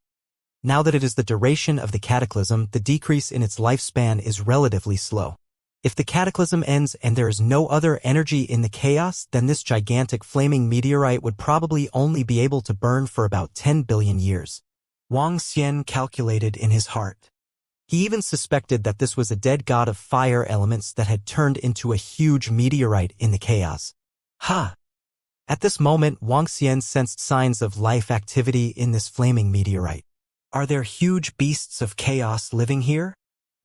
Now that it is the duration of the cataclysm, the decrease in its lifespan is relatively slow. If the cataclysm ends and there is no other energy in the chaos, then this gigantic flaming meteorite would probably only be able to burn for about 10 billion years. Wang Xian calculated in his heart. He even suspected that this was a dead god of fire elements that had turned into a huge meteorite in the chaos. Ha! At this moment, Wang Xian sensed signs of life activity in this flaming meteorite. Are there huge beasts of chaos living here?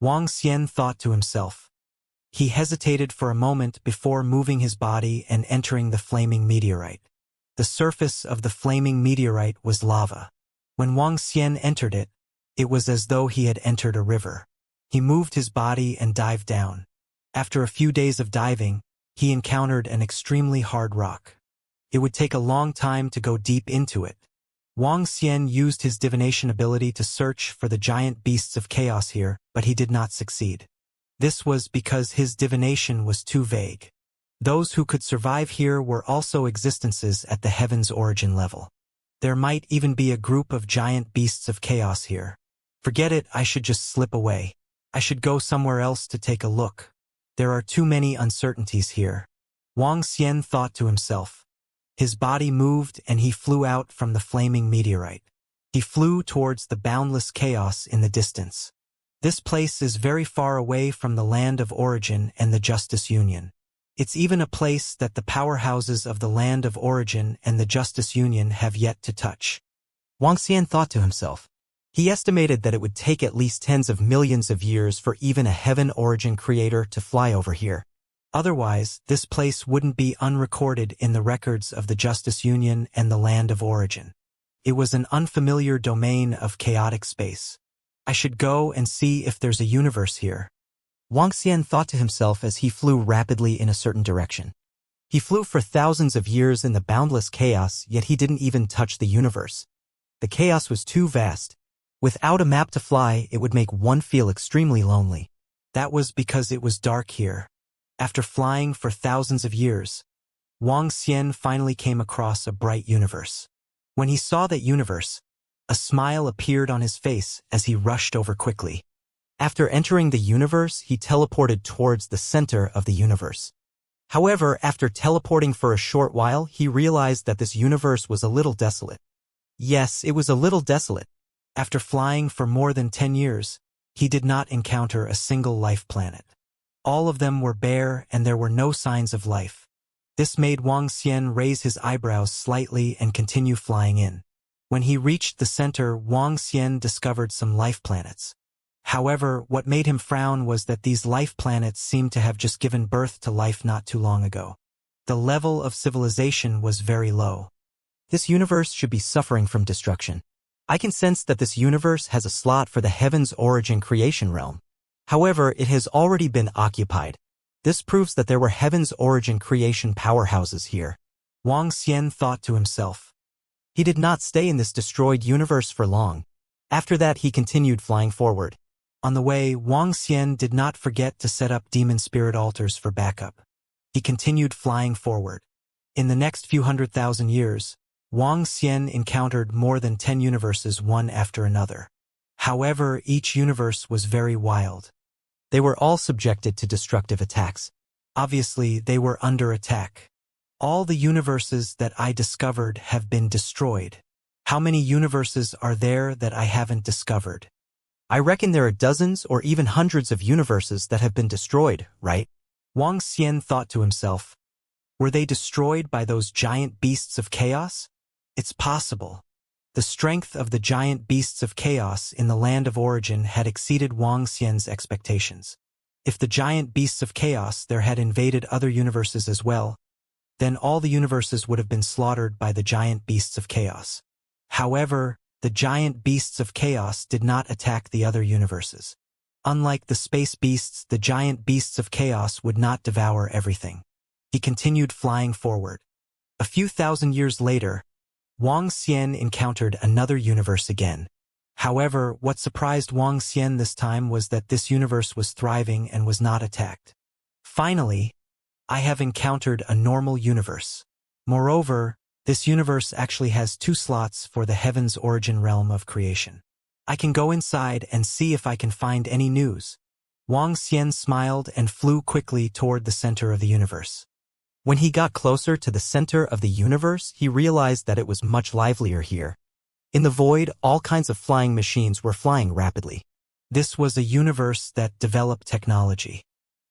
Wang Xian thought to himself. He hesitated for a moment before moving his body and entering the flaming meteorite. The surface of the flaming meteorite was lava. When Wang Xian entered it, it was as though he had entered a river. He moved his body and dived down. After a few days of diving, he encountered an extremely hard rock. It would take a long time to go deep into it. Wang Xian used his divination ability to search for the giant beasts of chaos here, but he did not succeed. This was because his divination was too vague. Those who could survive here were also existences at the heaven's origin level. There might even be a group of giant beasts of chaos here. Forget it, I should just slip away. I should go somewhere else to take a look. There are too many uncertainties here. Wang Xian thought to himself. His body moved and he flew out from the flaming meteorite. He flew towards the boundless chaos in the distance. This place is very far away from the land of origin and the Justice Union. It's even a place that the powerhouses of the land of origin and the Justice Union have yet to touch. Wang Xian thought to himself. He estimated that it would take at least tens of millions of years for even a heaven origin creator to fly over here. Otherwise, this place wouldn't be unrecorded in the records of the Justice Union and the land of origin. It was an unfamiliar domain of chaotic space. I should go and see if there's a universe here. Wang Xian thought to himself as he flew rapidly in a certain direction. He flew for thousands of years in the boundless chaos, yet he didn't even touch the universe. The chaos was too vast. Without a map to fly, it would make one feel extremely lonely. That was because it was dark here. After flying for thousands of years, Wang Xian finally came across a bright universe. When he saw that universe, a smile appeared on his face as he rushed over quickly. After entering the universe, he teleported towards the center of the universe. However, after teleporting for a short while, he realized that this universe was a little desolate. Yes, it was a little desolate. After flying for more than 10 years, he did not encounter a single life planet. All of them were bare and there were no signs of life. This made Wang Xian raise his eyebrows slightly and continue flying in. When he reached the center, Wang Xian discovered some life planets. However, what made him frown was that these life planets seemed to have just given birth to life not too long ago. The level of civilization was very low. This universe should be suffering from destruction. I can sense that this universe has a slot for the heaven's origin creation realm. However, it has already been occupied. This proves that there were heaven's origin creation powerhouses here. Wang Xian thought to himself. He did not stay in this destroyed universe for long. After that, he continued flying forward. On the way, Wang Xian did not forget to set up demon spirit altars for backup. He continued flying forward. In the next few 100,000 years, Wang Xian encountered more than 10 universes one after another. However, each universe was very wild. They were all subjected to destructive attacks. Obviously, they were under attack. All the universes that I discovered have been destroyed. How many universes are there that I haven't discovered? I reckon there are dozens or even hundreds of universes that have been destroyed, right? Wang Xian thought to himself. Were they destroyed by those giant beasts of chaos? It's possible. The strength of the giant beasts of chaos in the land of origin had exceeded Wang Xian's expectations. If the giant beasts of chaos there had invaded other universes as well, then all the universes would have been slaughtered by the giant beasts of chaos. However, the giant beasts of chaos did not attack the other universes. Unlike the space beasts, the giant beasts of chaos would not devour everything. He continued flying forward. A few thousand years later, Wang Xian encountered another universe again. However, what surprised Wang Xian this time was that this universe was thriving and was not attacked. Finally, I have encountered a normal universe. Moreover, this universe actually has 2 slots for the heaven's origin realm of creation. I can go inside and see if I can find any news. Wang Xian smiled and flew quickly toward the center of the universe. When he got closer to the center of the universe, he realized that it was much livelier here. In the void, all kinds of flying machines were flying rapidly. This was a universe that developed technology.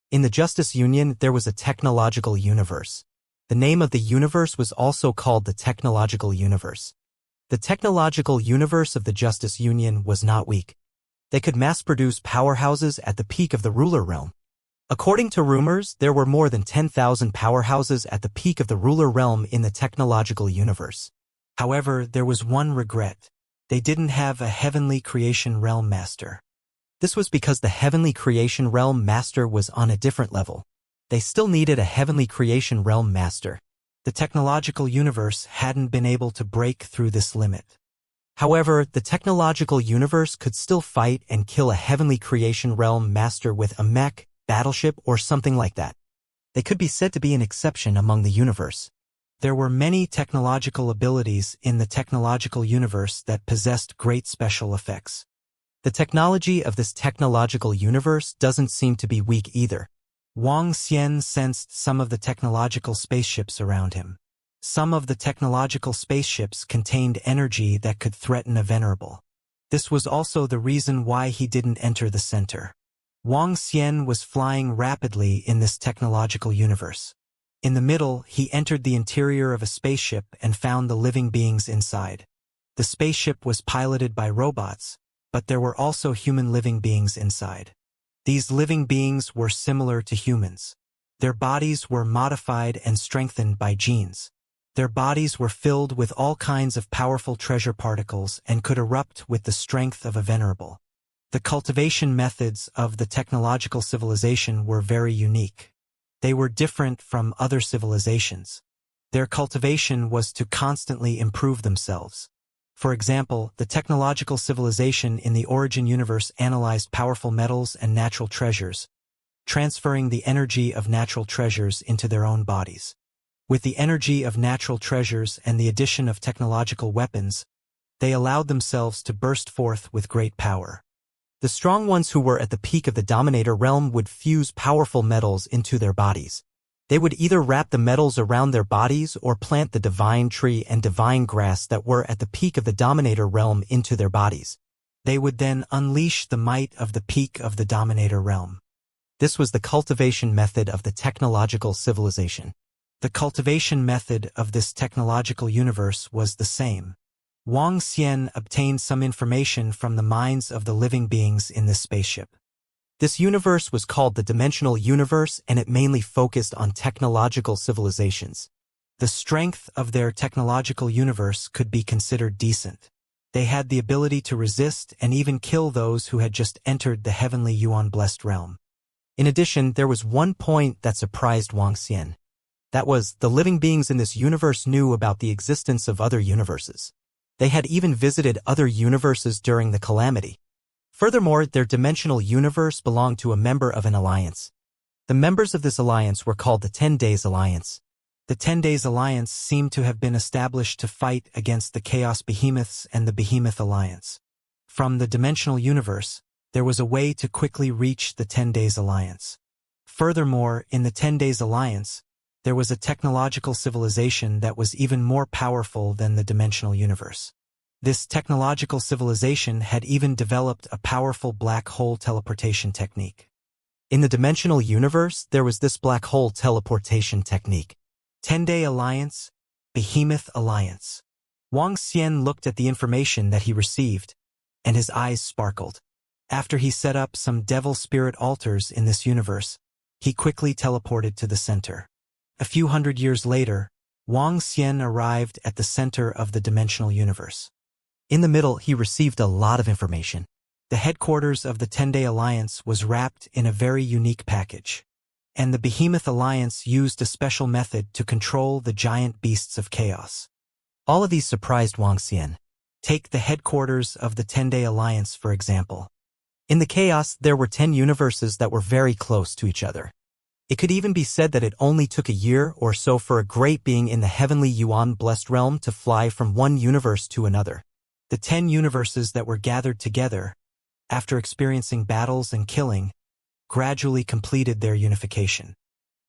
In the Justice Union, there was a technological universe. The name of the universe was also called the Technological Universe. The technological universe of the Justice Union was not weak. They could mass-produce powerhouses at the peak of the ruler realm. According to rumors, there were more than 10,000 powerhouses at the peak of the ruler realm in the technological universe. However, there was one regret. They didn't have a heavenly creation realm master. This was because the heavenly creation realm master was on a different level. They still needed a heavenly creation realm master. The technological universe hadn't been able to break through this limit. However, the technological universe could still fight and kill a heavenly creation realm master with a mech, battleship, or something like that. They could be said to be an exception among the universe. There were many technological abilities in the technological universe that possessed great special effects. The technology of this technological universe doesn't seem to be weak either. Wang Xian sensed some of the technological spaceships around him. Some of the technological spaceships contained energy that could threaten a venerable. This was also the reason why he didn't enter the center. Wang Xian was flying rapidly in this technological universe. In the middle, he entered the interior of a spaceship and found the living beings inside. The spaceship was piloted by robots, but there were also human living beings inside. These living beings were similar to humans. Their bodies were modified and strengthened by genes. Their bodies were filled with all kinds of powerful treasure particles and could erupt with the strength of a venerable. The cultivation methods of the technological civilization were very unique. They were different from other civilizations. Their cultivation was to constantly improve themselves. For example, the technological civilization in the origin universe analyzed powerful metals and natural treasures, transferring the energy of natural treasures into their own bodies. With the energy of natural treasures and the addition of technological weapons, they allowed themselves to burst forth with great power. The strong ones who were at the peak of the Dominator realm would fuse powerful metals into their bodies. They would either wrap the metals around their bodies or plant the divine tree and divine grass that were at the peak of the Dominator realm into their bodies. They would then unleash the might of the peak of the Dominator realm. This was the cultivation method of the technological civilization. The cultivation method of this technological universe was the same. Wang Xian obtained some information from the minds of the living beings in this spaceship. This universe was called the Dimensional Universe, and it mainly focused on technological civilizations. The strength of their technological universe could be considered decent. They had the ability to resist and even kill those who had just entered the heavenly Yuan-blessed realm. In addition, there was one point that surprised Wang Xian. That was, the living beings in this universe knew about the existence of other universes. They had even visited other universes during the calamity. Furthermore, their dimensional universe belonged to a member of an alliance. The members of this alliance were called the 10 Days Alliance. The 10 Days Alliance seemed to have been established to fight against the Chaos Behemoths and the Behemoth Alliance. From the dimensional universe, there was a way to quickly reach the 10 Days Alliance. Furthermore, in the 10 Days Alliance, there was a technological civilization that was even more powerful than the dimensional universe. This technological civilization had even developed a powerful black hole teleportation technique. In the dimensional universe, there was this black hole teleportation technique. 10-Day Alliance, Behemoth Alliance. Wang Xian looked at the information that he received, and his eyes sparkled. After he set up some devil spirit altars in this universe, he quickly teleported to the center. A few hundred years later, Wang Xian arrived at the center of the dimensional universe. In the middle, he received a lot of information. The headquarters of the 10-Day Alliance was wrapped in a very unique package, and the Behemoth Alliance used a special method to control the giant beasts of chaos. All of these surprised Wang Xian. Take the headquarters of the 10-Day Alliance, for example. In the chaos, there were 10 universes that were very close to each other. It could even be said that it only took a year or so for a great being in the heavenly Yuan-blessed realm to fly from one universe to another. The 10 universes that were gathered together, after experiencing battles and killing, gradually completed their unification.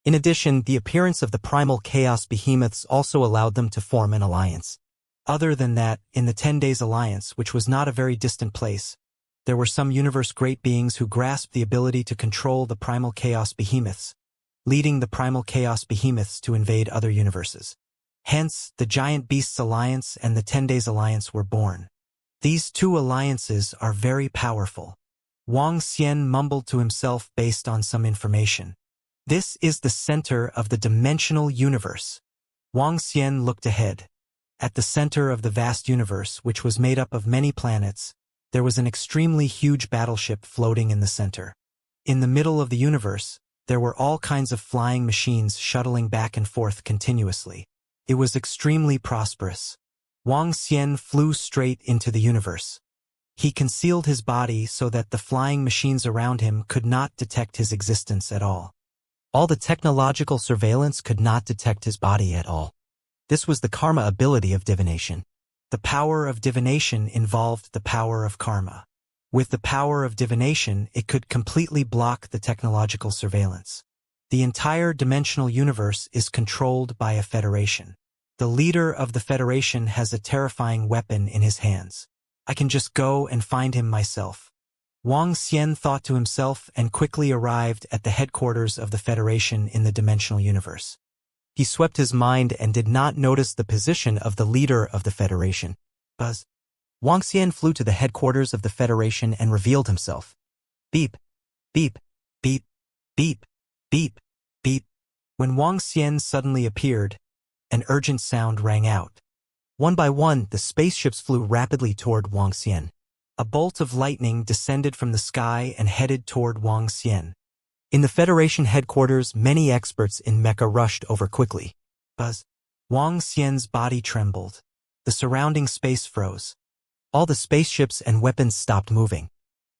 In addition, the appearance of the primal chaos behemoths also allowed them to form an alliance. Other than that, in the 10 Days Alliance, which was not a very distant place, there were some universe great beings who grasped the ability to control the primal chaos behemoths, leading the primal chaos behemoths to invade other universes. Hence, the Giant Beasts Alliance and the 10 Days Alliance were born. These two alliances are very powerful. Wang Xian mumbled to himself based on some information. This is the center of the dimensional universe. Wang Xian looked ahead. At the center of the vast universe, which was made up of many planets, there was an extremely huge battleship floating in the center. In the middle of the universe, there were all kinds of flying machines shuttling back and forth continuously. It was extremely prosperous. Wang Xian flew straight into the universe. He concealed his body so that the flying machines around him could not detect his existence at all. All the technological surveillance could not detect his body at all. This was the karma ability of divination. The power of divination involved the power of karma. With the power of divination, it could completely block the technological surveillance. The entire dimensional universe is controlled by a federation. The leader of the federation has a terrifying weapon in his hands. I can just go and find him myself. Wang Xian thought to himself and quickly arrived at the headquarters of the federation in the dimensional universe. He swept his mind and did not notice the position of the leader of the Federation. Buzz. Wang Xian flew to the headquarters of the Federation and revealed himself. Beep, beep, beep, beep, beep, beep. When Wang Xian suddenly appeared, an urgent sound rang out. One by one, the spaceships flew rapidly toward Wang Xian. A bolt of lightning descended from the sky and headed toward Wang Xian. In the Federation headquarters, many experts in mecha rushed over quickly. Buzz. Wang Xian's body trembled. The surrounding space froze. All the spaceships and weapons stopped moving.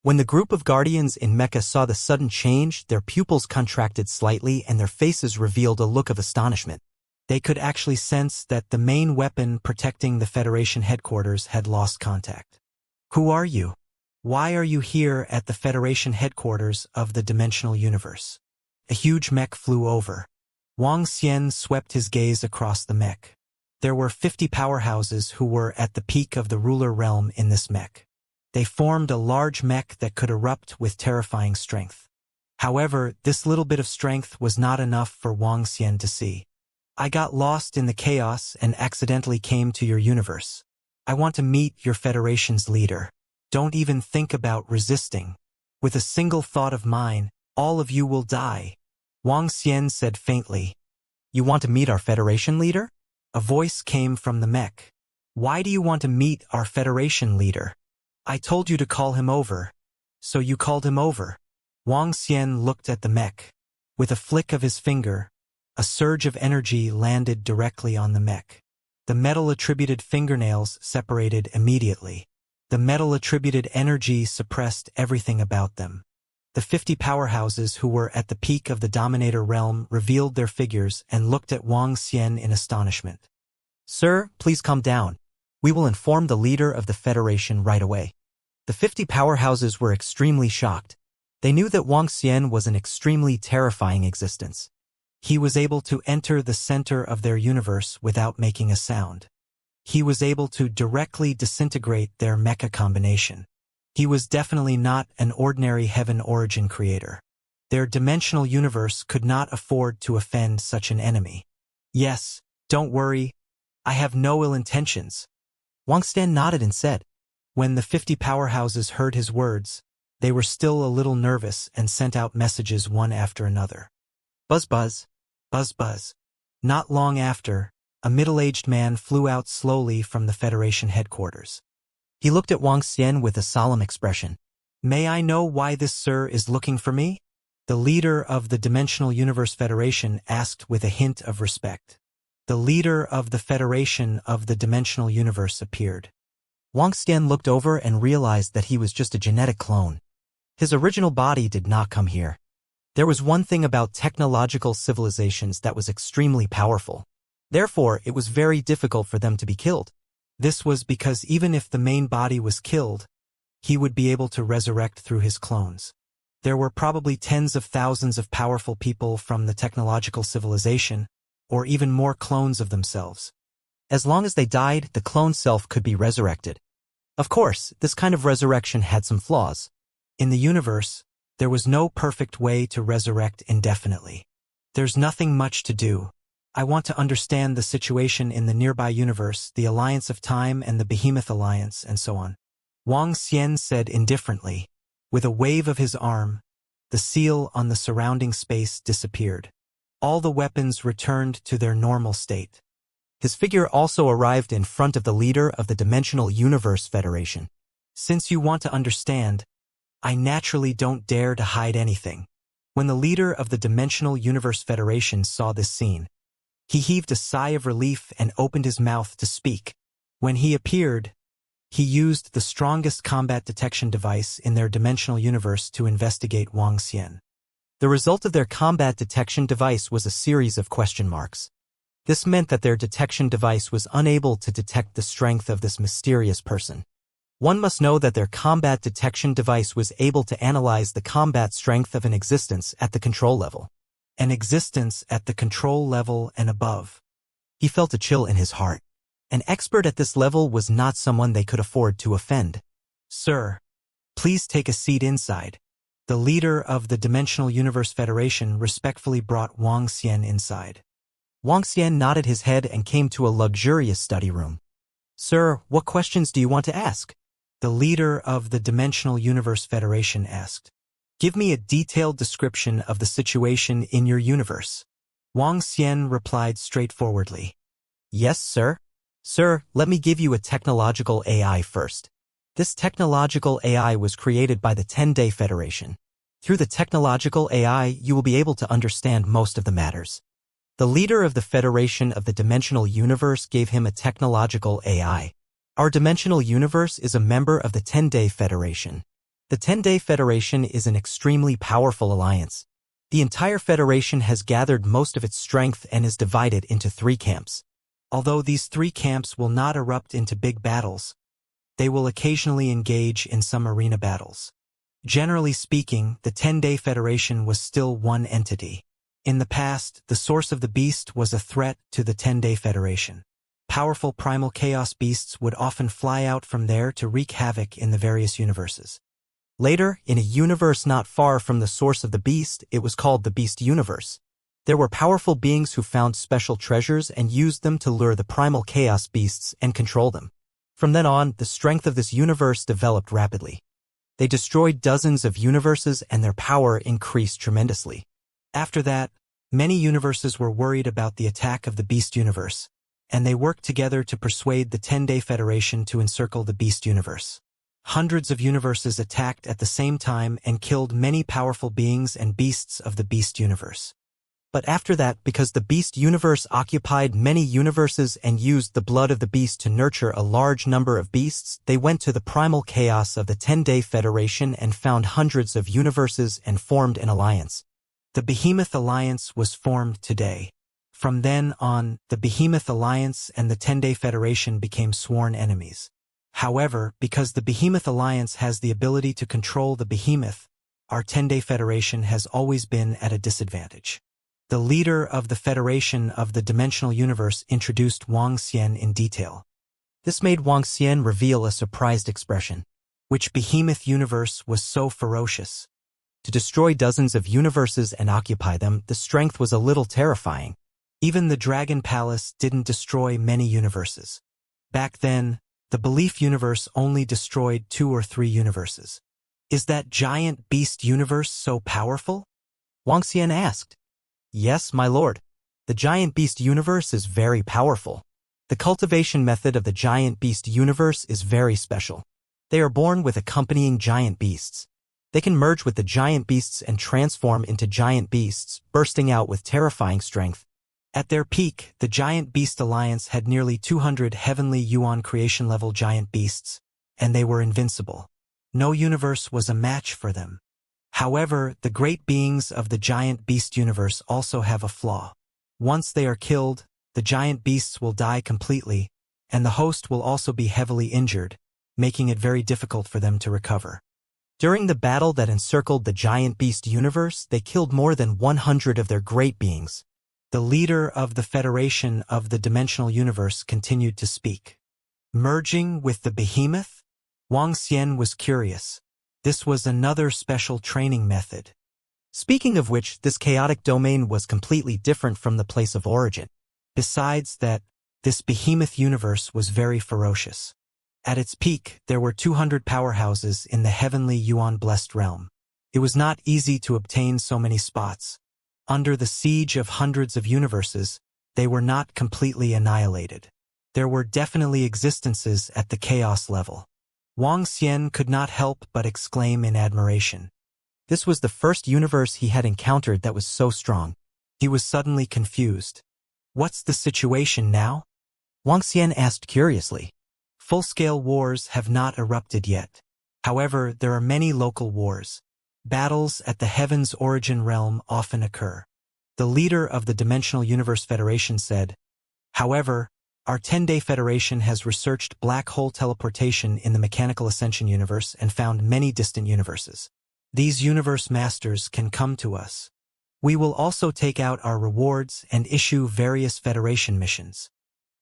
When the group of guardians in mecha saw the sudden change, their pupils contracted slightly and their faces revealed a look of astonishment. They could actually sense that the main weapon protecting the Federation headquarters had lost contact. Who are you? Why are you here at the Federation headquarters of the dimensional universe? A huge mech flew over. Wang Xian swept his gaze across the mech. There were 50 powerhouses who were at the peak of the ruler realm in this mech. They formed a large mech that could erupt with terrifying strength. However, this little bit of strength was not enough for Wang Xian to see. I got lost in the chaos and accidentally came to your universe. I want to meet your Federation's leader. Don't even think about resisting. With a single thought of mine, all of you will die. Wang Xian said faintly. You want to meet our Federation leader? A voice came from the mech. Why do you want to meet our Federation leader? I told you to call him over. So you called him over. Wang Xian looked at the mech. With a flick of his finger, a surge of energy landed directly on the mech. The metal-attributed fingernails separated immediately. The metal-attributed energy suppressed everything about them. The 50 powerhouses who were at the peak of the Dominator realm revealed their figures and looked at Wang Xian in astonishment. Sir, please calm down. We will inform the leader of the Federation right away. The 50 powerhouses were extremely shocked. They knew that Wang Xian was an extremely terrifying existence. He was able to enter the center of their universe without making a sound. He was able to directly disintegrate their mecha combination. He was definitely not an ordinary heaven origin creator. Their dimensional universe could not afford to offend such an enemy. Yes, don't worry. I have no ill intentions. Wang Xian nodded and said. When the 50 powerhouses heard his words, they were still a little nervous and sent out messages one after another. Buzz buzz, buzz buzz. Not long after, a middle-aged man flew out slowly from the Federation headquarters. He looked at Wang Xian with a solemn expression. May I know why this sir is looking for me? The leader of the Dimensional Universe Federation asked with a hint of respect. The leader of the Federation of the Dimensional Universe appeared. Wang Xian looked over and realized that he was just a genetic clone. His original body did not come here. There was one thing about technological civilizations that was extremely powerful. Therefore, it was very difficult for them to be killed. This was because even if the main body was killed, he would be able to resurrect through his clones. There were probably tens of thousands of powerful people from the technological civilization, or even more clones of themselves. As long as they died, the clone self could be resurrected. Of course, this kind of resurrection had some flaws. In the universe, there was no perfect way to resurrect indefinitely. There's nothing much to do. I want to understand the situation in the nearby universe, the Alliance of Time and the Behemoth Alliance, and so on. Wang Xian said indifferently. With a wave of his arm, the seal on the surrounding space disappeared. All the weapons returned to their normal state. His figure also arrived in front of the leader of the Dimensional Universe Federation. Since you want to understand, I naturally don't dare to hide anything. When the leader of the Dimensional Universe Federation saw this scene, he heaved a sigh of relief and opened his mouth to speak. When he appeared, he used the strongest combat detection device in their dimensional universe to investigate Wang Xian. The result of their combat detection device was a series of question marks. This meant that their detection device was unable to detect the strength of this mysterious person. One must know that their combat detection device was able to analyze the combat strength of an existence at the control level. An existence at the control level and above. He felt a chill in his heart. An expert at this level was not someone they could afford to offend. Sir, please take a seat inside. The leader of the Dimensional Universe Federation respectfully brought Wang Xian inside. Wang Xian nodded his head and came to a luxurious study room. Sir, what questions do you want to ask? The leader of the Dimensional Universe Federation asked. Give me a detailed description of the situation in your universe. Wang Xian replied straightforwardly. Yes, sir. Sir, let me give you a technological AI first. This technological AI was created by the 10-Day Federation. Through the technological AI, you will be able to understand most of the matters. The leader of the Federation of the Dimensional Universe gave him a technological AI. Our dimensional universe is a member of the 10-Day Federation. The 10-Day Federation is an extremely powerful alliance. The entire Federation has gathered most of its strength and is divided into 3 camps. Although these 3 camps will not erupt into big battles, they will occasionally engage in some arena battles. Generally speaking, the 10-Day Federation was still one entity. In the past, the source of the beast was a threat to the 10-Day Federation. Powerful primal chaos beasts would often fly out from there to wreak havoc in the various universes. Later, in a universe not far from the source of the beast, it was called the Beast Universe. There were powerful beings who found special treasures and used them to lure the primal chaos beasts and control them. From then on, the strength of this universe developed rapidly. They destroyed dozens of universes and their power increased tremendously. After that, many universes were worried about the attack of the Beast Universe, and they worked together to persuade the 10-Day Federation to encircle the Beast Universe. Hundreds of universes attacked at the same time and killed many powerful beings and beasts of the Beast Universe. But after that, because the Beast Universe occupied many universes and used the blood of the beast to nurture a large number of beasts, they went to the primal chaos of the 10-Day Federation and found hundreds of universes and formed an alliance. The Behemoth Alliance was formed today. From then on, the Behemoth Alliance and the 10-Day Federation became sworn enemies. However, because the Behemoth Alliance has the ability to control the Behemoth, our 10-Day Federation has always been at a disadvantage. The leader of the Federation of the Dimensional Universe introduced Wang Xian in detail. This made Wang Xian reveal a surprised expression. Which Behemoth universe was so ferocious? To destroy dozens of universes and occupy them, the strength was a little terrifying. Even the Dragon Palace didn't destroy many universes. Back then, The belief universe only destroyed 2 or 3 universes. Is that giant beast universe so powerful? Wang Xian asked. Yes, my lord. The giant beast universe is very powerful. The cultivation method of the giant beast universe is very special. They are born with accompanying giant beasts. They can merge with the giant beasts and transform into giant beasts, bursting out with terrifying strength. At their peak, the Giant Beast Alliance had nearly 200 heavenly Yuan creation-level giant beasts, and they were invincible. No universe was a match for them. However, the great beings of the giant beast universe also have a flaw. Once they are killed, the giant beasts will die completely, and the host will also be heavily injured, making it very difficult for them to recover. During the battle that encircled the giant beast universe, they killed more than 100 of their great beings. The leader of the Federation of the Dimensional Universe continued to speak. Merging with the behemoth? Wang Xian was curious. This was another special training method. Speaking of which, this chaotic domain was completely different from the place of origin. Besides that, this behemoth universe was very ferocious. At its peak, there were 200 powerhouses in the heavenly Yuan-blessed realm. It was not easy to obtain so many spots. Under the siege of hundreds of universes, they were not completely annihilated. There were definitely existences at the chaos level. Wang Xian could not help but exclaim in admiration. This was the first universe he had encountered that was so strong. He was suddenly confused. What's the situation now? Wang Xian asked curiously. Full-scale wars have not erupted yet. However, there are many local wars. Battles at the Heaven's Origin realm often occur. The leader of the Dimensional Universe Federation said, however, our 10-day Federation has researched black hole teleportation in the Mechanical Ascension universe and found many distant universes. These universe masters can come to us. We will also take out our rewards and issue various Federation missions.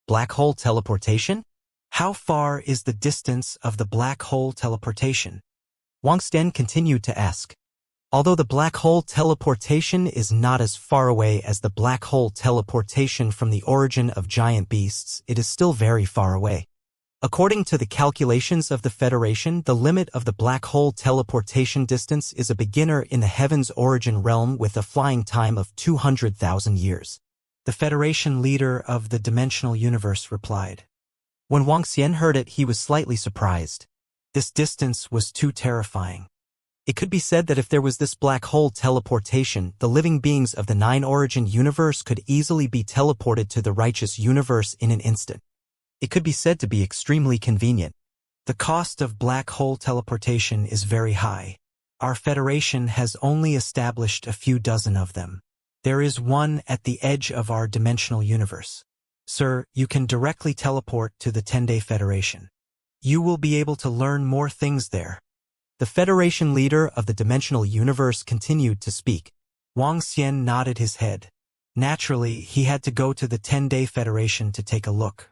Black hole teleportation? How far is the distance of the black hole teleportation? Wang Xian continued to ask. Although the black hole teleportation is not as far away as the black hole teleportation from the origin of giant beasts, it is still very far away. According to the calculations of the Federation, the limit of the black hole teleportation distance is a beginner in the Heaven's Origin realm with a flying time of 200,000 years. The Federation leader of the Dimensional Universe replied. When Wang Xian heard it, he was slightly surprised. This distance was too terrifying. It could be said that if there was this black hole teleportation, the living beings of the 9 Origin universe could easily be teleported to the righteous universe in an instant. It could be said to be extremely convenient. The cost of black hole teleportation is very high. Our Federation has only established a few dozen of them. There is one at the edge of our dimensional universe. Sir, you can directly teleport to the 10-day Federation. You will be able to learn more things there. The Federation leader of the dimensional universe continued to speak. Wang Xian nodded his head. Naturally, he had to go to the 10-day Federation to take a look.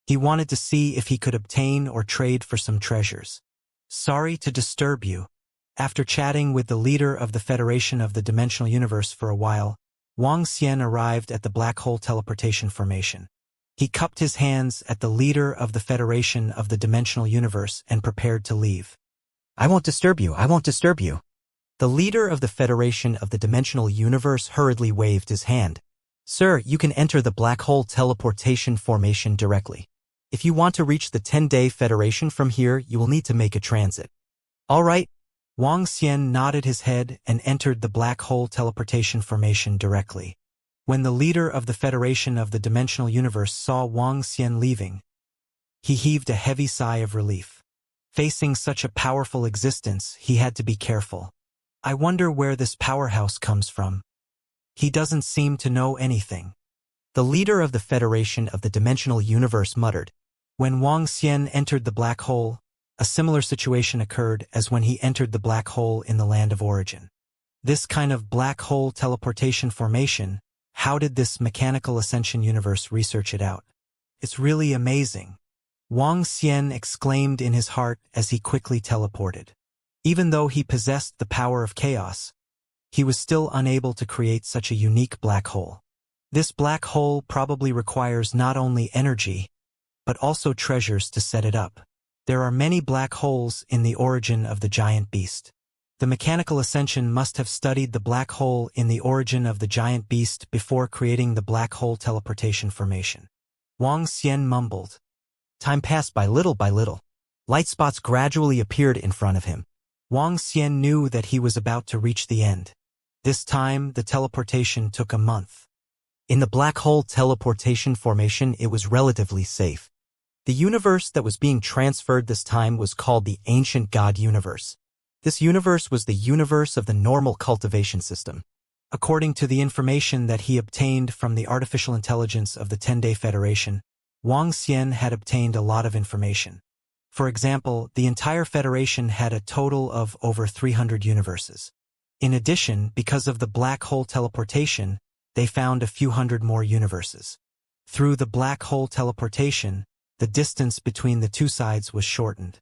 He wanted to see if he could obtain or trade for some treasures. Sorry to disturb you. After chatting with the leader of the Federation of the Dimensional Universe for a while, Wang Xian arrived at the black hole teleportation formation. He cupped his hands at the leader of the Federation of the Dimensional Universe and prepared to leave. I won't disturb you, I won't disturb you. The leader of the Federation of the Dimensional Universe hurriedly waved his hand. Sir, you can enter the black hole teleportation formation directly. If you want to reach the 10-day Federation from here, you will need to make a transit. All right. Wang Xian nodded his head and entered the black hole teleportation formation directly. When the leader of the Federation of the Dimensional Universe saw Wang Xian leaving, he heaved a heavy sigh of relief. Facing such a powerful existence, he had to be careful. I wonder where this powerhouse comes from. He doesn't seem to know anything. The leader of the Federation of the Dimensional Universe muttered. When Wang Xian entered the black hole, a similar situation occurred as when he entered the black hole in the land of origin. This kind of black hole teleportation formation, how did this mechanical ascension universe research it out? It's really amazing. Wang Xian exclaimed in his heart as he quickly teleported. Even though he possessed the power of chaos, he was still unable to create such a unique black hole. This black hole probably requires not only energy, but also treasures to set it up. There are many black holes in the origin of the giant beast. The mechanical ascension must have studied the black hole in the origin of the giant beast before creating the black hole teleportation formation. Wang Xian mumbled. Time passed by little by little. Light spots gradually appeared in front of him. Wang Xian knew that he was about to reach the end. This time, the teleportation took a month. In the black hole teleportation formation, it was relatively safe. The universe that was being transferred this time was called the Ancient God Universe. This universe was the universe of the normal cultivation system. According to the information that he obtained from the artificial intelligence of the 10-Day Federation, Wang Xian had obtained a lot of information. For example, the entire Federation had a total of over 300 universes. In addition, because of the black hole teleportation, they found a few hundred more universes. Through the black hole teleportation, the distance between the two sides was shortened.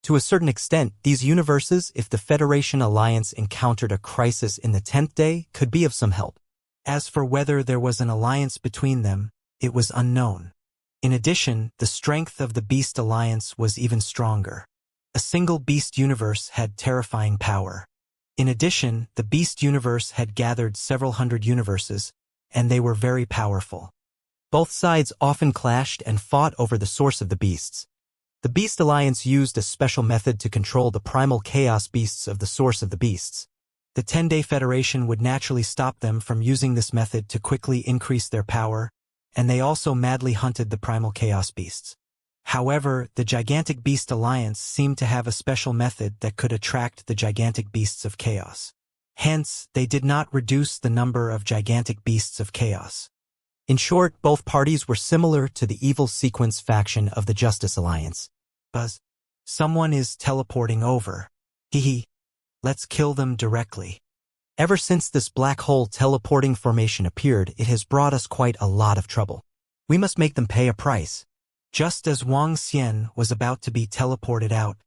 To a certain extent, these universes, if the Federation Alliance encountered a crisis in the 10th day, could be of some help. As for whether there was an alliance between them, it was unknown. In addition, the strength of the Beast Alliance was even stronger. A single Beast universe had terrifying power. In addition, the Beast universe had gathered several hundred universes, and they were very powerful. Both sides often clashed and fought over the source of the beasts. The Beast Alliance used a special method to control the primal chaos beasts of the source of the beasts. The 10-Day Federation would naturally stop them from using this method to quickly increase their power, and they also madly hunted the primal chaos beasts. However, the Gigantic Beast Alliance seemed to have a special method that could attract the gigantic beasts of chaos. Hence, they did not reduce the number of gigantic beasts of chaos. In short, both parties were similar to the evil sequence faction of the Justice Alliance. Buzz. Someone is teleporting over. Hehe. Let's kill them directly. Ever since this black hole teleporting formation appeared, it has brought us quite a lot of trouble. We must make them pay a price. Just as Wang Xian was about to be teleported out,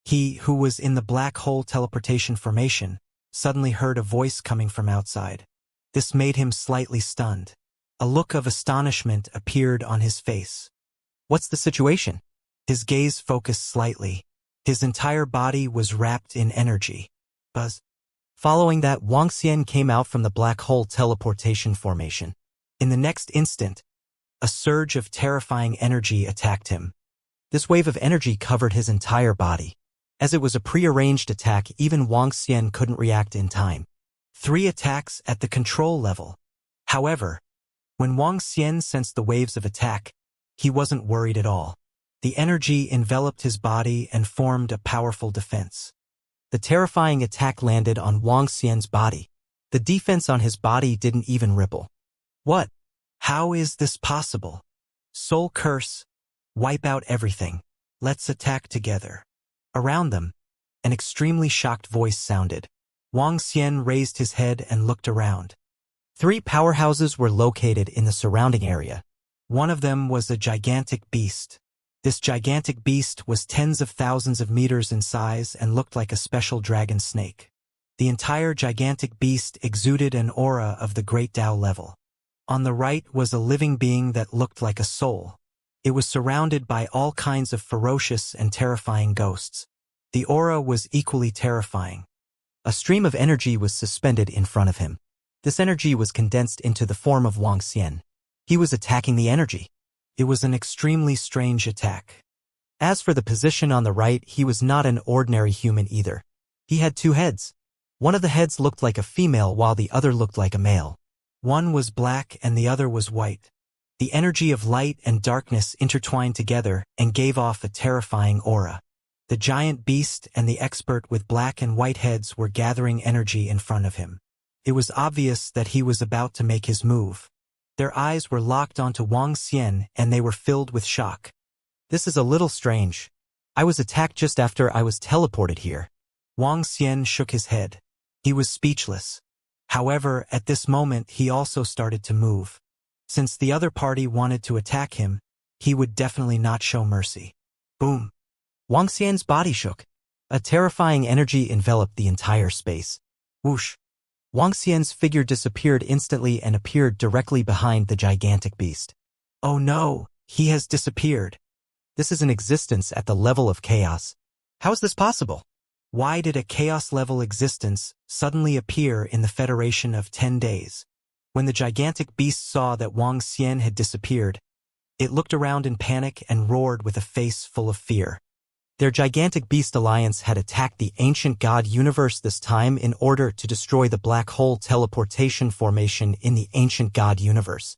he, who was in the black hole teleportation formation, suddenly heard a voice coming from outside. This made him slightly stunned. A look of astonishment appeared on his face. What's the situation? His gaze focused slightly. His entire body was wrapped in energy. Buzz. Following that, Wang Xian came out from the black hole teleportation formation. In the next instant, a surge of terrifying energy attacked him. This wave of energy covered his entire body. As it was a prearranged attack, even Wang Xian couldn't react in time. 3 attacks at the control level. However, when Wang Xian sensed the waves of attack, he wasn't worried at all. The energy enveloped his body and formed a powerful defense. The terrifying attack landed on Wang Xian's body. The defense on his body didn't even ripple. What? How is this possible? Soul curse. Wipe out everything. Let's attack together. Around them, an extremely shocked voice sounded. Wang Xian raised his head and looked around. 3 powerhouses were located in the surrounding area. One of them was a gigantic beast. This gigantic beast was tens of thousands of meters in size and looked like a special dragon snake. The entire gigantic beast exuded an aura of the Great Tao level. On the right was a living being that looked like a soul. It was surrounded by all kinds of ferocious and terrifying ghosts. The aura was equally terrifying. A stream of energy was suspended in front of him. This energy was condensed into the form of Wang Xian. He was attacking the energy. It was an extremely strange attack. As for the position on the right, he was not an ordinary human either. He had 2 heads. One of the heads looked like a female while the other looked like a male. One was black and the other was white. The energy of light and darkness intertwined together and gave off a terrifying aura. The giant beast and the expert with black and white heads were gathering energy in front of him. It was obvious that he was about to make his move. Their eyes were locked onto Wang Xian and they were filled with shock. This is a little strange. I was attacked just after I was teleported here. Wang Xian shook his head. He was speechless. However, at this moment he also started to move. Since the other party wanted to attack him, he would definitely not show mercy. Boom! Wang Xian's body shook. A terrifying energy enveloped the entire space. Whoosh! Wang Xian's figure disappeared instantly and appeared directly behind the gigantic beast. Oh no, he has disappeared. This is an existence at the level of chaos. How is this possible? Why did a chaos-level existence suddenly appear in the Federation of 10 days? When the gigantic beast saw that Wang Xian had disappeared, it looked around in panic and roared with a face full of fear. Their gigantic beast alliance had attacked the ancient god universe this time in order to destroy the black hole teleportation formation in the ancient god universe.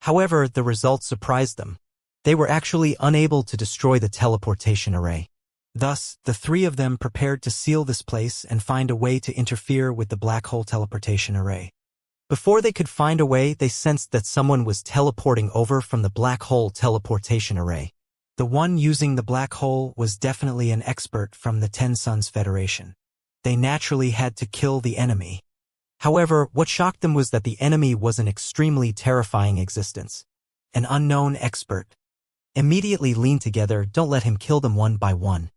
However, the result surprised them. They were actually unable to destroy the teleportation array. Thus, the three of them prepared to seal this place and find a way to interfere with the black hole teleportation array. Before they could find a way, they sensed that someone was teleporting over from the black hole teleportation array. The one using the black hole was definitely an expert from the Ten Suns Federation. They naturally had to kill the enemy. However, what shocked them was that the enemy was an extremely terrifying existence. An unknown expert. Immediately lean together, don't let him kill them one by one.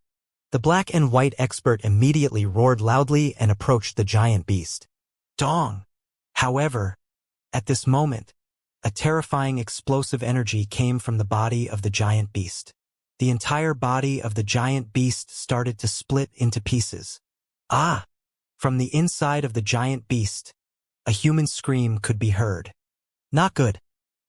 The black and white expert immediately roared loudly and approached the giant beast. Dong! However, at this moment, a terrifying explosive energy came from the body of the giant beast. The entire body of the giant beast started to split into pieces. Ah! From the inside of the giant beast, a human scream could be heard. Not good.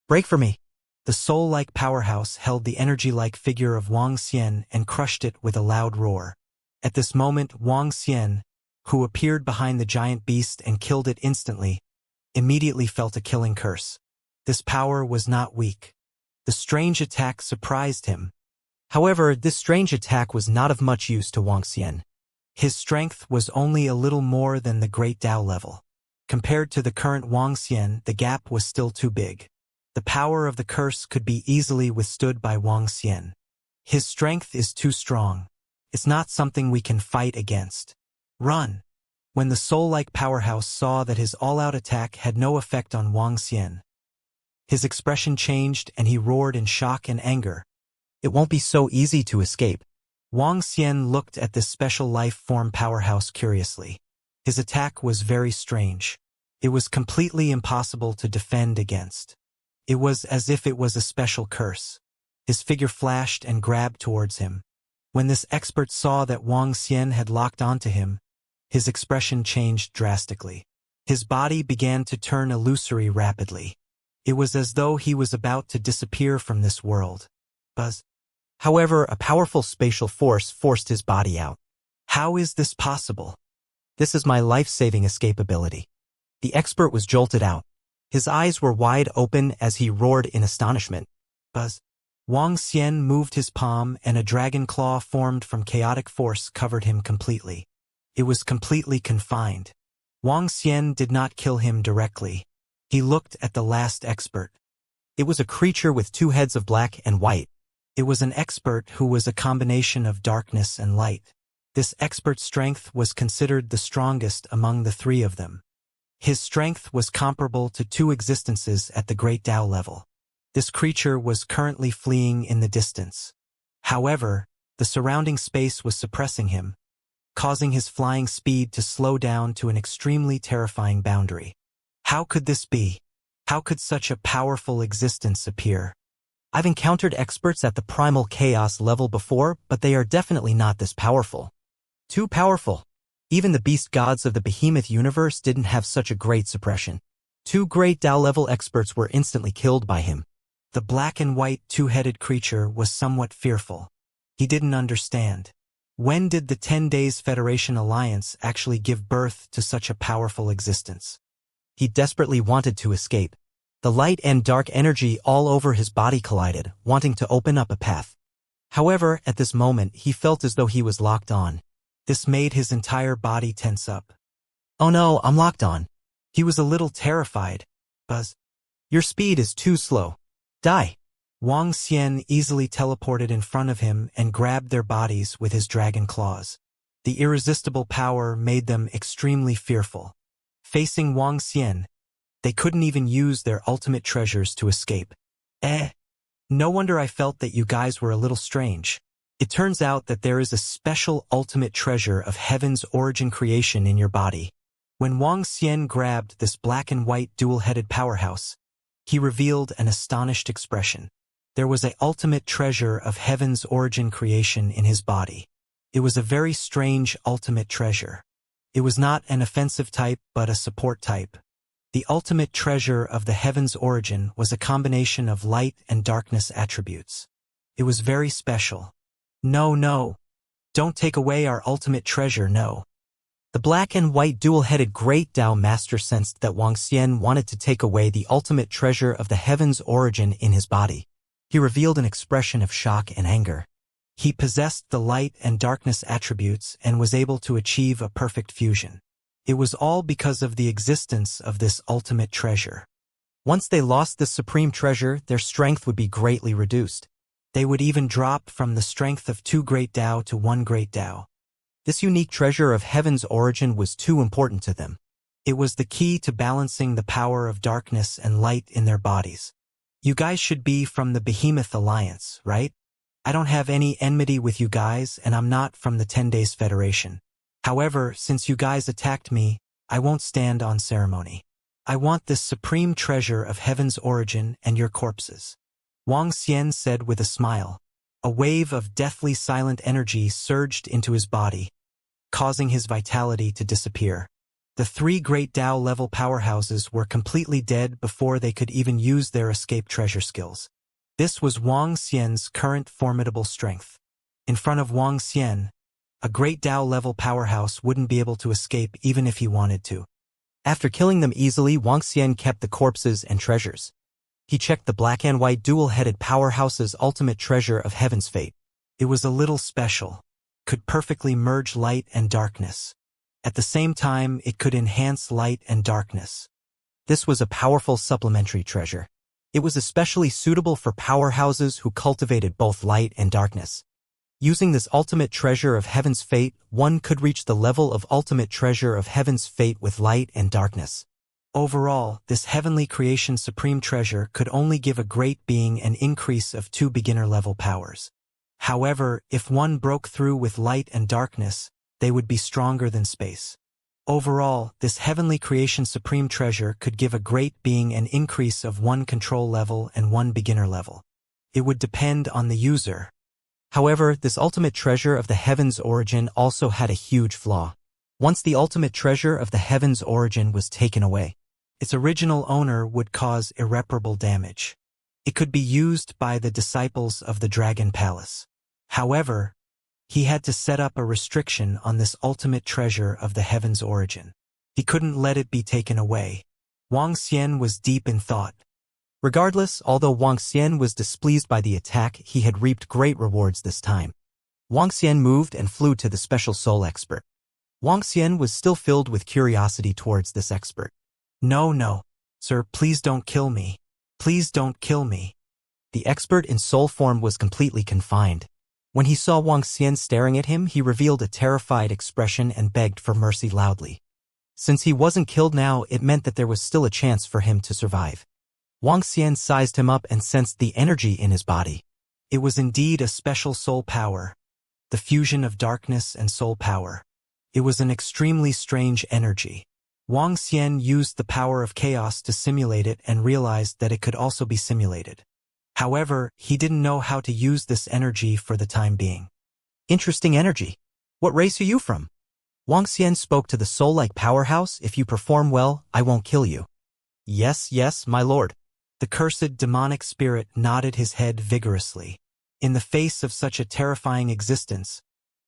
Break for me. The soul-like powerhouse held the energy-like figure of Wang Xian and crushed it with a loud roar. At this moment, Wang Xian, who appeared behind the giant beast and killed it instantly, immediately felt a killing curse. This power was not weak. The strange attack surprised him. However, this strange attack was not of much use to Wang Xian. His strength was only a little more than the Great Tao level. Compared to the current Wang Xian, the gap was still too big. The power of the curse could be easily withstood by Wang Xian. His strength is too strong. It's not something we can fight against. Run! When the soul-like powerhouse saw that his all-out attack had no effect on Wang Xian, his expression changed and he roared in shock and anger. It won't be so easy to escape. Wang Xian looked at this special life form powerhouse curiously. His attack was very strange. It was completely impossible to defend against. It was as if it was a special curse. His figure flashed and grabbed towards him. When this expert saw that Wang Xian had locked onto him, his expression changed drastically. His body began to turn illusory rapidly. It was as though he was about to disappear from this world. Buzz. However, a powerful spatial force forced his body out. How is this possible? This is my life-saving escape ability. The expert was jolted out. His eyes were wide open as he roared in astonishment. Buzz. Wang Xian moved his palm and a dragon claw formed from chaotic force covered him completely. It was completely confined. Wang Xian did not kill him directly. He looked at the last expert. It was a creature with two heads of black and white. It was an expert who was a combination of darkness and light. This expert's strength was considered the strongest among the three of them. His strength was comparable to two existences at the Great Tao level. This creature was currently fleeing in the distance. However, the surrounding space was suppressing him, causing his flying speed to slow down to an extremely terrifying boundary. How could this be? How could such a powerful existence appear? I've encountered experts at the primal chaos level before, but they are definitely not this powerful. Too powerful. Even the beast gods of the behemoth universe didn't have such a great suppression. Two Great Tao level experts were instantly killed by him. The black and white two-headed creature was somewhat fearful. He didn't understand. When did the 10 Days Federation Alliance actually give birth to such a powerful existence? He desperately wanted to escape. The light and dark energy all over his body collided, wanting to open up a path. However, at this moment, he felt as though he was locked on. This made his entire body tense up. Oh no, I'm locked on. He was a little terrified. Buzz. Your speed is too slow. Die. Wang Xian easily teleported in front of him and grabbed their bodies with his dragon claws. The irresistible power made them extremely fearful. Facing Wang Xian, they couldn't even use their ultimate treasures to escape. No wonder I felt that you guys were a little strange. It turns out that there is a special ultimate treasure of heaven's origin creation in your body. When Wang Xian grabbed this black and white dual-headed powerhouse, he revealed an astonished expression. There was a ultimate treasure of heaven's origin creation in his body. It was a very strange ultimate treasure. It was not an offensive type but a support type. The ultimate treasure of the heaven's origin was a combination of light and darkness attributes. It was very special. No, no. Don't take away our ultimate treasure, no. The black and white dual-headed Great Tao Master sensed that Wuxia wanted to take away the ultimate treasure of the heaven's origin in his body. He revealed an expression of shock and anger. He possessed the light and darkness attributes and was able to achieve a perfect fusion. It was all because of the existence of this ultimate treasure. Once they lost this supreme treasure, their strength would be greatly reduced. They would even drop from the strength of 2 Great Tao to 1 Great Tao. This unique treasure of heaven's origin was too important to them. It was the key to balancing the power of darkness and light in their bodies. You guys should be from the Behemoth Alliance, right? I don't have any enmity with you guys, and I'm not from the 10 Days Federation. However, since you guys attacked me, I won't stand on ceremony. I want this supreme treasure of heaven's origin and your corpses. Wuxia said with a smile. A wave of deathly silent energy surged into his body, causing his vitality to disappear. The 3 Great Tao level powerhouses were completely dead before they could even use their escape treasure skills. This was Wuxia's current formidable strength. In front of Wuxia, a Great Tao level powerhouse wouldn't be able to escape even if he wanted to. After killing them easily, Wuxia kept the corpses and treasures. He checked the black and white dual-headed powerhouse's ultimate treasure of heaven's fate. It was a little special. Could perfectly merge light and darkness. At the same time, it could enhance light and darkness. This was a powerful supplementary treasure. It was especially suitable for powerhouses who cultivated both light and darkness. Using this ultimate treasure of heaven's fate, one could reach the level of ultimate treasure of heaven's fate with light and darkness. Overall, this heavenly creation supreme treasure could only give a great being an increase of 2 beginner-level powers. However, if one broke through with light and darkness, they would be stronger than space. Overall, this heavenly creation supreme treasure could give a great being an increase of 1 control level and 1 beginner level. It would depend on the user. However, this ultimate treasure of the heaven's origin also had a huge flaw. Once the ultimate treasure of the heaven's origin was taken away, its original owner would cause irreparable damage. It could be used by the disciples of the Dragon Palace. However, he had to set up a restriction on this ultimate treasure of the heaven's origin. He couldn't let it be taken away. Wuxia was deep in thought. Regardless, although Wuxia was displeased by the attack, he had reaped great rewards this time. Wuxia moved and flew to the special soul expert. Wuxia was still filled with curiosity towards this expert. No, no. Sir, please don't kill me. Please don't kill me. The expert in soul form was completely confined. When he saw Wuxia staring at him, he revealed a terrified expression and begged for mercy loudly. Since he wasn't killed now, it meant that there was still a chance for him to survive. Wuxia sized him up and sensed the energy in his body. It was indeed a special soul power. The fusion of darkness and soul power. It was an extremely strange energy. Wuxia used the power of chaos to simulate it and realized that it could also be simulated. However, he didn't know how to use this energy for the time being. Interesting energy. What race are you from? Wuxia spoke to the soul-like powerhouse. If you perform well, I won't kill you. Yes, yes, my lord. The cursed demonic spirit nodded his head vigorously. In the face of such a terrifying existence,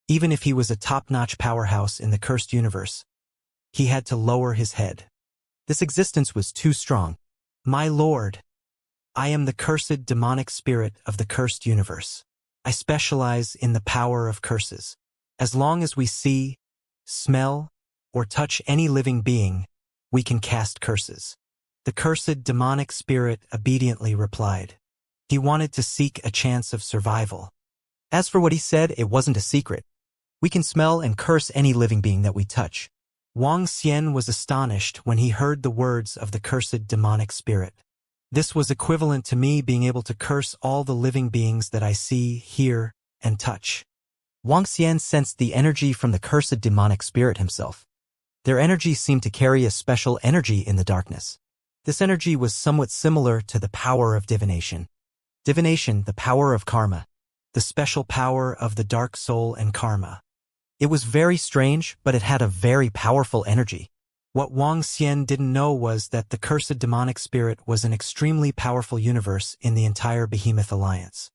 even if he was a top-notch powerhouse in the cursed universe, he had to lower his head. This existence was too strong. My lord, I am the cursed demonic spirit of the cursed universe. I specialize in the power of curses. As long as we see, smell, or touch any living being, we can cast curses. The cursed demonic spirit obediently replied. He wanted to seek a chance of survival. As for what he said, it wasn't a secret. We can smell and curse any living being that we touch. Wuxia was astonished when he heard the words of the cursed demonic spirit. This was equivalent to me being able to curse all the living beings that I see, hear, and touch. Wuxia sensed the energy from the cursed demonic spirit himself. Their energy seemed to carry a special energy in the darkness. This energy was somewhat similar to the power of divination. Divination, the power of karma. The special power of the dark soul and karma. It was very strange, but it had a very powerful energy. What Wang Xian didn't know was that the cursed demonic spirit was an extremely powerful universe in the entire Behemoth Alliance.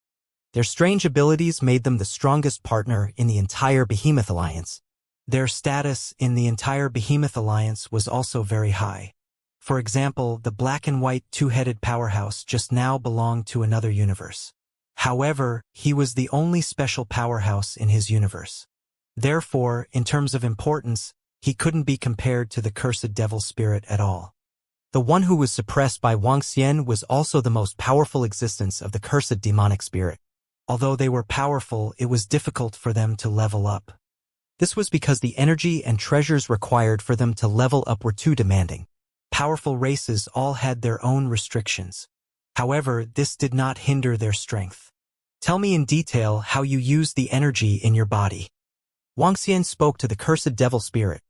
Their strange abilities made them the strongest partner in the entire Behemoth Alliance. Their status in the entire Behemoth Alliance was also very high. For example, the black and white two-headed powerhouse just now belonged to another universe. However, he was the only special powerhouse in his universe. Therefore, in terms of importance, he couldn't be compared to the cursed devil spirit at all. The one who was suppressed by Wang Xian was also the most powerful existence of the cursed demonic spirit. Although they were powerful, it was difficult for them to level up. This was because the energy and treasures required for them to level up were too demanding. Powerful races all had their own restrictions. However, this did not hinder their strength. Tell me in detail how you use the energy in your body. Wang Xian spoke to the cursed devil spirit.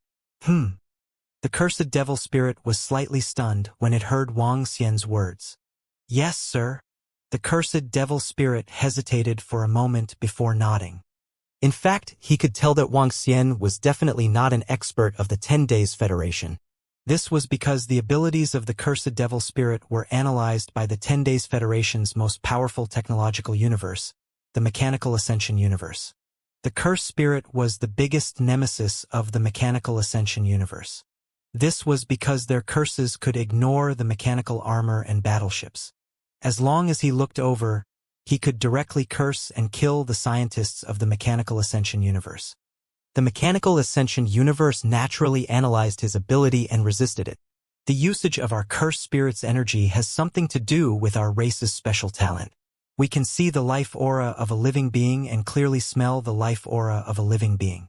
The cursed devil spirit was slightly stunned when it heard Wang Xian's words. Yes, sir. The cursed devil spirit hesitated for a moment before nodding. In fact, he could tell that Wang Xian was definitely not an expert of the 10 Days Federation. This was because the abilities of the cursed devil spirit were analyzed by the 10 Days Federation's most powerful technological universe, the Mechanical Ascension universe. The cursed spirit was the biggest nemesis of the Mechanical Ascension universe. This was because their curses could ignore the mechanical armor and battleships. As long as he looked over, he could directly curse and kill the scientists of the Mechanical Ascension universe. The Mechanical Ascension universe naturally analyzed his ability and resisted it. The usage of our cursed spirit's energy has something to do with our race's special talent. We can see the life aura of a living being and clearly smell the life aura of a living being.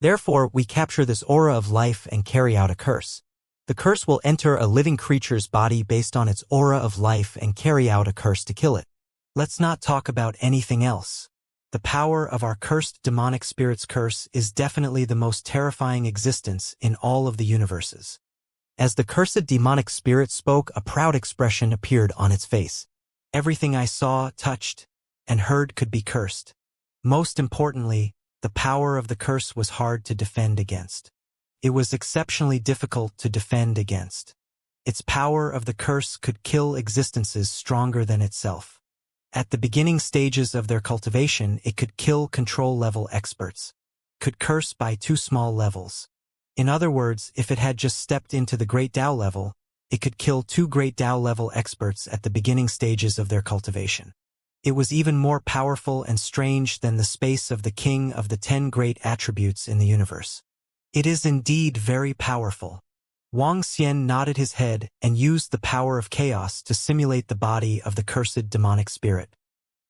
Therefore, we capture this aura of life and carry out a curse. The curse will enter a living creature's body based on its aura of life and carry out a curse to kill it. Let's not talk about anything else. The power of our cursed demonic spirit's curse is definitely the most terrifying existence in all of the universes. As the cursed demonic spirit spoke, a proud expression appeared on its face. Everything I saw, touched, and heard could be cursed. Most importantly, the power of the curse was hard to defend against. It was exceptionally difficult to defend against. Its power of the curse could kill existences stronger than itself. At the beginning stages of their cultivation, it could kill control-level experts, could curse by 2 small levels. In other words, if it had just stepped into the Great Tao level, it could kill 2 Great Tao level experts at the beginning stages of their cultivation. It was even more powerful and strange than the space of the king of the 10 great attributes in the universe. It is indeed very powerful. Wang Xian nodded his head and used the power of chaos to simulate the body of the cursed demonic spirit.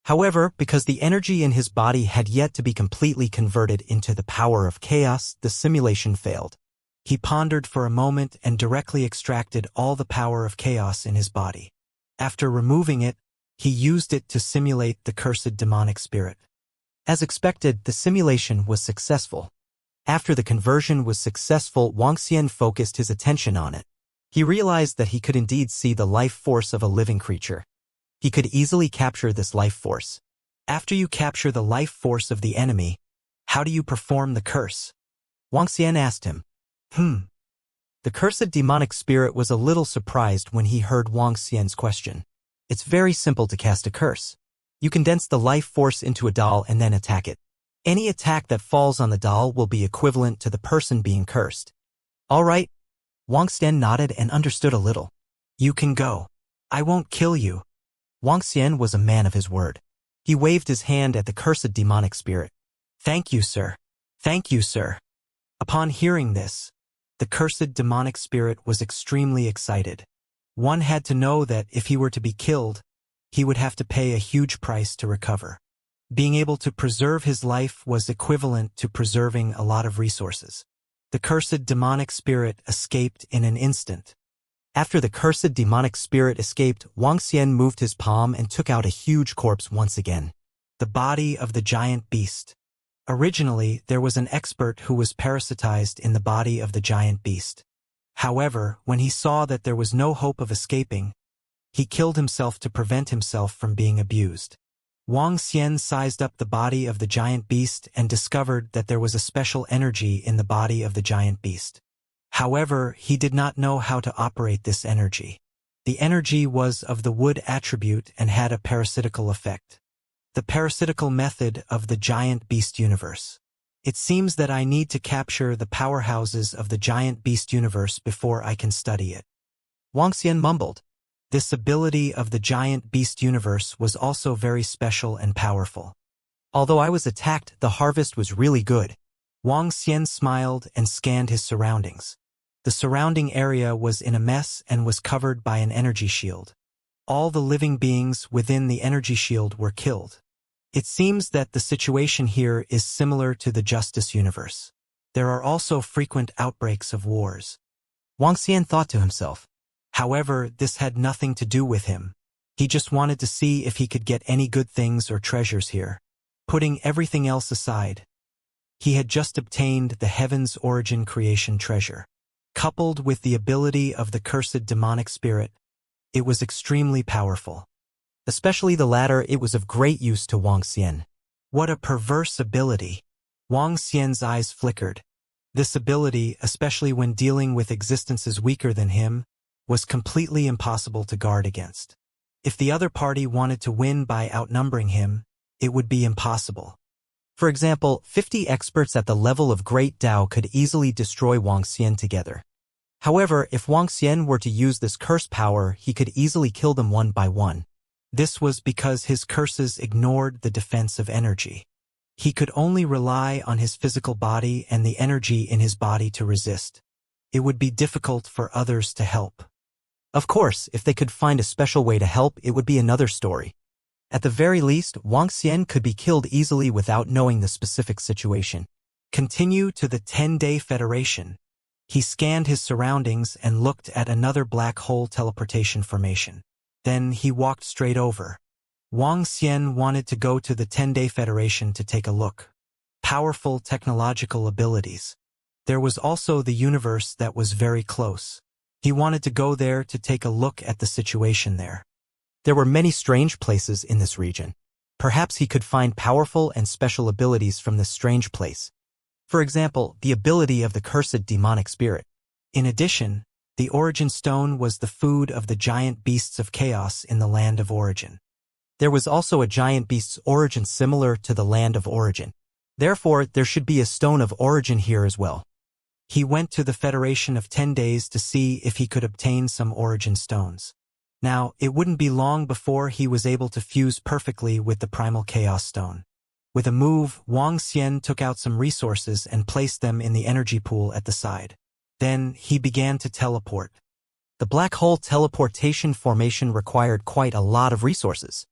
However, because the energy in his body had yet to be completely converted into the power of chaos, the simulation failed. He pondered for a moment and directly extracted all the power of chaos in his body. After removing it, he used it to simulate the cursed demonic spirit. As expected, the simulation was successful. After the conversion was successful, Wang Xian focused his attention on it. He realized that he could indeed see the life force of a living creature. He could easily capture this life force. After you capture the life force of the enemy, how do you perform the curse? Wang Xian asked him. The cursed demonic spirit was a little surprised when he heard Wang Xian's question. It's very simple to cast a curse. You condense the life force into a doll and then attack it. Any attack that falls on the doll will be equivalent to the person being cursed. All right. Wang Xian nodded and understood a little. You can go. I won't kill you. Wang Xian was a man of his word. He waved his hand at the cursed demonic spirit. Thank you, sir. Thank you, sir. Upon hearing this, the cursed demonic spirit was extremely excited. One had to know that if he were to be killed, he would have to pay a huge price to recover. Being able to preserve his life was equivalent to preserving a lot of resources. The cursed demonic spirit escaped in an instant. After the cursed demonic spirit escaped, Wang Xian moved his palm and took out a huge corpse once again. The body of the giant beast. Originally, there was an expert who was parasitized in the body of the giant beast. However, when he saw that there was no hope of escaping, He killed himself to prevent himself from being abused. Wang Xian sized up the body of the giant beast and discovered that there was a special energy in the body of the giant beast. However, he did not know how to operate this energy. The energy was of the wood attribute and had a parasitical effect. The parasitical method of the giant beast universe. It seems that I need to capture the powerhouses of the giant beast universe before I can study it. Wang Xian mumbled. This ability of the giant beast universe was also very special and powerful. Although I was attacked, the harvest was really good. Wang Xian smiled and scanned his surroundings. The surrounding area was in a mess and was covered by an energy shield. All the living beings within the energy shield were killed. It seems that the situation here is similar to the Justice universe. There are also frequent outbreaks of wars. Wang Xian thought to himself. However, this had nothing to do with him. He just wanted to see if he could get any good things or treasures here. Putting everything else aside, he had just obtained the Heaven's Origin Creation treasure. Coupled with the ability of the cursed demonic spirit, it was extremely powerful. Especially the latter, it was of great use to Wang Xian. What a perverse ability! Wang Xian's eyes flickered. This ability, especially when dealing with existences weaker than him, was completely impossible to guard against. If the other party wanted to win by outnumbering him, it would be impossible. For example, 50 experts at the level of Great Tao could easily destroy Wang Xian together. However, if Wang Xian were to use this curse power, he could easily kill them one by one. This was because his curses ignored the defense of energy. He could only rely on his physical body and the energy in his body to resist. It would be difficult for others to help. Of course, if they could find a special way to help, it would be another story. At the very least, Wang Xian could be killed easily without knowing the specific situation. Continue to the 10-day Federation. He scanned his surroundings and looked at another black hole teleportation formation. Then he walked straight over. Wang Xian wanted to go to the 10-day Federation to take a look. Powerful technological abilities. There was also the universe that was very close. He wanted to go there to take a look at the situation there. There were many strange places in this region. Perhaps he could find powerful and special abilities from this strange place. For example, the ability of the cursed demonic spirit. In addition, the Origin Stone was the food of the giant beasts of chaos in the Land of Origin. There was also a giant beast's origin similar to the Land of Origin. Therefore, there should be a Stone of Origin here as well. He went to the Federation of 10 days to see if he could obtain some Origin Stones. Now, it wouldn't be long before he was able to fuse perfectly with the Primal Chaos Stone. With a move, Wang Xian took out some resources and placed them in the energy pool at the side. Then, he began to teleport. The black hole teleportation formation required quite a lot of resources.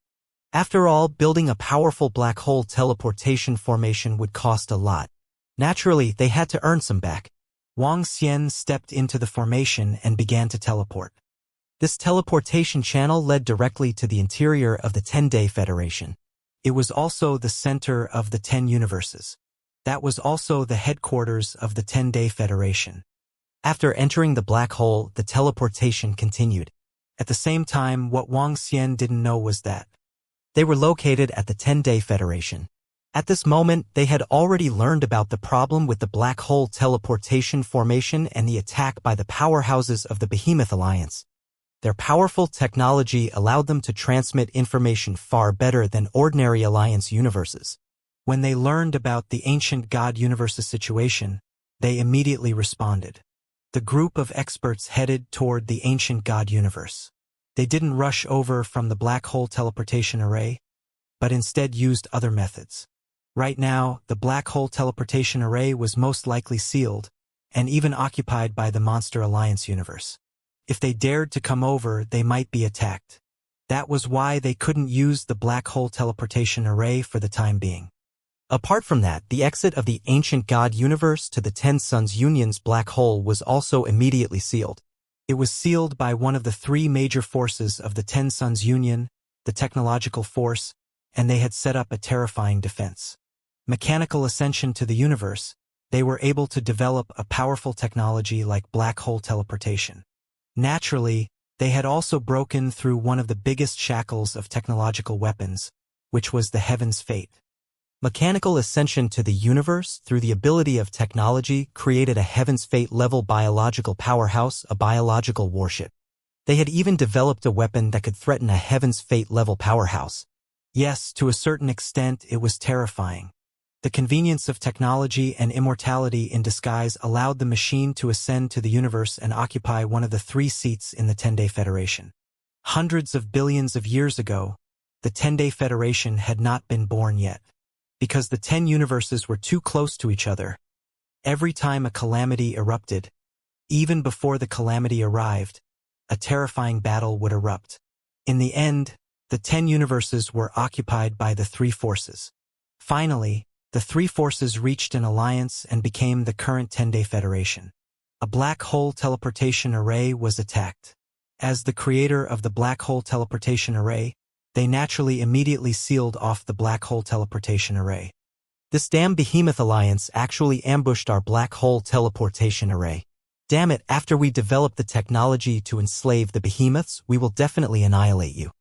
After all, building a powerful black hole teleportation formation would cost a lot. Naturally, they had to earn some back. Wang Xian stepped into the formation and began to teleport. This teleportation channel led directly to the interior of the 10-day Federation. It was also the center of the 10 universes. That was also the headquarters of the 10-day Federation. After entering the black hole, the teleportation continued. At the same time, what Wang Xian didn't know was that they were located at the 10-day Federation. At this moment, they had already learned about the problem with the black hole teleportation formation and the attack by the powerhouses of the Behemoth Alliance. Their powerful technology allowed them to transmit information far better than ordinary Alliance universes. When they learned about the ancient God universe's situation, they immediately responded. The group of experts headed toward the ancient God universe. They didn't rush over from the black hole teleportation array, but instead used other methods. Right now, the black hole teleportation array was most likely sealed, and even occupied by the Monster Alliance universe. If they dared to come over, they might be attacked. That was why they couldn't use the black hole teleportation array for the time being. Apart from that, the exit of the ancient God universe to the 10 Suns Union's black hole was also immediately sealed. It was sealed by one of the 3 major forces of the 10 Suns Union, the technological force, and they had set up a terrifying defense. Mechanical ascension to the universe, they were able to develop a powerful technology like black hole teleportation. Naturally, They had also broken through one of the biggest shackles of technological weapons, which was the heaven's fate. Mechanical ascension to the universe through the ability of technology created a heaven's fate level biological powerhouse, a biological warship. They had even developed a weapon that could threaten a heaven's fate level powerhouse. Yes, to a certain extent it was terrifying. The convenience of technology and immortality in disguise allowed the machine to ascend to the universe and occupy one of the 3 seats in the 10-Day Federation. Hundreds of billions of years ago, the 10-Day Federation had not been born yet. Because the 10 universes were too close to each other, every time a calamity erupted, even before the calamity arrived, a terrifying battle would erupt. In the end, the 10 universes were occupied by the 3 forces. Finally, the 3 forces reached an alliance and became the current 10-Day Federation. A black hole teleportation array was attacked. As the creator of the black hole teleportation array, they naturally immediately sealed off the black hole teleportation array. This damn behemoth alliance actually ambushed our black hole teleportation array. Damn it, after we develop the technology to enslave the behemoths, we will definitely annihilate you.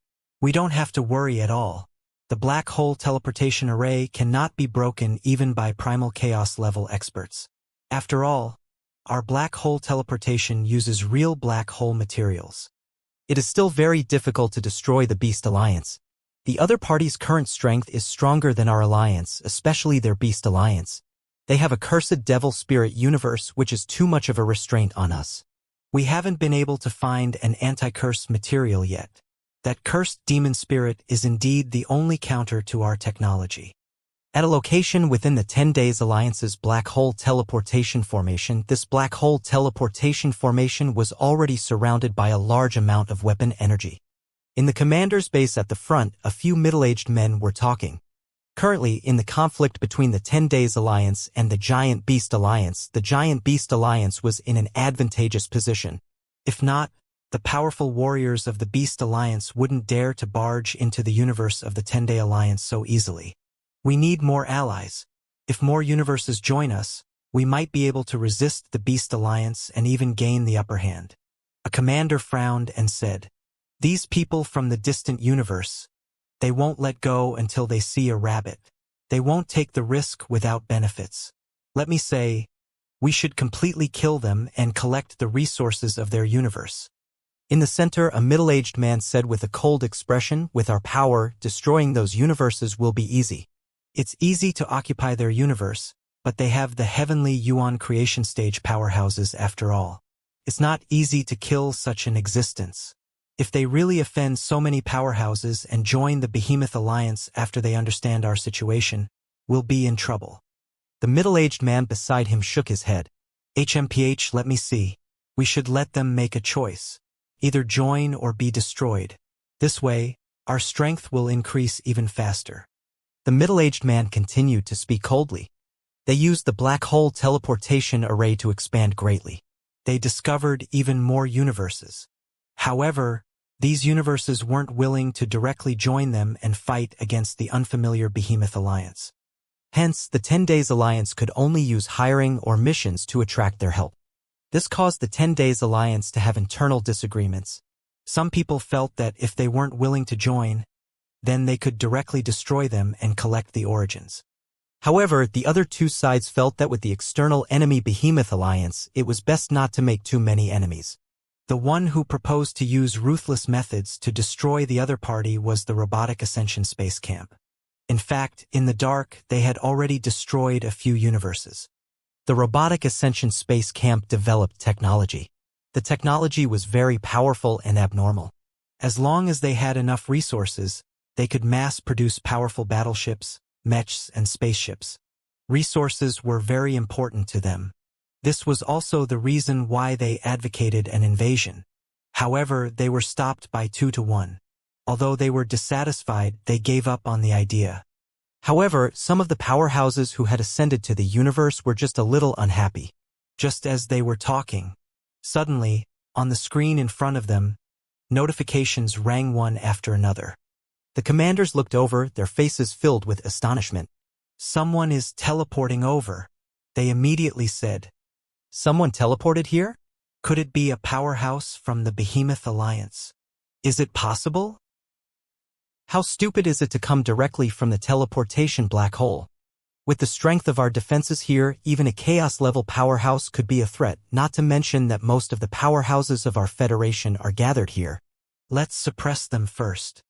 We don't have to worry at all. The black hole teleportation array cannot be broken even by primal chaos level experts. After all, our black hole teleportation uses real black hole materials. It is still very difficult to destroy the Beast Alliance. The other party's current strength is stronger than our alliance, especially their Beast Alliance. They have a cursed devil spirit universe which is too much of a restraint on us. We haven't been able to find an anti-curse material yet. That cursed demon spirit is indeed the only counter to our technology. At a location within the 10 Days Alliance's black hole teleportation formation, this black hole teleportation formation was already surrounded by a large amount of weapon energy. In the commander's base at the front, a few middle-aged men were talking. Currently, in the conflict between the 10 Days Alliance and the Giant Beast Alliance, the Giant Beast Alliance was in an advantageous position. If not, the powerful warriors of the Beast Alliance wouldn't dare to barge into the universe of the 10-Day Alliance so easily. We need more allies. If more universes join us, we might be able to resist the Beast Alliance and even gain the upper hand. A commander frowned and said, "These people from the distant universe, they won't let go until they see a rabbit. They won't take the risk without benefits. Let me say, we should completely kill them and collect the resources of their universe." In the center, a middle-aged man said with a cold expression, "With our power, destroying those universes will be easy. It's easy to occupy their universe, but they have the heavenly Yuan creation stage powerhouses after all. It's not easy to kill such an existence. If they really offend so many powerhouses and join the Behemoth Alliance after they understand our situation, we'll be in trouble." The middle-aged man beside him shook his head. "HMPH, let me see. We should let them make a choice. Either join or be destroyed. This way, our strength will increase even faster." The middle-aged man continued to speak coldly. They used the black hole teleportation array to expand greatly. They discovered even more universes. However, these universes weren't willing to directly join them and fight against the unfamiliar Behemoth Alliance. Hence, the 10 Days Alliance could only use hiring or missions to attract their help. This caused the 10 Days Alliance to have internal disagreements. Some people felt that if they weren't willing to join, then they could directly destroy them and collect the origins. However, the other 2 sides felt that with the external enemy Behemoth Alliance, it was best not to make too many enemies. The one who proposed to use ruthless methods to destroy the other party was the Robotic Ascension Space Camp. In fact, in the dark, they had already destroyed a few universes. The Robotic Ascension Space Camp developed technology. The technology was very powerful and abnormal. As long as they had enough resources, they could mass-produce powerful battleships, mechs, and spaceships. Resources were very important to them. This was also the reason why they advocated an invasion. However, they were stopped by 2-1. Although they were dissatisfied, they gave up on the idea. However, some of the powerhouses who had ascended to the universe were just a little unhappy. Just as they were talking, suddenly, on the screen in front of them, notifications rang one after another. The commanders looked over, their faces filled with astonishment. "Someone is teleporting over," they immediately said. "Someone teleported here?" Could it be a powerhouse from the Behemoth Alliance? Is it possible? How stupid is it to come directly from the teleportation black hole? With the strength of our defenses here, even a chaos-level powerhouse could be a threat, not to mention that most of the powerhouses of our Federation are gathered here. Let's suppress them first.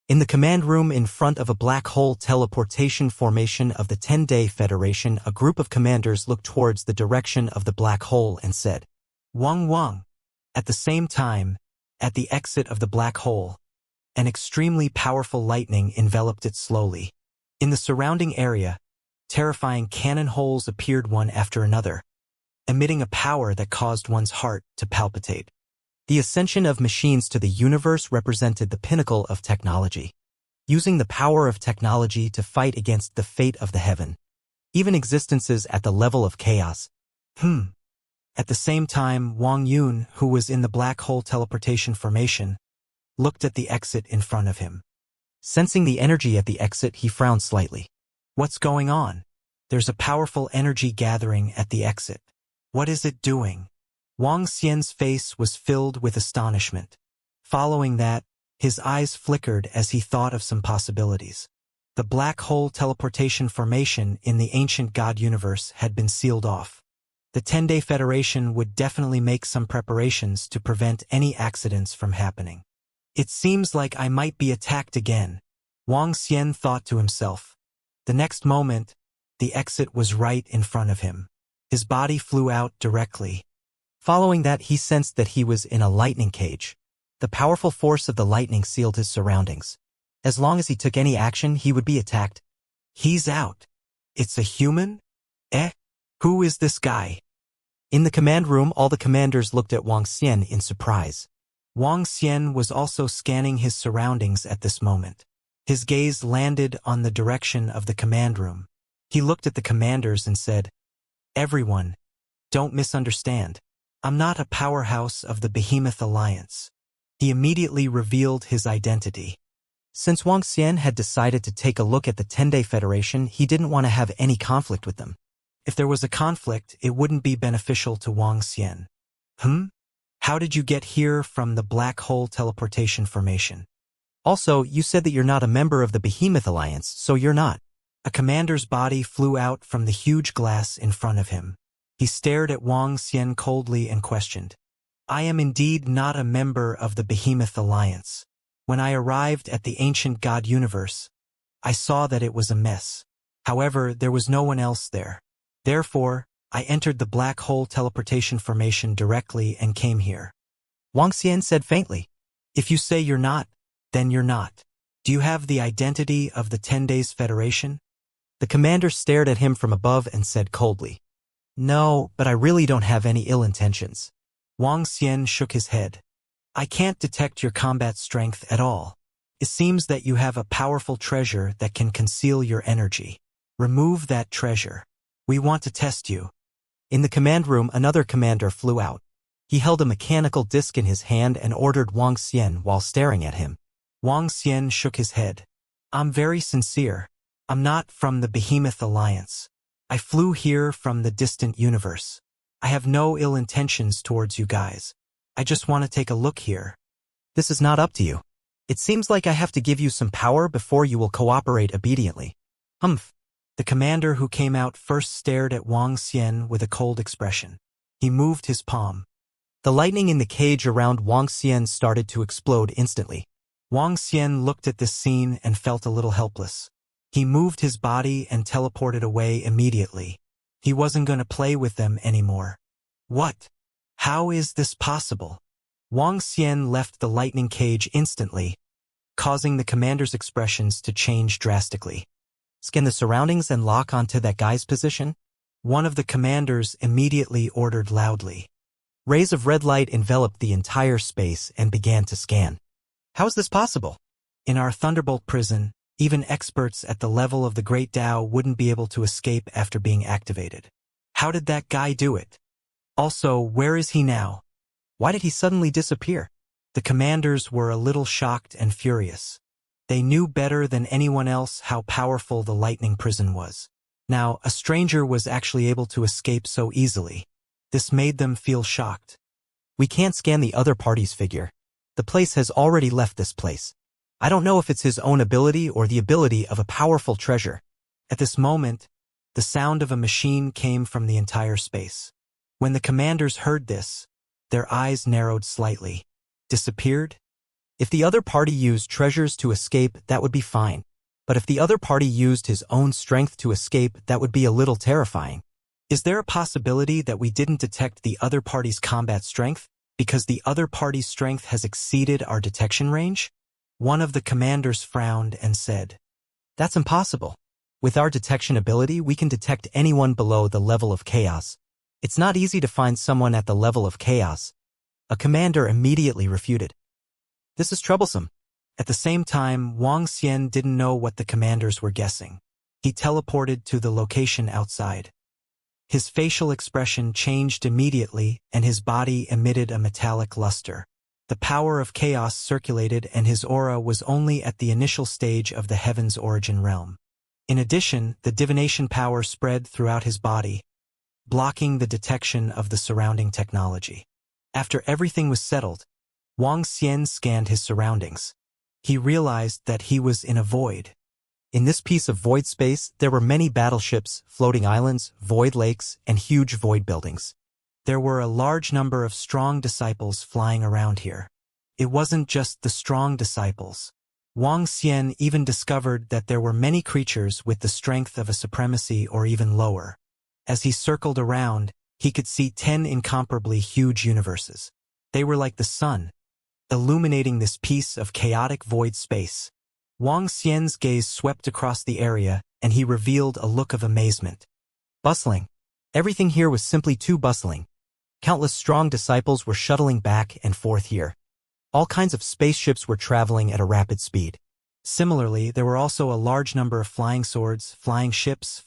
In the command room in front of a black hole teleportation formation of the 10-Day Federation, a group of commanders looked towards the direction of the black hole and said, "Wang Wang." At the same time, at the exit of the black hole, an extremely powerful lightning enveloped it slowly. In the surrounding area, terrifying cannon holes appeared one after another, emitting a power that caused one's heart to palpitate. The ascension of machines to the universe represented the pinnacle of technology. Using the power of technology to fight against the fate of the heaven. Even existences at the level of chaos. At the same time, Wang Yun, who was in the black hole teleportation formation, looked at the exit in front of him. Sensing the energy at the exit, he frowned slightly. What's going on? There's a powerful energy gathering at the exit. What is it doing? Wang Xian's face was filled with astonishment. Following that, his eyes flickered as he thought of some possibilities. The black hole teleportation formation in the ancient god universe had been sealed off. The 10-Day Federation would definitely make some preparations to prevent any accidents from happening. It seems like I might be attacked again, Wang Xian thought to himself. The next moment, the exit was right in front of him. His body flew out directly. Following that, he sensed that he was in a lightning cage. The powerful force of the lightning sealed his surroundings. As long as he took any action, he would be attacked. He's out. It's a human? Who is this guy? In the command room, all the commanders looked at Wang Xian in surprise. Wang Xian was also scanning his surroundings at this moment. His gaze landed on the direction of the command room. He looked at the commanders and said, "Everyone, don't misunderstand. I'm not a powerhouse of the Behemoth Alliance." He immediately revealed his identity. Since Wang Xian had decided to take a look at the 10-Day Federation, he didn't want to have any conflict with them. If there was a conflict, it wouldn't be beneficial to Wang Xian. How did you get here from the black hole teleportation formation? Also, you said that you're not a member of the Behemoth Alliance, so you're not. A commander's body flew out from the huge glass in front of him. He stared at Wang Xian coldly and questioned, "I am indeed not a member of the Behemoth Alliance. When I arrived at the ancient god universe, I saw that it was a mess. However, there was no one else there. Therefore, I entered the black hole teleportation formation directly and came here." Wang Xian said faintly, "If you say you're not, then you're not. Do you have the identity of the 10 Days Federation?" The commander stared at him from above and said coldly, "No, but I really don't have any ill intentions." Wang Xian shook his head. "I can't detect your combat strength at all. It seems that you have a powerful treasure that can conceal your energy. Remove that treasure. We want to test you." In the command room, another commander flew out. He held a mechanical disc in his hand and ordered Wang Xian while staring at him. Wang Xian shook his head. "I'm very sincere. I'm not from the Behemoth Alliance. I flew here from the distant universe. I have no ill intentions towards you guys. I just want to take a look here." "This is not up to you. It seems like I have to give you some power before you will cooperate obediently." The commander who came out first stared at Wang Xian with a cold expression. He moved his palm. The lightning in the cage around Wang Xian started to explode instantly. Wang Xian looked at this scene and felt a little helpless. He moved his body and teleported away immediately. He wasn't going to play with them anymore. What? How is this possible? Wang Xian left the lightning cage instantly, causing the commander's expressions to change drastically. "Scan the surroundings and lock onto that guy's position?" One of the commanders immediately ordered loudly. Rays of red light enveloped the entire space and began to scan. "How is this possible?" "In our Thunderbolt prison, even experts at the level of the Great Tao wouldn't be able to escape after being activated. How did that guy do it? Also, where is he now? Why did he suddenly disappear?" The commanders were a little shocked and furious. They knew better than anyone else how powerful the lightning prison was. Now, a stranger was actually able to escape so easily. This made them feel shocked. We can't scan the other party's figure. The place has already left this place. I don't know if it's his own ability or the ability of a powerful treasure. At this moment, the sound of a machine came from the entire space. When the commanders heard this, their eyes narrowed slightly. Disappeared? If the other party used treasures to escape, that would be fine. But if the other party used his own strength to escape, that would be a little terrifying. Is there a possibility that we didn't detect the other party's combat strength because the other party's strength has exceeded our detection range? One of the commanders frowned and said, "That's impossible. With our detection ability, we can detect anyone below the level of chaos. It's not easy to find someone at the level of chaos." A commander immediately refuted. This is troublesome. At the same time, Wang Xian didn't know what the commanders were guessing. He teleported to the location outside. His facial expression changed immediately, and his body emitted a metallic luster. The power of chaos circulated, and his aura was only at the initial stage of the heaven's origin realm. In addition, the divination power spread throughout his body, blocking the detection of the surrounding technology. After everything was settled, Wang Xian scanned his surroundings. He realized that he was in a void. In this piece of void space, there were many battleships, floating islands, void lakes, and huge void buildings. There were a large number of strong disciples flying around here. It wasn't just the strong disciples. Wang Xian even discovered that there were many creatures with the strength of a supremacy or even lower. As he circled around, he could see 10 incomparably huge universes. They were like the sun, illuminating this piece of chaotic void space. Wang Xian's gaze swept across the area, and he revealed a look of amazement. Bustling. Everything here was simply too bustling. Countless strong disciples were shuttling back and forth here. All kinds of spaceships were traveling at a rapid speed. Similarly, there were also a large number of flying swords, flying ships,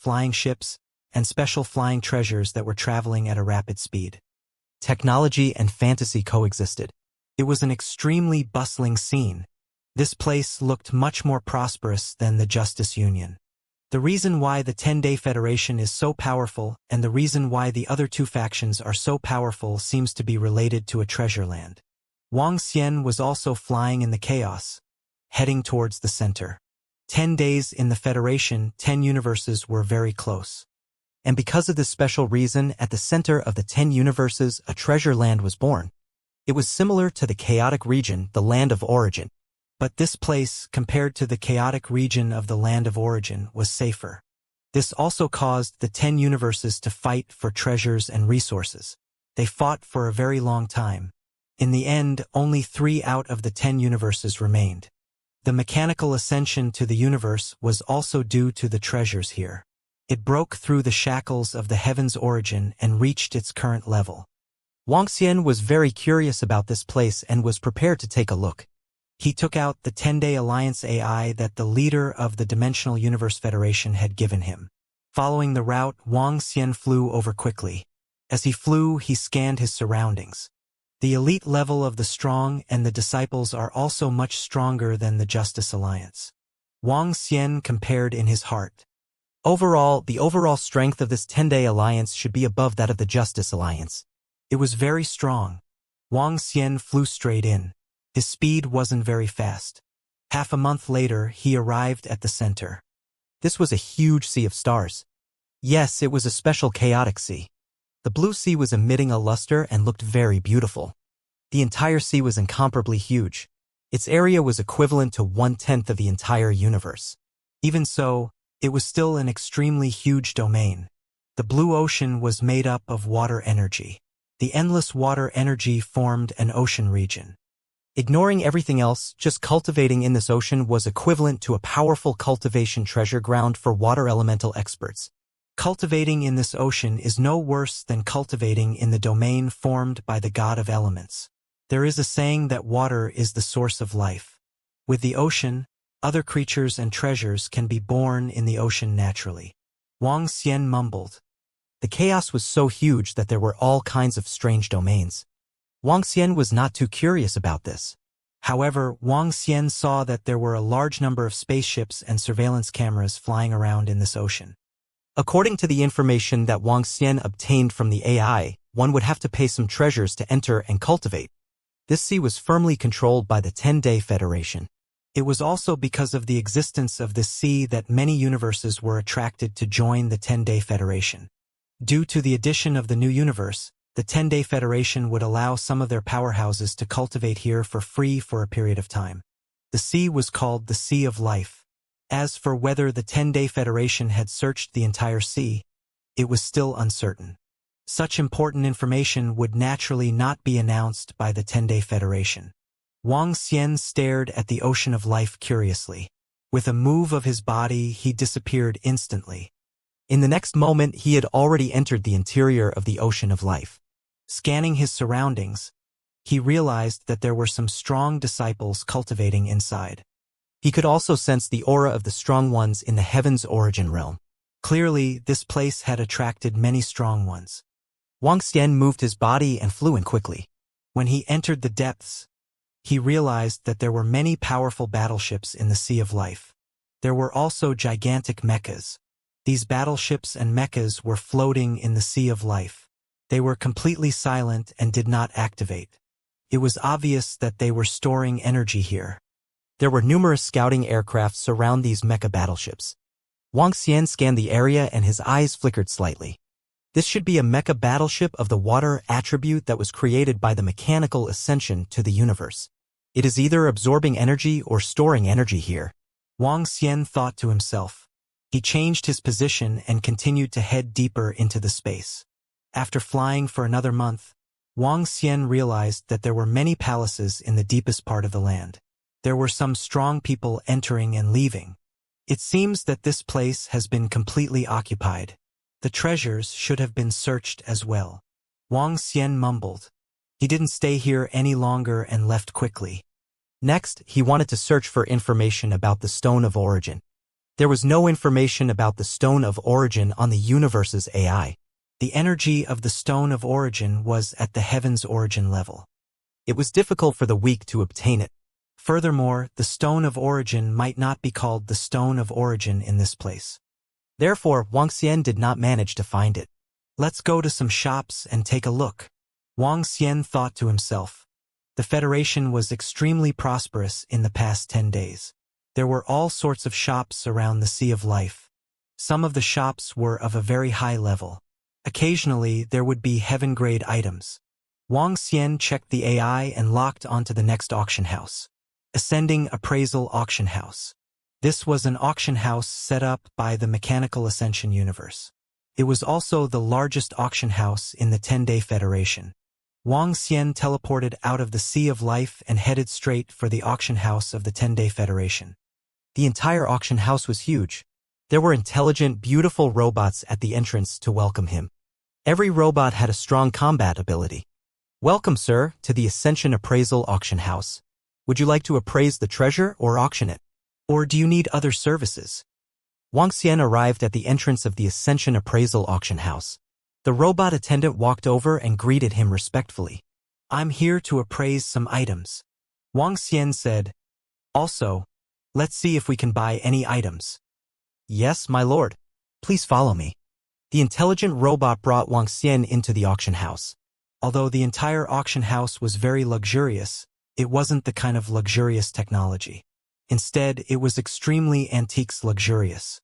and special flying treasures that were traveling at a rapid speed. Technology and fantasy coexisted. It was an extremely bustling scene. This place looked much more prosperous than the Justice Union. The reason why the 10-Day Federation is so powerful and the reason why the other two factions are so powerful seems to be related to a treasure land. Wang Xian was also flying in the chaos, heading towards the center. 10 days in the Federation, 10 universes were very close. And because of this special reason, at the center of the 10 universes, a treasure land was born. It was similar to the chaotic region, the land of origin. But this place, compared to the chaotic region of the land of origin, was safer. This also caused the 10 universes to fight for treasures and resources. They fought for a very long time. In the end, only 3 out of the 10 universes remained. The mechanical ascension to the universe was also due to the treasures here. It broke through the shackles of the heaven's origin and reached its current level. Wang Xian was very curious about this place and was prepared to take a look. He took out the 10-Day Alliance AI that the leader of the Dimensional Universe Federation had given him. Following the route, Wang Xian flew over quickly. As he flew, he scanned his surroundings. The elite level of the strong and the disciples are also much stronger than the Justice Alliance. Wang Xian compared in his heart. Overall, the overall strength of this 10-Day Alliance should be above that of the Justice Alliance. It was very strong. Wang Xian flew straight in. His speed wasn't very fast. Half a month later, he arrived at the center. This was a huge sea of stars. Yes, it was a special chaotic sea. The blue sea was emitting a luster and looked very beautiful. The entire sea was incomparably huge. Its area was equivalent to 1/10 of the entire universe. Even so, it was still an extremely huge domain. The blue ocean was made up of water energy. The endless water energy formed an ocean region. Ignoring everything else, just cultivating in this ocean was equivalent to a powerful cultivation treasure ground for water elemental experts. Cultivating in this ocean is no worse than cultivating in the domain formed by the god of elements. There is a saying that water is the source of life. With the ocean, other creatures and treasures can be born in the ocean naturally. Wang Xian mumbled. The chaos was so huge that there were all kinds of strange domains. Wang Xian was not too curious about this. However, Wang Xian saw that there were a large number of spaceships and surveillance cameras flying around in this ocean. According to the information that Wang Xian obtained from the AI, one would have to pay some treasures to enter and cultivate. This sea was firmly controlled by the 10-Day Federation. It was also because of the existence of this sea that many universes were attracted to join the 10-Day Federation. Due to the addition of the new universe, the 10-Day Federation would allow some of their powerhouses to cultivate here for free for a period of time. The sea was called the Sea of Life. As for whether the 10-Day Federation had searched the entire sea, it was still uncertain. Such important information would naturally not be announced by the 10-Day Federation. Wang Xian stared at the ocean of life curiously. With a move of his body, he disappeared instantly. In the next moment, he had already entered the interior of the ocean of life. Scanning his surroundings, he realized that there were some strong disciples cultivating inside. He could also sense the aura of the strong ones in the heaven's origin realm. Clearly, this place had attracted many strong ones. Wang Xian moved his body and flew in quickly. When he entered the depths, he realized that there were many powerful battleships in the Sea of Life. There were also gigantic mechas. These battleships and mechas were floating in the Sea of Life. They were completely silent and did not activate. It was obvious that they were storing energy here. There were numerous scouting aircraft surround these mecha battleships. Wang Xian scanned the area and his eyes flickered slightly. This should be a mecha battleship of the water attribute that was created by the mechanical ascension to the universe. It is either absorbing energy or storing energy here. Wang Xian thought to himself. He changed his position and continued to head deeper into the space. After flying for another month, Wang Xian realized that there were many palaces in the deepest part of the land. There were some strong people entering and leaving. It seems that this place has been completely occupied. The treasures should have been searched as well. Wang Xian mumbled. He didn't stay here any longer and left quickly. Next, he wanted to search for information about the Stone of Origin. There was no information about the Stone of Origin on the universe's AI. The energy of the Stone of Origin was at the heaven's origin level. It was difficult for the weak to obtain it. Furthermore, the Stone of Origin might not be called the Stone of Origin in this place. Therefore, Wang Xian did not manage to find it. Let's go to some shops and take a look. Wang Xian thought to himself. The Federation was extremely prosperous in the past 10 days. There were all sorts of shops around the Sea of Life. Some of the shops were of a very high level. Occasionally, there would be heaven-grade items. Wang Xian checked the AI and locked onto the next auction house. Ascending Appraisal Auction House. This was an auction house set up by the Mechanical Ascension universe. It was also the largest auction house in the 10-Day Federation. Wang Xian teleported out of the Sea of Life and headed straight for the auction house of the 10-Day Federation. The entire auction house was huge. There were intelligent, beautiful robots at the entrance to welcome him. Every robot had a strong combat ability. Welcome, sir, to the Ascension Appraisal Auction House. Would you like to appraise the treasure or auction it? Or do you need other services? Wang Xian arrived at the entrance of the Ascension Appraisal Auction House. The robot attendant walked over and greeted him respectfully. I'm here to appraise some items. Wang Xian said. Also, let's see if we can buy any items. Yes, my lord. Please follow me. The intelligent robot brought Wang Xian into the auction house. Although the entire auction house was very luxurious, it wasn't the kind of luxurious technology. Instead, it was extremely antiques luxurious.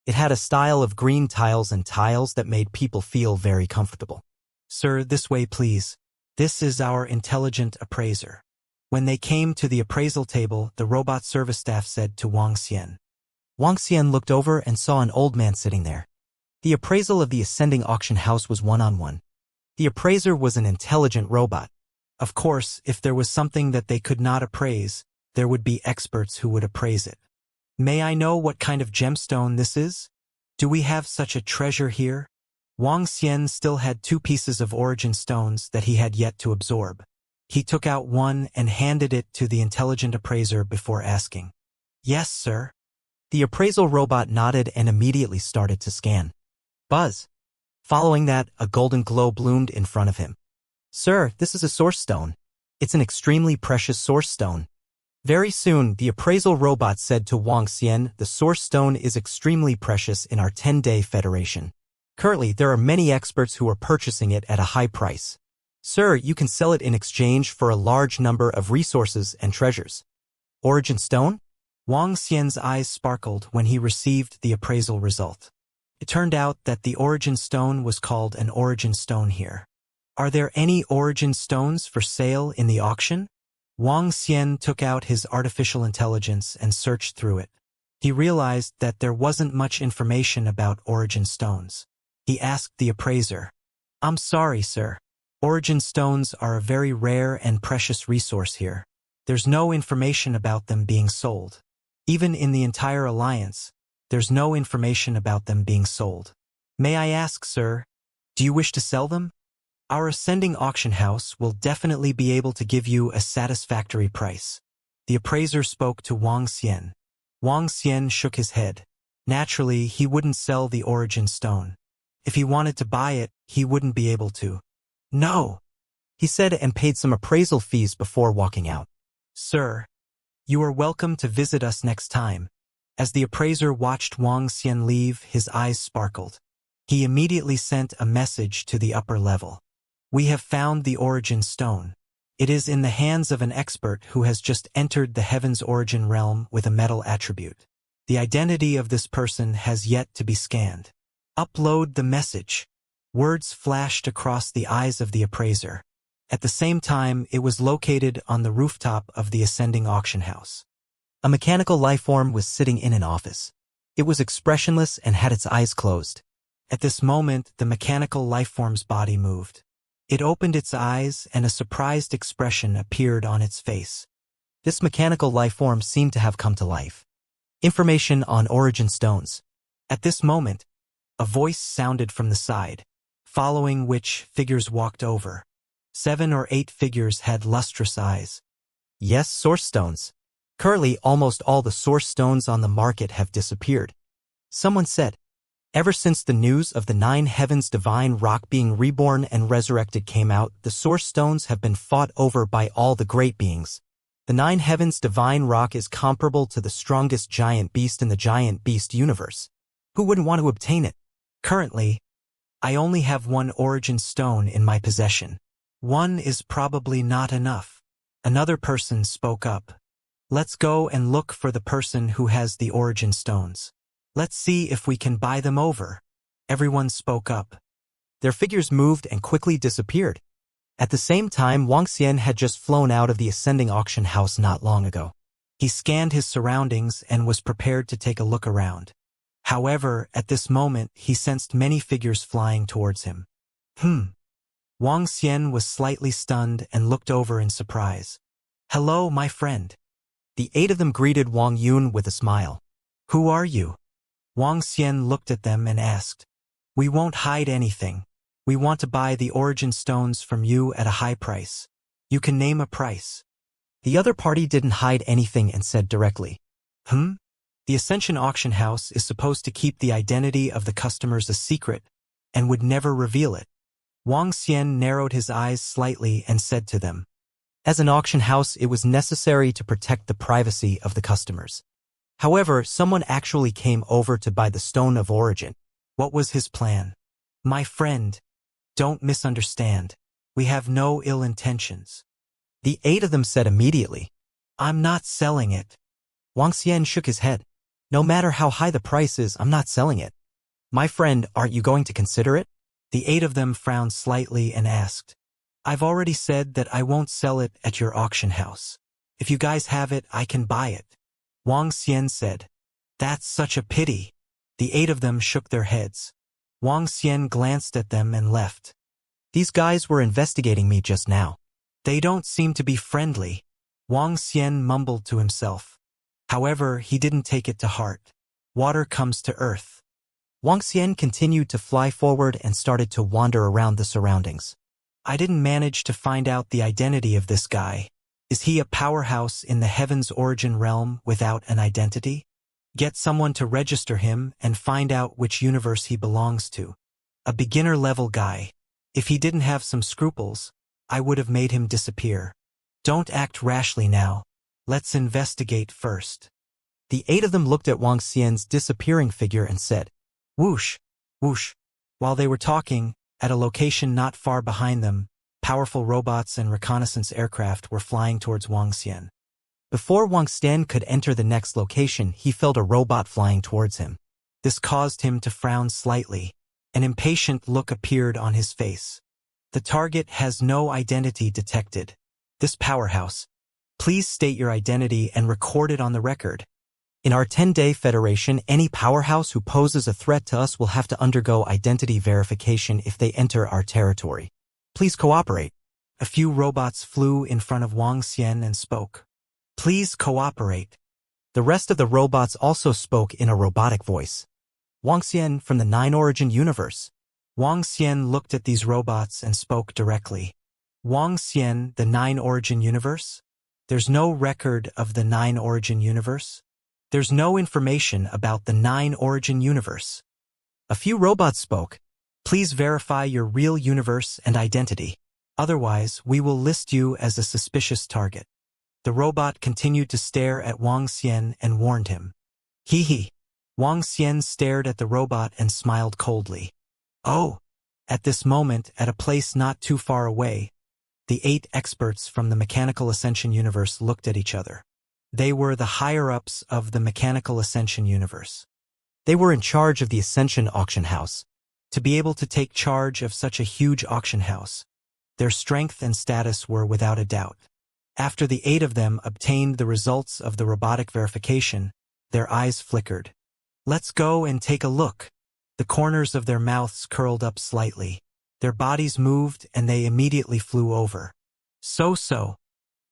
It had a style of green tiles and tiles that made people feel very comfortable. Sir, this way please. This is our intelligent appraiser. When they came to the appraisal table, the robot service staff said to Wang Xian. Wang Xian looked over and saw an old man sitting there. The appraisal of the ascending auction house was one-on-one. The appraiser was an intelligent robot. Of course, if there was something that they could not appraise, there would be experts who would appraise it. May I know what kind of gemstone this is? Do we have such a treasure here? Wang Xian still had 2 pieces of origin stones that he had yet to absorb. He took out one and handed it to the intelligent appraiser before asking. Yes, sir. The appraisal robot nodded and immediately started to scan. Buzz. Following that, a golden glow bloomed in front of him. Sir, this is a source stone. It's an extremely precious source stone. Very soon, the appraisal robot said to Wang Xian, the source stone is extremely precious in our 10-Day Federation. Currently, there are many experts who are purchasing it at a high price. Sir, you can sell it in exchange for a large number of resources and treasures. Origin Stone? Wang Xian's eyes sparkled when he received the appraisal result. It turned out that the Origin Stone was called an Origin Stone here. Are there any Origin Stones for sale in the auction? Wang Xian took out his artificial intelligence and searched through it. He realized that there wasn't much information about Origin Stones. He asked the appraiser, "I'm sorry, sir. Origin Stones are a very rare and precious resource here. There's no information about them being sold. Even in the entire alliance, there's no information about them being sold. May I ask, sir, do you wish to sell them? Our ascending auction house will definitely be able to give you a satisfactory price." The appraiser spoke to Wang Xian. Wang Xian shook his head. Naturally, he wouldn't sell the Origin Stone. If he wanted to buy it, he wouldn't be able to. "No," he said, and paid some appraisal fees before walking out. "Sir, you are welcome to visit us next time." As the appraiser watched Wang Xian leave, his eyes sparkled. He immediately sent a message to the upper level. "We have found the Origin Stone. It is in the hands of an expert who has just entered the Heaven's Origin realm with a metal attribute. The identity of this person has yet to be scanned. Upload the message." Words flashed across the eyes of the appraiser. At the same time, it was located on the rooftop of the ascending auction house. A mechanical lifeform was sitting in an office. It was expressionless and had its eyes closed. At this moment, the mechanical lifeform's body moved. It opened its eyes, and a surprised expression appeared on its face. This mechanical lifeform seemed to have come to life. Information on Origin Stones. At this moment, a voice sounded from the side, following which figures walked over. 7 or 8 figures had lustrous eyes. "Yes, source stones. Currently, almost all the source stones on the market have disappeared," someone said. "Ever since the news of the 9 heavens divine rock being reborn and resurrected came out, the source stones have been fought over by all the great beings. The 9 heavens divine rock is comparable to the strongest giant beast in the giant beast universe. Who wouldn't want to obtain it? Currently, I only have 1 Origin Stone in my possession. 1 is probably not enough." Another person spoke up. "Let's go and look for the person who has the Origin Stones. Let's see if we can buy them over." Everyone spoke up. Their figures moved and quickly disappeared. At the same time, Wang Xian had just flown out of the ascending auction house not long ago. He scanned his surroundings and was prepared to take a look around. However, at this moment, he sensed many figures flying towards him. Wang Xian was slightly stunned and looked over in surprise. "Hello, my friend." The 8 of them greeted Wang Yun with a smile. "Who are you?" Wang Xian looked at them and asked. "We won't hide anything. We want to buy the Origin Stones from you at a high price. You can name a price." The other party didn't hide anything and said directly, The Ascension Auction House is supposed to keep the identity of the customers a secret and would never reveal it." Wang Xian narrowed his eyes slightly and said to them, "As an auction house, it was necessary to protect the privacy of the customers. However, someone actually came over to buy the Stone of Origin." What was his plan? "My friend, don't misunderstand. We have no ill intentions." The 8 of them said immediately, "I'm not selling it." Wang Xian shook his head. "No matter how high the price is, I'm not selling it." "My friend, aren't you going to consider it?" The 8 of them frowned slightly and asked, "I've already said that I won't sell it at your auction house. If you guys have it, I can buy it." Wang Xian said, "That's such a pity." The 8 of them shook their heads. Wang Xian glanced at them and left. "These guys were investigating me just now. They don't seem to be friendly." Wang Xian mumbled to himself. However, he didn't take it to heart. Water comes to earth. Wang Xian continued to fly forward and started to wander around the surroundings. "I didn't manage to find out the identity of this guy. Is he a powerhouse in the Heaven's Origin realm without an identity? Get someone to register him and find out which universe he belongs to. A beginner-level guy. If he didn't have some scruples, I would have made him disappear. Don't act rashly now. Let's investigate first." The 8 of them looked at Wang Xian's disappearing figure and said, "Whoosh, whoosh." While they were talking, at a location not far behind them, powerful robots and reconnaissance aircraft were flying towards Wang Xian. Before Wang Xian could enter the next location, he felt a robot flying towards him. This caused him to frown slightly. An impatient look appeared on his face. The target has no identity detected. This powerhouse. Please state your identity and record it on the record. In our 10-day federation, any powerhouse who poses a threat to us will have to undergo identity verification if they enter our territory. Please cooperate. A few robots flew in front of Wang Xian and spoke. Please cooperate. The rest of the robots also spoke in a robotic voice. Wang Xian from the 9 Origin universe. Wang Xian looked at these robots and spoke directly. Wang Xian, the 9 Origin universe? There's no record of the 9 Origin universe? There's no information about the 9 Origin universe. A few robots spoke. Please verify your real universe and identity. Otherwise, we will list you as a suspicious target. The robot continued to stare at Wang Xian and warned him. Hee. Wang Xian stared at the robot and smiled coldly. Oh! At this moment, at a place not too far away, the 8 experts from the Mechanical Ascension universe looked at each other. They were the higher-ups of the Mechanical Ascension universe. They were in charge of the Ascension auction house. To be able to take charge of such a huge auction house, their strength and status were without a doubt. After the 8 of them obtained the results of the robotic verification, their eyes flickered. Let's go and take a look. The corners of their mouths curled up slightly. Their bodies moved and they immediately flew over. So.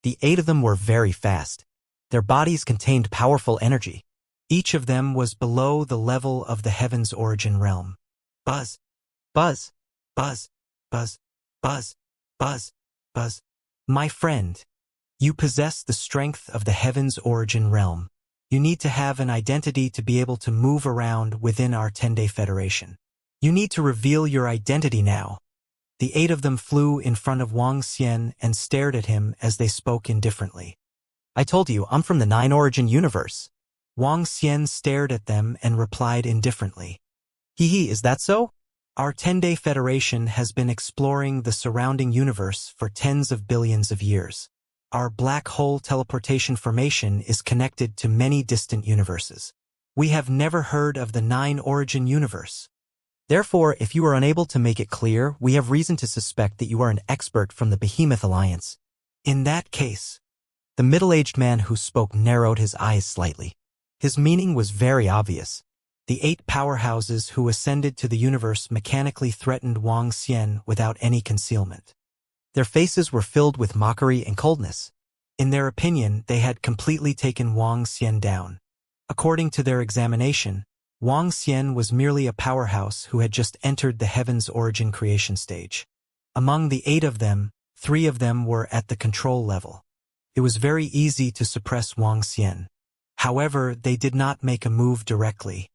The 8 of them were very fast. Their bodies contained powerful energy. Each of them was below the level of the Heaven's Origin realm. Buzz. Buzz. Buzz. Buzz. Buzz. Buzz. Buzz. My friend, you possess the strength of the Heaven's Origin realm. You need to have an identity to be able to move around within our 10-day federation. You need to reveal your identity now. The 8 of them flew in front of Wang Xian and stared at him as they spoke indifferently. I told you, I'm from the 9 Origin universe. Wang Xian stared at them and replied indifferently. Hee, is that so? Our 10-day federation has been exploring the surrounding universe for tens of billions of years. Our black hole teleportation formation is connected to many distant universes. We have never heard of the 9 Origin universe. Therefore, if you are unable to make it clear, we have reason to suspect that you are an expert from the Behemoth Alliance. In that case, the middle-aged man who spoke narrowed his eyes slightly. His meaning was very obvious. The 8 powerhouses who ascended to the universe mechanically threatened Wang Xian without any concealment. Their faces were filled with mockery and coldness. In their opinion, they had completely taken Wang Xian down. According to their examination, Wang Xian was merely a powerhouse who had just entered the Heaven's Origin creation stage. Among the 8 of them, 3 of them were at the control level. It was very easy to suppress Wang Xian. However, they did not make a move directly.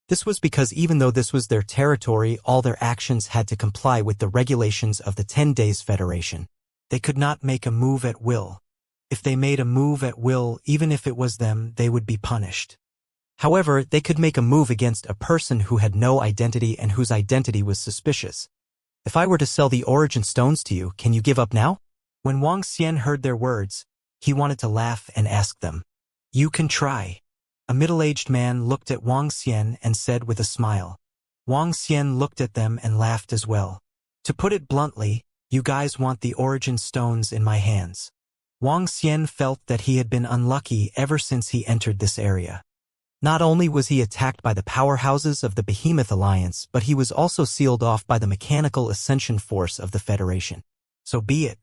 This was because even though this was their territory, all their actions had to comply with the regulations of the 10 Days Federation. They could not make a move at will. If they made a move at will, even if it was them, they would be punished. However, they could make a move against a person who had no identity and whose identity was suspicious. If I were to sell the Origin Stones to you, can you give up now? When Wang Xian heard their words, he wanted to laugh and ask them. You can try. A middle-aged man looked at Wang Xian and said with a smile. Wang Xian looked at them and laughed as well. To put it bluntly, you guys want the Origin Stones in my hands. Wang Xian felt that he had been unlucky ever since he entered this area. Not only was he attacked by the powerhouses of the Behemoth Alliance, but he was also sealed off by the Mechanical Ascension Force of the Federation. So be it.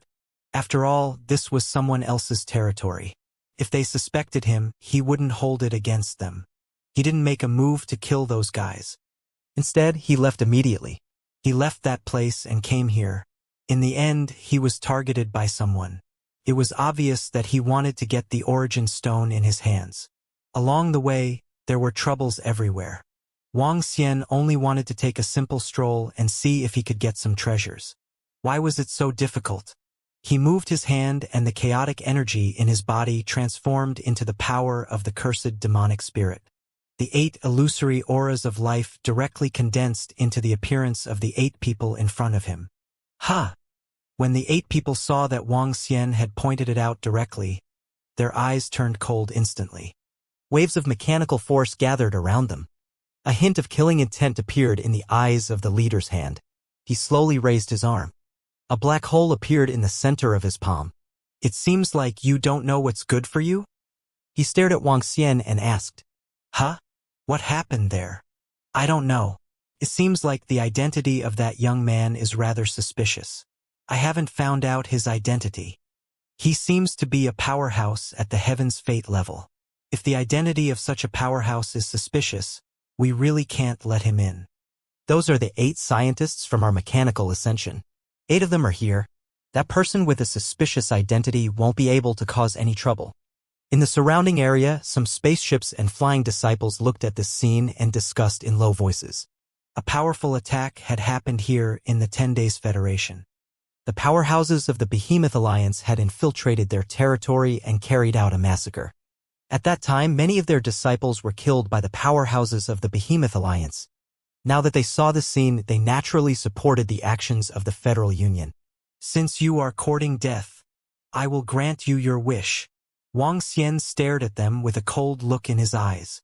After all, this was someone else's territory. If they suspected him, he wouldn't hold it against them. He didn't make a move to kill those guys. Instead, he left immediately. He left that place and came here. In the end, he was targeted by someone. It was obvious that he wanted to get the Origin Stone in his hands. Along the way, there were troubles everywhere. Wang Xian only wanted to take a simple stroll and see if he could get some treasures. Why was it so difficult? He moved his hand and the chaotic energy in his body transformed into the power of the cursed demonic spirit. The 8 illusory auras of life directly condensed into the appearance of the 8 people in front of him. Ha! When the 8 people saw that Wang Xian had pointed it out directly, their eyes turned cold instantly. Waves of mechanical force gathered around them. A hint of killing intent appeared in the eyes of the leader's hand. He slowly raised his arm. A black hole appeared in the center of his palm. It seems like you don't know what's good for you? He stared at Wang Xian and asked, Huh? What happened there? I don't know. It seems like the identity of that young man is rather suspicious. I haven't found out his identity. He seems to be a powerhouse at the Heaven's Fate level. If the identity of such a powerhouse is suspicious, we really can't let him in. Those are the 8 scientists from our mechanical ascension. 8 of them are here. That person with a suspicious identity won't be able to cause any trouble. In the surrounding area, some spaceships and flying disciples looked at this scene and discussed in low voices. A powerful attack had happened here in the 10 Days Federation. The powerhouses of the Behemoth Alliance had infiltrated their territory and carried out a massacre. At that time, many of their disciples were killed by the powerhouses of the Behemoth Alliance. Now that they saw the scene, they naturally supported the actions of the Federal Union. Since you are courting death, I will grant you your wish. Wang Xian stared at them with a cold look in his eyes.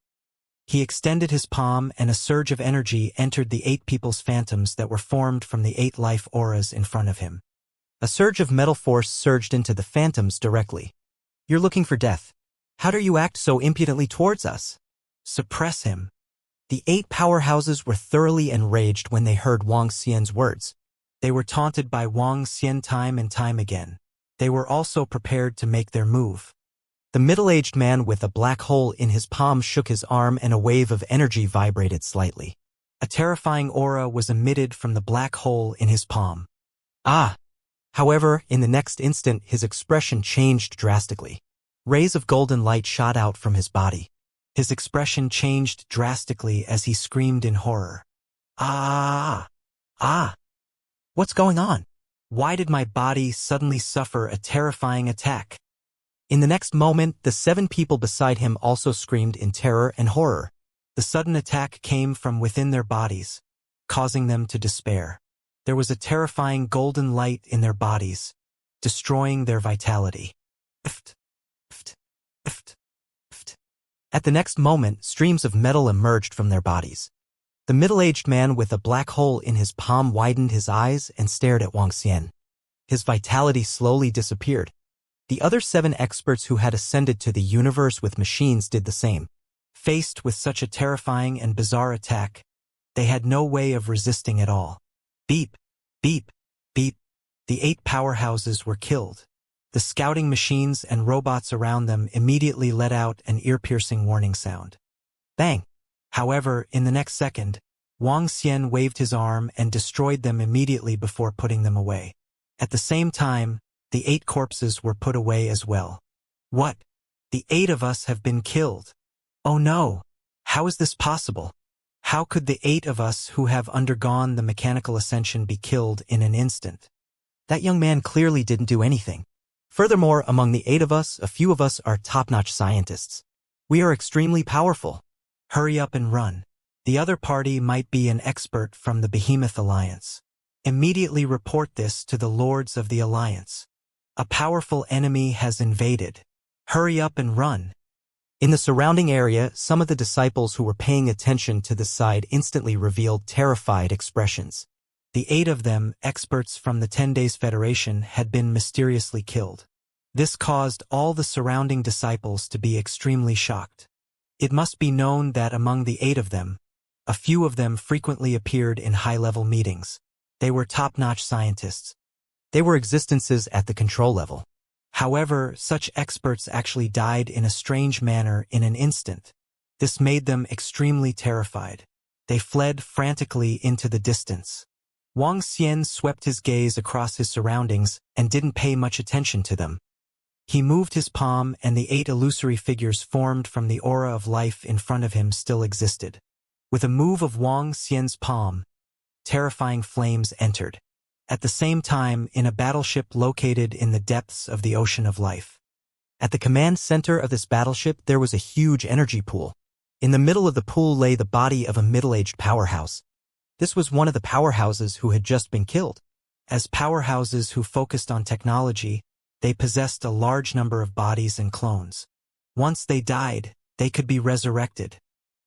He extended his palm and a surge of energy entered the 8 people's phantoms that were formed from the 8 life auras in front of him. A surge of metal force surged into the phantoms directly. You're looking for death. How dare you act so impudently towards us? Suppress him. The 8 powerhouses were thoroughly enraged when they heard Wang Xian's words. They were taunted by Wang Xian time and time again. They were also prepared to make their move. The middle-aged man with a black hole in his palm shook his arm and a wave of energy vibrated slightly. A terrifying aura was emitted from the black hole in his palm. Ah! However, in the next instant, his expression changed drastically. Rays of golden light shot out from his body. His expression changed drastically as he screamed in horror. Ah! Ah! What's going on? Why did my body suddenly suffer a terrifying attack? In the next moment, the 7 people beside him also screamed in terror and horror. The sudden attack came from within their bodies, causing them to despair. There was a terrifying golden light in their bodies, destroying their vitality. At the next moment, streams of metal emerged from their bodies. The middle-aged man with a black hole in his palm widened his eyes and stared at Wang Xian. His vitality slowly disappeared. The other 7 experts who had ascended to the universe with machines did the same. Faced with such a terrifying and bizarre attack, they had no way of resisting at all. Beep, beep, beep. The 8 powerhouses were killed. The scouting machines and robots around them immediately let out an ear-piercing warning sound. Bang! However, in the next second, Wang Xian waved his arm and destroyed them immediately before putting them away. At the same time, the 8 corpses were put away as well. What? The 8 of us have been killed. Oh no! How is this possible? How could the 8 of us who have undergone the mechanical ascension be killed in an instant? That young man clearly didn't do anything. Furthermore, among the 8 of us, a few of us are top-notch scientists. We are extremely powerful. Hurry up and run. The other party might be an expert from the Behemoth Alliance. Immediately report this to the Lords of the Alliance. A powerful enemy has invaded. Hurry up and run. In the surrounding area, some of the disciples who were paying attention to the side instantly revealed terrified expressions. The 8 of them, experts from the 10 Days Federation, had been mysteriously killed. This caused all the surrounding disciples to be extremely shocked. It must be known that among the 8 of them, a few of them frequently appeared in high-level meetings. They were top-notch scientists. They were existences at the control level. However, such experts actually died in a strange manner in an instant. This made them extremely terrified. They fled frantically into the distance. Wang Xian swept his gaze across his surroundings and didn't pay much attention to them. He moved his palm and the 8 illusory figures formed from the aura of life in front of him still existed. With a move of Wang Xian's palm, terrifying flames entered. At the same time, in a battleship located in the depths of the ocean of life. At the command center of this battleship, there was a huge energy pool. In the middle of the pool lay the body of a middle-aged powerhouse. This was one of the powerhouses who had just been killed. As powerhouses who focused on technology, they possessed a large number of bodies and clones. Once they died, they could be resurrected.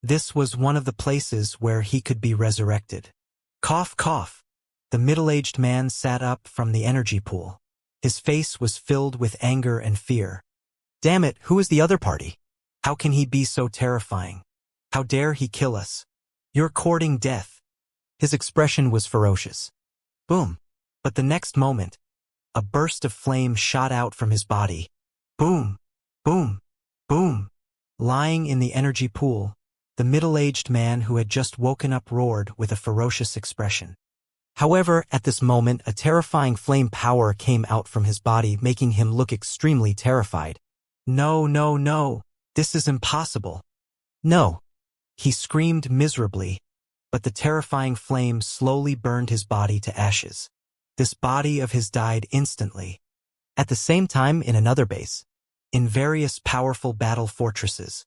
This was one of the places where he could be resurrected. Cough, cough. The middle-aged man sat up from the energy pool. His face was filled with anger and fear. Damn it, who is the other party? How can he be so terrifying? How dare he kill us? You're courting death. His expression was ferocious. Boom. But the next moment, a burst of flame shot out from his body. Boom, boom, boom. Lying in the energy pool, the middle-aged man who had just woken up roared with a ferocious expression. However, at this moment, a terrifying flame power came out from his body, making him look extremely terrified. No, no, no. This is impossible. No. He screamed miserably, but the terrifying flame slowly burned his body to ashes. This body of his died instantly. At the same time, in another base, in various powerful battle fortresses,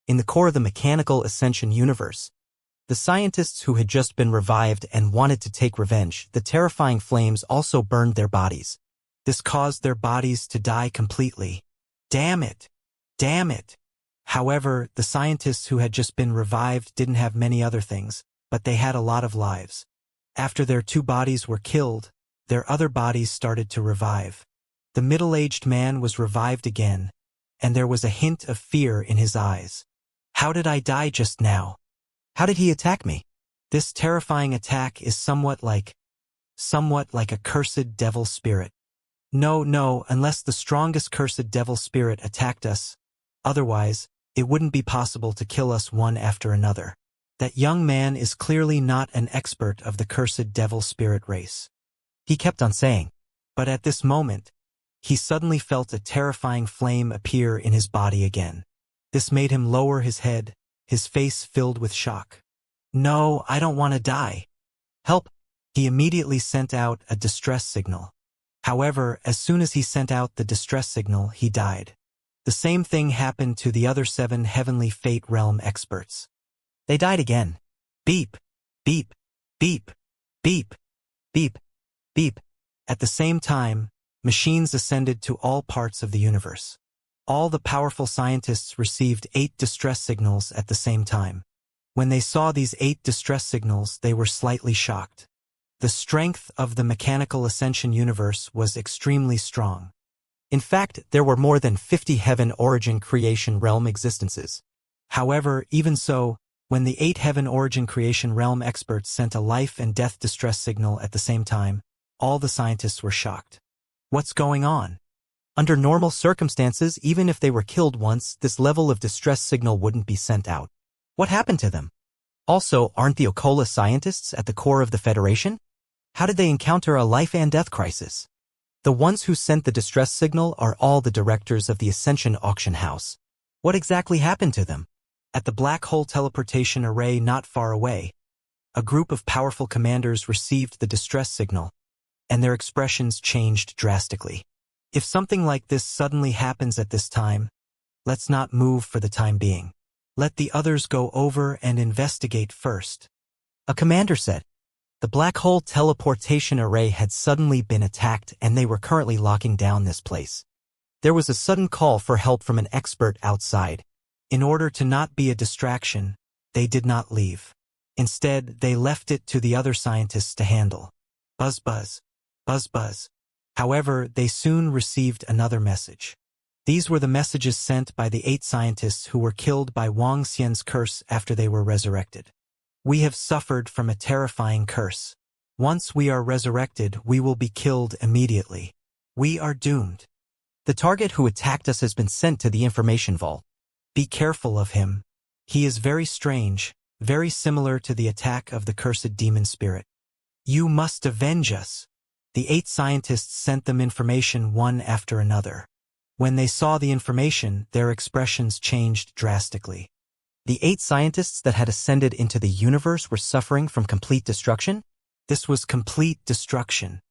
in the core of the mechanical ascension universe, the scientists who had just been revived and wanted to take revenge, the terrifying flames also burned their bodies. This caused their bodies to die completely. Damn it! Damn it! However, the scientists who had just been revived didn't have many other things, but they had a lot of lives. After their two bodies were killed, their other bodies started to revive. The middle-aged man was revived again, and there was a hint of fear in his eyes. How did I die just now? How did he attack me? This terrifying attack is somewhat like a cursed devil spirit. No, no, unless the strongest cursed devil spirit attacked us. Otherwise, it wouldn't be possible to kill us one after another. That young man is clearly not an expert of the cursed devil spirit race. He kept on saying, but at this moment, he suddenly felt a terrifying flame appear in his body again. This made him lower his head, his face filled with shock. No, I don't want to die. Help! He immediately sent out a distress signal. However, as soon as he sent out the distress signal, he died. The same thing happened to the other 7 Heavenly Fate Realm experts. They died again. Beep, beep, beep, beep, beep, beep. At the same time, machines ascended to all parts of the universe. All the powerful scientists received 8 distress signals at the same time. When they saw these 8 distress signals, they were slightly shocked. The strength of the mechanical ascension universe was extremely strong. In fact, there were more than 50 Heaven Origin Creation Realm existences. However, even so, when the 8 Heaven Origin Creation Realm experts sent a life and death distress signal at the same time, all the scientists were shocked. What's going on? Under normal circumstances, even if they were killed once, this level of distress signal wouldn't be sent out. What happened to them? Also, aren't the Okola scientists at the core of the Federation? How did they encounter a life and death crisis? The ones who sent the distress signal are all the directors of the Ascension Auction House. What exactly happened to them? At the black hole teleportation array not far away, a group of powerful commanders received the distress signal, and their expressions changed drastically. If something like this suddenly happens at this time, let's not move for the time being. Let the others go over and investigate first. A commander said. The black hole teleportation array had suddenly been attacked and they were currently locking down this place. There was a sudden call for help from an expert outside. In order to not be a distraction, they did not leave. Instead, they left it to the other scientists to handle. Buzz buzz. Buzz buzz. However, they soon received another message. These were the messages sent by the 8 scientists who were killed by Wang Xian's curse after they were resurrected. We have suffered from a terrifying curse. Once we are resurrected, we will be killed immediately. We are doomed. The target who attacked us has been sent to the information vault. Be careful of him. He is very strange, very similar to the attack of the cursed demon spirit. You must avenge us. The 8 scientists sent them information one after another. When they saw the information, their expressions changed drastically. The 8 scientists that had ascended into the universe were suffering from complete destruction? This was complete destruction.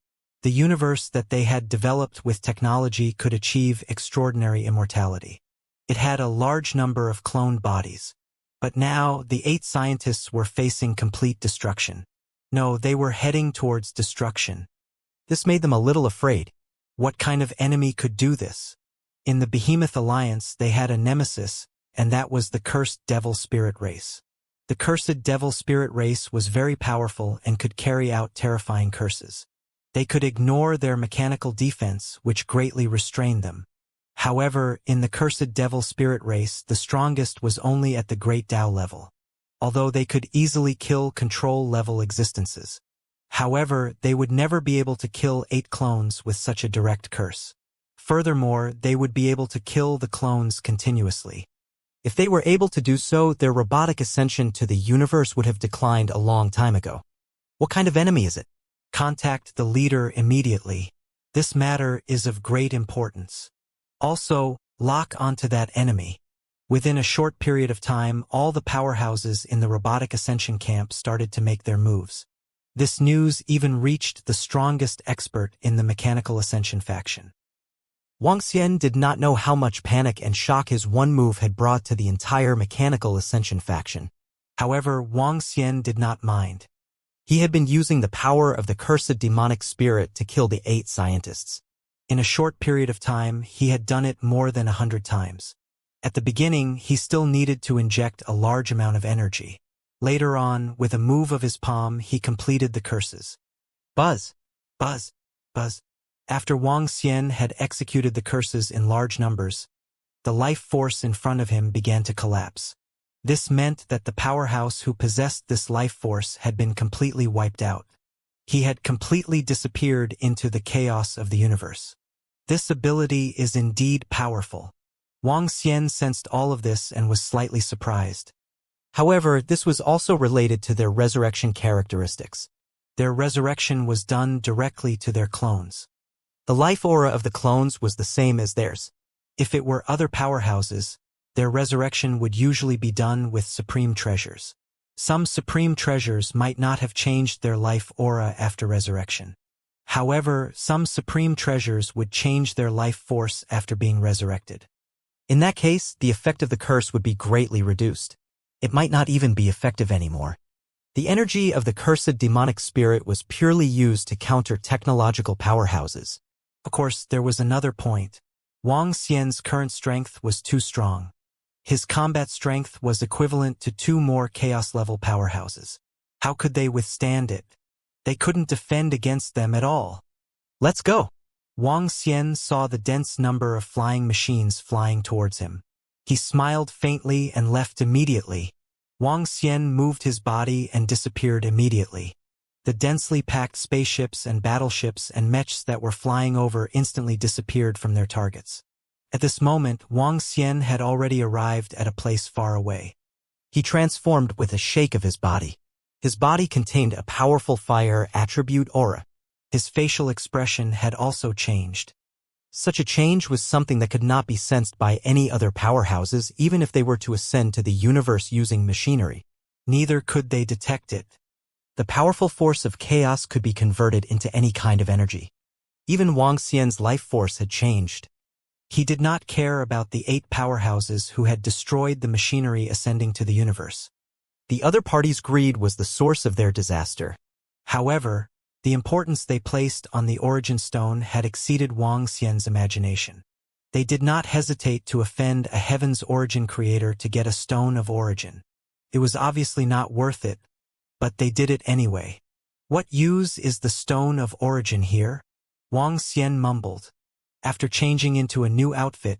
The universe that they had developed with technology could achieve extraordinary immortality. It had a large number of cloned bodies. But now, the 8 scientists were facing complete destruction. No, they were heading towards destruction. This made them a little afraid. What kind of enemy could do this? In the Behemoth Alliance, they had a nemesis, and that was the cursed devil spirit race. The cursed devil spirit race was very powerful and could carry out terrifying curses. They could ignore their mechanical defense, which greatly restrained them. However, in the cursed devil spirit race, the strongest was only at the Great Tao level, although they could easily kill control-level existences. However, they would never be able to kill 8 clones with such a direct curse. Furthermore, they would be able to kill the clones continuously. If they were able to do so, their robotic ascension to the universe would have declined a long time ago. What kind of enemy is it? Contact the leader immediately. This matter is of great importance. Also, lock onto that enemy. Within a short period of time, all the powerhouses in the robotic ascension camp started to make their moves. This news even reached the strongest expert in the mechanical ascension faction. Wuxia did not know how much panic and shock his one move had brought to the entire mechanical ascension faction. However, Wuxia did not mind. He had been using the power of the cursed demonic spirit to kill the 8 scientists. In a short period of time, he had done it more than 100 times. At the beginning, he still needed to inject a large amount of energy. Later on, with a move of his palm, he completed the curses. Buzz, buzz, buzz. After Wuxia had executed the curses in large numbers, the life force in front of him began to collapse. This meant that the powerhouse who possessed this life force had been completely wiped out. He had completely disappeared into the chaos of the universe. This ability is indeed powerful. Wuxia sensed all of this and was slightly surprised. However, this was also related to their resurrection characteristics. Their resurrection was done directly to their clones. The life aura of the clones was the same as theirs. If it were other powerhouses, their resurrection would usually be done with supreme treasures. Some supreme treasures might not have changed their life aura after resurrection. However, some supreme treasures would change their life force after being resurrected. In that case, the effect of the curse would be greatly reduced. It might not even be effective anymore. The energy of the cursed demonic spirit was purely used to counter technological powerhouses. Of course, there was another point. Wuxia's current strength was too strong. His combat strength was equivalent to 2 more chaos-level powerhouses. How could they withstand it? They couldn't defend against them at all. Let's go. Wuxia saw the dense number of flying machines flying towards him. He smiled faintly and left immediately. Wuxia moved his body and disappeared immediately. The densely packed spaceships and battleships and mechs that were flying over instantly disappeared from their targets. At this moment, Wuxia had already arrived at a place far away. He transformed with a shake of his body. His body contained a powerful fire attribute aura. His facial expression had also changed. Such a change was something that could not be sensed by any other powerhouses, even if they were to ascend to the universe using machinery. Neither could they detect it. The powerful force of chaos could be converted into any kind of energy. Even Wuxia's life force had changed. He did not care about the 8 powerhouses who had destroyed the machinery ascending to the universe. The other party's greed was the source of their disaster. However, the importance they placed on the origin stone had exceeded Wuxia's imagination. They did not hesitate to offend a heaven's origin creator to get a stone of origin. It was obviously not worth it, but they did it anyway. What use is the stone of origin here? Wuxia mumbled. After changing into a new outfit,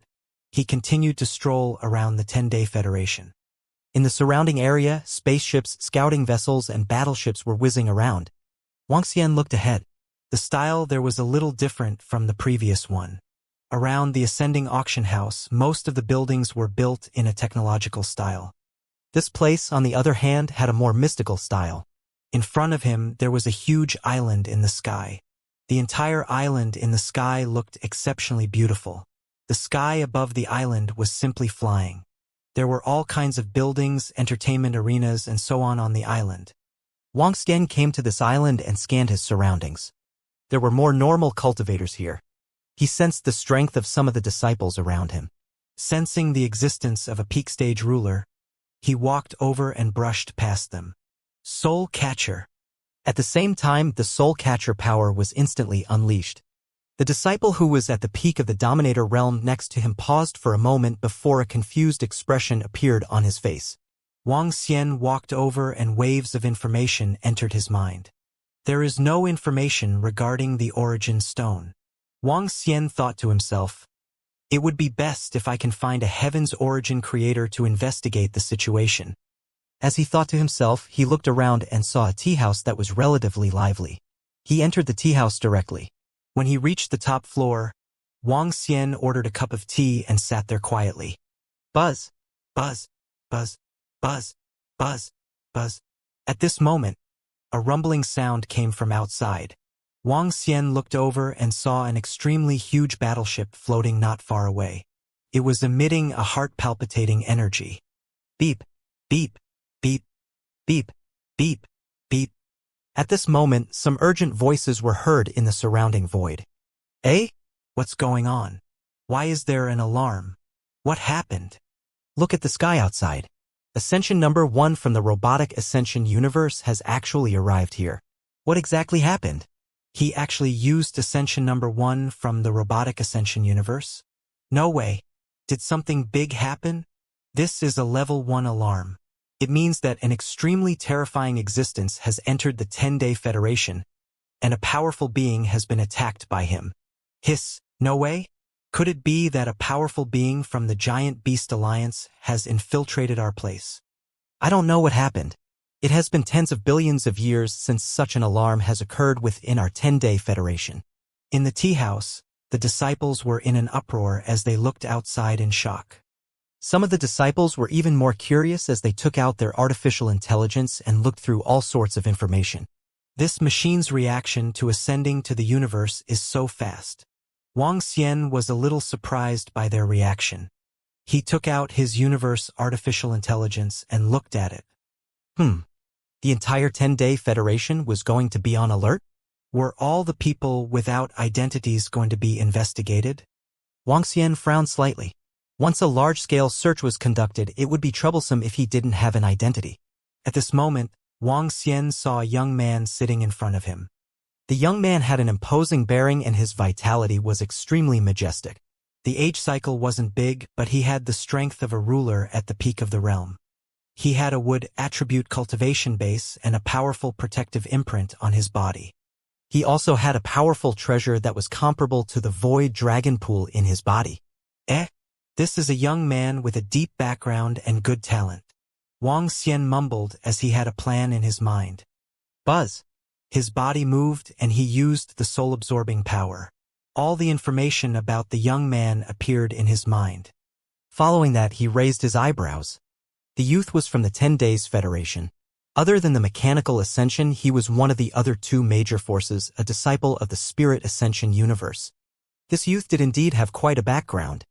he continued to stroll around the 10-day Federation. In the surrounding area, spaceships, scouting vessels, and battleships were whizzing around. Wuxia looked ahead. The style there was a little different from the previous one. Around the ascending auction house, most of the buildings were built in a technological style. This place, on the other hand, had a more mystical style. In front of him, there was a huge island in the sky. The entire island in the sky looked exceptionally beautiful. The sky above the island was simply flying. There were all kinds of buildings, entertainment arenas, and so on the island. Wuxia came to this island and scanned his surroundings. There were more normal cultivators here. He sensed the strength of some of the disciples around him. Sensing the existence of a peak stage ruler, He walked over and brushed past them. Soul Catcher. At the same time, the Soul Catcher power was instantly unleashed. The disciple who was at the peak of the Dominator realm next to him paused for a moment before a confused expression appeared on his face. Wang Xian walked over and waves of information entered his mind. There is no information regarding the origin stone. Wang Xian thought to himself, it would be best if I can find a heaven's origin creator to investigate the situation. As he thought to himself, he looked around and saw a tea house that was relatively lively. He entered the tea house directly. When he reached the top floor, Wang Xian ordered a cup of tea and sat there quietly. Buzz, buzz, buzz, buzz, buzz, buzz. At this moment, a rumbling sound came from outside. Wang Xian looked over and saw an extremely huge battleship floating not far away. It was emitting a heart-palpitating energy. Beep, beep, beep, beep, beep, beep. At this moment, some urgent voices were heard in the surrounding void. Eh? What's going on? Why is there an alarm? What happened? Look at the sky outside. Ascension number 1 from the Robotic Ascension universe has actually arrived here. What exactly happened? He actually used Ascension number 1 from the Robotic Ascension universe? No way. Did something big happen? This is a level 1 alarm. It means that an extremely terrifying existence has entered the 10-Day Federation, and a powerful being has been attacked by him. Hiss, no way? Could it be that a powerful being from the Giant Beast Alliance has infiltrated our place? I don't know what happened. It has been tens of billions of years since such an alarm has occurred within our 10-Day Federation. In the tea house, the disciples were in an uproar as they looked outside in shock. Some of the disciples were even more curious as they took out their artificial intelligence and looked through all sorts of information. This machine's reaction to ascending to the universe is so fast. Wang Xian was a little surprised by their reaction. He took out his universe artificial intelligence and looked at it. The entire 10-Day Federation was going to be on alert? Were all the people without identities going to be investigated? Wang Xian frowned slightly. Once a large-scale search was conducted, it would be troublesome if he didn't have an identity. At this moment, Wang Xian saw a young man sitting in front of him. The young man had an imposing bearing and his vitality was extremely majestic. The age cycle wasn't big, but he had the strength of a ruler at the peak of the realm. He had a wood attribute cultivation base and a powerful protective imprint on his body. He also had a powerful treasure that was comparable to the void dragon pool in his body. This is a young man with a deep background and good talent. Wang Xian mumbled as he had a plan in his mind. Buzz. His body moved and he used the soul-absorbing power. All the information about the young man appeared in his mind. Following that, he raised his eyebrows. The youth was from the 10 Days Federation. Other than the mechanical ascension, he was one of the other 2 major forces, a disciple of the Spirit Ascension universe. This youth did indeed have quite a background.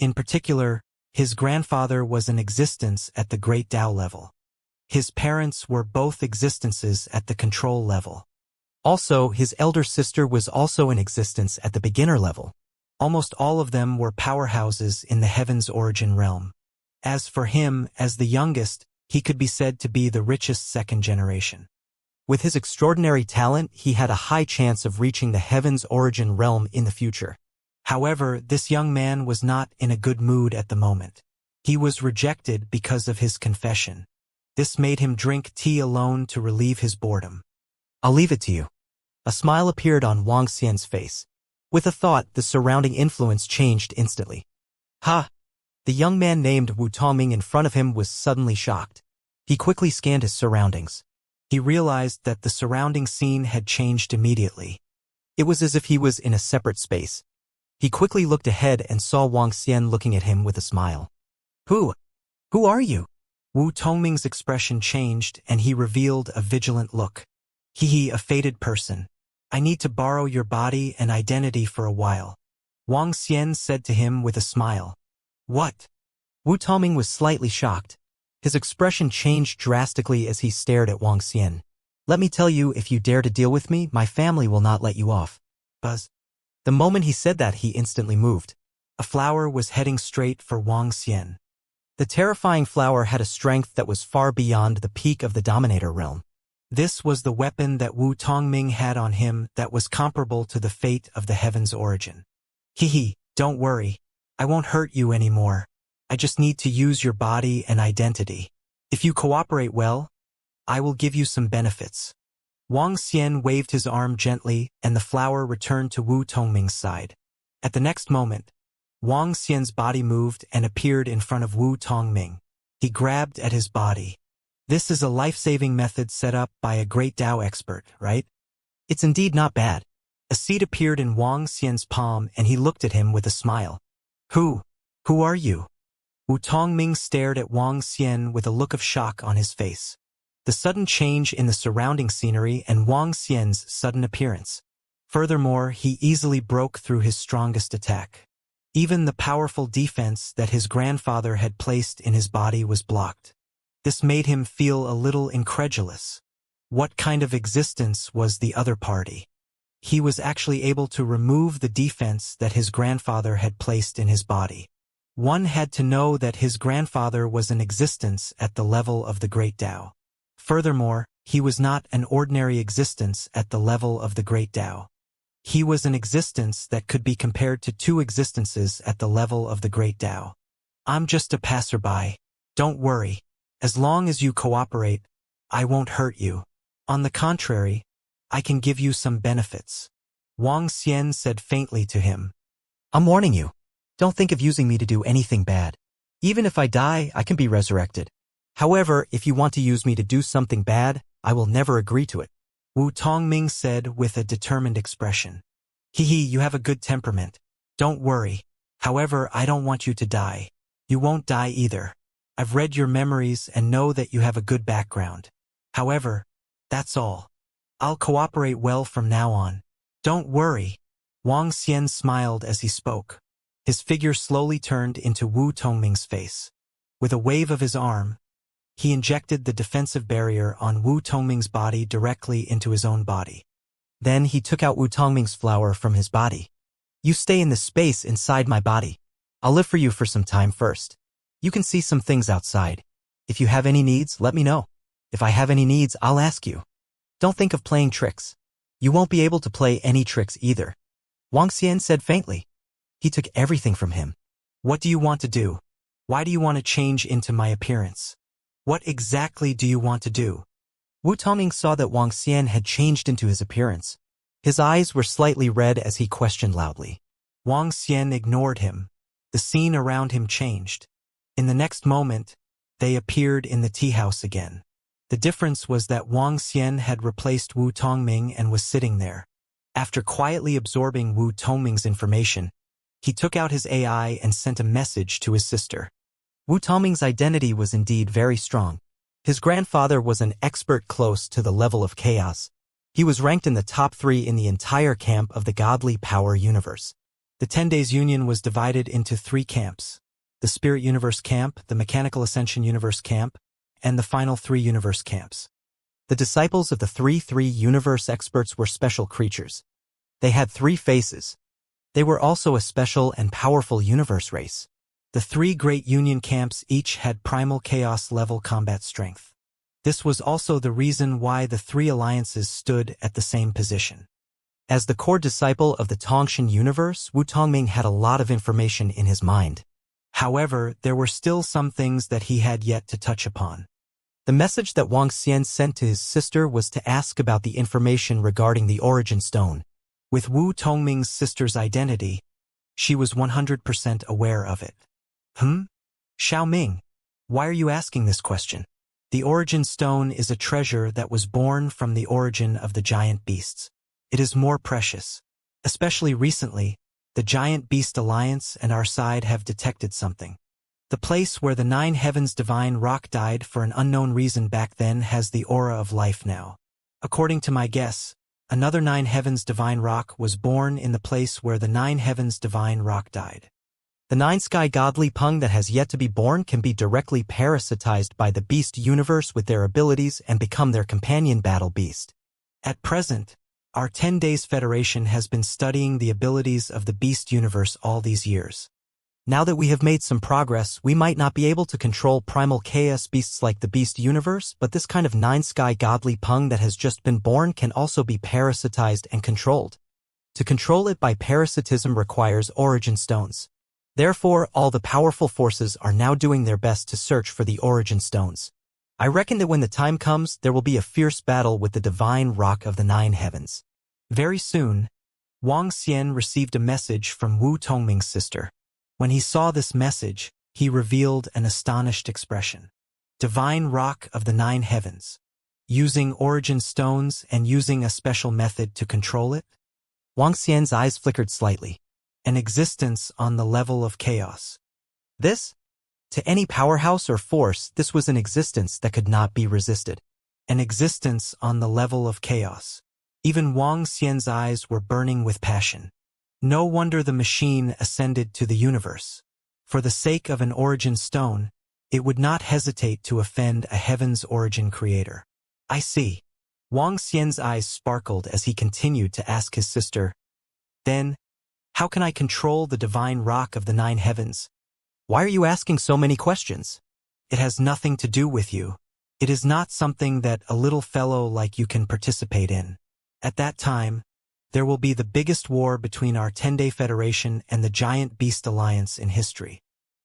In particular, his grandfather was an existence at the Great Tao level. His parents were both existences at the control level. Also, his elder sister was also an existence at the beginner level. Almost all of them were powerhouses in the Heaven's Origin realm. As for him, as the youngest, he could be said to be the richest second generation. With his extraordinary talent, he had a high chance of reaching the Heaven's Origin realm in the future. However, this young man was not in a good mood at the moment. He was rejected because of his confession. This made him drink tea alone to relieve his boredom. I'll leave it to you. A smile appeared on Wang Xian's face. With a thought, the surrounding influence changed instantly. Ha! The young man named Wu Tongming in front of him was suddenly shocked. He quickly scanned his surroundings. He realized that the surrounding scene had changed immediately. It was as if he was in a separate space. He quickly looked ahead and saw Wang Xian looking at him with a smile. Who are you? Wu Tongming's expression changed and he revealed a vigilant look. A fated person. I need to borrow your body and identity for a while. Wang Xian said to him with a smile. What? Wu Tongming was slightly shocked. His expression changed drastically as he stared at Wang Xian. Let me tell you, if you dare to deal with me, my family will not let you off. Buzz. The moment he said that, he instantly moved. A flower was heading straight for Wang Xian. The terrifying flower had a strength that was far beyond the peak of the Dominator realm. This was the weapon that Wu Tongming had on him that was comparable to the fate of the heaven's origin. Hehe, don't worry. I won't hurt you anymore. I just need to use your body and identity. If you cooperate well, I will give you some benefits. Wang Xian waved his arm gently, and the flower returned to Wu Tongming's side. At the next moment, Wang Xian's body moved and appeared in front of Wu Tongming. He grabbed at his body. This is a life-saving method set up by a great Tao expert, right? It's indeed not bad. A seed appeared in Wang Xian's palm and he looked at him with a smile. Who are you? Wu Tongming stared at Wang Xian with a look of shock on his face. The sudden change in the surrounding scenery and Wang Xian's sudden appearance. Furthermore, he easily broke through his strongest attack. Even the powerful defense that his grandfather had placed in his body was blocked. This made him feel a little incredulous. What kind of existence was the other party? He was actually able to remove the defense that his grandfather had placed in his body. One had to know that his grandfather was an existence at the level of the Great Tao. Furthermore, he was not an ordinary existence at the level of the Great Tao. He was an existence that could be compared to two existences at the level of the Great Tao. I'm just a passerby. Don't worry. As long as you cooperate, I won't hurt you. On the contrary, I can give you some benefits. Wang Xian said faintly to him. I'm warning you. Don't think of using me to do anything bad. Even if I die, I can be resurrected. However, if you want to use me to do something bad, I will never agree to it. Wu Tongming said with a determined expression. Hehe, you have a good temperament. Don't worry. However, I don't want you to die. You won't die either. I've read your memories and know that you have a good background. However, that's all. I'll cooperate well from now on. Don't worry. Wang Xian smiled as he spoke. His figure slowly turned into Wu Tongming's face. With a wave of his arm, he injected the defensive barrier on Wu Tongming's body directly into his own body. Then he took out Wu Tongming's flower from his body. You stay in the space inside my body. I'll live for you for some time first. You can see some things outside. If you have any needs, let me know. If I have any needs, I'll ask you. Don't think of playing tricks. You won't be able to play any tricks either. Wang Xian said faintly. He took everything from him. What do you want to do? Why do you want to change into my appearance? What exactly do you want to do? Wu Tongming saw that Wang Xian had changed into his appearance. His eyes were slightly red as he questioned loudly. Wang Xian ignored him. The scene around him changed. In the next moment, they appeared in the tea house again. The difference was that Wang Xian had replaced Wu Tongming and was sitting there. After quietly absorbing Wu Tongming's information, he took out his AI and sent a message to his sister. Wu Tongming's identity was indeed very strong. His grandfather was an expert close to the level of chaos. He was ranked in the top 3 in the entire camp of the godly power universe. The 10 Days Union was divided into 3 camps: the Spirit Universe camp, the Mechanical Ascension Universe camp, and the final 3 universe camps. The disciples of the 3 universe experts were special creatures. They had 3 faces. They were also a special and powerful universe race. The 3 great Union camps each had primal chaos-level combat strength. This was also the reason why the 3 alliances stood at the same position. As the core disciple of the Tongshan universe, Wu Tongming had a lot of information in his mind. However, there were still some things that he had yet to touch upon. The message that Wang Xian sent to his sister was to ask about the information regarding the origin stone. With Wu Tongming's sister's identity, she was 100% aware of it. Xiao Ming, why are you asking this question? The origin stone is a treasure that was born from the origin of the giant beasts. It is more precious. Especially recently, the Giant Beast Alliance and our side have detected something. The place where the 9 Heavens Divine Rock died for an unknown reason back then has the aura of life now. According to my guess, another 9 Heavens Divine Rock was born in the place where the 9 Heavens Divine Rock died. The 9 Sky Godly Pung that has yet to be born can be directly parasitized by the beast universe with their abilities and become their companion battle beast. At present, our 10 Days Federation has been studying the abilities of the beast universe all these years. Now that we have made some progress, we might not be able to control primal chaos beasts like the beast universe, but this kind of nine-sky godly pung that has just been born can also be parasitized and controlled. To control it by parasitism requires origin stones. Therefore, all the powerful forces are now doing their best to search for the origin stones. I reckon that when the time comes, there will be a fierce battle with the divine rock of the nine heavens. Very soon, Wang Xian received a message from Wu Tongming's sister. When he saw this message, he revealed an astonished expression. Divine rock of the nine heavens. Using origin stones and using a special method to control it? Wang Xian's eyes flickered slightly. An existence on the level of chaos. This? To any powerhouse or force, this was an existence that could not be resisted. An existence on the level of chaos. Even Wang Xian's eyes were burning with passion. No wonder the machine ascended to the universe. For the sake of an origin stone, it would not hesitate to offend a heaven's origin creator. I see. Wang Xian's eyes sparkled as he continued to ask his sister, "Then, how can I control the divine rock of the nine heavens? Why are you asking so many questions? It has nothing to do with you. It is not something that a little fellow like you can participate in. At that time, there will be the biggest war between our 10-day Federation and the Giant Beast Alliance in history.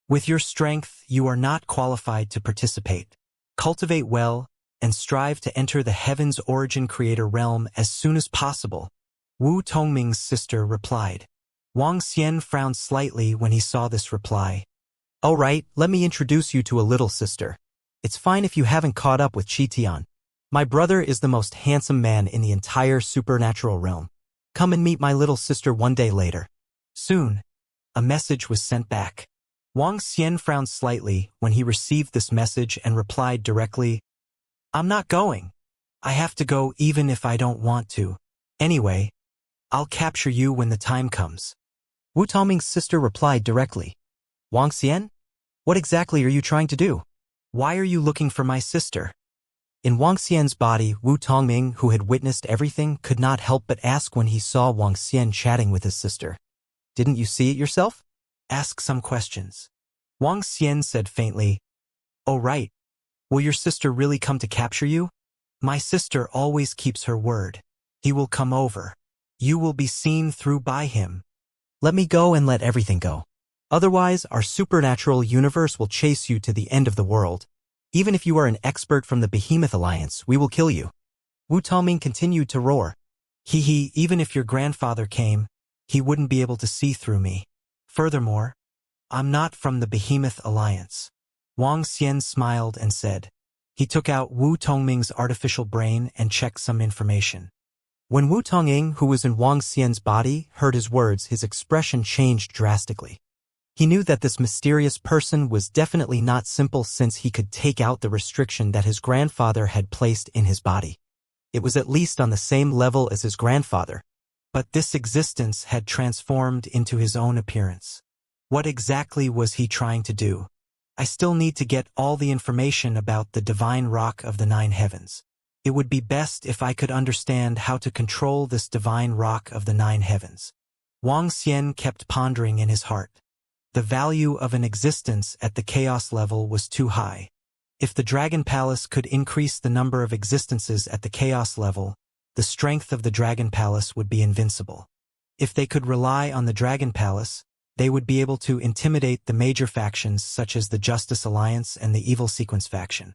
With your strength, you are not qualified to participate. Cultivate well, and strive to enter the Heaven's Origin Creator realm as soon as possible," Wu Tongming's sister replied. Wang Xian frowned slightly when he saw this reply. "All right, let me introduce you to a little sister. It's fine if you haven't caught up with Qitian. My brother is the most handsome man in the entire supernatural realm. Come and meet my little sister one day later." Soon, a message was sent back. Wang Xian frowned slightly when he received this message and replied directly, "I'm not going. I have to go even if I don't want to. Anyway, I'll capture you when the time comes." Wu Tongming's sister replied directly, "Wang Xian? What exactly are you trying to do? Why are you looking for my sister?" In Wang Xian's body, Wu Tongming, who had witnessed everything, could not help but ask when he saw Wang Xian chatting with his sister. "Didn't you see it yourself? Ask some questions." Wang Xian said faintly, "Oh right. Will your sister really come to capture you?" "My sister always keeps her word. He will come over. You will be seen through by him. Let me go and let everything go. Otherwise, our supernatural universe will chase you to the end of the world. Even if you are an expert from the Behemoth Alliance, we will kill you." Wu Tongming continued to roar. He, even if your grandfather came, he wouldn't be able to see through me. Furthermore, I'm not from the Behemoth Alliance." Wang Xian smiled and said. He took out Wu Tongming's artificial brain and checked some information. When Wu Tongming, who was in Wang Xian's body, heard his words, his expression changed drastically. He knew that this mysterious person was definitely not simple, since he could take out the restriction that his grandfather had placed in his body. It was at least on the same level as his grandfather. But this existence had transformed into his own appearance. What exactly was he trying to do? I still need to get all the information about the divine rock of the nine heavens. It would be best if I could understand how to control this divine rock of the nine heavens. Wang Xian kept pondering in his heart. The value of an existence at the chaos level was too high. If the Dragon Palace could increase the number of existences at the chaos level, the strength of the Dragon Palace would be invincible. If they could rely on the Dragon Palace, they would be able to intimidate the major factions such as the Justice Alliance and the Evil Sequence faction.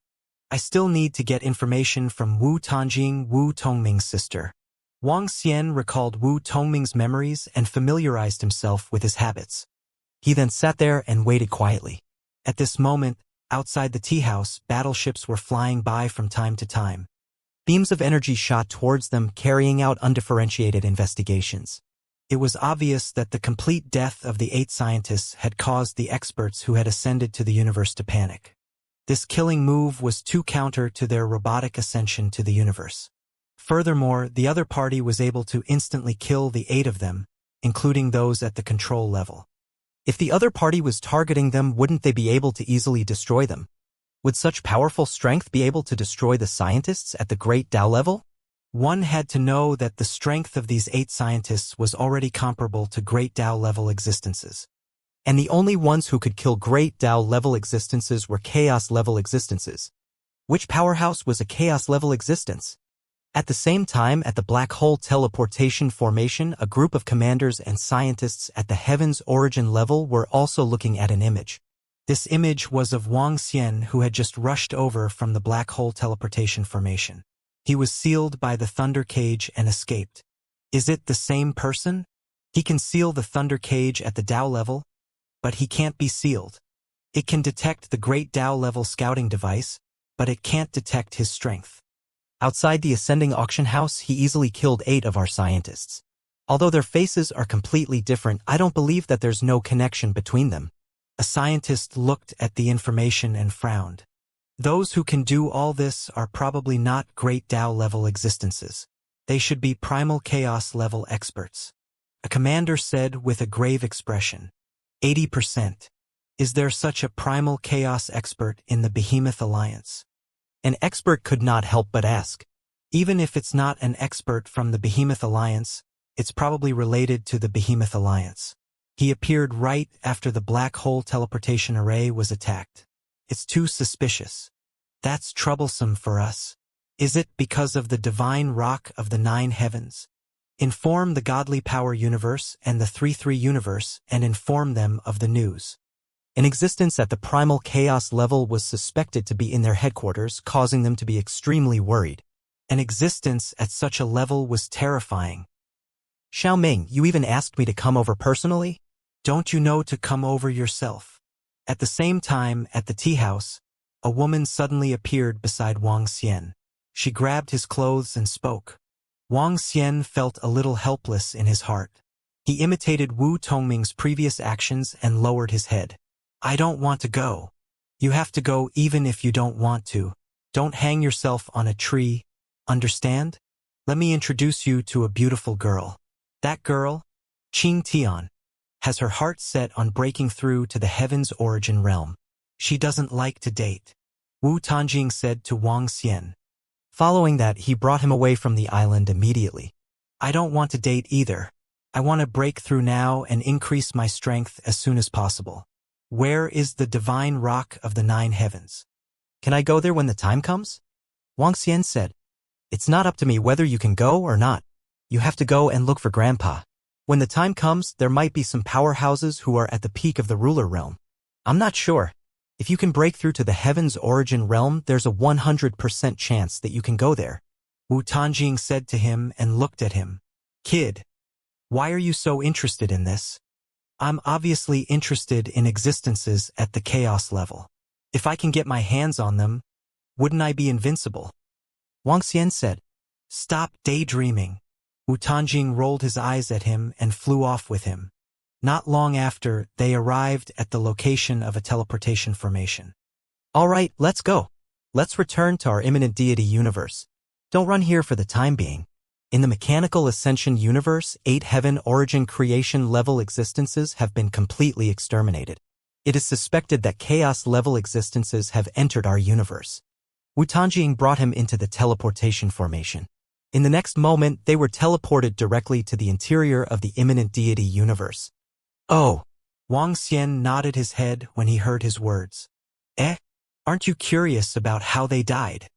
I still need to get information from Wu Tongming, Wu Tongming's sister. Wang Xian recalled Wu Tongming's memories and familiarized himself with his habits. He then sat there and waited quietly. At this moment, outside the tea house, battleships were flying by from time to time. Beams of energy shot towards them, carrying out undifferentiated investigations. It was obvious that the complete death of the 8 scientists had caused the experts who had ascended to the universe to panic. This killing move was too counter to their robotic ascension to the universe. Furthermore, the other party was able to instantly kill the 8 of them, including those at the control level. If the other party was targeting them, wouldn't they be able to easily destroy them? Would such powerful strength be able to destroy the scientists at the Great Tao level? One had to know that the strength of these 8 scientists was already comparable to Great Tao level existences. And the only ones who could kill great Tao-level existences were chaos-level existences. Which powerhouse was a chaos-level existence? At the same time, at the black hole teleportation formation, a group of commanders and scientists at the heaven's origin level were also looking at an image. This image was of Wang Xian, who had just rushed over from the black hole teleportation formation. He was sealed by the thunder cage and escaped. Is it the same person? He can seal the thunder cage at the Tao level, but he can't be sealed. It can detect the great Tao level scouting device, but it can't detect his strength. Outside the ascending auction house, he easily killed 8 of our scientists. Although their faces are completely different, I don't believe that there's no connection between them. A scientist looked at the information and frowned. Those who can do all this are probably not great Tao-level existences. They should be primal chaos-level experts. A commander said with a grave expression, 80%. Is there such a primal chaos expert in the Behemoth Alliance? An expert could not help but ask. Even if it's not an expert from the Behemoth Alliance, it's probably related to the Behemoth Alliance. He appeared right after the black hole teleportation array was attacked. It's too suspicious. That's troublesome for us. Is it because of the divine rock of the 9 heavens? Inform the godly power universe and the 3-3 universe and inform them of the news. An existence at the primal chaos level was suspected to be in their headquarters, causing them to be extremely worried. An existence at such a level was terrifying. Xiao Ming, you even asked me to come over personally? Don't you know to come over yourself? At the same time, at the tea house, a woman suddenly appeared beside Wang Xian. She grabbed his clothes and spoke. Wang Xian felt a little helpless in his heart. He imitated Wu Tongming's previous actions and lowered his head. I don't want to go. You have to go even if you don't want to. Don't hang yourself on a tree. Understand? Let me introduce you to a beautiful girl. That girl, Qing Tian, has her heart set on breaking through to the heaven's origin realm. She doesn't like to date, Wu Tanjing said to Wang Xian. Following that, he brought him away from the island immediately. I don't want to date either. I want to break through now and increase my strength as soon as possible. Where is the divine rock of the 9 heavens? Can I go there when the time comes? Wang Xian said. It's not up to me whether you can go or not. You have to go and look for Grandpa. When the time comes, there might be some powerhouses who are at the peak of the ruler realm. I'm not sure. If you can break through to the heaven's origin realm, there's a 100% chance that you can go there. Wu Tanjing said to him and looked at him. Kid, why are you so interested in this? I'm obviously interested in existences at the chaos level. If I can get my hands on them, wouldn't I be invincible? Wang Xian said. Stop daydreaming. Wu Tanjing rolled his eyes at him and flew off with him. Not long after, they arrived at the location of a teleportation formation. All right, let's go. Let's return to our imminent deity universe. Don't run here for the time being. In the mechanical ascension universe, 8 heaven origin creation level existences have been completely exterminated. It is suspected that chaos level existences have entered our universe. Wu Tanjing brought him into the teleportation formation. In the next moment, they were teleported directly to the interior of the imminent deity universe. Oh! Wang Xian nodded his head when he heard his words. Aren't you curious about how they died?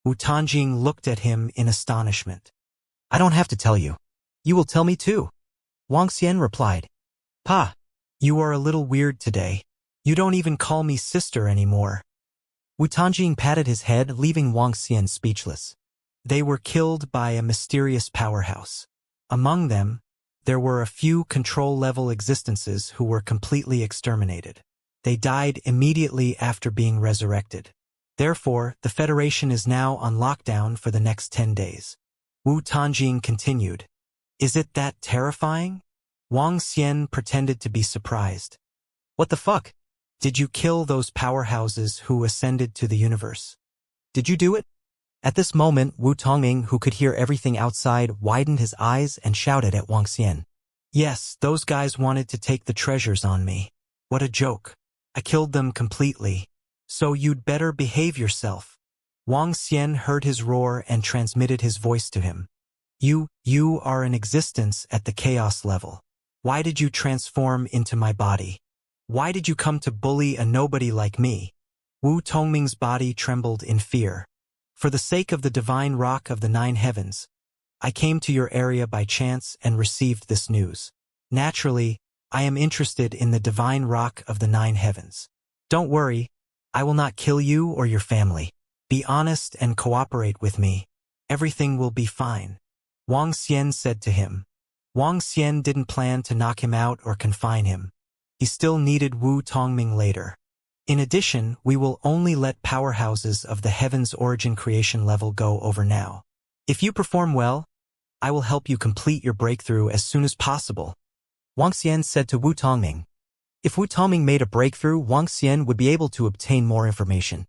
Wu Tanjing looked at him in astonishment. I don't have to tell you. You will tell me too. Wang Xian replied. Pa, you are a little weird today. You don't even call me sister anymore. Wu Tanjing patted his head, leaving Wang Xian speechless. They were killed by a mysterious powerhouse. Among them, there were a few control-level existences who were completely exterminated. They died immediately after being resurrected. Therefore, the Federation is now on lockdown for the next 10 days. Wu Tanjing continued. Is it that terrifying? Wang Xian pretended to be surprised. What the fuck? Did you kill those powerhouses who ascended to the universe? Did you do it? At this moment, Wu Tongming, who could hear everything outside, widened his eyes and shouted at Wang Xian. Yes, those guys wanted to take the treasures on me. What a joke. I killed them completely. So you'd better behave yourself. Wang Xian heard his roar and transmitted his voice to him. You are an existence at the chaos level. Why did you transform into my body? Why did you come to bully a nobody like me? Wu Tongming's body trembled in fear. For the sake of the divine rock of the 9 heavens, I came to your area by chance and received this news. Naturally, I am interested in the divine rock of the 9 heavens. Don't worry, I will not kill you or your family. Be honest and cooperate with me. Everything will be fine. Wang Xian said to him. Wang Xian didn't plan to knock him out or confine him. He still needed Wu Tongming later. In addition, we will only let powerhouses of the heavens origin creation level go over now. If you perform well, I will help you complete your breakthrough as soon as possible. Wang Xian said to Wu Tongming. If Wu Tongming made a breakthrough, Wang Xian would be able to obtain more information.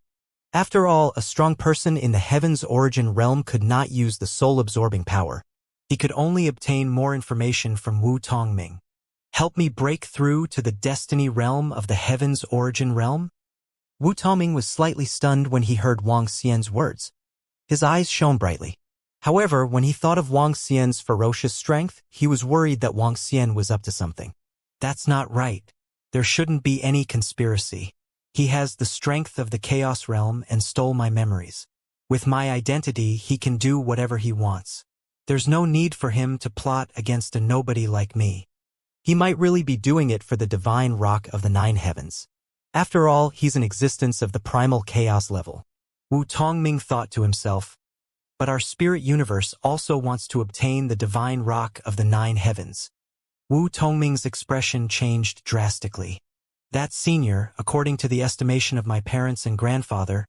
After all, a strong person in the heavens origin realm could not use the soul-absorbing power. He could only obtain more information from Wu Tongming. Help me break through to the destiny realm of the heavens origin realm? Wu Tongming was slightly stunned when he heard Wang Xian's words. His eyes shone brightly. However, when he thought of Wang Xian's ferocious strength, he was worried that Wang Xian was up to something. That's not right. There shouldn't be any conspiracy. He has the strength of the chaos realm and stole my memories. With my identity, he can do whatever he wants. There's no need for him to plot against a nobody like me. He might really be doing it for the divine rock of the 9 heavens. After all, he's an existence of the primal chaos level. Wu Tongming thought to himself. But our spirit universe also wants to obtain the divine rock of the 9 heavens. Wu Tongming's expression changed drastically. That senior, according to the estimation of my parents and grandfather,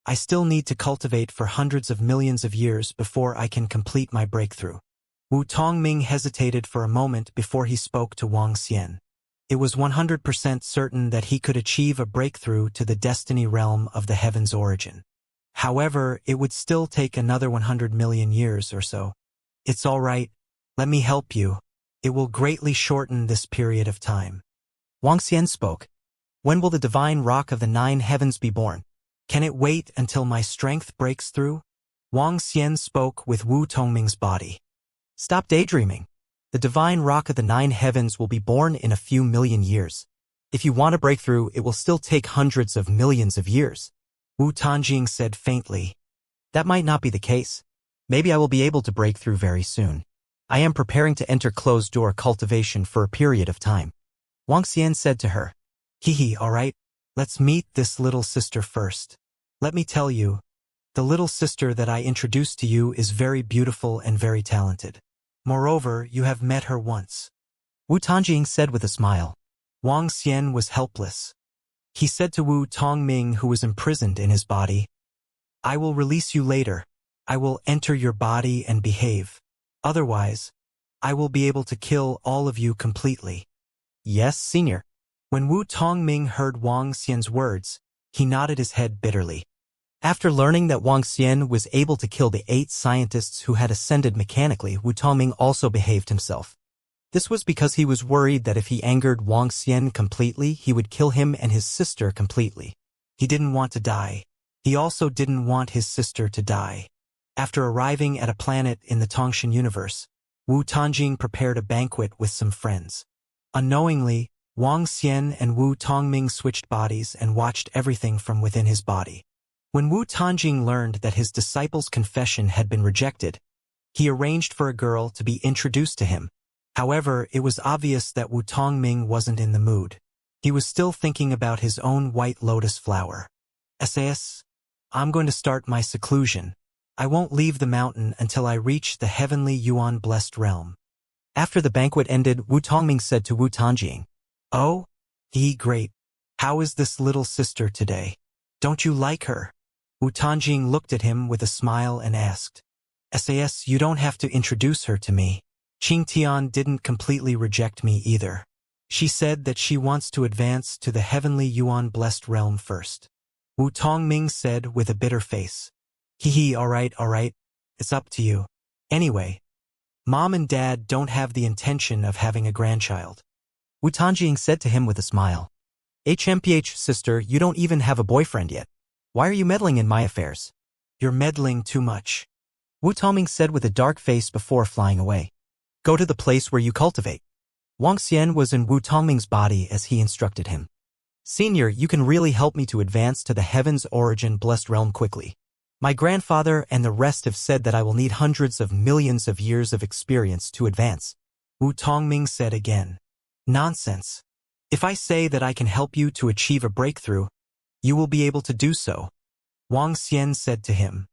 I still need to cultivate for hundreds of millions of years before I can complete my breakthrough. Wu Tongming hesitated for a moment before he spoke to Wang Xian. It was 100% certain that he could achieve a breakthrough to the destiny realm of the heavens origin. However, it would still take another 100 million years or so. It's all right. Let me help you. It will greatly shorten this period of time. Wang Xian spoke. When will the divine rock of the 9 heavens be born? Can it wait until my strength breaks through? Wang Xian spoke with Wu Tongming's body. Stop daydreaming. The divine rock of the 9 heavens will be born in a few million years. If you want a breakthrough, it will still take hundreds of millions of years. Wu Tanjing said faintly. That might not be the case. Maybe I will be able to break through very soon. I am preparing to enter closed-door cultivation for a period of time. Wang Xian said to her. All right, let's meet this little sister first. Let me tell you, the little sister that I introduced to you is very beautiful and very talented. Moreover, you have met her once. Wu Tanjing said with a smile. Wang Xian was helpless. He said to Wu Tongming, who was imprisoned in his body, I will release you later. I will enter your body and behave. Otherwise, I will be able to kill all of you completely. Yes, senior. When Wu Tongming heard Wang Xian's words, he nodded his head bitterly. After learning that Wang Xian was able to kill the 8 scientists who had ascended mechanically, Wu Tongming also behaved himself. This was because he was worried that if he angered Wang Xian completely, he would kill him and his sister completely. He didn't want to die. He also didn't want his sister to die. After arriving at a planet in the Tongshan universe, Wu Tanjing prepared a banquet with some friends. Unknowingly, Wang Xian and Wu Tongming switched bodies and watched everything from within his body. When Wu Tanjing learned that his disciple's confession had been rejected, he arranged for a girl to be introduced to him. However, it was obvious that Wu Tongming wasn't in the mood. He was still thinking about his own white lotus flower. SAS, I'm going to start my seclusion. I won't leave the mountain until I reach the heavenly Yuan-blessed realm. After the banquet ended, Wu Tongming said to Wu Tanjing, Oh? Great. How is this little sister today? Don't you like her? Wu Tanjing looked at him with a smile and asked, SAS, you don't have to introduce her to me. Qing Tian didn't completely reject me either. She said that she wants to advance to the heavenly Yuan-blessed realm first. Wu Tongming said with a bitter face. All right. It's up to you. Anyway, Mom and Dad don't have the intention of having a grandchild. Wu Tanjing said to him with a smile. HMPH, sister, you don't even have a boyfriend yet. Why are you meddling in my affairs? You're meddling too much. Wu Tongming said with a dark face before flying away. Go to the place where you cultivate. Wang Xian was in Wu Tongming's body as he instructed him. Senior, you can really help me to advance to the heaven's origin blessed realm quickly. My grandfather and the rest have said that I will need hundreds of millions of years of experience to advance. Wu Tongming said again. Nonsense. If I say that I can help you to achieve a breakthrough, you will be able to do so, Wang Xian said to him.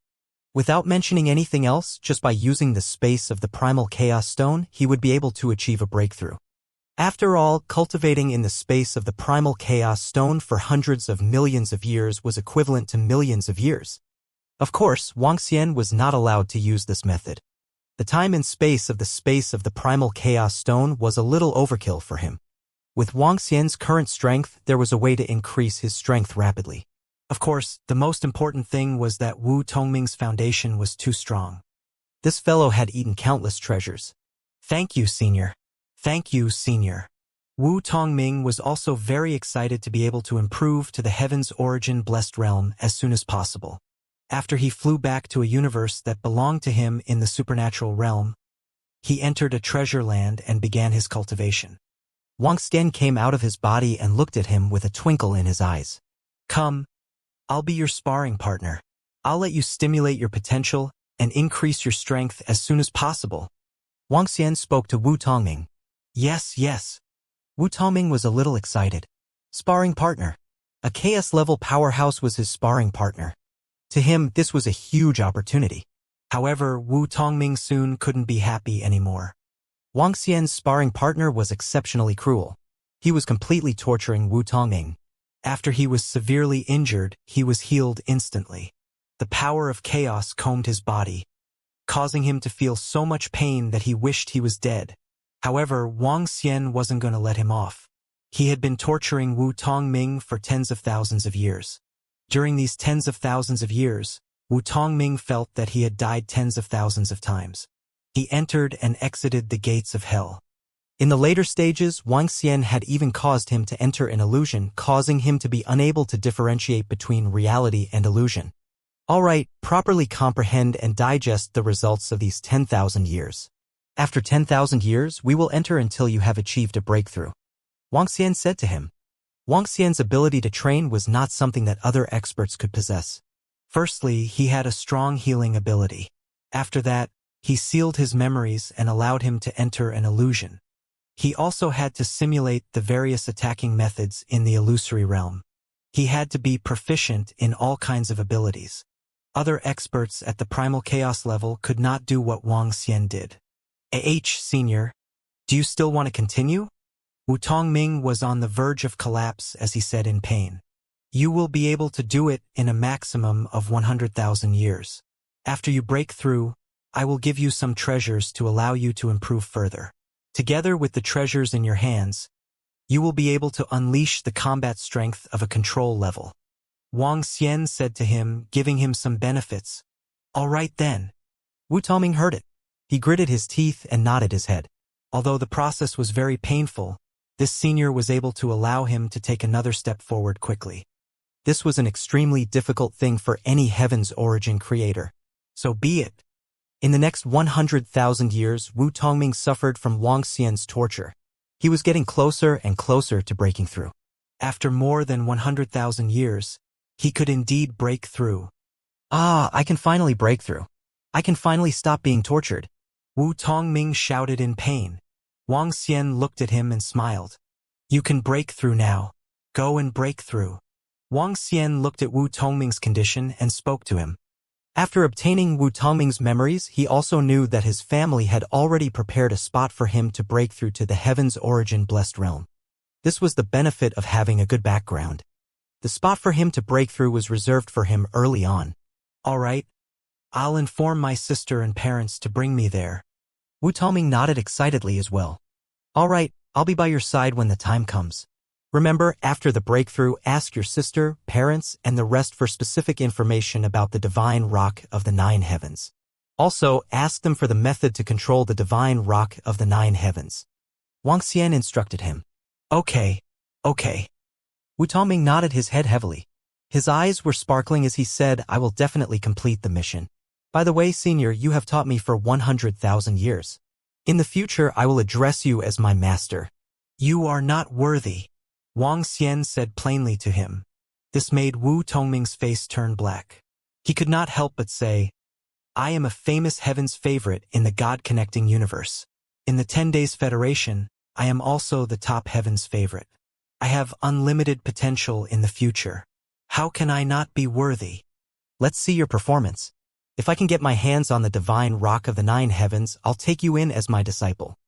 Without mentioning anything else, just by using the space of the primal chaos stone, he would be able to achieve a breakthrough. After all, cultivating in the space of the primal chaos stone for hundreds of millions of years was equivalent to millions of years. Of course, Wang Xian was not allowed to use this method. The time and space of the primal chaos stone was a little overkill for him. With Wang Xian's current strength, there was a way to increase his strength rapidly. Of course, the most important thing was that Wu Tongming's foundation was too strong. This fellow had eaten countless treasures. Thank you, Senior. Thank you, Senior. Wu Tongming was also very excited to be able to improve to the heaven's origin blessed realm as soon as possible. After he flew back to a universe that belonged to him in the supernatural realm, he entered a treasure land and began his cultivation. Wang Xian came out of his body and looked at him with a twinkle in his eyes. Come, I'll be your sparring partner. I'll let you stimulate your potential and increase your strength as soon as possible. Wang Xian spoke to Wu Tongming. Yes, yes. Wu Tongming was a little excited. Sparring partner. A KS-level powerhouse was his sparring partner. To him, this was a huge opportunity. However, Wu Tongming soon couldn't be happy anymore. Wang Xian's sparring partner was exceptionally cruel. He was completely torturing Wu Tongming. After he was severely injured, he was healed instantly. The power of chaos combed his body, causing him to feel so much pain that he wished he was dead. However, Wang Xian wasn't going to let him off. He had been torturing Wu Tongming for tens of thousands of years. During these tens of thousands of years, Wu Tongming felt that he had died tens of thousands of times. He entered and exited the gates of hell. In the later stages, Wang Xian had even caused him to enter an illusion, causing him to be unable to differentiate between reality and illusion. Alright, properly comprehend and digest the results of these 10,000 years. After 10,000 years, we will enter until you have achieved a breakthrough. Wang Xian said to him. Wang Xian's ability to train was not something that other experts could possess. Firstly, he had a strong healing ability. After that, he sealed his memories and allowed him to enter an illusion. He also had to simulate the various attacking methods in the illusory realm. He had to be proficient in all kinds of abilities. Other experts at the primal chaos level could not do what Wang Xian did. Senior, do you still want to continue? Wu Tongming was on the verge of collapse as he said in pain. You will be able to do it in a maximum of 100,000 years. After you break through, I will give you some treasures to allow you to improve further. Together with the treasures in your hands, you will be able to unleash the combat strength of a control level. Wang Xian said to him, giving him some benefits. All right then. Wu Tongming heard it. He gritted his teeth and nodded his head. Although the process was very painful, this senior was able to allow him to take another step forward quickly. This was an extremely difficult thing for any heaven's origin creator. So be it. In the next 100,000 years, Wu Tongming suffered from Wang Xian's torture. He was getting closer and closer to breaking through. After more than 100,000 years, he could indeed break through. I can finally break through. I can finally stop being tortured. Wu Tongming shouted in pain. Wang Xian looked at him and smiled. You can break through now. Go and break through. Wang Xian looked at Wu Tongming's condition and spoke to him. After obtaining Wu Tongming's memories, he also knew that his family had already prepared a spot for him to break through to the heaven's origin blessed realm. This was the benefit of having a good background. The spot for him to break through was reserved for him early on. All right. I'll inform my sister and parents to bring me there. Wu Tongming nodded excitedly as well. All right, I'll be by your side when the time comes. Remember, after the breakthrough, ask your sister, parents, and the rest for specific information about the divine rock of the 9 heavens. Also, ask them for the method to control the divine rock of the 9 heavens. Wang Xian instructed him. Okay. Wu Tongming nodded his head heavily. His eyes were sparkling as he said, I will definitely complete the mission. By the way, Senior, you have taught me for 100,000 years. In the future, I will address you as my master. You are not worthy. Wang Xian said plainly to him. This made Wu Tongming's face turn black. He could not help but say, I am a famous heaven's favorite in the God-connecting universe. In the 10 Days Federation, I am also the top heaven's favorite. I have unlimited potential in the future. How can I not be worthy? Let's see your performance. If I can get my hands on the divine rock of the 9 heavens, I'll take you in as my disciple.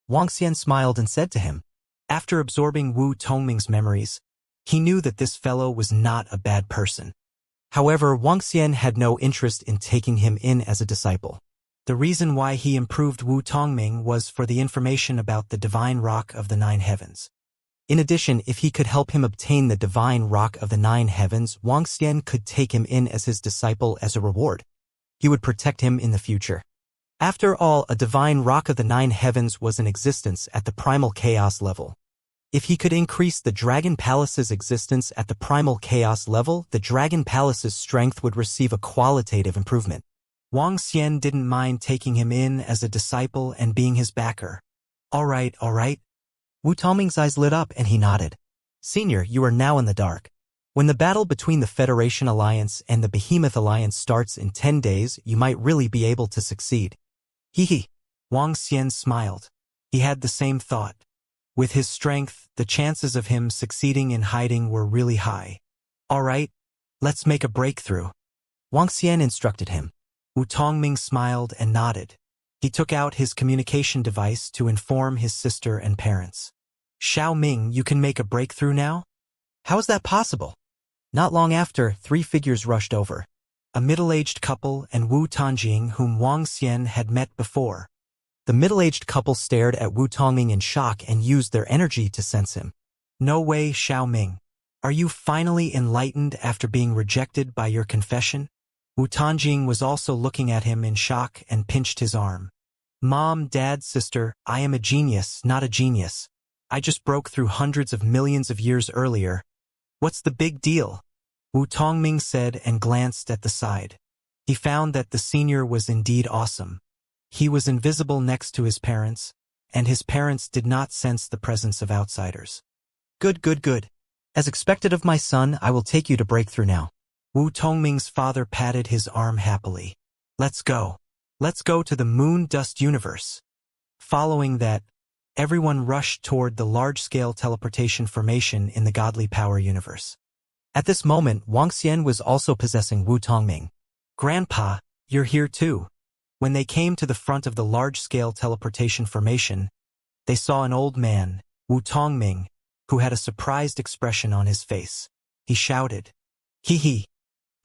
Wang Xian smiled and said to him. After absorbing Wu Tongming's memories, he knew that this fellow was not a bad person. However, Wang Xian had no interest in taking him in as a disciple. The reason why he improved Wu Tongming was for the information about the divine rock of the 9 heavens. In addition, if he could help him obtain the divine rock of the 9 heavens, Wang Xian could take him in as his disciple as a reward. He would protect him in the future. After all, a divine rock of the 9 heavens was in existence at the primal chaos level. If he could increase the Dragon Palace's existence at the primal chaos level, the Dragon Palace's strength would receive a qualitative improvement. Wang Xian didn't mind taking him in as a disciple and being his backer. All right. Wu Tongming's eyes lit up and he nodded. Senior, you are now in the dark. When the battle between the Federation Alliance and the Behemoth Alliance starts in 10 days, you might really be able to succeed. Hee. Wang Xian smiled. He had the same thought. With his strength, the chances of him succeeding in hiding were really high. All right, let's make a breakthrough. Wang Xian instructed him. Wu Tongming smiled and nodded. He took out his communication device to inform his sister and parents. Xiao Ming, you can make a breakthrough now? How is that possible? Not long after, 3 figures rushed over. A middle-aged couple and Wu Tanjing, whom Wang Xian had met before. The middle-aged couple stared at Wu Tongming in shock and used their energy to sense him. No way, Xiao Ming. Are you finally enlightened after being rejected by your confession? Wu Tanjing was also looking at him in shock and pinched his arm. Mom, Dad, sister, I am a genius, not a genius. I just broke through hundreds of millions of years earlier. What's the big deal? Wu Tongming said and glanced at the side. He found that the senior was indeed awesome. He was invisible next to his parents, and his parents did not sense the presence of outsiders. Good. As expected of my son, I will take you to breakthrough now. Wu Tongming's father patted his arm happily. Let's go. Let's go to the moon dust universe. Following that, everyone rushed toward the large-scale teleportation formation in the godly power universe. At this moment, Wang Xian was also possessing Wu Tongming. Grandpa, you're here too. When they came to the front of the large-scale teleportation formation, they saw an old man, Wu Tongming, who had a surprised expression on his face. He shouted, Hee.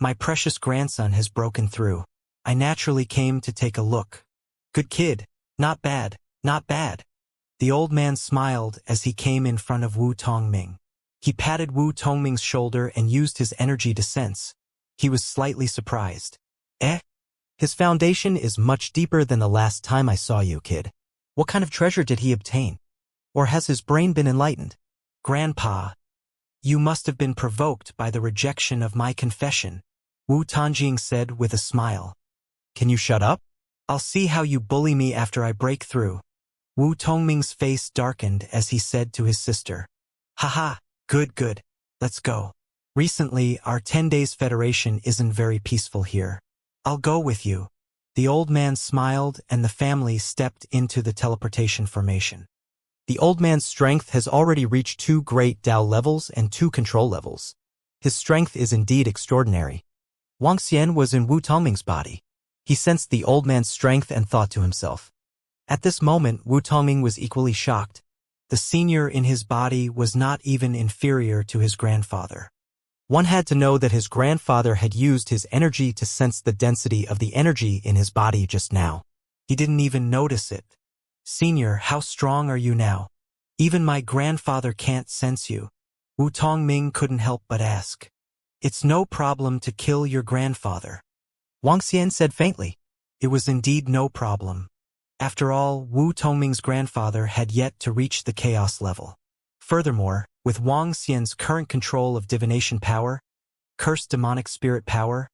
My precious grandson has broken through. I naturally came to take a look. Good kid. Not bad. The old man smiled as he came in front of Wu Tongming. He patted Wu Tongming's shoulder and used his energy to sense. He was slightly surprised. His foundation is much deeper than the last time I saw you, kid. What kind of treasure did he obtain? Or has his brain been enlightened? Grandpa, you must have been provoked by the rejection of my confession, Wu Tanjing said with a smile. Can you shut up? I'll see how you bully me after I break through. Wu Tongming's face darkened as he said to his sister. Haha, good. Let's go. Recently, our 10 Days Federation isn't very peaceful here. I'll go with you. The old man smiled and the family stepped into the teleportation formation. The old man's strength has already reached 2 great Dao levels and 2 control levels. His strength is indeed extraordinary. Wang Xian was in Wu Tongming's body. He sensed the old man's strength and thought to himself. At this moment, Wu Tongming was equally shocked. The senior in his body was not even inferior to his grandfather. One had to know that his grandfather had used his energy to sense the density of the energy in his body just now. He didn't even notice it. Senior, how strong are you now? Even my grandfather can't sense you. Wu Tongming couldn't help but ask. It's no problem to kill your grandfather. Wang Xian said faintly. It was indeed no problem. After all, Wu Tongming's grandfather had yet to reach the chaos level. Furthermore, with Wang Xian's current control of divination power, cursed demonic spirit power,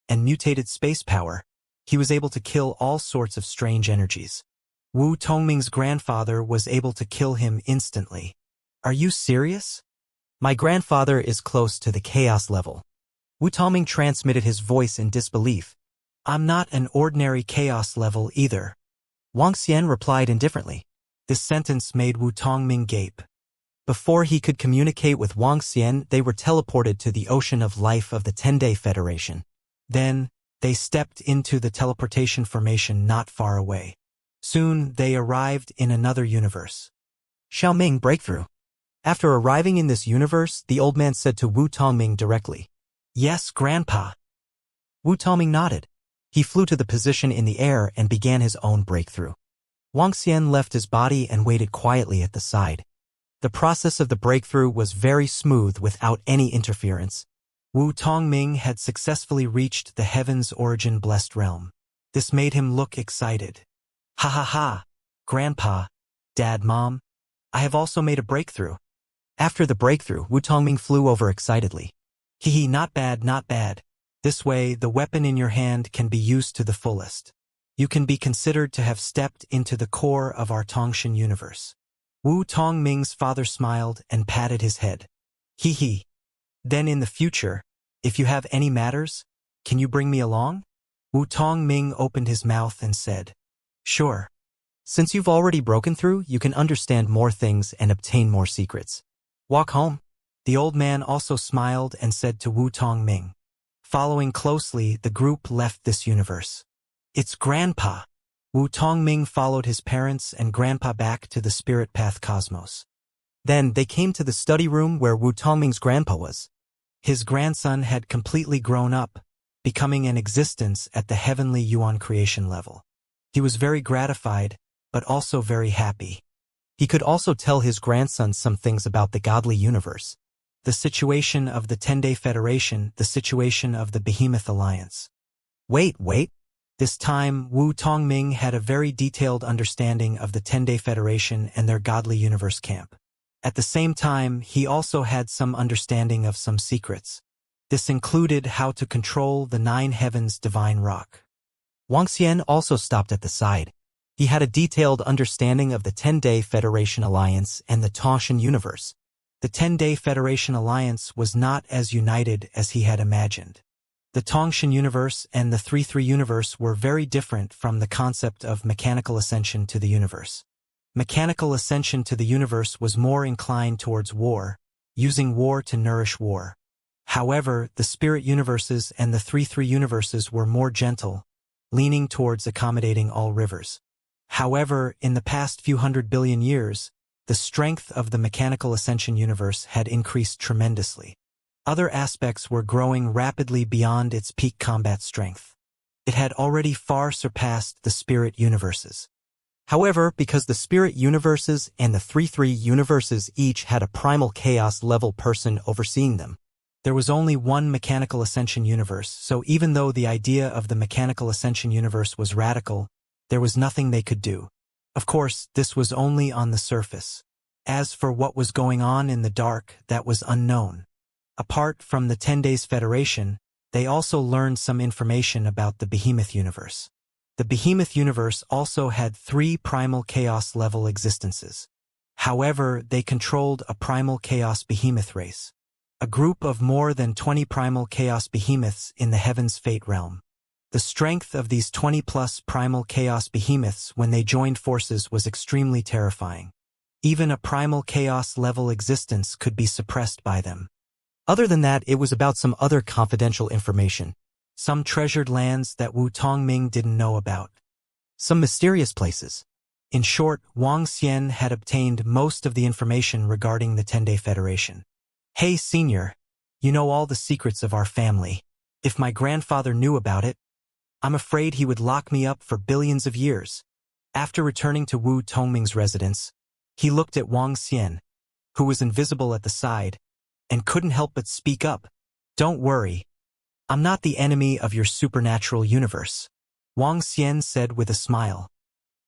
and mutated space power, he was able to kill all sorts of strange energies. Wu Tongming's grandfather was able to kill him instantly. Are you serious? My grandfather is close to the chaos level. Wu Tongming transmitted his voice in disbelief. I'm not an ordinary chaos level either. Wang Xian replied indifferently. This sentence made Wu Tongming gape. Before he could communicate with Wang Xian, they were teleported to the ocean of life of the 10-Day Federation. Then, they stepped into the teleportation formation not far away. Soon, they arrived in another universe. Xiaoming breakthrough. After arriving in this universe, the old man said to Wu Tongming directly, "Yes, Grandpa." Wu Tongming nodded. He flew to the position in the air and began his own breakthrough. Wang Xian left his body and waited quietly at the side. The process of the breakthrough was very smooth without any interference. Wu Tongming had successfully reached the heaven's origin blessed realm. This made him look excited. Ha ha ha, Grandpa, Dad, Mom, I have also made a breakthrough. After the breakthrough, Wu Tongming flew over excitedly. Hee, not bad, not bad. This way, the weapon in your hand can be used to the fullest. You can be considered to have stepped into the core of our Tongshan universe. Wu Tongming's father smiled and patted his head. Hee. Then in the future, if you have any matters, can you bring me along? Wu Tongming opened his mouth and said, Sure. Since you've already broken through, you can understand more things and obtain more secrets. Walk home. The old man also smiled and said to Wu Tongming. Following closely, the group left this universe. It's Grandpa. Wu Tongming followed his parents and Grandpa back to the spirit path cosmos. Then they came to the study room where Wu Tongming's grandpa was. His grandson had completely grown up, becoming an existence at the heavenly Yuan creation level. He was very gratified, but also very happy. He could also tell his grandson some things about the godly universe, the situation of the 10-Day Federation, the situation of the Behemoth Alliance. Wait. This time, Wu Tongming had a very detailed understanding of the 10-Day Federation and their godly universe camp. At the same time, he also had some understanding of some secrets. This included how to control the 9 heavens divine rock. Wang Xian also stopped at the side. He had a detailed understanding of the 10-Day Federation Alliance and the Tongshan universe. The 10-Day Federation Alliance was not as united as he had imagined. The Tongshan universe and the 3-3 universe were very different from the concept of mechanical ascension to the universe. Mechanical ascension to the universe was more inclined towards war, using war to nourish war. However, the spirit universes and the 3-3 universes were more gentle, leaning towards accommodating all rivers. However, in the past few 100 billion years, the strength of the mechanical ascension universe had increased tremendously. Other aspects were growing rapidly beyond its peak combat strength. It had already far surpassed the spirit universes. However, because the spirit universes and the 3-3 universes each had a primal chaos level person overseeing them, there was only one mechanical ascension universe, so even though the idea of the mechanical ascension universe was radical, there was nothing they could do. Of course, this was only on the surface. As for what was going on in the dark, that was unknown. Apart from the 10 Days Federation, they also learned some information about the Behemoth universe. The Behemoth universe also had 3 primal chaos level existences. However, they controlled a primal chaos behemoth race, a group of more than 20 primal chaos behemoths in the heavens fate realm. The strength of these 20-plus primal chaos behemoths when they joined forces was extremely terrifying. Even a primal chaos-level existence could be suppressed by them. Other than that, it was about some other confidential information, some treasured lands that Wu Tongming didn't know about, some mysterious places. In short, Wang Xian had obtained most of the information regarding the 10-Day Federation. Hey, Senior, you know all the secrets of our family. If my grandfather knew about it, I'm afraid he would lock me up for billions of years. After returning to Wu Tongming's residence, he looked at Wang Xian, who was invisible at the side, and couldn't help but speak up. Don't worry. I'm not the enemy of your supernatural universe, Wang Xian said with a smile.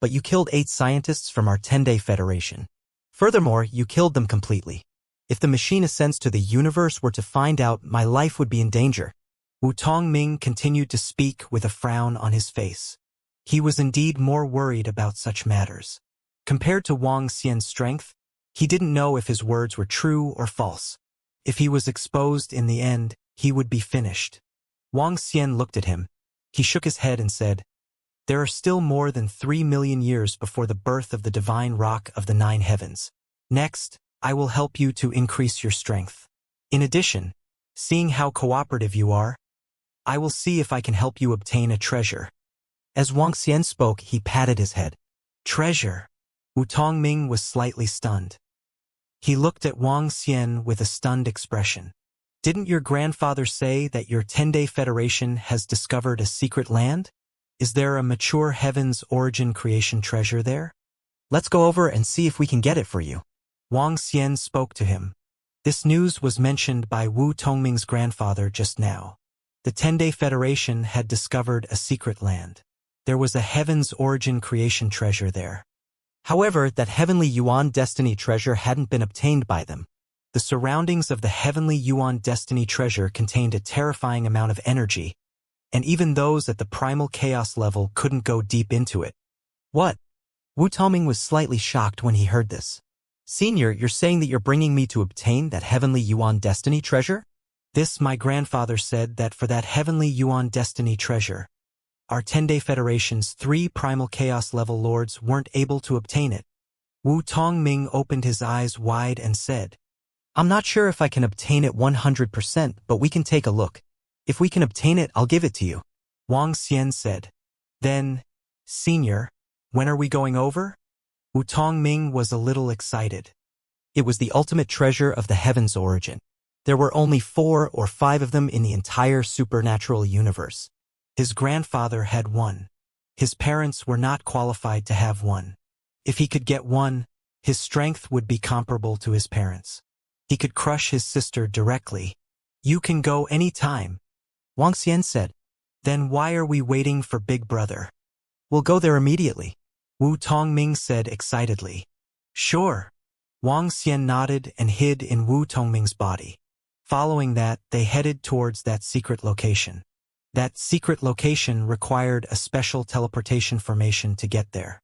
But you killed 8 scientists from our 10-Day Federation. Furthermore, you killed them completely. If the machine ascends to the universe were to find out, my life would be in danger. Wu Tongming continued to speak with a frown on his face. He was indeed more worried about such matters. Compared to Wang Xian's strength, he didn't know if his words were true or false. If he was exposed in the end, he would be finished. Wang Xian looked at him. He shook his head and said, "There are still more than 3 million years before the birth of the divine rock of the 9 heavens. Next, I will help you to increase your strength. In addition, seeing how cooperative you are, I will see if I can help you obtain a treasure." As Wang Xian spoke, he patted his head. Treasure? Wu Tongming was slightly stunned. He looked at Wang Xian with a stunned expression. "Didn't your grandfather say that your 10-day federation has discovered a secret land? Is there a mature heavens origin creation treasure there? Let's go over and see if we can get it for you." Wang Xian spoke to him. This news was mentioned by Wu Tongming's grandfather just now. The 10-day federation had discovered a secret land. There was a heavens origin creation treasure there. However, that heavenly Yuan destiny treasure hadn't been obtained by them. The surroundings of the heavenly Yuan destiny treasure contained a terrifying amount of energy, and even those at the primal chaos level couldn't go deep into it. What? Wu Tongming was slightly shocked when he heard this. "Senior, you're saying that you're bringing me to obtain that heavenly Yuan destiny treasure?" "This, my grandfather said that for that heavenly Yuan destiny treasure, our 10-day federation's 3 primal chaos level lords weren't able to obtain it." Wu Tongming opened his eyes wide and said, "I'm not sure if I can obtain it 100%, but we can take a look. If we can obtain it, I'll give it to you." Wang Xian said. "Then, Senior, when are we going over?" Wu Tongming was a little excited. It was the ultimate treasure of the heavens origin. There were only 4 or 5 of them in the entire supernatural universe. His grandfather had one. His parents were not qualified to have one. If he could get one, his strength would be comparable to his parents. He could crush his sister directly. "You can go any time," Wang Xian said. "Then why are we waiting for Big Brother?" "We'll go there immediately," Wu Tongming said excitedly. "Sure." Wang Xian nodded and hid in Wu Tongming's body. Following that, they headed towards that secret location. That secret location required a special teleportation formation to get there.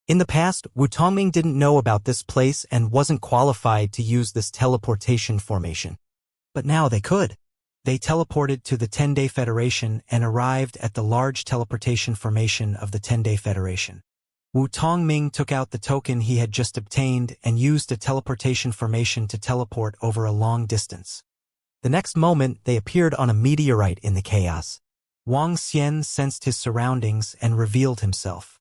In the past, Wu Tongming didn't know about this place and wasn't qualified to use this teleportation formation. But now they could. They teleported to the 10-day federation and arrived at the large teleportation formation of the 10-day federation. Wu Tongming took out the token he had just obtained and used a teleportation formation to teleport over a long distance. The next moment, they appeared on a meteorite in the chaos. Wang Xian sensed his surroundings and revealed himself.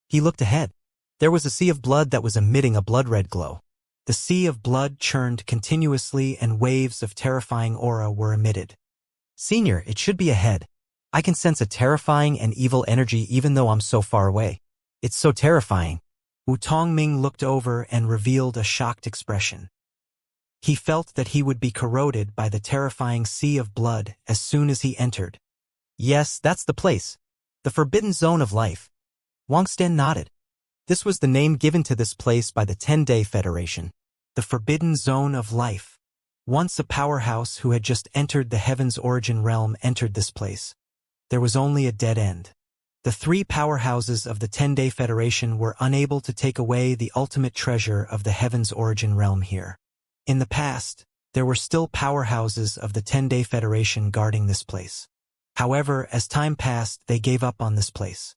He looked ahead. There was a sea of blood that was emitting a blood-red glow. The sea of blood churned continuously and waves of terrifying aura were emitted. "Senior, it should be ahead. I can sense a terrifying and evil energy even though I'm so far away. It's so terrifying." Wu Tongming looked over and revealed a shocked expression. He felt that he would be corroded by the terrifying sea of blood as soon as he entered. "Yes, that's the place. The Forbidden Zone of Life." Wang Xian nodded. This was the name given to this place by the 10-day federation. The Forbidden Zone of Life. Once a powerhouse who had just entered the Heaven's Origin realm entered this place. There was only a dead end. The 3 powerhouses of the 10-day federation were unable to take away the ultimate treasure of the Heaven's Origin realm here. In the past, there were still powerhouses of the 10-day federation guarding this place. However, as time passed, they gave up on this place.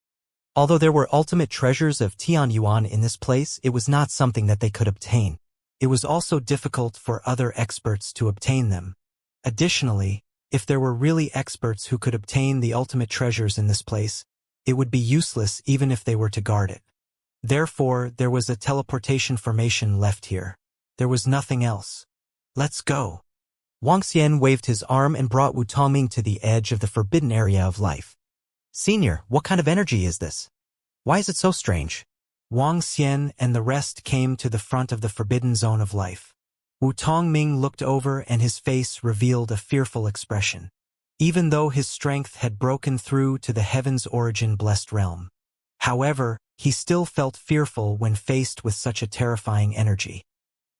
Although there were ultimate treasures of Tian Yuan in this place, it was not something that they could obtain. It was also difficult for other experts to obtain them. Additionally, if there were really experts who could obtain the ultimate treasures in this place, it would be useless even if they were to guard it. Therefore, there was a teleportation formation left here. There was nothing else. "Let's go." Wang Xian waved his arm and brought Wu Tongming to the edge of the forbidden area of life. "Senior, what kind of energy is this? Why is it so strange?" Wang Xian and the rest came to the front of the forbidden zone of life. Wu Tongming looked over and his face revealed a fearful expression. Even though his strength had broken through to the Heaven's Origin blessed realm. However, he still felt fearful when faced with such a terrifying energy.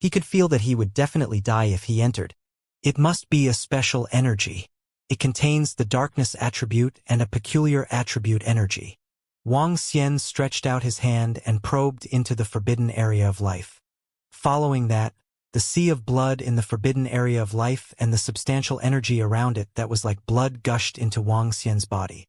He could feel that he would definitely die if he entered. It must be a special energy. It contains the darkness attribute and a peculiar attribute energy. Wang Xian stretched out his hand and probed into the forbidden area of life. Following that, the sea of blood in the forbidden area of life and the substantial energy around it that was like blood gushed into Wang Xian's body.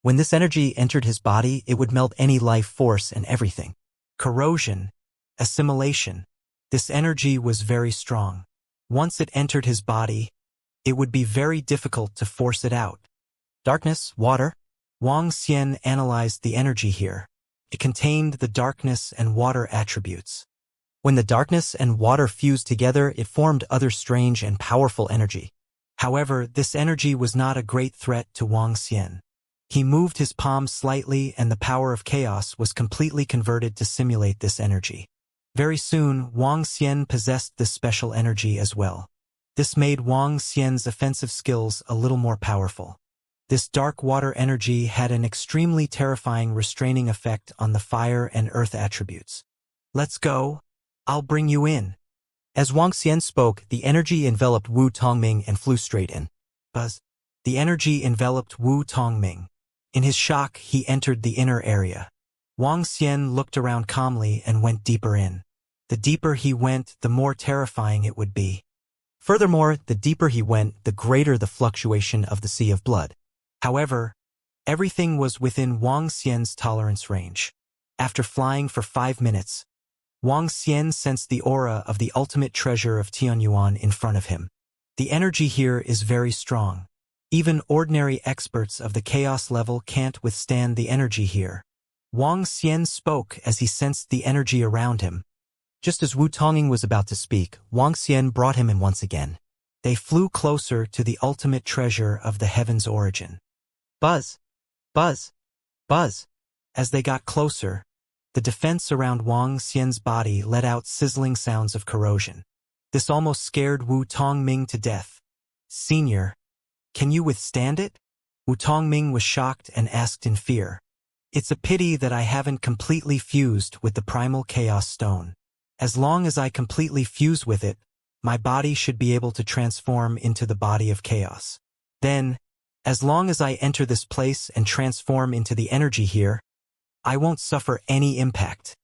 When this energy entered his body, it would melt any life force and everything. Corrosion, assimilation. This energy was very strong. Once it entered his body, it would be very difficult to force it out. Darkness, water. Wang Xian analyzed the energy here. It contained the darkness and water attributes. When the darkness and water fused together, it formed other strange and powerful energy. However, this energy was not a great threat to Wang Xian. He moved his palm slightly and the power of chaos was completely converted to simulate this energy. Very soon, Wang Xian possessed this special energy as well. This made Wang Xian's offensive skills a little more powerful. This dark water energy had an extremely terrifying restraining effect on the fire and earth attributes. Let's go. I'll bring you in. As Wang Xian spoke, the energy enveloped Wu Tongming and flew straight in. Buzz. The energy enveloped Wu Tongming. In his shock, he entered the inner area. Wang Xian looked around calmly and went deeper in. The deeper he went, the more terrifying it would be. Furthermore, the deeper he went, the greater the fluctuation of the sea of blood. However, everything was within Wang Xian's tolerance range. After flying for 5 minutes, Wang Xian sensed the aura of the ultimate treasure of Tianyuan in front of him. The energy here is very strong. Even ordinary experts of the chaos level can't withstand the energy here. Wang Xian spoke as he sensed the energy around him. Just as Wu Tongming was about to speak, Wang Xian brought him in once again. They flew closer to the ultimate treasure of the heaven's origin. Buzz! Buzz! Buzz! As they got closer, the defense around Wang Xian's body let out sizzling sounds of corrosion. This almost scared Wu Tongming to death. Senior, can you withstand it? Wu Tongming was shocked and asked in fear. It's a pity that I haven't completely fused with the primal chaos stone. As long as I completely fuse with it, my body should be able to transform into the body of chaos. Then, as long as I enter this place and transform into the energy here, I won't suffer any impact.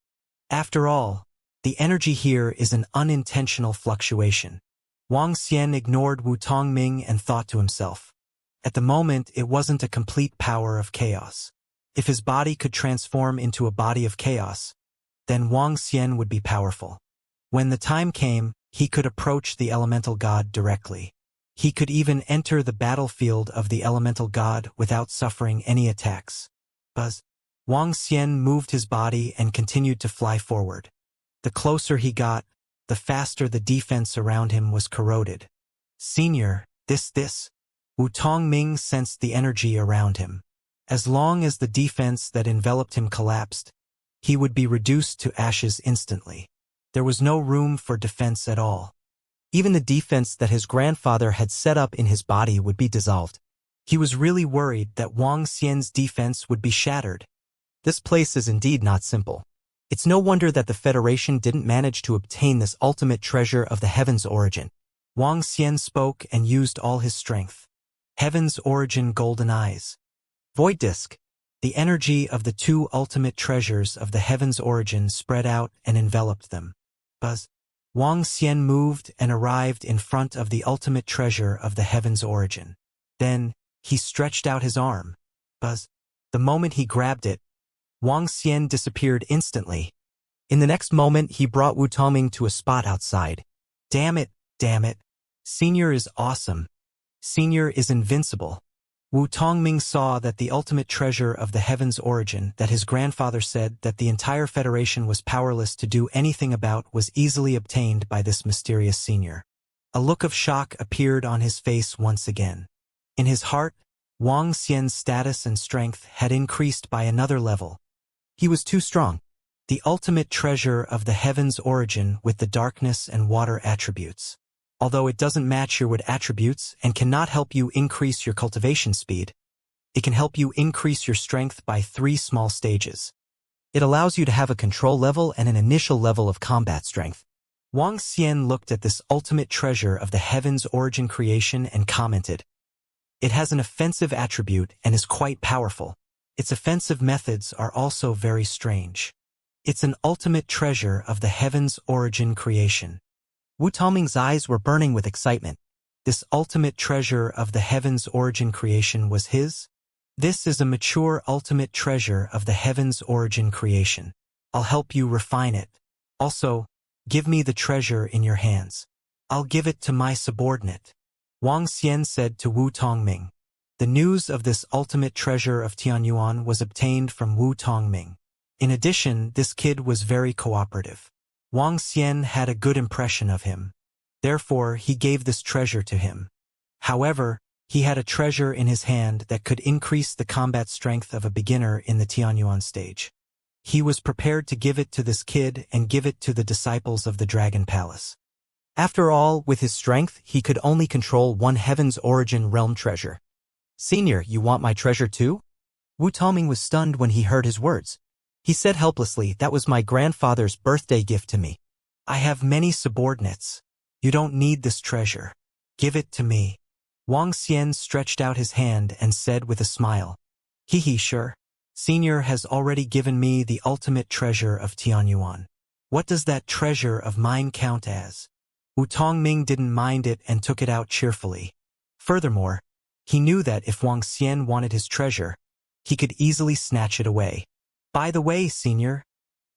After all, the energy here is an unintentional fluctuation. Wang Xian ignored Wu Tongming and thought to himself. At the moment, it wasn't a complete power of chaos. If his body could transform into a body of chaos, then Wang Xian would be powerful. When the time came, he could approach the elemental god directly. He could even enter the battlefield of the elemental god without suffering any attacks. Buzz. Wang Xian moved his body and continued to fly forward. The closer he got, the faster the defense around him was corroded. Senior, this. Wu Tongming sensed the energy around him. As long as the defense that enveloped him collapsed, he would be reduced to ashes instantly. There was no room for defense at all. Even the defense that his grandfather had set up in his body would be dissolved. He was really worried that Wang Xian's defense would be shattered. This place is indeed not simple. It's no wonder that the Federation didn't manage to obtain this ultimate treasure of the heaven's origin. Wang Xian spoke and used all his strength. Heaven's origin golden eyes. Void disk. The energy of the two ultimate treasures of the heaven's origin spread out and enveloped them. Buzz. Wang Xian moved and arrived in front of the ultimate treasure of the heaven's origin. Then, he stretched out his arm. Buzz. The moment he grabbed it, Wang Xian disappeared instantly. In the next moment, he brought Wu Tongming to a spot outside. Damn it. Senior is awesome. Senior is invincible. Wu Tongming saw that the ultimate treasure of the heaven's origin that his grandfather said that the entire Federation was powerless to do anything about was easily obtained by this mysterious senior. A look of shock appeared on his face once again. In his heart, Wang Xian's status and strength had increased by another level. He was too strong. The ultimate treasure of the heaven's origin with the darkness and water attributes. Although it doesn't match your wood attributes and cannot help you increase your cultivation speed, it can help you increase your strength by 3 small stages. It allows you to have a control level and an initial level of combat strength. Wang Xian looked at this ultimate treasure of the heaven's origin creation and commented. It has an offensive attribute and is quite powerful. Its offensive methods are also very strange. It's an ultimate treasure of the heaven's origin creation. Wu Tongming's eyes were burning with excitement. This ultimate treasure of the heavens' origin creation was his? This is a mature ultimate treasure of the heavens' origin creation. I'll help you refine it. Also, give me the treasure in your hands. I'll give it to my subordinate. Wang Xian said to Wu Tongming. The news of this ultimate treasure of Tianyuan was obtained from Wu Tongming. In addition, this kid was very cooperative. Wang Xian had a good impression of him. Therefore, he gave this treasure to him. However, he had a treasure in his hand that could increase the combat strength of a beginner in the Tianyuan stage. He was prepared to give it to this kid and give it to the disciples of the Dragon Palace. After all, with his strength, he could only control one heaven's origin realm treasure. Senior, you want my treasure too? Wu Tongming was stunned when he heard his words. He said helplessly, that was my grandfather's birthday gift to me. I have many subordinates. You don't need this treasure. Give it to me. Wang Xian stretched out his hand and said with a smile. Sure. Senior has already given me the ultimate treasure of Tianyuan. What does that treasure of mine count as? Wu Tongming didn't mind it and took it out cheerfully. Furthermore, he knew that if Wang Xian wanted his treasure, he could easily snatch it away. By the way, Senior,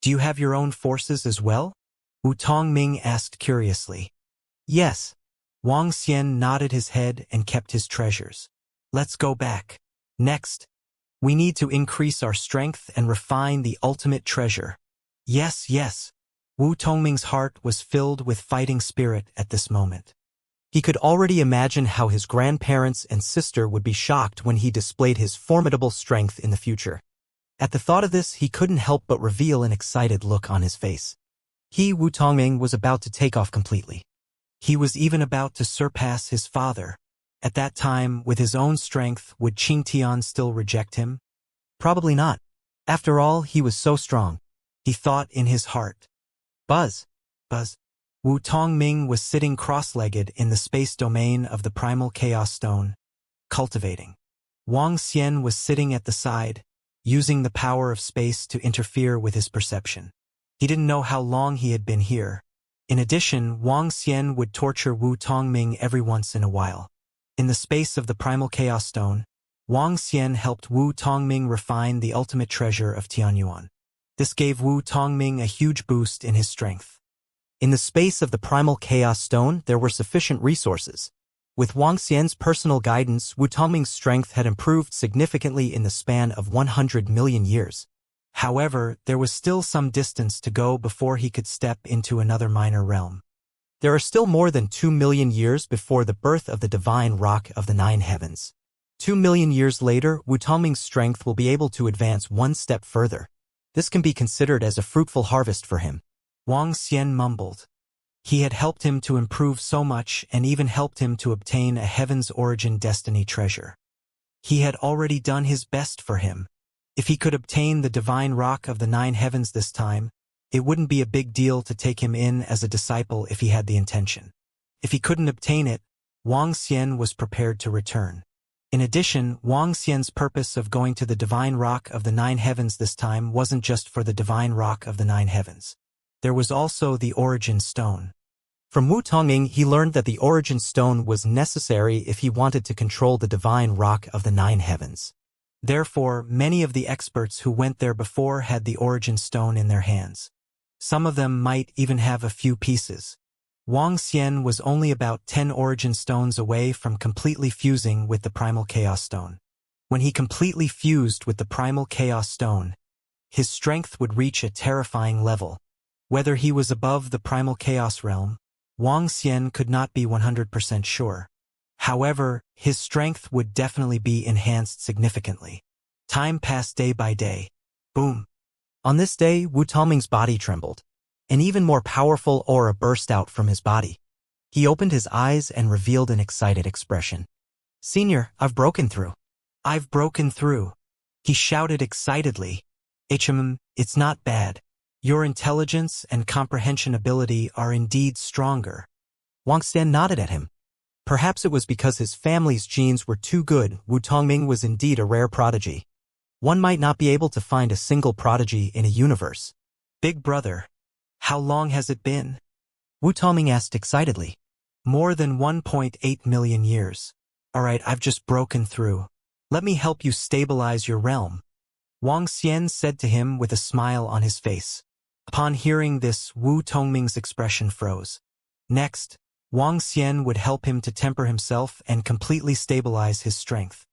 do you have your own forces as well? Wu Tongming asked curiously. Yes. Wang Xian nodded his head and kept his treasures. Let's go back. Next, we need to increase our strength and refine the ultimate treasure. Yes. Wu Tongming's heart was filled with fighting spirit at this moment. He could already imagine how his grandparents and sister would be shocked when he displayed his formidable strength in the future. At the thought of this, he couldn't help but reveal an excited look on his face. Wu Tongming was about to take off completely. He was even about to surpass his father. At that time, with his own strength, would Qing Tian still reject him? Probably not. After all, he was so strong. He thought in his heart. Buzz. Wu Tongming was sitting cross-legged in the space domain of the primal chaos stone, cultivating. Wang Xian was sitting at the side, using the power of space to interfere with his perception. He didn't know how long he had been here. In addition, Wang Xian would torture Wu Tongming every once in a while. In the space of the primal chaos stone, Wang Xian helped Wu Tongming refine the ultimate treasure of Tianyuan. This gave Wu Tongming a huge boost in his strength. In the space of the primal chaos stone, there were sufficient resources. With Wang Xian's personal guidance, Wu Tongming's strength had improved significantly in the span of 100 million years. However, there was still some distance to go before he could step into another minor realm. There are still more than 2 million years before the birth of the divine rock of the 9 heavens. 2 million years later, Wu Tongming's strength will be able to advance one step further. This can be considered as a fruitful harvest for him. Wang Xian mumbled. He had helped him to improve so much and even helped him to obtain a heaven's origin destiny treasure. He had already done his best for him. If he could obtain the divine rock of the 9 heavens this time, it wouldn't be a big deal to take him in as a disciple if he had the intention. If he couldn't obtain it, Wang Xian was prepared to return. In addition, Wang Xian's purpose of going to the divine rock of the 9 heavens this time wasn't just for the divine rock of the 9 heavens. There was also the origin stone. From Wu Tongming, he learned that the origin stone was necessary if he wanted to control the divine rock of the 9 heavens. Therefore, many of the experts who went there before had the origin stone in their hands. Some of them might even have a few pieces. Wang Xian was only about 10 origin stones away from completely fusing with the primal chaos stone. When he completely fused with the primal chaos stone, his strength would reach a terrifying level. Whether he was above the primal chaos realm, Wang Xian could not be 100% sure. However, his strength would definitely be enhanced significantly. Time passed day by day. Boom. On this day, Wu Tongming's body trembled. An even more powerful aura burst out from his body. He opened his eyes and revealed an excited expression. Senior, I've broken through. I've broken through. He shouted excitedly. It's not bad. Your intelligence and comprehension ability are indeed stronger. Wang Xian nodded at him. Perhaps it was because his family's genes were too good. Wu Tongming was indeed a rare prodigy. One might not be able to find a single prodigy in a universe. Big brother, how long has it been? Wu Tongming asked excitedly. More than 1.8 million years. Alright, I've just broken through. Let me help you stabilize your realm. Wang Xian said to him with a smile on his face. Upon hearing this, Wu Tongming's expression froze. Next, Wang Xian would help him to temper himself and completely stabilize his strength.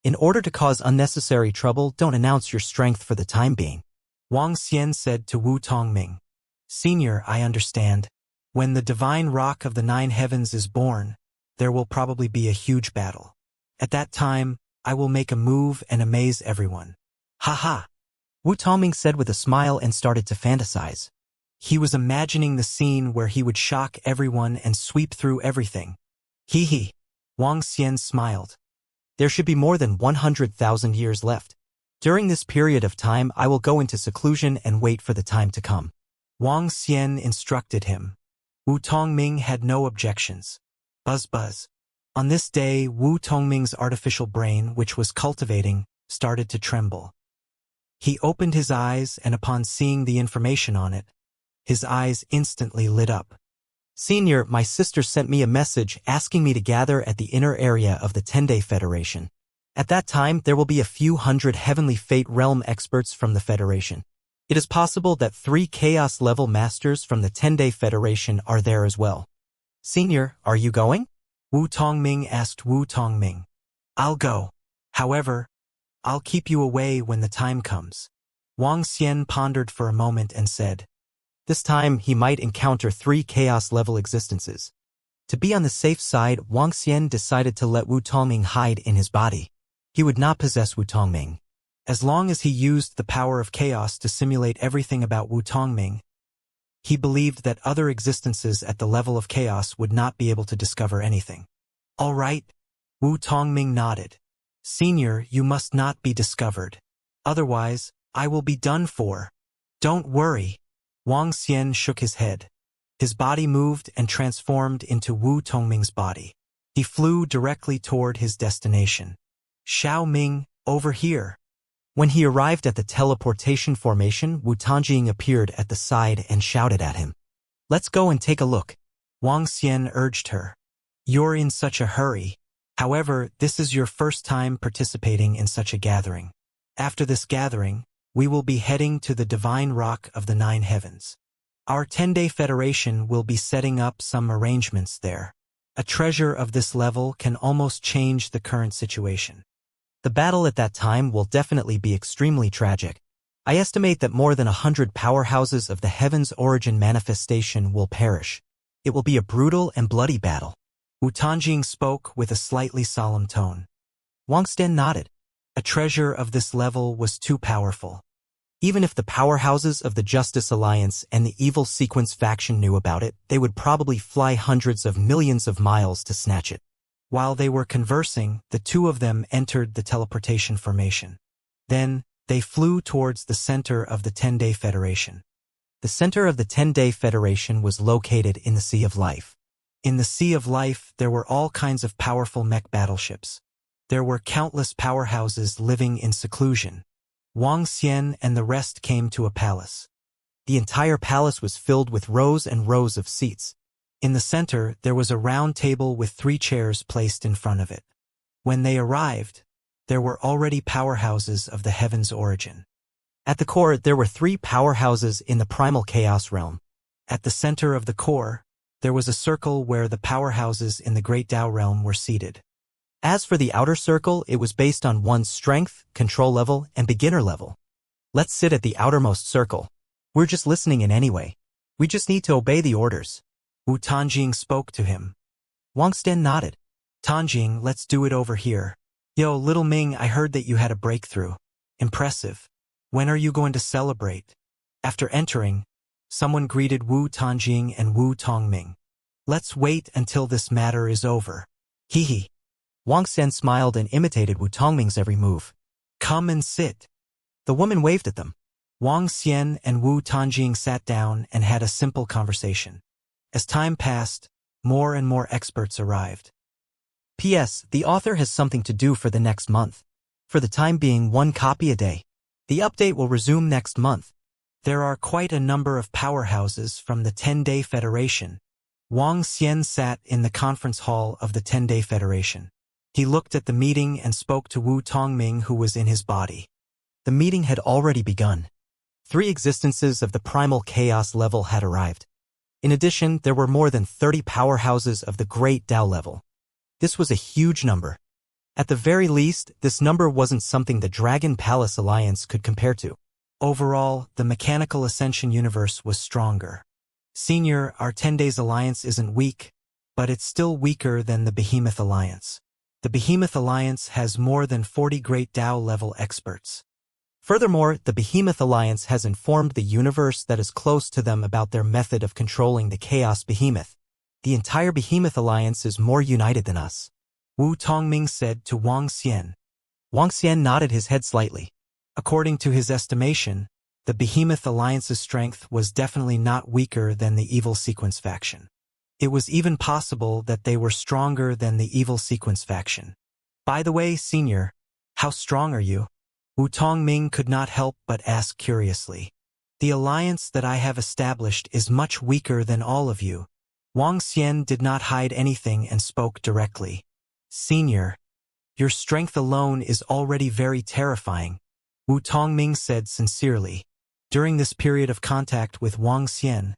In order to cause unnecessary trouble, don't announce your strength for the time being. Wang Xian said to Wu Tongming. Senior, I understand. When the divine rock of the 9 heavens is born, there will probably be a huge battle. At that time, I will make a move and amaze everyone. Ha ha! Wu Tongming said with a smile and started to fantasize. He was imagining the scene where he would shock everyone and sweep through everything. Hee hee. Wang Xian smiled. There should be more than 100,000 years left. During this period of time, I will go into seclusion and wait for the time to come. Wang Xian instructed him. Wu Tongming had no objections. Buzz buzz. On this day, Wu Tongming's artificial brain, which was cultivating, started to tremble. He opened his eyes, and upon seeing the information on it, his eyes instantly lit up. Senior, my sister sent me a message asking me to gather at the inner area of the 10-Day Federation. At that time, there will be a few hundred Heavenly Fate Realm experts from the Federation. It is possible that 3 Chaos-level masters from the 10-Day Federation are there as well. Senior, are you going? Wu Tongming asked Wu Tongming. I'll go. However, I'll keep you away when the time comes. Wang Xian pondered for a moment and said. This time, he might encounter 3 Chaos-level existences. To be on the safe side, Wang Xian decided to let Wu Tongming hide in his body. He would not possess Wu Tongming. As long as he used the power of chaos to simulate everything about Wu Tongming, he believed that other existences at the level of chaos would not be able to discover anything. All right, Wu Tongming nodded. Senior, you must not be discovered. Otherwise, I will be done for. Don't worry. Wang Xian shook his head. His body moved and transformed into Wu Tongming's body. He flew directly toward his destination. Xiao Ming, over here. When he arrived at the teleportation formation, Wu Tongming appeared at the side and shouted at him. Let's go and take a look. Wang Xian urged her. You're in such a hurry. However, this is your first time participating in such a gathering. After this gathering, we will be heading to the divine rock of the 9 heavens. Our 10-Day Federation will be setting up some arrangements there. A treasure of this level can almost change the current situation. The battle at that time will definitely be extremely tragic. I estimate that more than 100 powerhouses of the Heaven's Origin manifestation will perish. It will be a brutal and bloody battle. Wu Tongming spoke with a slightly solemn tone. Wang Xian nodded. A treasure of this level was too powerful. Even if the powerhouses of the Justice Alliance and the Evil Sequence faction knew about it, they would probably fly hundreds of millions of miles to snatch it. While they were conversing, the two of them entered the teleportation formation. Then, they flew towards the center of the 10-Day Federation. The center of the 10-Day Federation was located in the Sea of Life. In the Sea of Life, there were all kinds of powerful mech battleships. There were countless powerhouses living in seclusion. Wang Xian and the rest came to a palace. The entire palace was filled with rows and rows of seats. In the center, there was a round table with 3 chairs placed in front of it. When they arrived, there were already powerhouses of the Heaven's Origin. At the core, there were 3 powerhouses in the primal chaos realm. At the center of the core, there was a circle where the powerhouses in the Great Tao realm were seated. As for the outer circle, it was based on one's strength, control level, and beginner level. Let's sit at the outermost circle. We're just listening in anyway. We just need to obey the orders. Wu Tongming spoke to him. Wang Xian nodded. Tongming, let's do it over here. Yo, little Ming, I heard that you had a breakthrough. Impressive. When are you going to celebrate? After entering, someone greeted Wu Tongming and Wu Tongming. Let's wait until this matter is over. Hee hee. Wang Xian smiled and imitated Wu Tongming's every move. Come and sit. The woman waved at them. Wang Xian and Wu Tongming sat down and had a simple conversation. As time passed, more and more experts arrived. P.S. The author has something to do for the next month. For the time being, 1 copy a day. The update will resume next month. There are quite a number of powerhouses from the 10-Day Federation, Wang Xian sat in the conference hall of the 10-Day Federation. He looked at the meeting and spoke to Wu Tongming, who was in his body. The meeting had already begun. 3 existences of the primal chaos level had arrived. In addition, there were more than 30 powerhouses of the Great Tao level. This was a huge number. At the very least, this number wasn't something the Dragon Palace Alliance could compare to. Overall, the Mechanical Ascension universe was stronger. Senior, our 10 Days Alliance isn't weak, but it's still weaker than the Behemoth Alliance. The Behemoth Alliance has more than 40 Great Tao level experts. Furthermore, the Behemoth Alliance has informed the universe that is close to them about their method of controlling the Chaos Behemoth. The entire Behemoth Alliance is more united than us. Wu Tongming said to Wang Xian. Wang Xian nodded his head slightly. According to his estimation, the Behemoth Alliance's strength was definitely not weaker than the Evil Sequence faction. It was even possible that they were stronger than the Evil Sequence faction. By the way, Senior, how strong are you? Wu Tongming could not help but ask curiously. The alliance that I have established is much weaker than all of you. Wang Xian did not hide anything and spoke directly. Senior, your strength alone is already very terrifying, Wu Tongming said sincerely. During this period of contact with Wang Xian,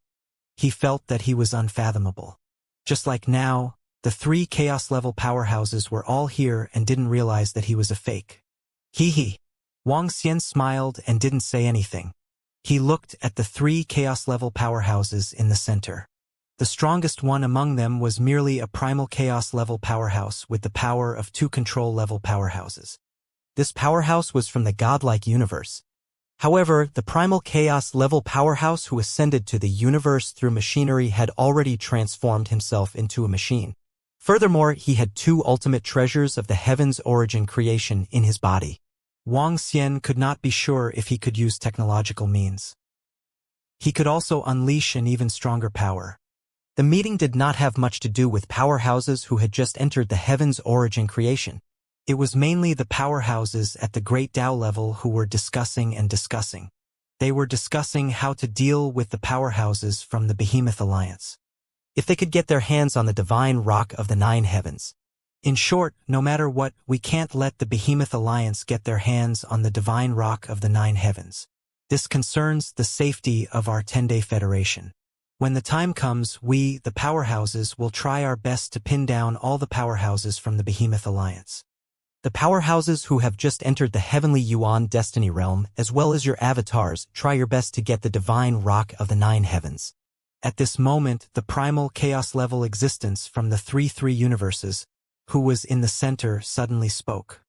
he felt that he was unfathomable. Just like now, the 3 chaos-level powerhouses were all here and didn't realize that he was a fake. Hee. Wang Xian smiled and didn't say anything. He looked at the 3 chaos-level powerhouses in the center. The strongest one among them was merely a primal chaos-level powerhouse with the power of 2 control-level powerhouses. This powerhouse was from the godlike universe. However, the primal chaos-level powerhouse who ascended to the universe through machinery had already transformed himself into a machine. Furthermore, he had 2 ultimate treasures of the heaven's origin creation in his body. Wang Xian could not be sure if he could use technological means. He could also unleash an even stronger power. The meeting did not have much to do with powerhouses who had just entered the heaven's origin creation. It was mainly the powerhouses at the Great Tao level who were discussing. They were discussing how to deal with the powerhouses from the Behemoth Alliance. If they could get their hands on the divine rock of the 9 heavens. In short, no matter what, we can't let the Behemoth Alliance get their hands on the divine rock of the 9 heavens. This concerns the safety of our 10-Day Federation. When the time comes, we, the powerhouses, will try our best to pin down all the powerhouses from the Behemoth Alliance. The powerhouses who have just entered the Heavenly Yuan Destiny Realm, as well as your avatars, try your best to get the divine rock of the 9 heavens. At this moment, the primal chaos-level existence from the 3 universes, who was in the center, suddenly spoke.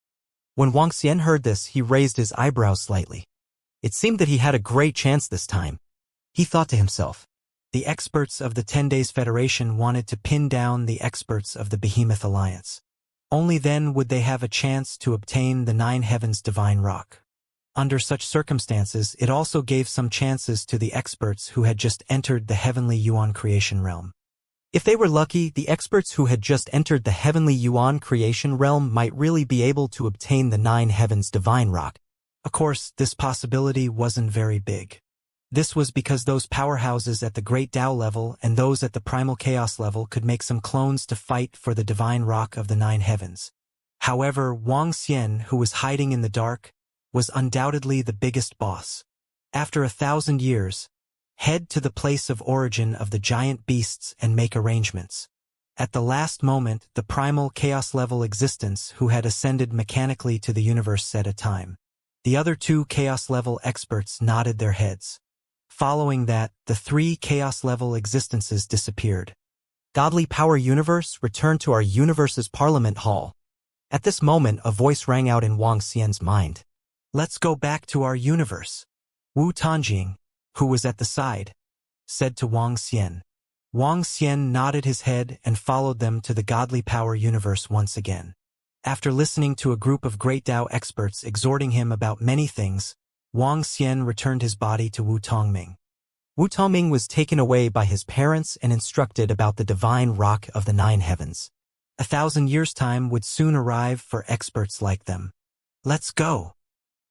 When Wang Xian heard this, he raised his eyebrows slightly. It seemed that he had a great chance this time. He thought to himself. The experts of the 10 Days Federation wanted to pin down the experts of the Behemoth Alliance. Only then would they have a chance to obtain the 9 heavens divine rock. Under such circumstances, it also gave some chances to the experts who had just entered the Heavenly Yuan creation realm. If they were lucky, the experts who had just entered the Heavenly Yuan creation realm might really be able to obtain the 9 heavens divine rock. Of course, this possibility wasn't very big. This was because those powerhouses at the Great Tao level and those at the Primal Chaos level could make some clones to fight for the divine rock of the 9 heavens. However, Wang Xian, who was hiding in the dark, was undoubtedly the biggest boss. After 1,000 years, head to the place of origin of the giant beasts and make arrangements. At the last moment, the primal chaos-level existence who had ascended mechanically to the universe said a time. The other 2 chaos-level experts nodded their heads. Following that, the 3 chaos-level existences disappeared. Godly Power Universe, return to our universe's Parliament Hall. At this moment, a voice rang out in Wang Xian's mind. Let's go back to our universe. Wu Tanjing, who was at the side, said to Wang Xian. Wang Xian nodded his head and followed them to the Godly Power Universe once again. After listening to a group of Great Tao experts exhorting him about many things, Wang Xian returned his body to Wu Tongming. Wu Tongming was taken away by his parents and instructed about the divine rock of the 9 heavens. 1,000 years' time would soon arrive for experts like them. Let's go.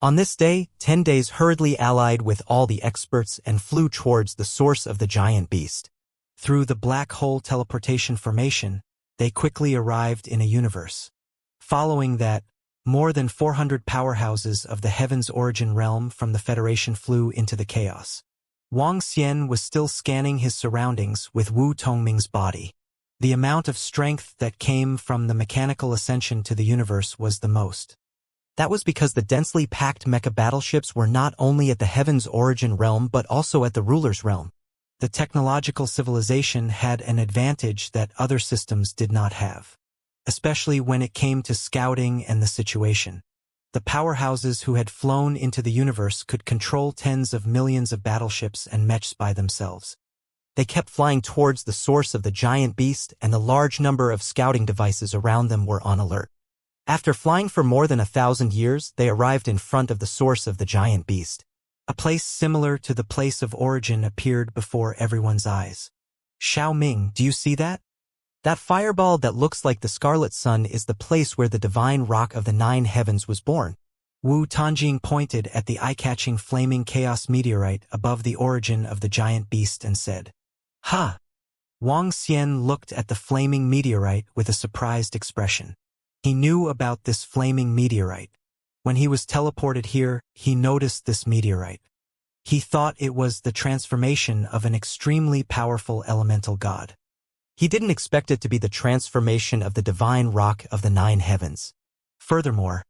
On this day, 10 Days hurriedly allied with all the experts and flew towards the source of the giant beast. Through the black hole teleportation formation, they quickly arrived in a universe. Following that, more than 400 powerhouses of the Heaven's Origin realm from the Federation flew into the chaos. Wang Xian was still scanning his surroundings with Wu Tongming's body. The amount of strength that came from the mechanical ascension to the universe was the most. That was because the densely packed mecha battleships were not only at the Heaven's Origin realm but also at the Ruler's realm. The technological civilization had an advantage that other systems did not have, especially when it came to scouting and the situation. The powerhouses who had flown into the universe could control tens of millions of battleships and mechs by themselves. They kept flying towards the source of the giant beast, and the large number of scouting devices around them were on alert. After flying for more than 1,000 years, they arrived in front of the source of the giant beast. A place similar to the place of origin appeared before everyone's eyes. Xiao Ming, do you see that? That fireball that looks like the Scarlet Sun is the place where the divine rock of the 9 heavens was born. Wu Tanjing pointed at the eye-catching flaming chaos meteorite above the origin of the giant beast and said, "Ha!" Wang Xian looked at the flaming meteorite with a surprised expression. He knew about this flaming meteorite. When he was teleported here, he noticed this meteorite. He thought it was the transformation of an extremely powerful elemental god. He didn't expect it to be the transformation of the divine rock of the 9 heavens. Furthermore,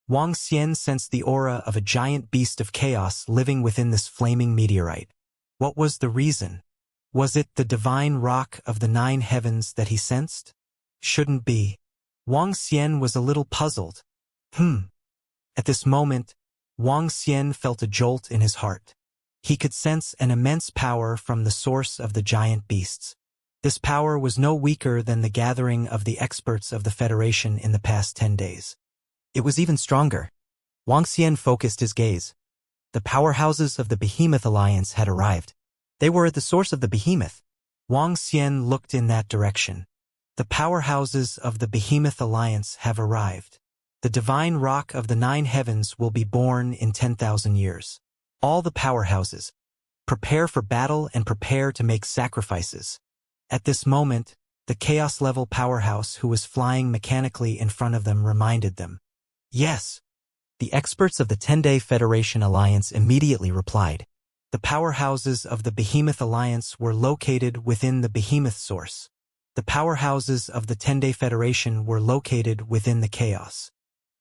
Wang Xian sensed the aura of a giant beast of chaos living within this flaming meteorite. What was the reason? Was it the divine rock of the 9 heavens that he sensed? Shouldn't be. Wang Xian was a little puzzled. At this moment, Wang Xian felt a jolt in his heart. He could sense an immense power from the source of the giant beasts. This power was no weaker than the gathering of the experts of the Federation in the past 10 days. It was even stronger. Wang Xian focused his gaze. The powerhouses of the Behemoth Alliance had arrived. They were at the source of the Behemoth. Wang Xian looked in that direction. The powerhouses of the Behemoth Alliance have arrived. The divine rock of the 9 heavens will be born in 10,000 years. All the powerhouses, prepare for battle and prepare to make sacrifices. At this moment, the chaos-level powerhouse who was flying mechanically in front of them reminded them. Yes. The experts of the 10-Day Federation Alliance immediately replied. The powerhouses of the Behemoth Alliance were located within the Behemoth source. The powerhouses of the 10-Day Federation were located within the chaos.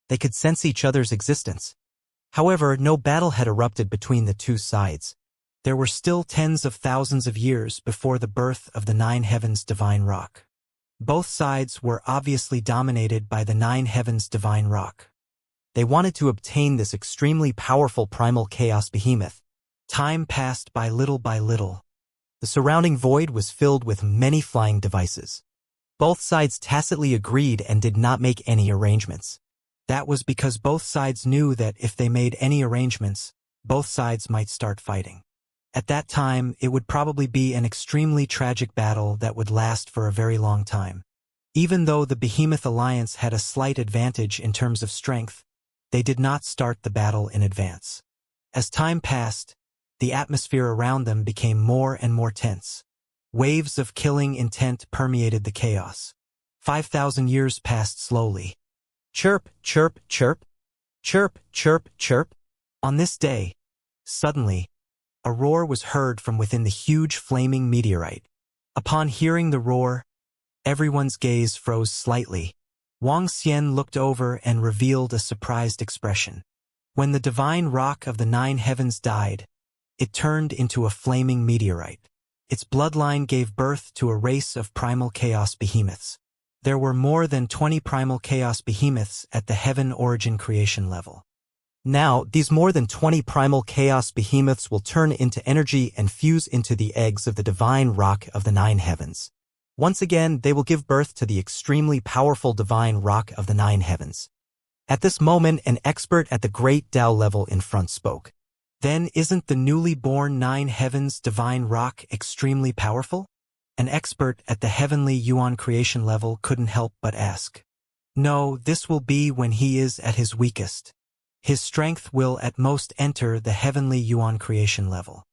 They could sense each other's existence. However, no battle had erupted between the two sides. There were still tens of thousands of years before the birth of the 9 heavens divine rock. Both sides were obviously dominated by the 9 heavens divine rock. They wanted to obtain this extremely powerful primal chaos behemoth. Time passed by little by little. The surrounding void was filled with many flying devices. Both sides tacitly agreed and did not make any arrangements. That was because both sides knew that if they made any arrangements, both sides might start fighting. At that time, it would probably be an extremely tragic battle that would last for a very long time. Even though the Behemoth Alliance had a slight advantage in terms of strength, they did not start the battle in advance. As time passed, the atmosphere around them became more and more tense. Waves of killing intent permeated the chaos. 5,000 years passed slowly. Chirp, chirp, chirp. Chirp, chirp, chirp. On this day, suddenly, a roar was heard from within the huge flaming meteorite. Upon hearing the roar, everyone's gaze froze slightly. Wang Xian looked over and revealed a surprised expression. When the divine rock of the 9 heavens died, it turned into a flaming meteorite. Its bloodline gave birth to a race of primal chaos behemoths. There were more than 20 primal chaos behemoths at the heaven origin creation level. Now, these more than 20 primal chaos behemoths will turn into energy and fuse into the eggs of the divine rock of the 9 heavens. Once again, they will give birth to the extremely powerful divine rock of the 9 heavens. At this moment, an expert at the great Tao level in front spoke. Then isn't the newly born 9 heavens divine rock extremely powerful? An expert at the heavenly Yuan creation level couldn't help but ask. No, this will be when he is at his weakest. His strength will at most enter the heavenly Yuan creation level.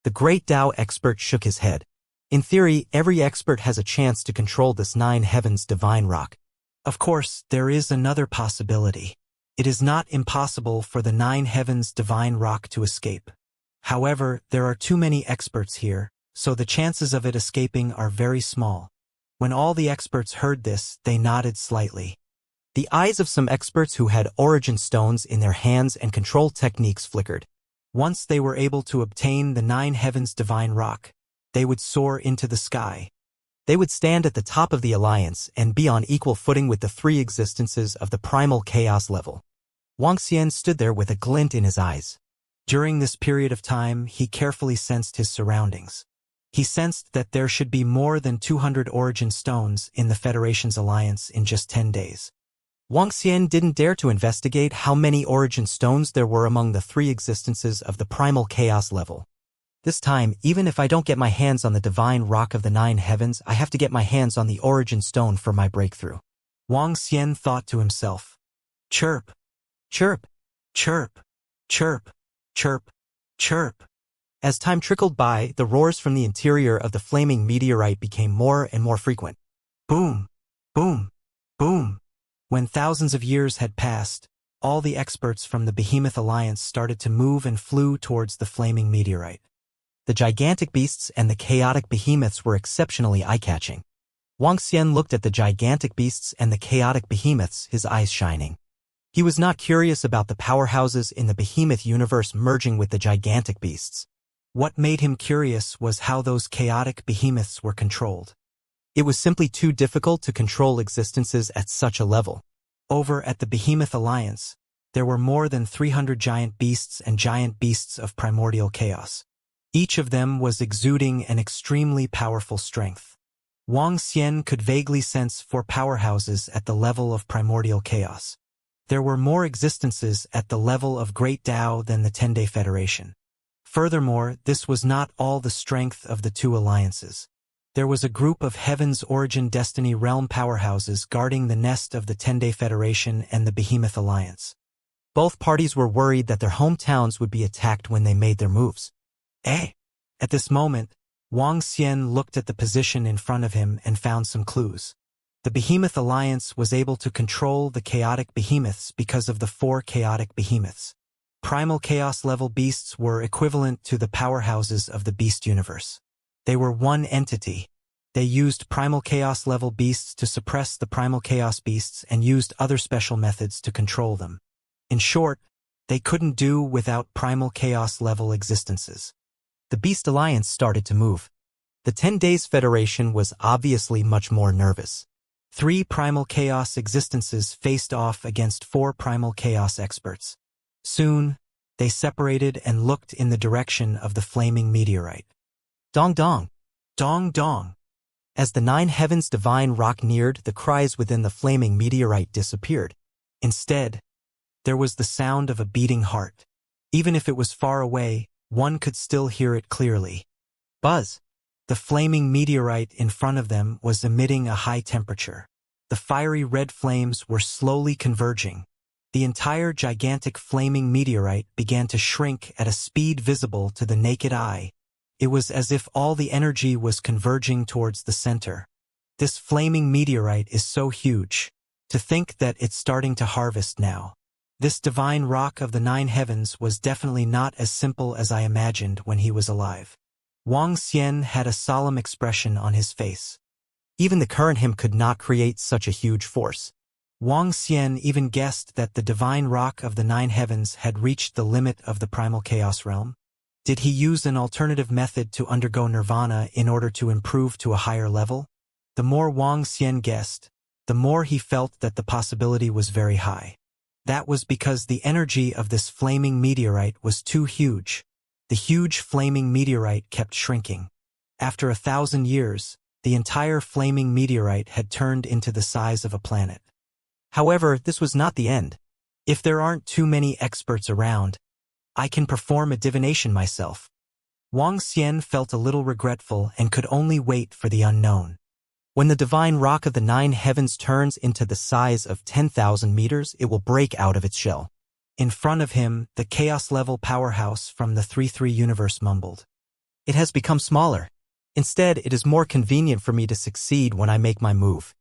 The great Tao expert shook his head. In theory, every expert has a chance to control this 9 heavens divine rock. Of course, there is another possibility. It is not impossible for the 9 heavens divine rock to escape. However, there are too many experts here, so the chances of it escaping are very small. When all the experts heard this, they nodded slightly. The eyes of some experts who had origin stones in their hands and control techniques flickered. Once they were able to obtain the 9 heavens divine rock, they would soar into the sky. They would stand at the top of the alliance and be on equal footing with the 3 existences of the primal chaos level. Wuxia stood there with a glint in his eyes. During this period of time, he carefully sensed his surroundings. He sensed that there should be more than 200 origin stones in the Federation's alliance in just 10 days. Wuxia didn't dare to investigate how many origin stones there were among the 3 existences of the primal chaos level. This time, even if I don't get my hands on the divine rock of the 9 heavens, I have to get my hands on the origin stone for my breakthrough. Wuxia thought to himself. Chirp, chirp, chirp, chirp, chirp, chirp. As time trickled by, the roars from the interior of the flaming meteorite became more and more frequent. Boom, boom, boom. When thousands of years had passed, all the experts from the Behemoth Alliance started to move and flew towards the flaming meteorite. The gigantic beasts and the chaotic behemoths were exceptionally eye-catching. Wuxia looked at the gigantic beasts and the chaotic behemoths, his eyes shining. He was not curious about the powerhouses in the behemoth universe merging with the gigantic beasts. What made him curious was how those chaotic behemoths were controlled. It was simply too difficult to control existences at such a level. Over at the Behemoth Alliance, there were more than 300 giant beasts and giant beasts of primordial chaos. Each of them was exuding an extremely powerful strength. Wuxia could vaguely sense 4 powerhouses at the level of primordial chaos. There were more existences at the level of Great Tao than the 10-Day Federation. Furthermore, this was not all the strength of the 2 alliances. There was a group of Heaven's Origin Destiny Realm powerhouses guarding the nest of the 10-Day Federation and the Behemoth Alliance. Both parties were worried that their hometowns would be attacked when they made their moves. At this moment, Wuxia looked at the position in front of him and found some clues. The Behemoth Alliance was able to control the chaotic behemoths because of the 4 chaotic behemoths. Primal chaos level beasts were equivalent to the powerhouses of the beast universe. They were one entity. They used primal chaos level beasts to suppress the primal chaos beasts and used other special methods to control them. In short, they couldn't do without primal chaos level existences. The Beast Alliance started to move. The 10 Days Federation was obviously much more nervous. 3 primal chaos existences faced off against 4 primal chaos experts. Soon, they separated and looked in the direction of the flaming meteorite. Dong dong. Dong dong. As the 9 heavens divine rock neared, the cries within the flaming meteorite disappeared. Instead, there was the sound of a beating heart. Even if it was far away, one could still hear it clearly. Buzz. The flaming meteorite in front of them was emitting a high temperature. The fiery red flames were slowly converging. The entire gigantic flaming meteorite began to shrink at a speed visible to the naked eye. It was as if all the energy was converging towards the center. This flaming meteorite is so huge. To think that it's starting to harvest now. This divine rock of the 9 heavens was definitely not as simple as I imagined when he was alive. Wuxia had a solemn expression on his face. Even the current him could not create such a huge force. Wuxia even guessed that the divine rock of the 9 heavens had reached the limit of the primal chaos realm. Did he use an alternative method to undergo nirvana in order to improve to a higher level? The more Wuxia guessed, the more he felt that the possibility was very high. That was because the energy of this flaming meteorite was too huge. The huge flaming meteorite kept shrinking. After 1,000 years, the entire flaming meteorite had turned into the size of a planet. However, this was not the end. If there aren't too many experts around, I can perform a divination myself. Wuxia felt a little regretful and could only wait for the unknown. When the divine rock of the 9 heavens turns into the size of 10,000 meters, it will break out of its shell. In front of him, the chaos-level powerhouse from the 3-3 universe mumbled. It has become smaller. Instead, it is more convenient for me to succeed when I make my move.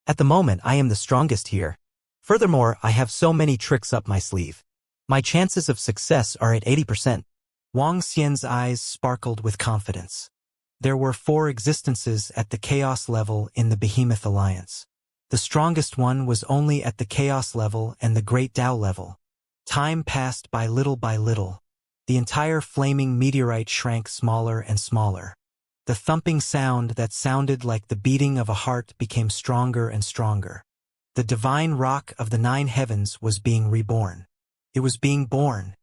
At the moment, I am the strongest here. Furthermore, I have so many tricks up my sleeve. My chances of success are at 80%. Wang Xian's eyes sparkled with confidence. There were 4 existences at the chaos level in the Behemoth Alliance. The strongest one was only at the chaos level and the Great Tao level. Time passed by little. The entire flaming meteorite shrank smaller and smaller. The thumping sound that sounded like the beating of a heart became stronger and stronger. The divine rock of the 9 heavens was being reborn. It was being born.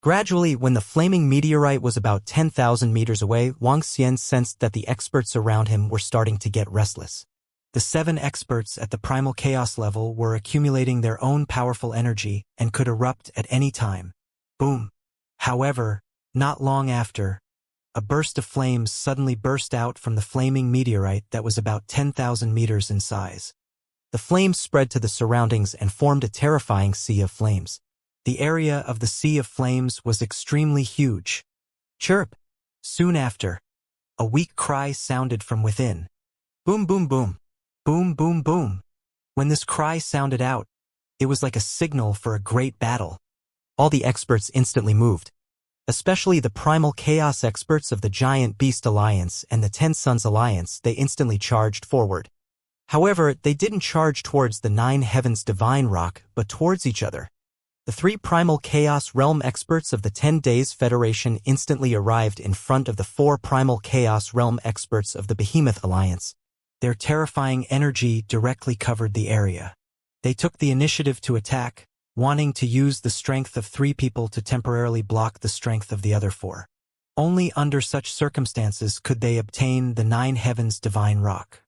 Gradually, when the flaming meteorite was about 10,000 meters away, Wang Xian sensed that the experts around him were starting to get restless. The 7 experts at the primal chaos level were accumulating their own powerful energy and could erupt at any time. Boom! However, not long after, a burst of flames suddenly burst out from the flaming meteorite that was about 10,000 meters in size. The flames spread to the surroundings and formed a terrifying sea of flames. The area of the sea of flames was extremely huge. Chirp! Soon after, a weak cry sounded from within. Boom, boom, boom. Boom, boom, boom. When this cry sounded out, it was like a signal for a great battle. All the experts instantly moved. Especially the primal chaos experts of the Giant Beast Alliance and the 10 Suns Alliance, they instantly charged forward. However, they didn't charge towards the 9 heavens divine rock, but towards each other. The 3 primal chaos realm experts of the 10 Days Federation instantly arrived in front of the 4 primal chaos realm experts of the Behemoth Alliance. Their terrifying energy directly covered the area. They took the initiative to attack, wanting to use the strength of 3 people to temporarily block the strength of the other 4. Only under such circumstances could they obtain the 9 heavens divine rock.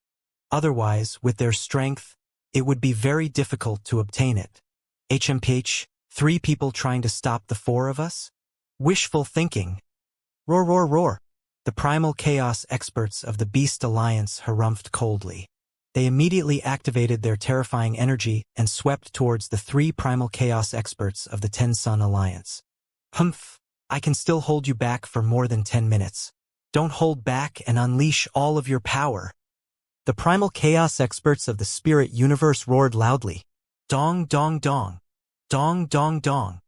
Otherwise, with their strength, it would be very difficult to obtain it. HMPH, 3 people trying to stop the 4 of us? Wishful thinking. Roar, roar, roar. The primal chaos experts of the Beast Alliance harumphed coldly. They immediately activated their terrifying energy and swept towards the 3 primal chaos experts of the 10 Sun Alliance. Humph, I can still hold you back for more than 10 minutes. Don't hold back and unleash all of your power. The primal chaos experts of the spirit universe roared loudly. Dong, dong, dong. Dong, dong, dong.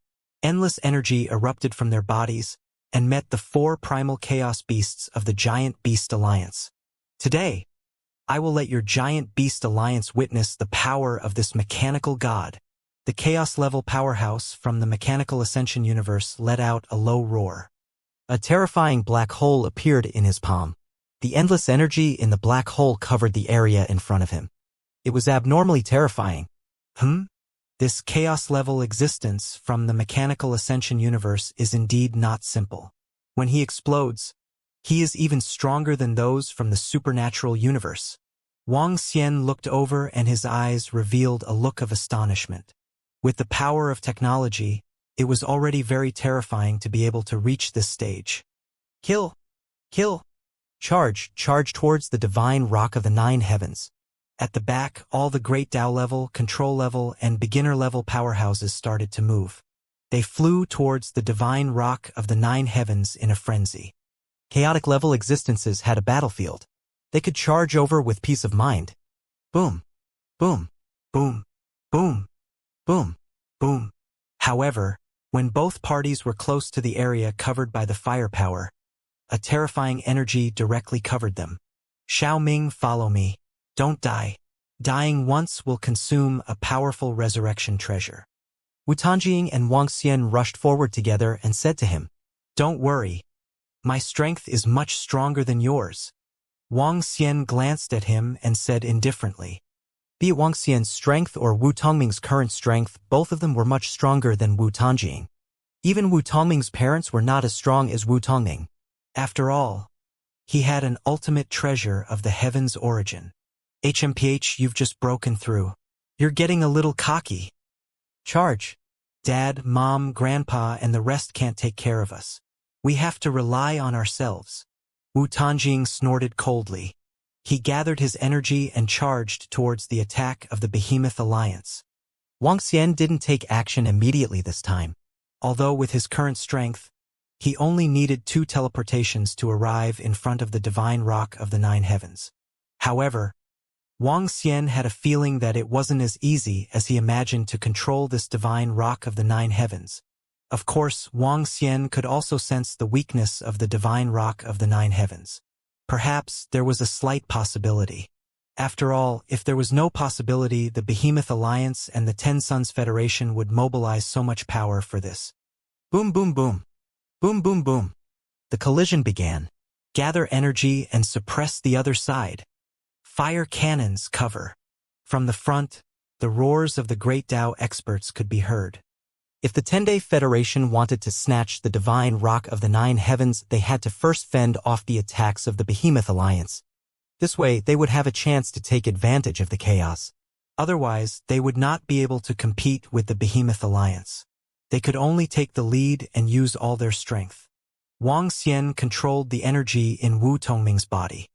Endless energy erupted from their bodies and met the 4 primal chaos beasts of the Giant Beast Alliance. Today, I will let your Giant Beast Alliance witness the power of this mechanical god. The chaos-level powerhouse from the Mechanical Ascension universe let out a low roar. A terrifying black hole appeared in his palm. The endless energy in the black hole covered the area in front of him. It was abnormally terrifying. This chaos-level existence from the Mechanical Ascension universe is indeed not simple. When he explodes, he is even stronger than those from the supernatural universe. Wang Xian looked over and his eyes revealed a look of astonishment. With the power of technology, it was already very terrifying to be able to reach this stage. Kill! Kill! Charge towards the divine rock of the 9 heavens. At the back, all the Great Tao level, control level, and beginner level powerhouses started to move. They flew towards the divine rock of the 9 heavens in a frenzy. Chaotic level existences had a battlefield. They could charge over with peace of mind. Boom, boom, boom, boom, boom, boom. However, when both parties were close to the area covered by the firepower, a terrifying energy directly covered them. Xiao Ming, follow me. Don't die. Dying once will consume a powerful resurrection treasure. Wu Tanjing and Wang Xian rushed forward together and said to him, Don't worry. My strength is much stronger than yours. Wang Xian glanced at him and said indifferently. Be it Wang Xian's strength or Wu Tongming's current strength, both of them were much stronger than Wu Tanjing. Even Wu Tongming's parents were not as strong as Wu Tongming. After all, he had an ultimate treasure of the heaven's origin. HMPH, you've just broken through. You're getting a little cocky. Charge. Dad, Mom, Grandpa, and the rest can't take care of us. We have to rely on ourselves. Wu Tanjing snorted coldly. He gathered his energy and charged towards the attack of the Behemoth Alliance. Wang Xian didn't take action immediately this time. Although with his current strength, He only needed 2 teleportations to arrive in front of the divine rock of the 9 heavens. However, Wang Xian had a feeling that it wasn't as easy as he imagined to control this divine rock of the 9 heavens. Of course, Wang Xian could also sense the weakness of the divine rock of the 9 heavens. Perhaps there was a slight possibility. After all, if there was no possibility, the Behemoth Alliance and the 10 Suns Federation would mobilize so much power for this. Boom boom boom. Boom boom boom. The collision began. Gather energy and suppress the other side. Fire cannons cover. From the front, the roars of the great Tao experts could be heard. If the 10-Day Federation wanted to snatch the divine rock of the 9 heavens, they had to first fend off the attacks of the Behemoth Alliance. This way, they would have a chance to take advantage of the chaos. Otherwise, they would not be able to compete with the Behemoth Alliance. They could only take the lead and use all their strength. Wang Xian controlled the energy in Wu Tongming's body.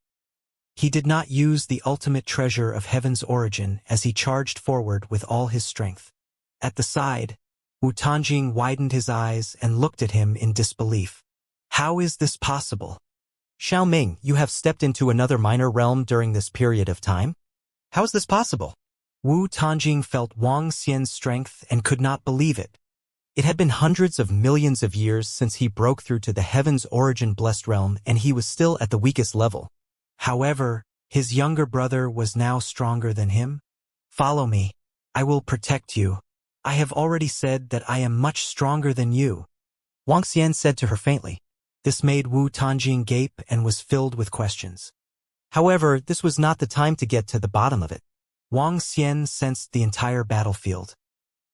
He did not use the ultimate treasure of heaven's origin as he charged forward with all his strength. At the side, Wu Tanjing widened his eyes and looked at him in disbelief. How is this possible? Xiao Ming, you have stepped into another minor realm during this period of time? How is this possible? Wu Tanjing felt Wang Xian's strength and could not believe it. It had been hundreds of millions of years since he broke through to the heaven's origin blessed realm, and he was still at the weakest level. However, his younger brother was now stronger than him. Follow me. I will protect you. I have already said that I am much stronger than you, Wang Xian said to her faintly. This made Wu Tanjing gape and was filled with questions. However, this was not the time to get to the bottom of it. Wang Xian sensed the entire battlefield.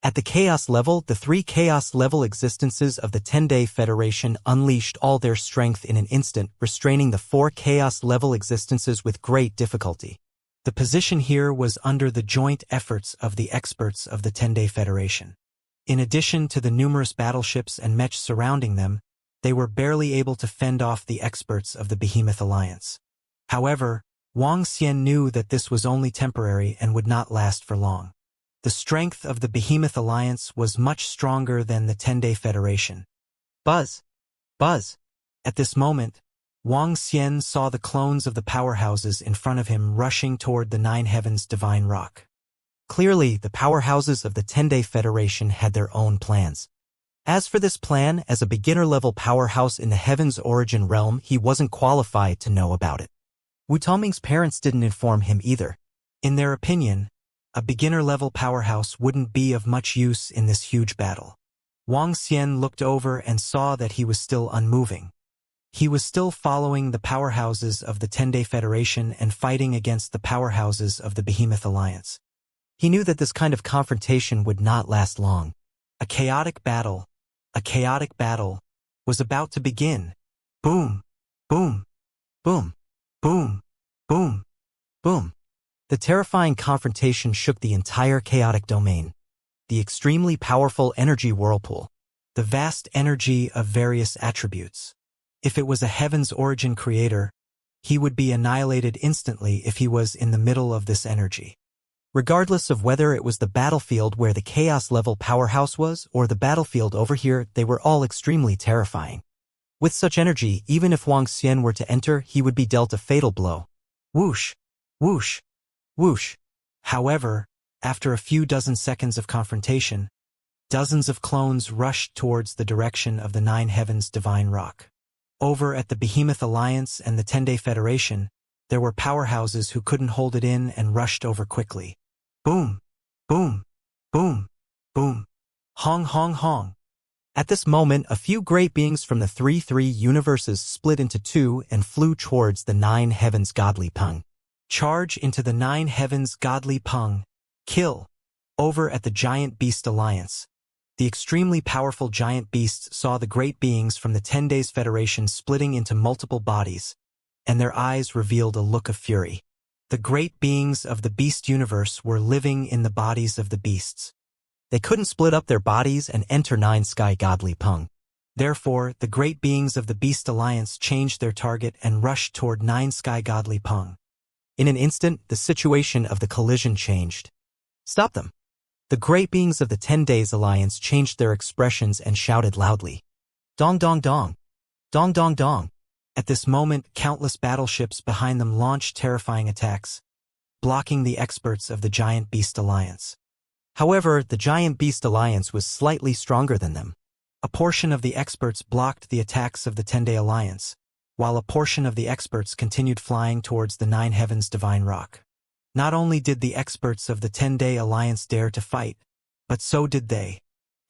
At the chaos level, the 3 chaos-level existences of the 10-Day Federation unleashed all their strength in an instant, restraining the 4 chaos-level existences with great difficulty. The position here was under the joint efforts of the experts of the 10-Day Federation. In addition to the numerous battleships and mechs surrounding them, they were barely able to fend off the experts of the Behemoth Alliance. However, Wang Xian knew that this was only temporary and would not last for long. The strength of the Behemoth Alliance was much stronger than the 10-Day Federation. Buzz! Buzz! At this moment, Wang Xian saw the clones of the powerhouses in front of him rushing toward the 9 heavens divine rock. Clearly, the powerhouses of the 10-Day Federation had their own plans. As for this plan, as a beginner-level powerhouse in the heavens origin realm, he wasn't qualified to know about it. Wu Tongming's parents didn't inform him either. In their opinion, a beginner-level powerhouse wouldn't be of much use in this huge battle. Wang Xian looked over and saw that he was still unmoving. He was still following the powerhouses of the 10-Day Federation and fighting against the powerhouses of the Behemoth Alliance. He knew that this kind of confrontation would not last long. A chaotic battle, was about to begin. Boom, boom, boom, boom, boom, boom. The terrifying confrontation shook the entire chaotic domain. The extremely powerful energy whirlpool. The vast energy of various attributes. If it was a heaven's origin creator, he would be annihilated instantly if he was in the middle of this energy. Regardless of whether it was the battlefield where the chaos-level powerhouse was or the battlefield over here, they were all extremely terrifying. With such energy, even if Wang Xian were to enter, he would be dealt a fatal blow. Whoosh! Whoosh! Whoosh! However, after a few dozen seconds of confrontation, dozens of clones rushed towards the direction of the 9 heavens divine rock. Over at the Behemoth Alliance and the 10-Day Federation, there were powerhouses who couldn't hold it in and rushed over quickly. Boom! Boom! Boom! Boom! Hong hong hong! At this moment, a few great beings from the 3 universes split into 2 and flew towards the 9 heavens godly Peng. Charge into the 9 heavens godly Peng. Kill! Over at the Giant Beast Alliance. The extremely powerful giant beasts saw the great beings from the 10 Days Federation splitting into multiple bodies, and their eyes revealed a look of fury. The great beings of the beast universe were living in the bodies of the beasts. They couldn't split up their bodies and enter 9 Sky Godly Peng. Therefore, the great beings of the Beast Alliance changed their target and rushed toward 9 Sky Godly Peng. In an instant, the situation of the collision changed. Stop them! The great beings of the 10 Days Alliance changed their expressions and shouted loudly. Dong dong dong. Dong dong dong. At this moment, countless battleships behind them launched terrifying attacks, blocking the experts of the Giant Beast Alliance. However, the Giant Beast Alliance was slightly stronger than them. A portion of the experts blocked the attacks of the 10-Day Alliance, while a portion of the experts continued flying towards the Nine Heavens Divine Rock. Not only did the experts of the 10-Day Alliance dare to fight, but so did they.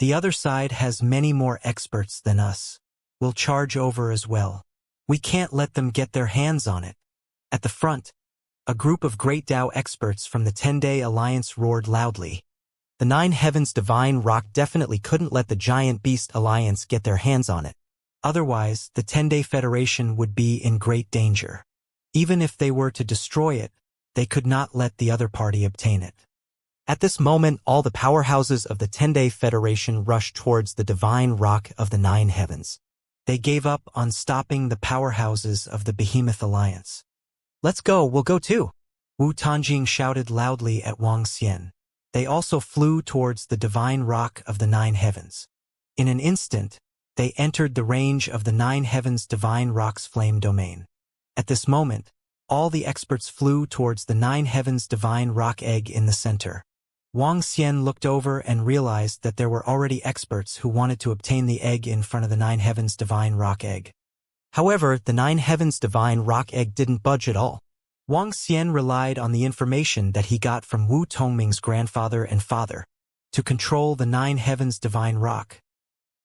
The other side has many more experts than us. We'll charge over as well. We can't let them get their hands on it. At the front, a group of Great Tao experts from the 10-Day Alliance roared loudly. The Nine Heavens Divine Rock definitely couldn't let the Giant Beast Alliance get their hands on it. Otherwise, the 10-Day Federation would be in great danger. Even if they were to destroy it, they could not let the other party obtain it. At this moment, all the powerhouses of the 10-Day Federation rushed towards the Divine Rock of the Nine Heavens. They gave up on stopping the powerhouses of the Behemoth Alliance. "Let's go, we'll go too," Wu Tanjing shouted loudly at Wang Xian. They also flew towards the Divine Rock of the Nine Heavens. In an instant, they entered the range of the Nine Heavens Divine Rock's flame domain. At this moment, all the experts flew towards the Nine Heavens Divine Rock egg in the center. Wang Xian looked over and realized that there were already experts who wanted to obtain the egg in front of the Nine Heavens Divine Rock egg. However, the Nine Heavens Divine Rock egg didn't budge at all. Wang Xian relied on the information that he got from Wu Tongming's grandfather and father to control the Nine Heavens Divine Rock.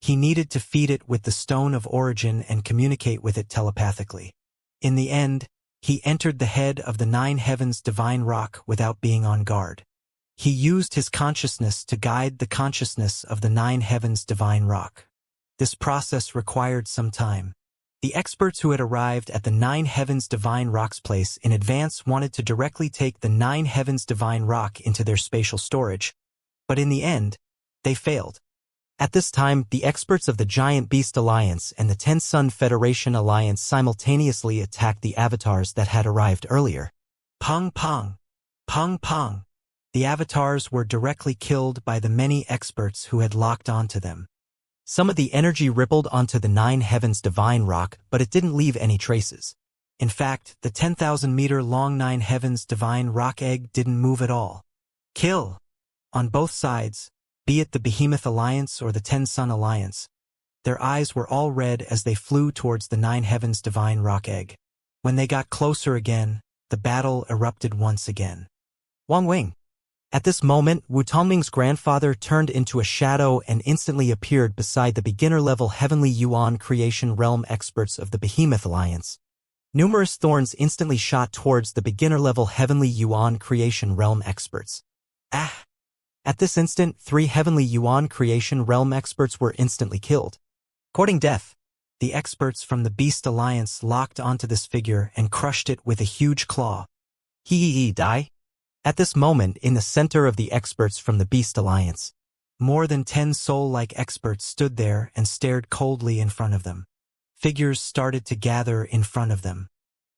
He needed to feed it with the Stone of Origin and communicate with it telepathically. In the end, he entered the head of the Nine Heavens Divine Rock without being on guard. He used his consciousness to guide the consciousness of the Nine Heavens Divine Rock. This process required some time. The experts who had arrived at the Nine Heavens Divine Rock's place in advance wanted to directly take the Nine Heavens Divine Rock into their spatial storage, but in the end, they failed. At this time, the experts of the Giant Beast Alliance and the Ten Sun Federation Alliance simultaneously attacked the avatars that had arrived earlier. Pong pong! Pong pong! The avatars were directly killed by the many experts who had locked onto them. Some of the energy rippled onto the Nine Heavens Divine Rock, but it didn't leave any traces. In fact, the 10,000-meter-long Nine Heavens Divine Rock egg didn't move at all. Kill! On both sides, be it the Behemoth Alliance or the Ten Sun Alliance, their eyes were all red as they flew towards the Nine Heavens Divine Rock egg. When they got closer again, the battle erupted once again. Wang Wing. At this moment, Wu Tongming's grandfather turned into a shadow and instantly appeared beside the beginner-level Heavenly Yuan Creation Realm experts of the Behemoth Alliance. Numerous thorns instantly shot towards the beginner-level Heavenly Yuan Creation Realm experts. Ah! At this instant, 3 Heavenly Yuan Creation Realm experts were instantly killed. Courting death, the experts from the Beast Alliance locked onto this figure and crushed it with a huge claw. He die? At this moment, in the center of the experts from the Beast Alliance, more than 10 soul-like experts stood there and stared coldly in front of them. Figures started to gather in front of them.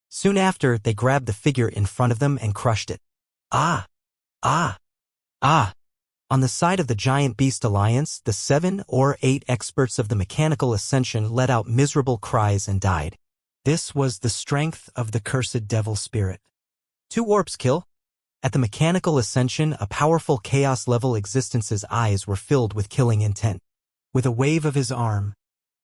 Soon after, they grabbed the figure in front of them and crushed it. Ah! Ah! Ah! On the side of the Giant Beast Alliance, the 7 or 8 experts of the Mechanical Ascension let out miserable cries and died. This was the strength of the cursed devil spirit. 2 warps kill. At the Mechanical Ascension, a powerful chaos-level existence's eyes were filled with killing intent. With a wave of his arm,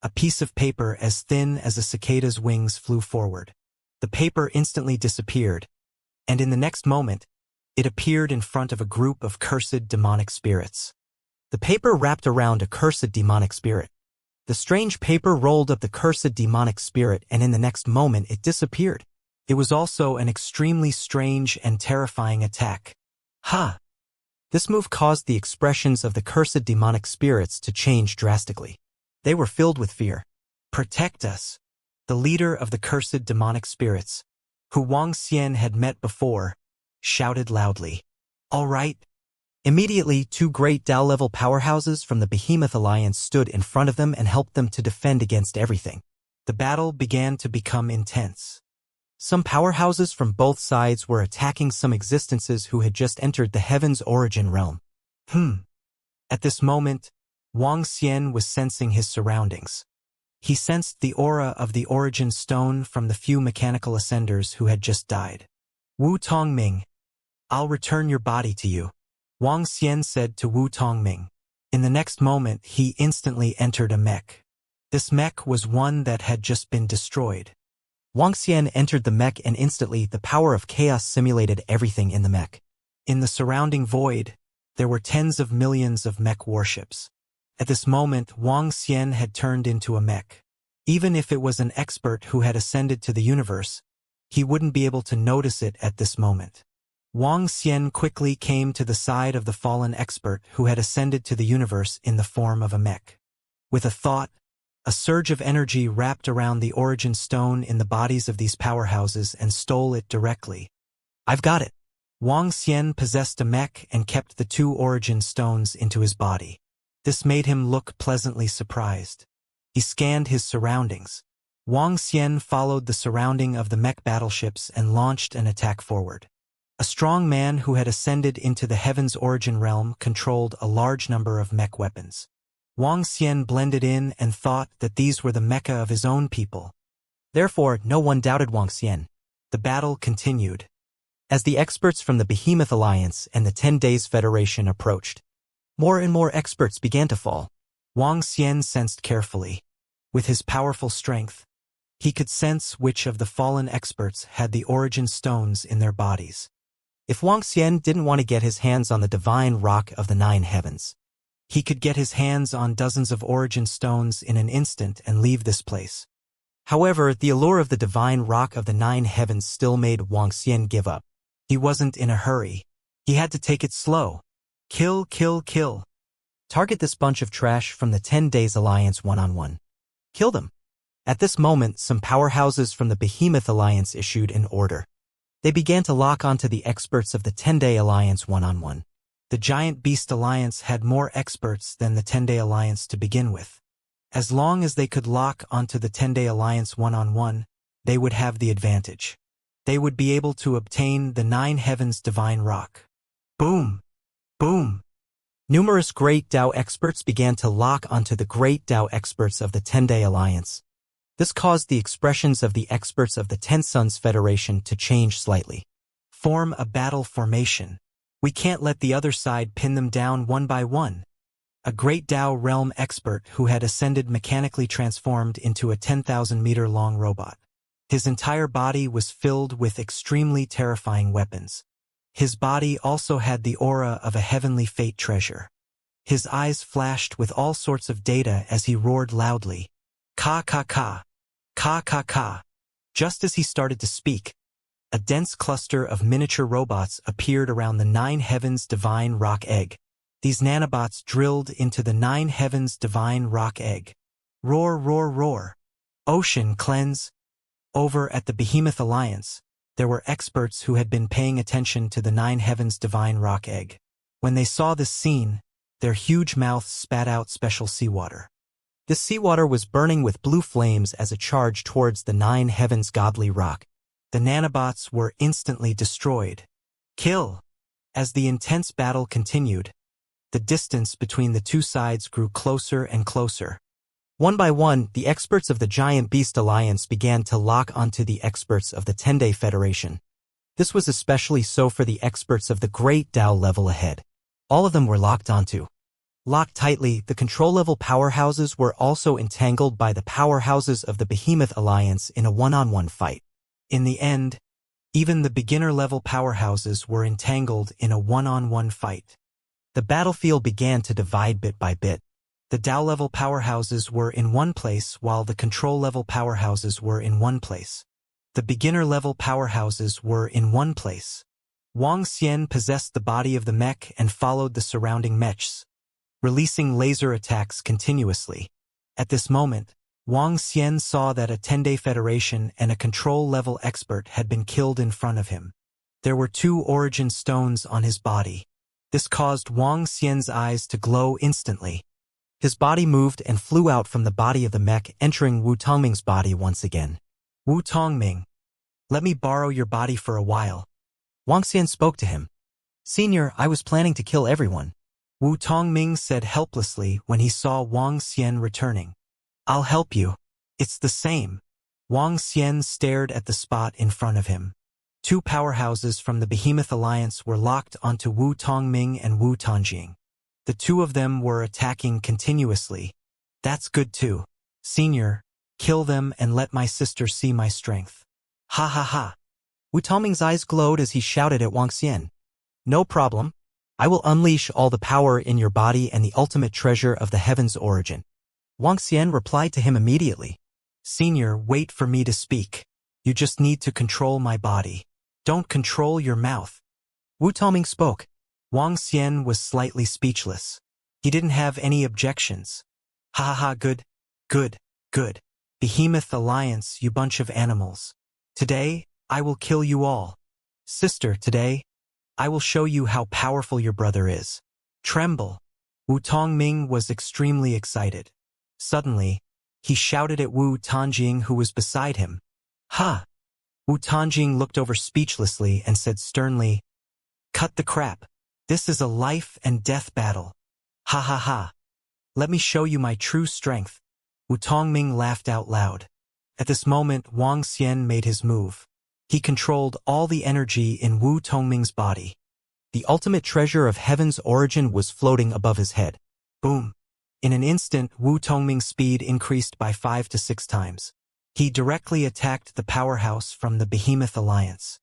a piece of paper as thin as a cicada's wings flew forward. The paper instantly disappeared, and in the next moment, it appeared in front of a group of cursed demonic spirits. The paper wrapped around a cursed demonic spirit. The strange paper rolled up the cursed demonic spirit, and in the next moment it disappeared. It was also an extremely strange and terrifying attack. Ha! This move caused the expressions of the cursed demonic spirits to change drastically. They were filled with fear. Protect us! The leader of the cursed demonic spirits, who Wang Xian had met before, shouted loudly. All right. Immediately, 2 great Tao-level powerhouses from the Behemoth Alliance stood in front of them and helped them to defend against everything. The battle began to become intense. Some powerhouses from both sides were attacking some existences who had just entered the Heaven's Origin realm. At this moment, Wang Xian was sensing his surroundings. He sensed the aura of the origin stone from the few mechanical ascenders who had just died. Wu Tongming, I'll return your body to you, Wang Xian said to Wu Tongming. In the next moment, he instantly entered a mech. This mech was one that had just been destroyed. Wang Xian entered the mech and instantly the power of chaos simulated everything in the mech. In the surrounding void, there were tens of millions of mech warships. At this moment, Wang Xian had turned into a mech. Even if it was an expert who had ascended to the universe, he wouldn't be able to notice it at this moment. Wang Xian quickly came to the side of the fallen expert who had ascended to the universe in the form of a mech. With a thought, a surge of energy wrapped around the origin stone in the bodies of these powerhouses and stole it directly. I've got it. Wang Xian possessed a mech and kept the two origin stones into his body. This made him look pleasantly surprised. He scanned his surroundings. Wang Xian followed the surrounding of the mech battleships and launched an attack forward. A strong man who had ascended into the heaven's origin realm controlled a large number of mech weapons. Wang Xian blended in and thought that these were the mecha of his own people. Therefore, no one doubted Wang Xian. The battle continued. As the experts from the Behemoth Alliance and the 10 Days Federation approached, more and more experts began to fall. Wang Xian sensed carefully. With his powerful strength, he could sense which of the fallen experts had the origin stones in their bodies. If Wang Xian didn't want to get his hands on the divine rock of the 9 heavens, he could get his hands on dozens of origin stones in an instant and leave this place. However, the allure of the divine rock of the 9 heavens still made Wang Xian give up. He wasn't in a hurry. He had to take it slow. Kill, kill, kill. Target this bunch of trash from the 10 Days Alliance one-on-one. Kill them. At this moment, some powerhouses from the Behemoth Alliance issued an order. They began to lock onto the experts of the 10-Day Alliance one-on-one. The Giant Beast Alliance had more experts than the 10-Day Alliance to begin with. As long as they could lock onto the 10-Day Alliance one-on-one, they would have the advantage. They would be able to obtain the 9 heavens divine rock. Boom! Boom! Numerous Great Dao experts began to lock onto the Great Dao experts of the 10-Day Alliance. This caused the expressions of the experts of the 10 Suns Federation to change slightly. Form a battle formation. We can't let the other side pin them down one by one. A Great Dao realm expert who had ascended mechanically transformed into a 10,000-meter-long robot. His entire body was filled with extremely terrifying weapons. His body also had the aura of a heavenly fate treasure. His eyes flashed with all sorts of data as he roared loudly. Ka ka ka. Ka ka ka. Just as he started to speak, a dense cluster of miniature robots appeared around the 9 heavens divine rock egg. These nanobots drilled into the 9 heavens divine rock egg. Roar, roar, roar. Ocean cleanse. Over at the Behemoth Alliance, there were experts who had been paying attention to the 9 heavens divine rock egg. When they saw this scene, their huge mouths spat out special seawater. This seawater was burning with blue flames as a charge towards the 9 heavens godly rock. The nanobots were instantly destroyed. Kill! As the intense battle continued, the distance between the two sides grew closer and closer. One by one, the experts of the Giant Beast Alliance began to lock onto the experts of the 10-Day Federation. This was especially so for the experts of the Great Dao level ahead. All of them were locked onto. Locked tightly, the control-level powerhouses were also entangled by the powerhouses of the Behemoth Alliance in a one-on-one fight. In the end, even the beginner-level powerhouses were entangled in a one-on-one fight. The battlefield began to divide bit by bit. The Dao-level powerhouses were in one place while the control-level powerhouses were in one place. The beginner-level powerhouses were in one place. Wang Xian possessed the body of the mech and followed the surrounding mechs, releasing laser attacks continuously. At this moment, Wang Xian saw that a 10-Day Federation and a control-level expert had been killed in front of him. There were 2 origin stones on his body. This caused Wang Xian's eyes to glow instantly. His body moved and flew out from the body of the mech, entering Wu Tongming's body once again. Wu Tongming, let me borrow your body for a while. Wang Xian spoke to him. Senior, I was planning to kill everyone. Wu Tongming said helplessly when he saw Wang Xian returning. I'll help you. It's the same. Wang Xian stared at the spot in front of him. Two powerhouses from the Behemoth Alliance were locked onto Wu Tongming and Wu Tanjing. The two of them were attacking continuously. That's good too. Senior, kill them and let my sister see my strength. Ha ha ha. Wu Tongming's eyes glowed as he shouted at Wang Xian. No problem. I will unleash all the power in your body and the ultimate treasure of the heaven's origin. Wang Xian replied to him immediately. Senior, wait for me to speak. You just need to control my body. Don't control your mouth. Wu Tongming spoke. Wang Xian was slightly speechless. He didn't have any objections. Ha ha ha, good, good, good. Behemoth Alliance, you bunch of animals. Today, I will kill you all. Sister, today, I will show you how powerful your brother is. Tremble. Wu Tongming was extremely excited. Suddenly, he shouted at Wu Tanjing, who was beside him. Ha! Wu Tanjing looked over speechlessly and said sternly, Cut the crap. This is a life and death battle. Ha ha ha. Let me show you my true strength. Wu Tongming laughed out loud. At this moment, Wang Xian made his move. He controlled all the energy in Wu Tongming's body. The ultimate treasure of heaven's origin was floating above his head. Boom. In an instant, Wu Tongming's speed increased by 5 to 6 times. He directly attacked the powerhouse from the Behemoth Alliance.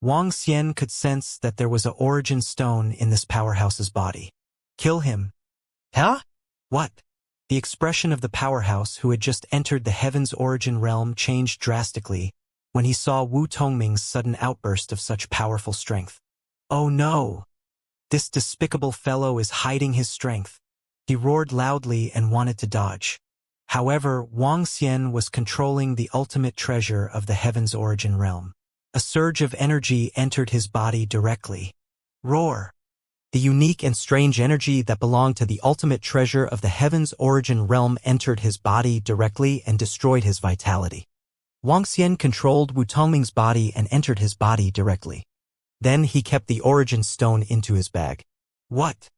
Wang Xian could sense that there was an origin stone in this powerhouse's body. Kill him. Huh? What? The expression of the powerhouse who had just entered the heaven's origin realm changed drastically when he saw Wu Tongming's sudden outburst of such powerful strength. Oh no! This despicable fellow is hiding his strength. He roared loudly and wanted to dodge. However, Wang Xian was controlling the ultimate treasure of the heaven's origin realm. A surge of energy entered his body directly. Roar! The unique and strange energy that belonged to the ultimate treasure of the heaven's origin realm entered his body directly and destroyed his vitality. Wang Xian controlled Wu Tongming's body and entered his body directly. Then he kept the origin stone into his bag. What?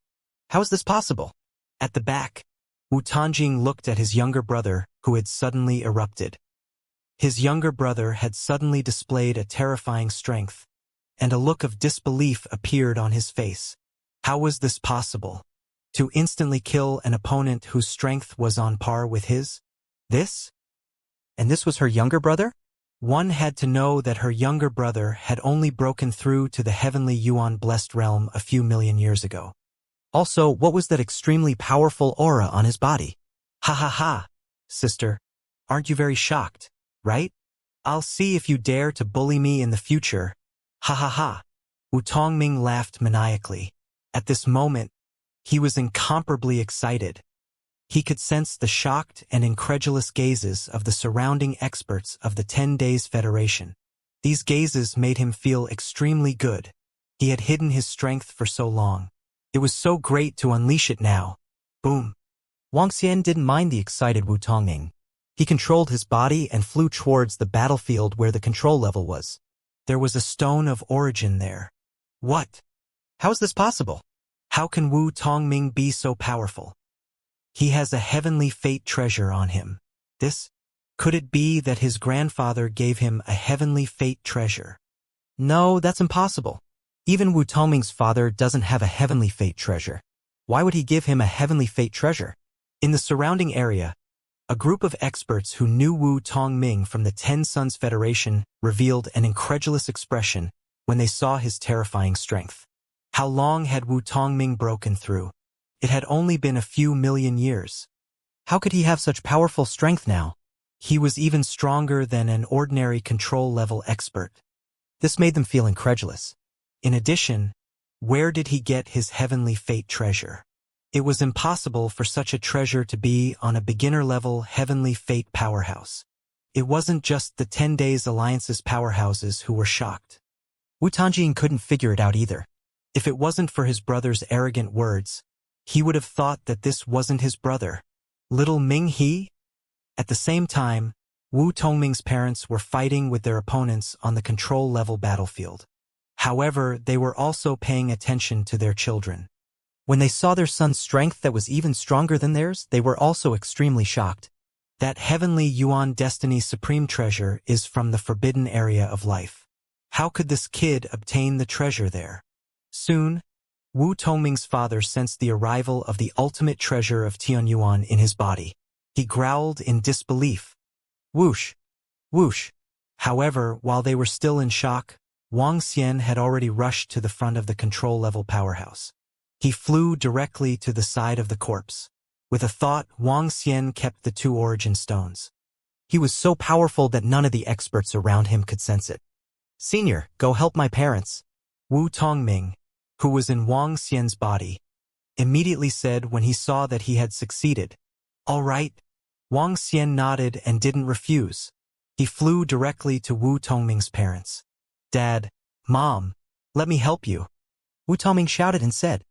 How is this possible? At the back, Wu Tanjing looked at his younger brother, who had suddenly erupted. His younger brother had suddenly displayed a terrifying strength, and a look of disbelief appeared on his face. How was this possible? To instantly kill an opponent whose strength was on par with his? This? And this was her younger brother? One had to know that her younger brother had only broken through to the heavenly Yuan-blessed realm a few million years ago. Also, what was that extremely powerful aura on his body? Ha ha ha, sister. Aren't you very shocked, right? I'll see if you dare to bully me in the future. Ha ha ha. Wu Tongming laughed maniacally. At this moment, he was incomparably excited. He could sense the shocked and incredulous gazes of the surrounding experts of the 10 Days Federation. These gazes made him feel extremely good. He had hidden his strength for so long. It was so great to unleash it now. Boom. Wang Xian didn't mind the excited Wu Tongming. He controlled his body and flew towards the battlefield where the control level was. There was a stone of origin there. What? How is this possible? How can Wu Tongming be so powerful? He has a heavenly fate treasure on him. Could it be that his grandfather gave him a heavenly fate treasure? No, that's impossible. Even Wu Tongming's father doesn't have a heavenly fate treasure. Why would he give him a heavenly fate treasure? In the surrounding area, a group of experts who knew Wu Tongming from the 10 Sons Federation revealed an incredulous expression when they saw his terrifying strength. How long had Wu Tongming broken through? It had only been a few million years. How could he have such powerful strength now? He was even stronger than an ordinary control-level expert. This made them feel incredulous. In addition, where did he get his heavenly fate treasure? It was impossible for such a treasure to be on a beginner-level heavenly fate powerhouse. It wasn't just the 10 Days Alliance's powerhouses who were shocked. Wu Tanjing couldn't figure it out either. If it wasn't for his brother's arrogant words, he would have thought that this wasn't his brother. Little Ming He? At the same time, Wu Tongming's parents were fighting with their opponents on the control-level battlefield. However, they were also paying attention to their children. When they saw their son's strength that was even stronger than theirs, they were also extremely shocked. That heavenly Yuan destiny supreme treasure is from the forbidden area of life. How could this kid obtain the treasure there? Soon, Wu Tongming's father sensed the arrival of the ultimate treasure of Tianyuan in his body. He growled in disbelief. Whoosh! Whoosh! However, while they were still in shock, Wang Xian had already rushed to the front of the control-level powerhouse. He flew directly to the side of the corpse. With a thought, Wang Xian kept the 2 origin stones. He was so powerful that none of the experts around him could sense it. "Senior, go help my parents," Wu Tongming, who was in Wang Xian's body, immediately said when he saw that he had succeeded. "All right." Wang Xian nodded and didn't refuse. He flew directly to Wu Tongming's parents. "Dad, Mom, let me help you," Wu Tongming shouted and said.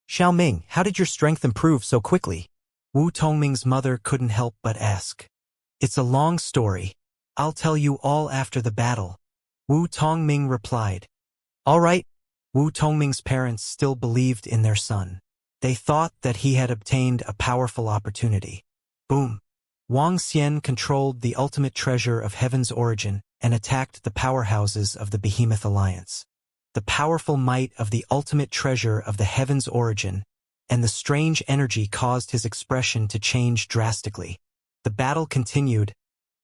"Xiao Ming, how did your strength improve so quickly?" Wu Tongming's mother couldn't help but ask. "It's a long story. I'll tell you all after the battle," Wu Tongming replied. "All right." Wu Tongming's parents still believed in their son. They thought that he had obtained a powerful opportunity. Boom! Wang Xian controlled the ultimate treasure of heaven's origin and attacked the powerhouses of the Behemoth Alliance. The powerful might of the ultimate treasure of the heaven's origin and the strange energy caused his expression to change drastically. The battle continued,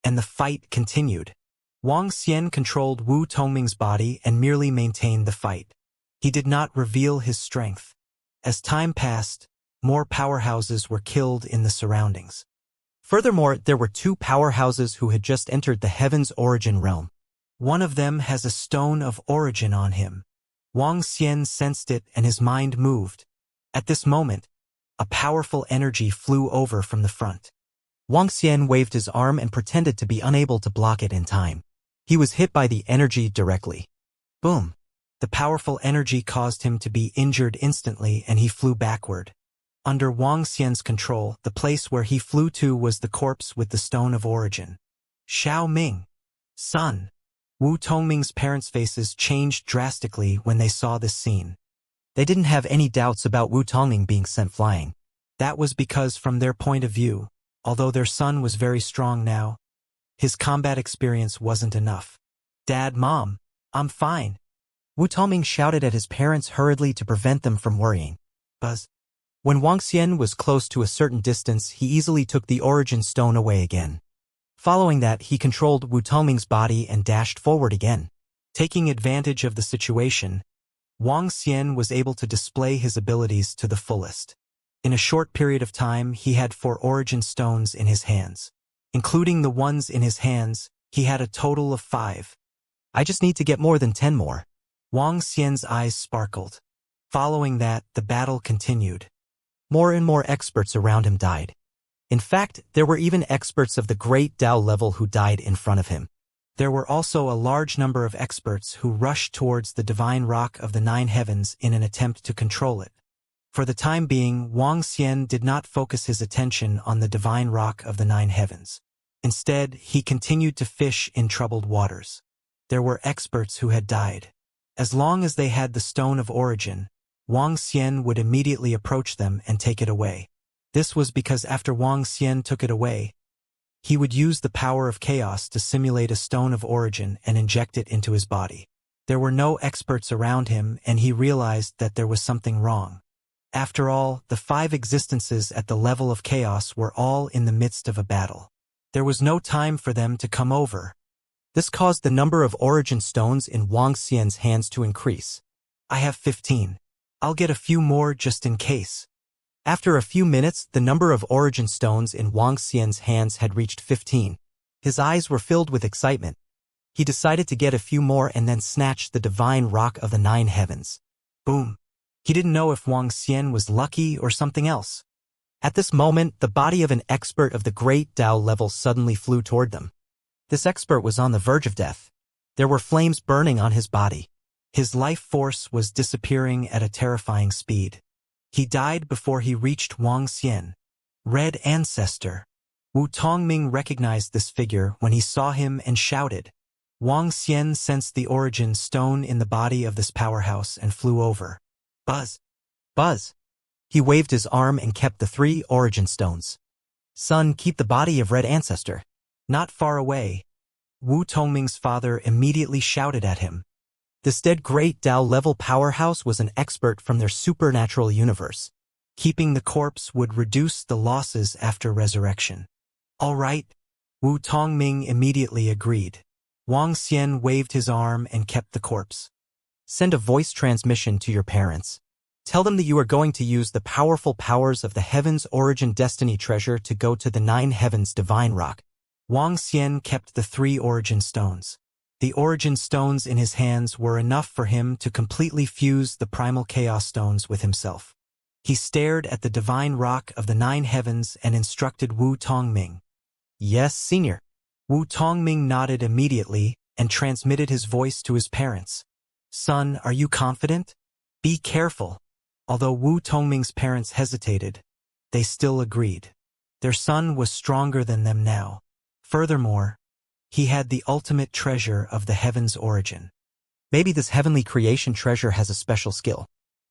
and the fight continued. Wang Xian controlled Wu Tongming's body and merely maintained the fight. He did not reveal his strength. As time passed, more powerhouses were killed in the surroundings. Furthermore, there were 2 powerhouses who had just entered the heaven's origin realm. One of them has a stone of origin on him. Wang Xian sensed it and his mind moved. At this moment, a powerful energy flew over from the front. Wang Xian waved his arm and pretended to be unable to block it in time. He was hit by the energy directly. Boom! The powerful energy caused him to be injured instantly and he flew backward. Under Wang Xian's control, the place where he flew to was the corpse with the stone of origin. "Xiao Ming, son." Wu Tongming's parents' faces changed drastically when they saw this scene. They didn't have any doubts about Wu Tongming being sent flying. That was because from their point of view, although their son was very strong now, his combat experience wasn't enough. "Dad, Mom, I'm fine," Wu Tongming shouted at his parents hurriedly to prevent them from worrying. Buzz. When Wang Xian was close to a certain distance, he easily took the origin stone away again. Following that, he controlled Wu Tongming's body and dashed forward again. Taking advantage of the situation, Wang Xian was able to display his abilities to the fullest. In a short period of time, he had 4 origin stones in his hands. Including the ones in his hands, he had a total of 5. "I just need to get more than 10 more. Wang Xian's eyes sparkled. Following that, the battle continued. More and more experts around him died. In fact, there were even experts of the great Tao level who died in front of him. There were also a large number of experts who rushed towards the divine rock of the 9 heavens in an attempt to control it. For the time being, Wang Xian did not focus his attention on the divine rock of the 9 heavens. Instead, he continued to fish in troubled waters. There were experts who had died. As long as they had the stone of origin, Wang Xian would immediately approach them and take it away. This was because after Wang Xian took it away, he would use the power of chaos to simulate a stone of origin and inject it into his body. There were no experts around him and he realized that there was something wrong. After all, the 5 existences at the level of chaos were all in the midst of a battle. There was no time for them to come over. This caused the number of origin stones in Wang Xian's hands to increase. "I have 15. I'll get a few more just in case." After a few minutes, the number of origin stones in Wang Xian's hands had reached 15. His eyes were filled with excitement. He decided to get a few more and then snatched the divine rock of the 9 heavens. Boom! He didn't know if Wang Xian was lucky or something else. At this moment, the body of an expert of the great Tao level suddenly flew toward them. This expert was on the verge of death. There were flames burning on his body. His life force was disappearing at a terrifying speed. He died before he reached Wang Xian. Red Ancestor. Wu Tongming recognized this figure when he saw him and shouted. Wang Xian sensed the origin stone in the body of this powerhouse and flew over. Buzz! Buzz! He waved his arm and kept the 3 origin stones. Son, keep the body of Red Ancestor. Not far away. Wu Tongming's father immediately shouted at him. This dead great Tao-level powerhouse was an expert from their supernatural universe. Keeping the corpse would reduce the losses after resurrection. All right. Wu Tongming immediately agreed. Wang Xian waved his arm and kept the corpse. Send a voice transmission to your parents. Tell them that you are going to use the powerful powers of the Heaven's Origin Destiny Treasure to go to the 9 Heavens Divine Rock. Wang Xian kept the 3 Origin Stones. The Origin Stones in his hands were enough for him to completely fuse the Primal Chaos Stones with himself. He stared at the Divine Rock of the 9 Heavens and instructed Wu Tongming. Yes, Senior. Wu Tongming nodded immediately and transmitted his voice to his parents. Son, are you confident? Be careful. Although Wu Tongming's parents hesitated, they still agreed. Their son was stronger than them now. Furthermore, he had the ultimate treasure of the heaven's origin. Maybe this heavenly creation treasure has a special skill.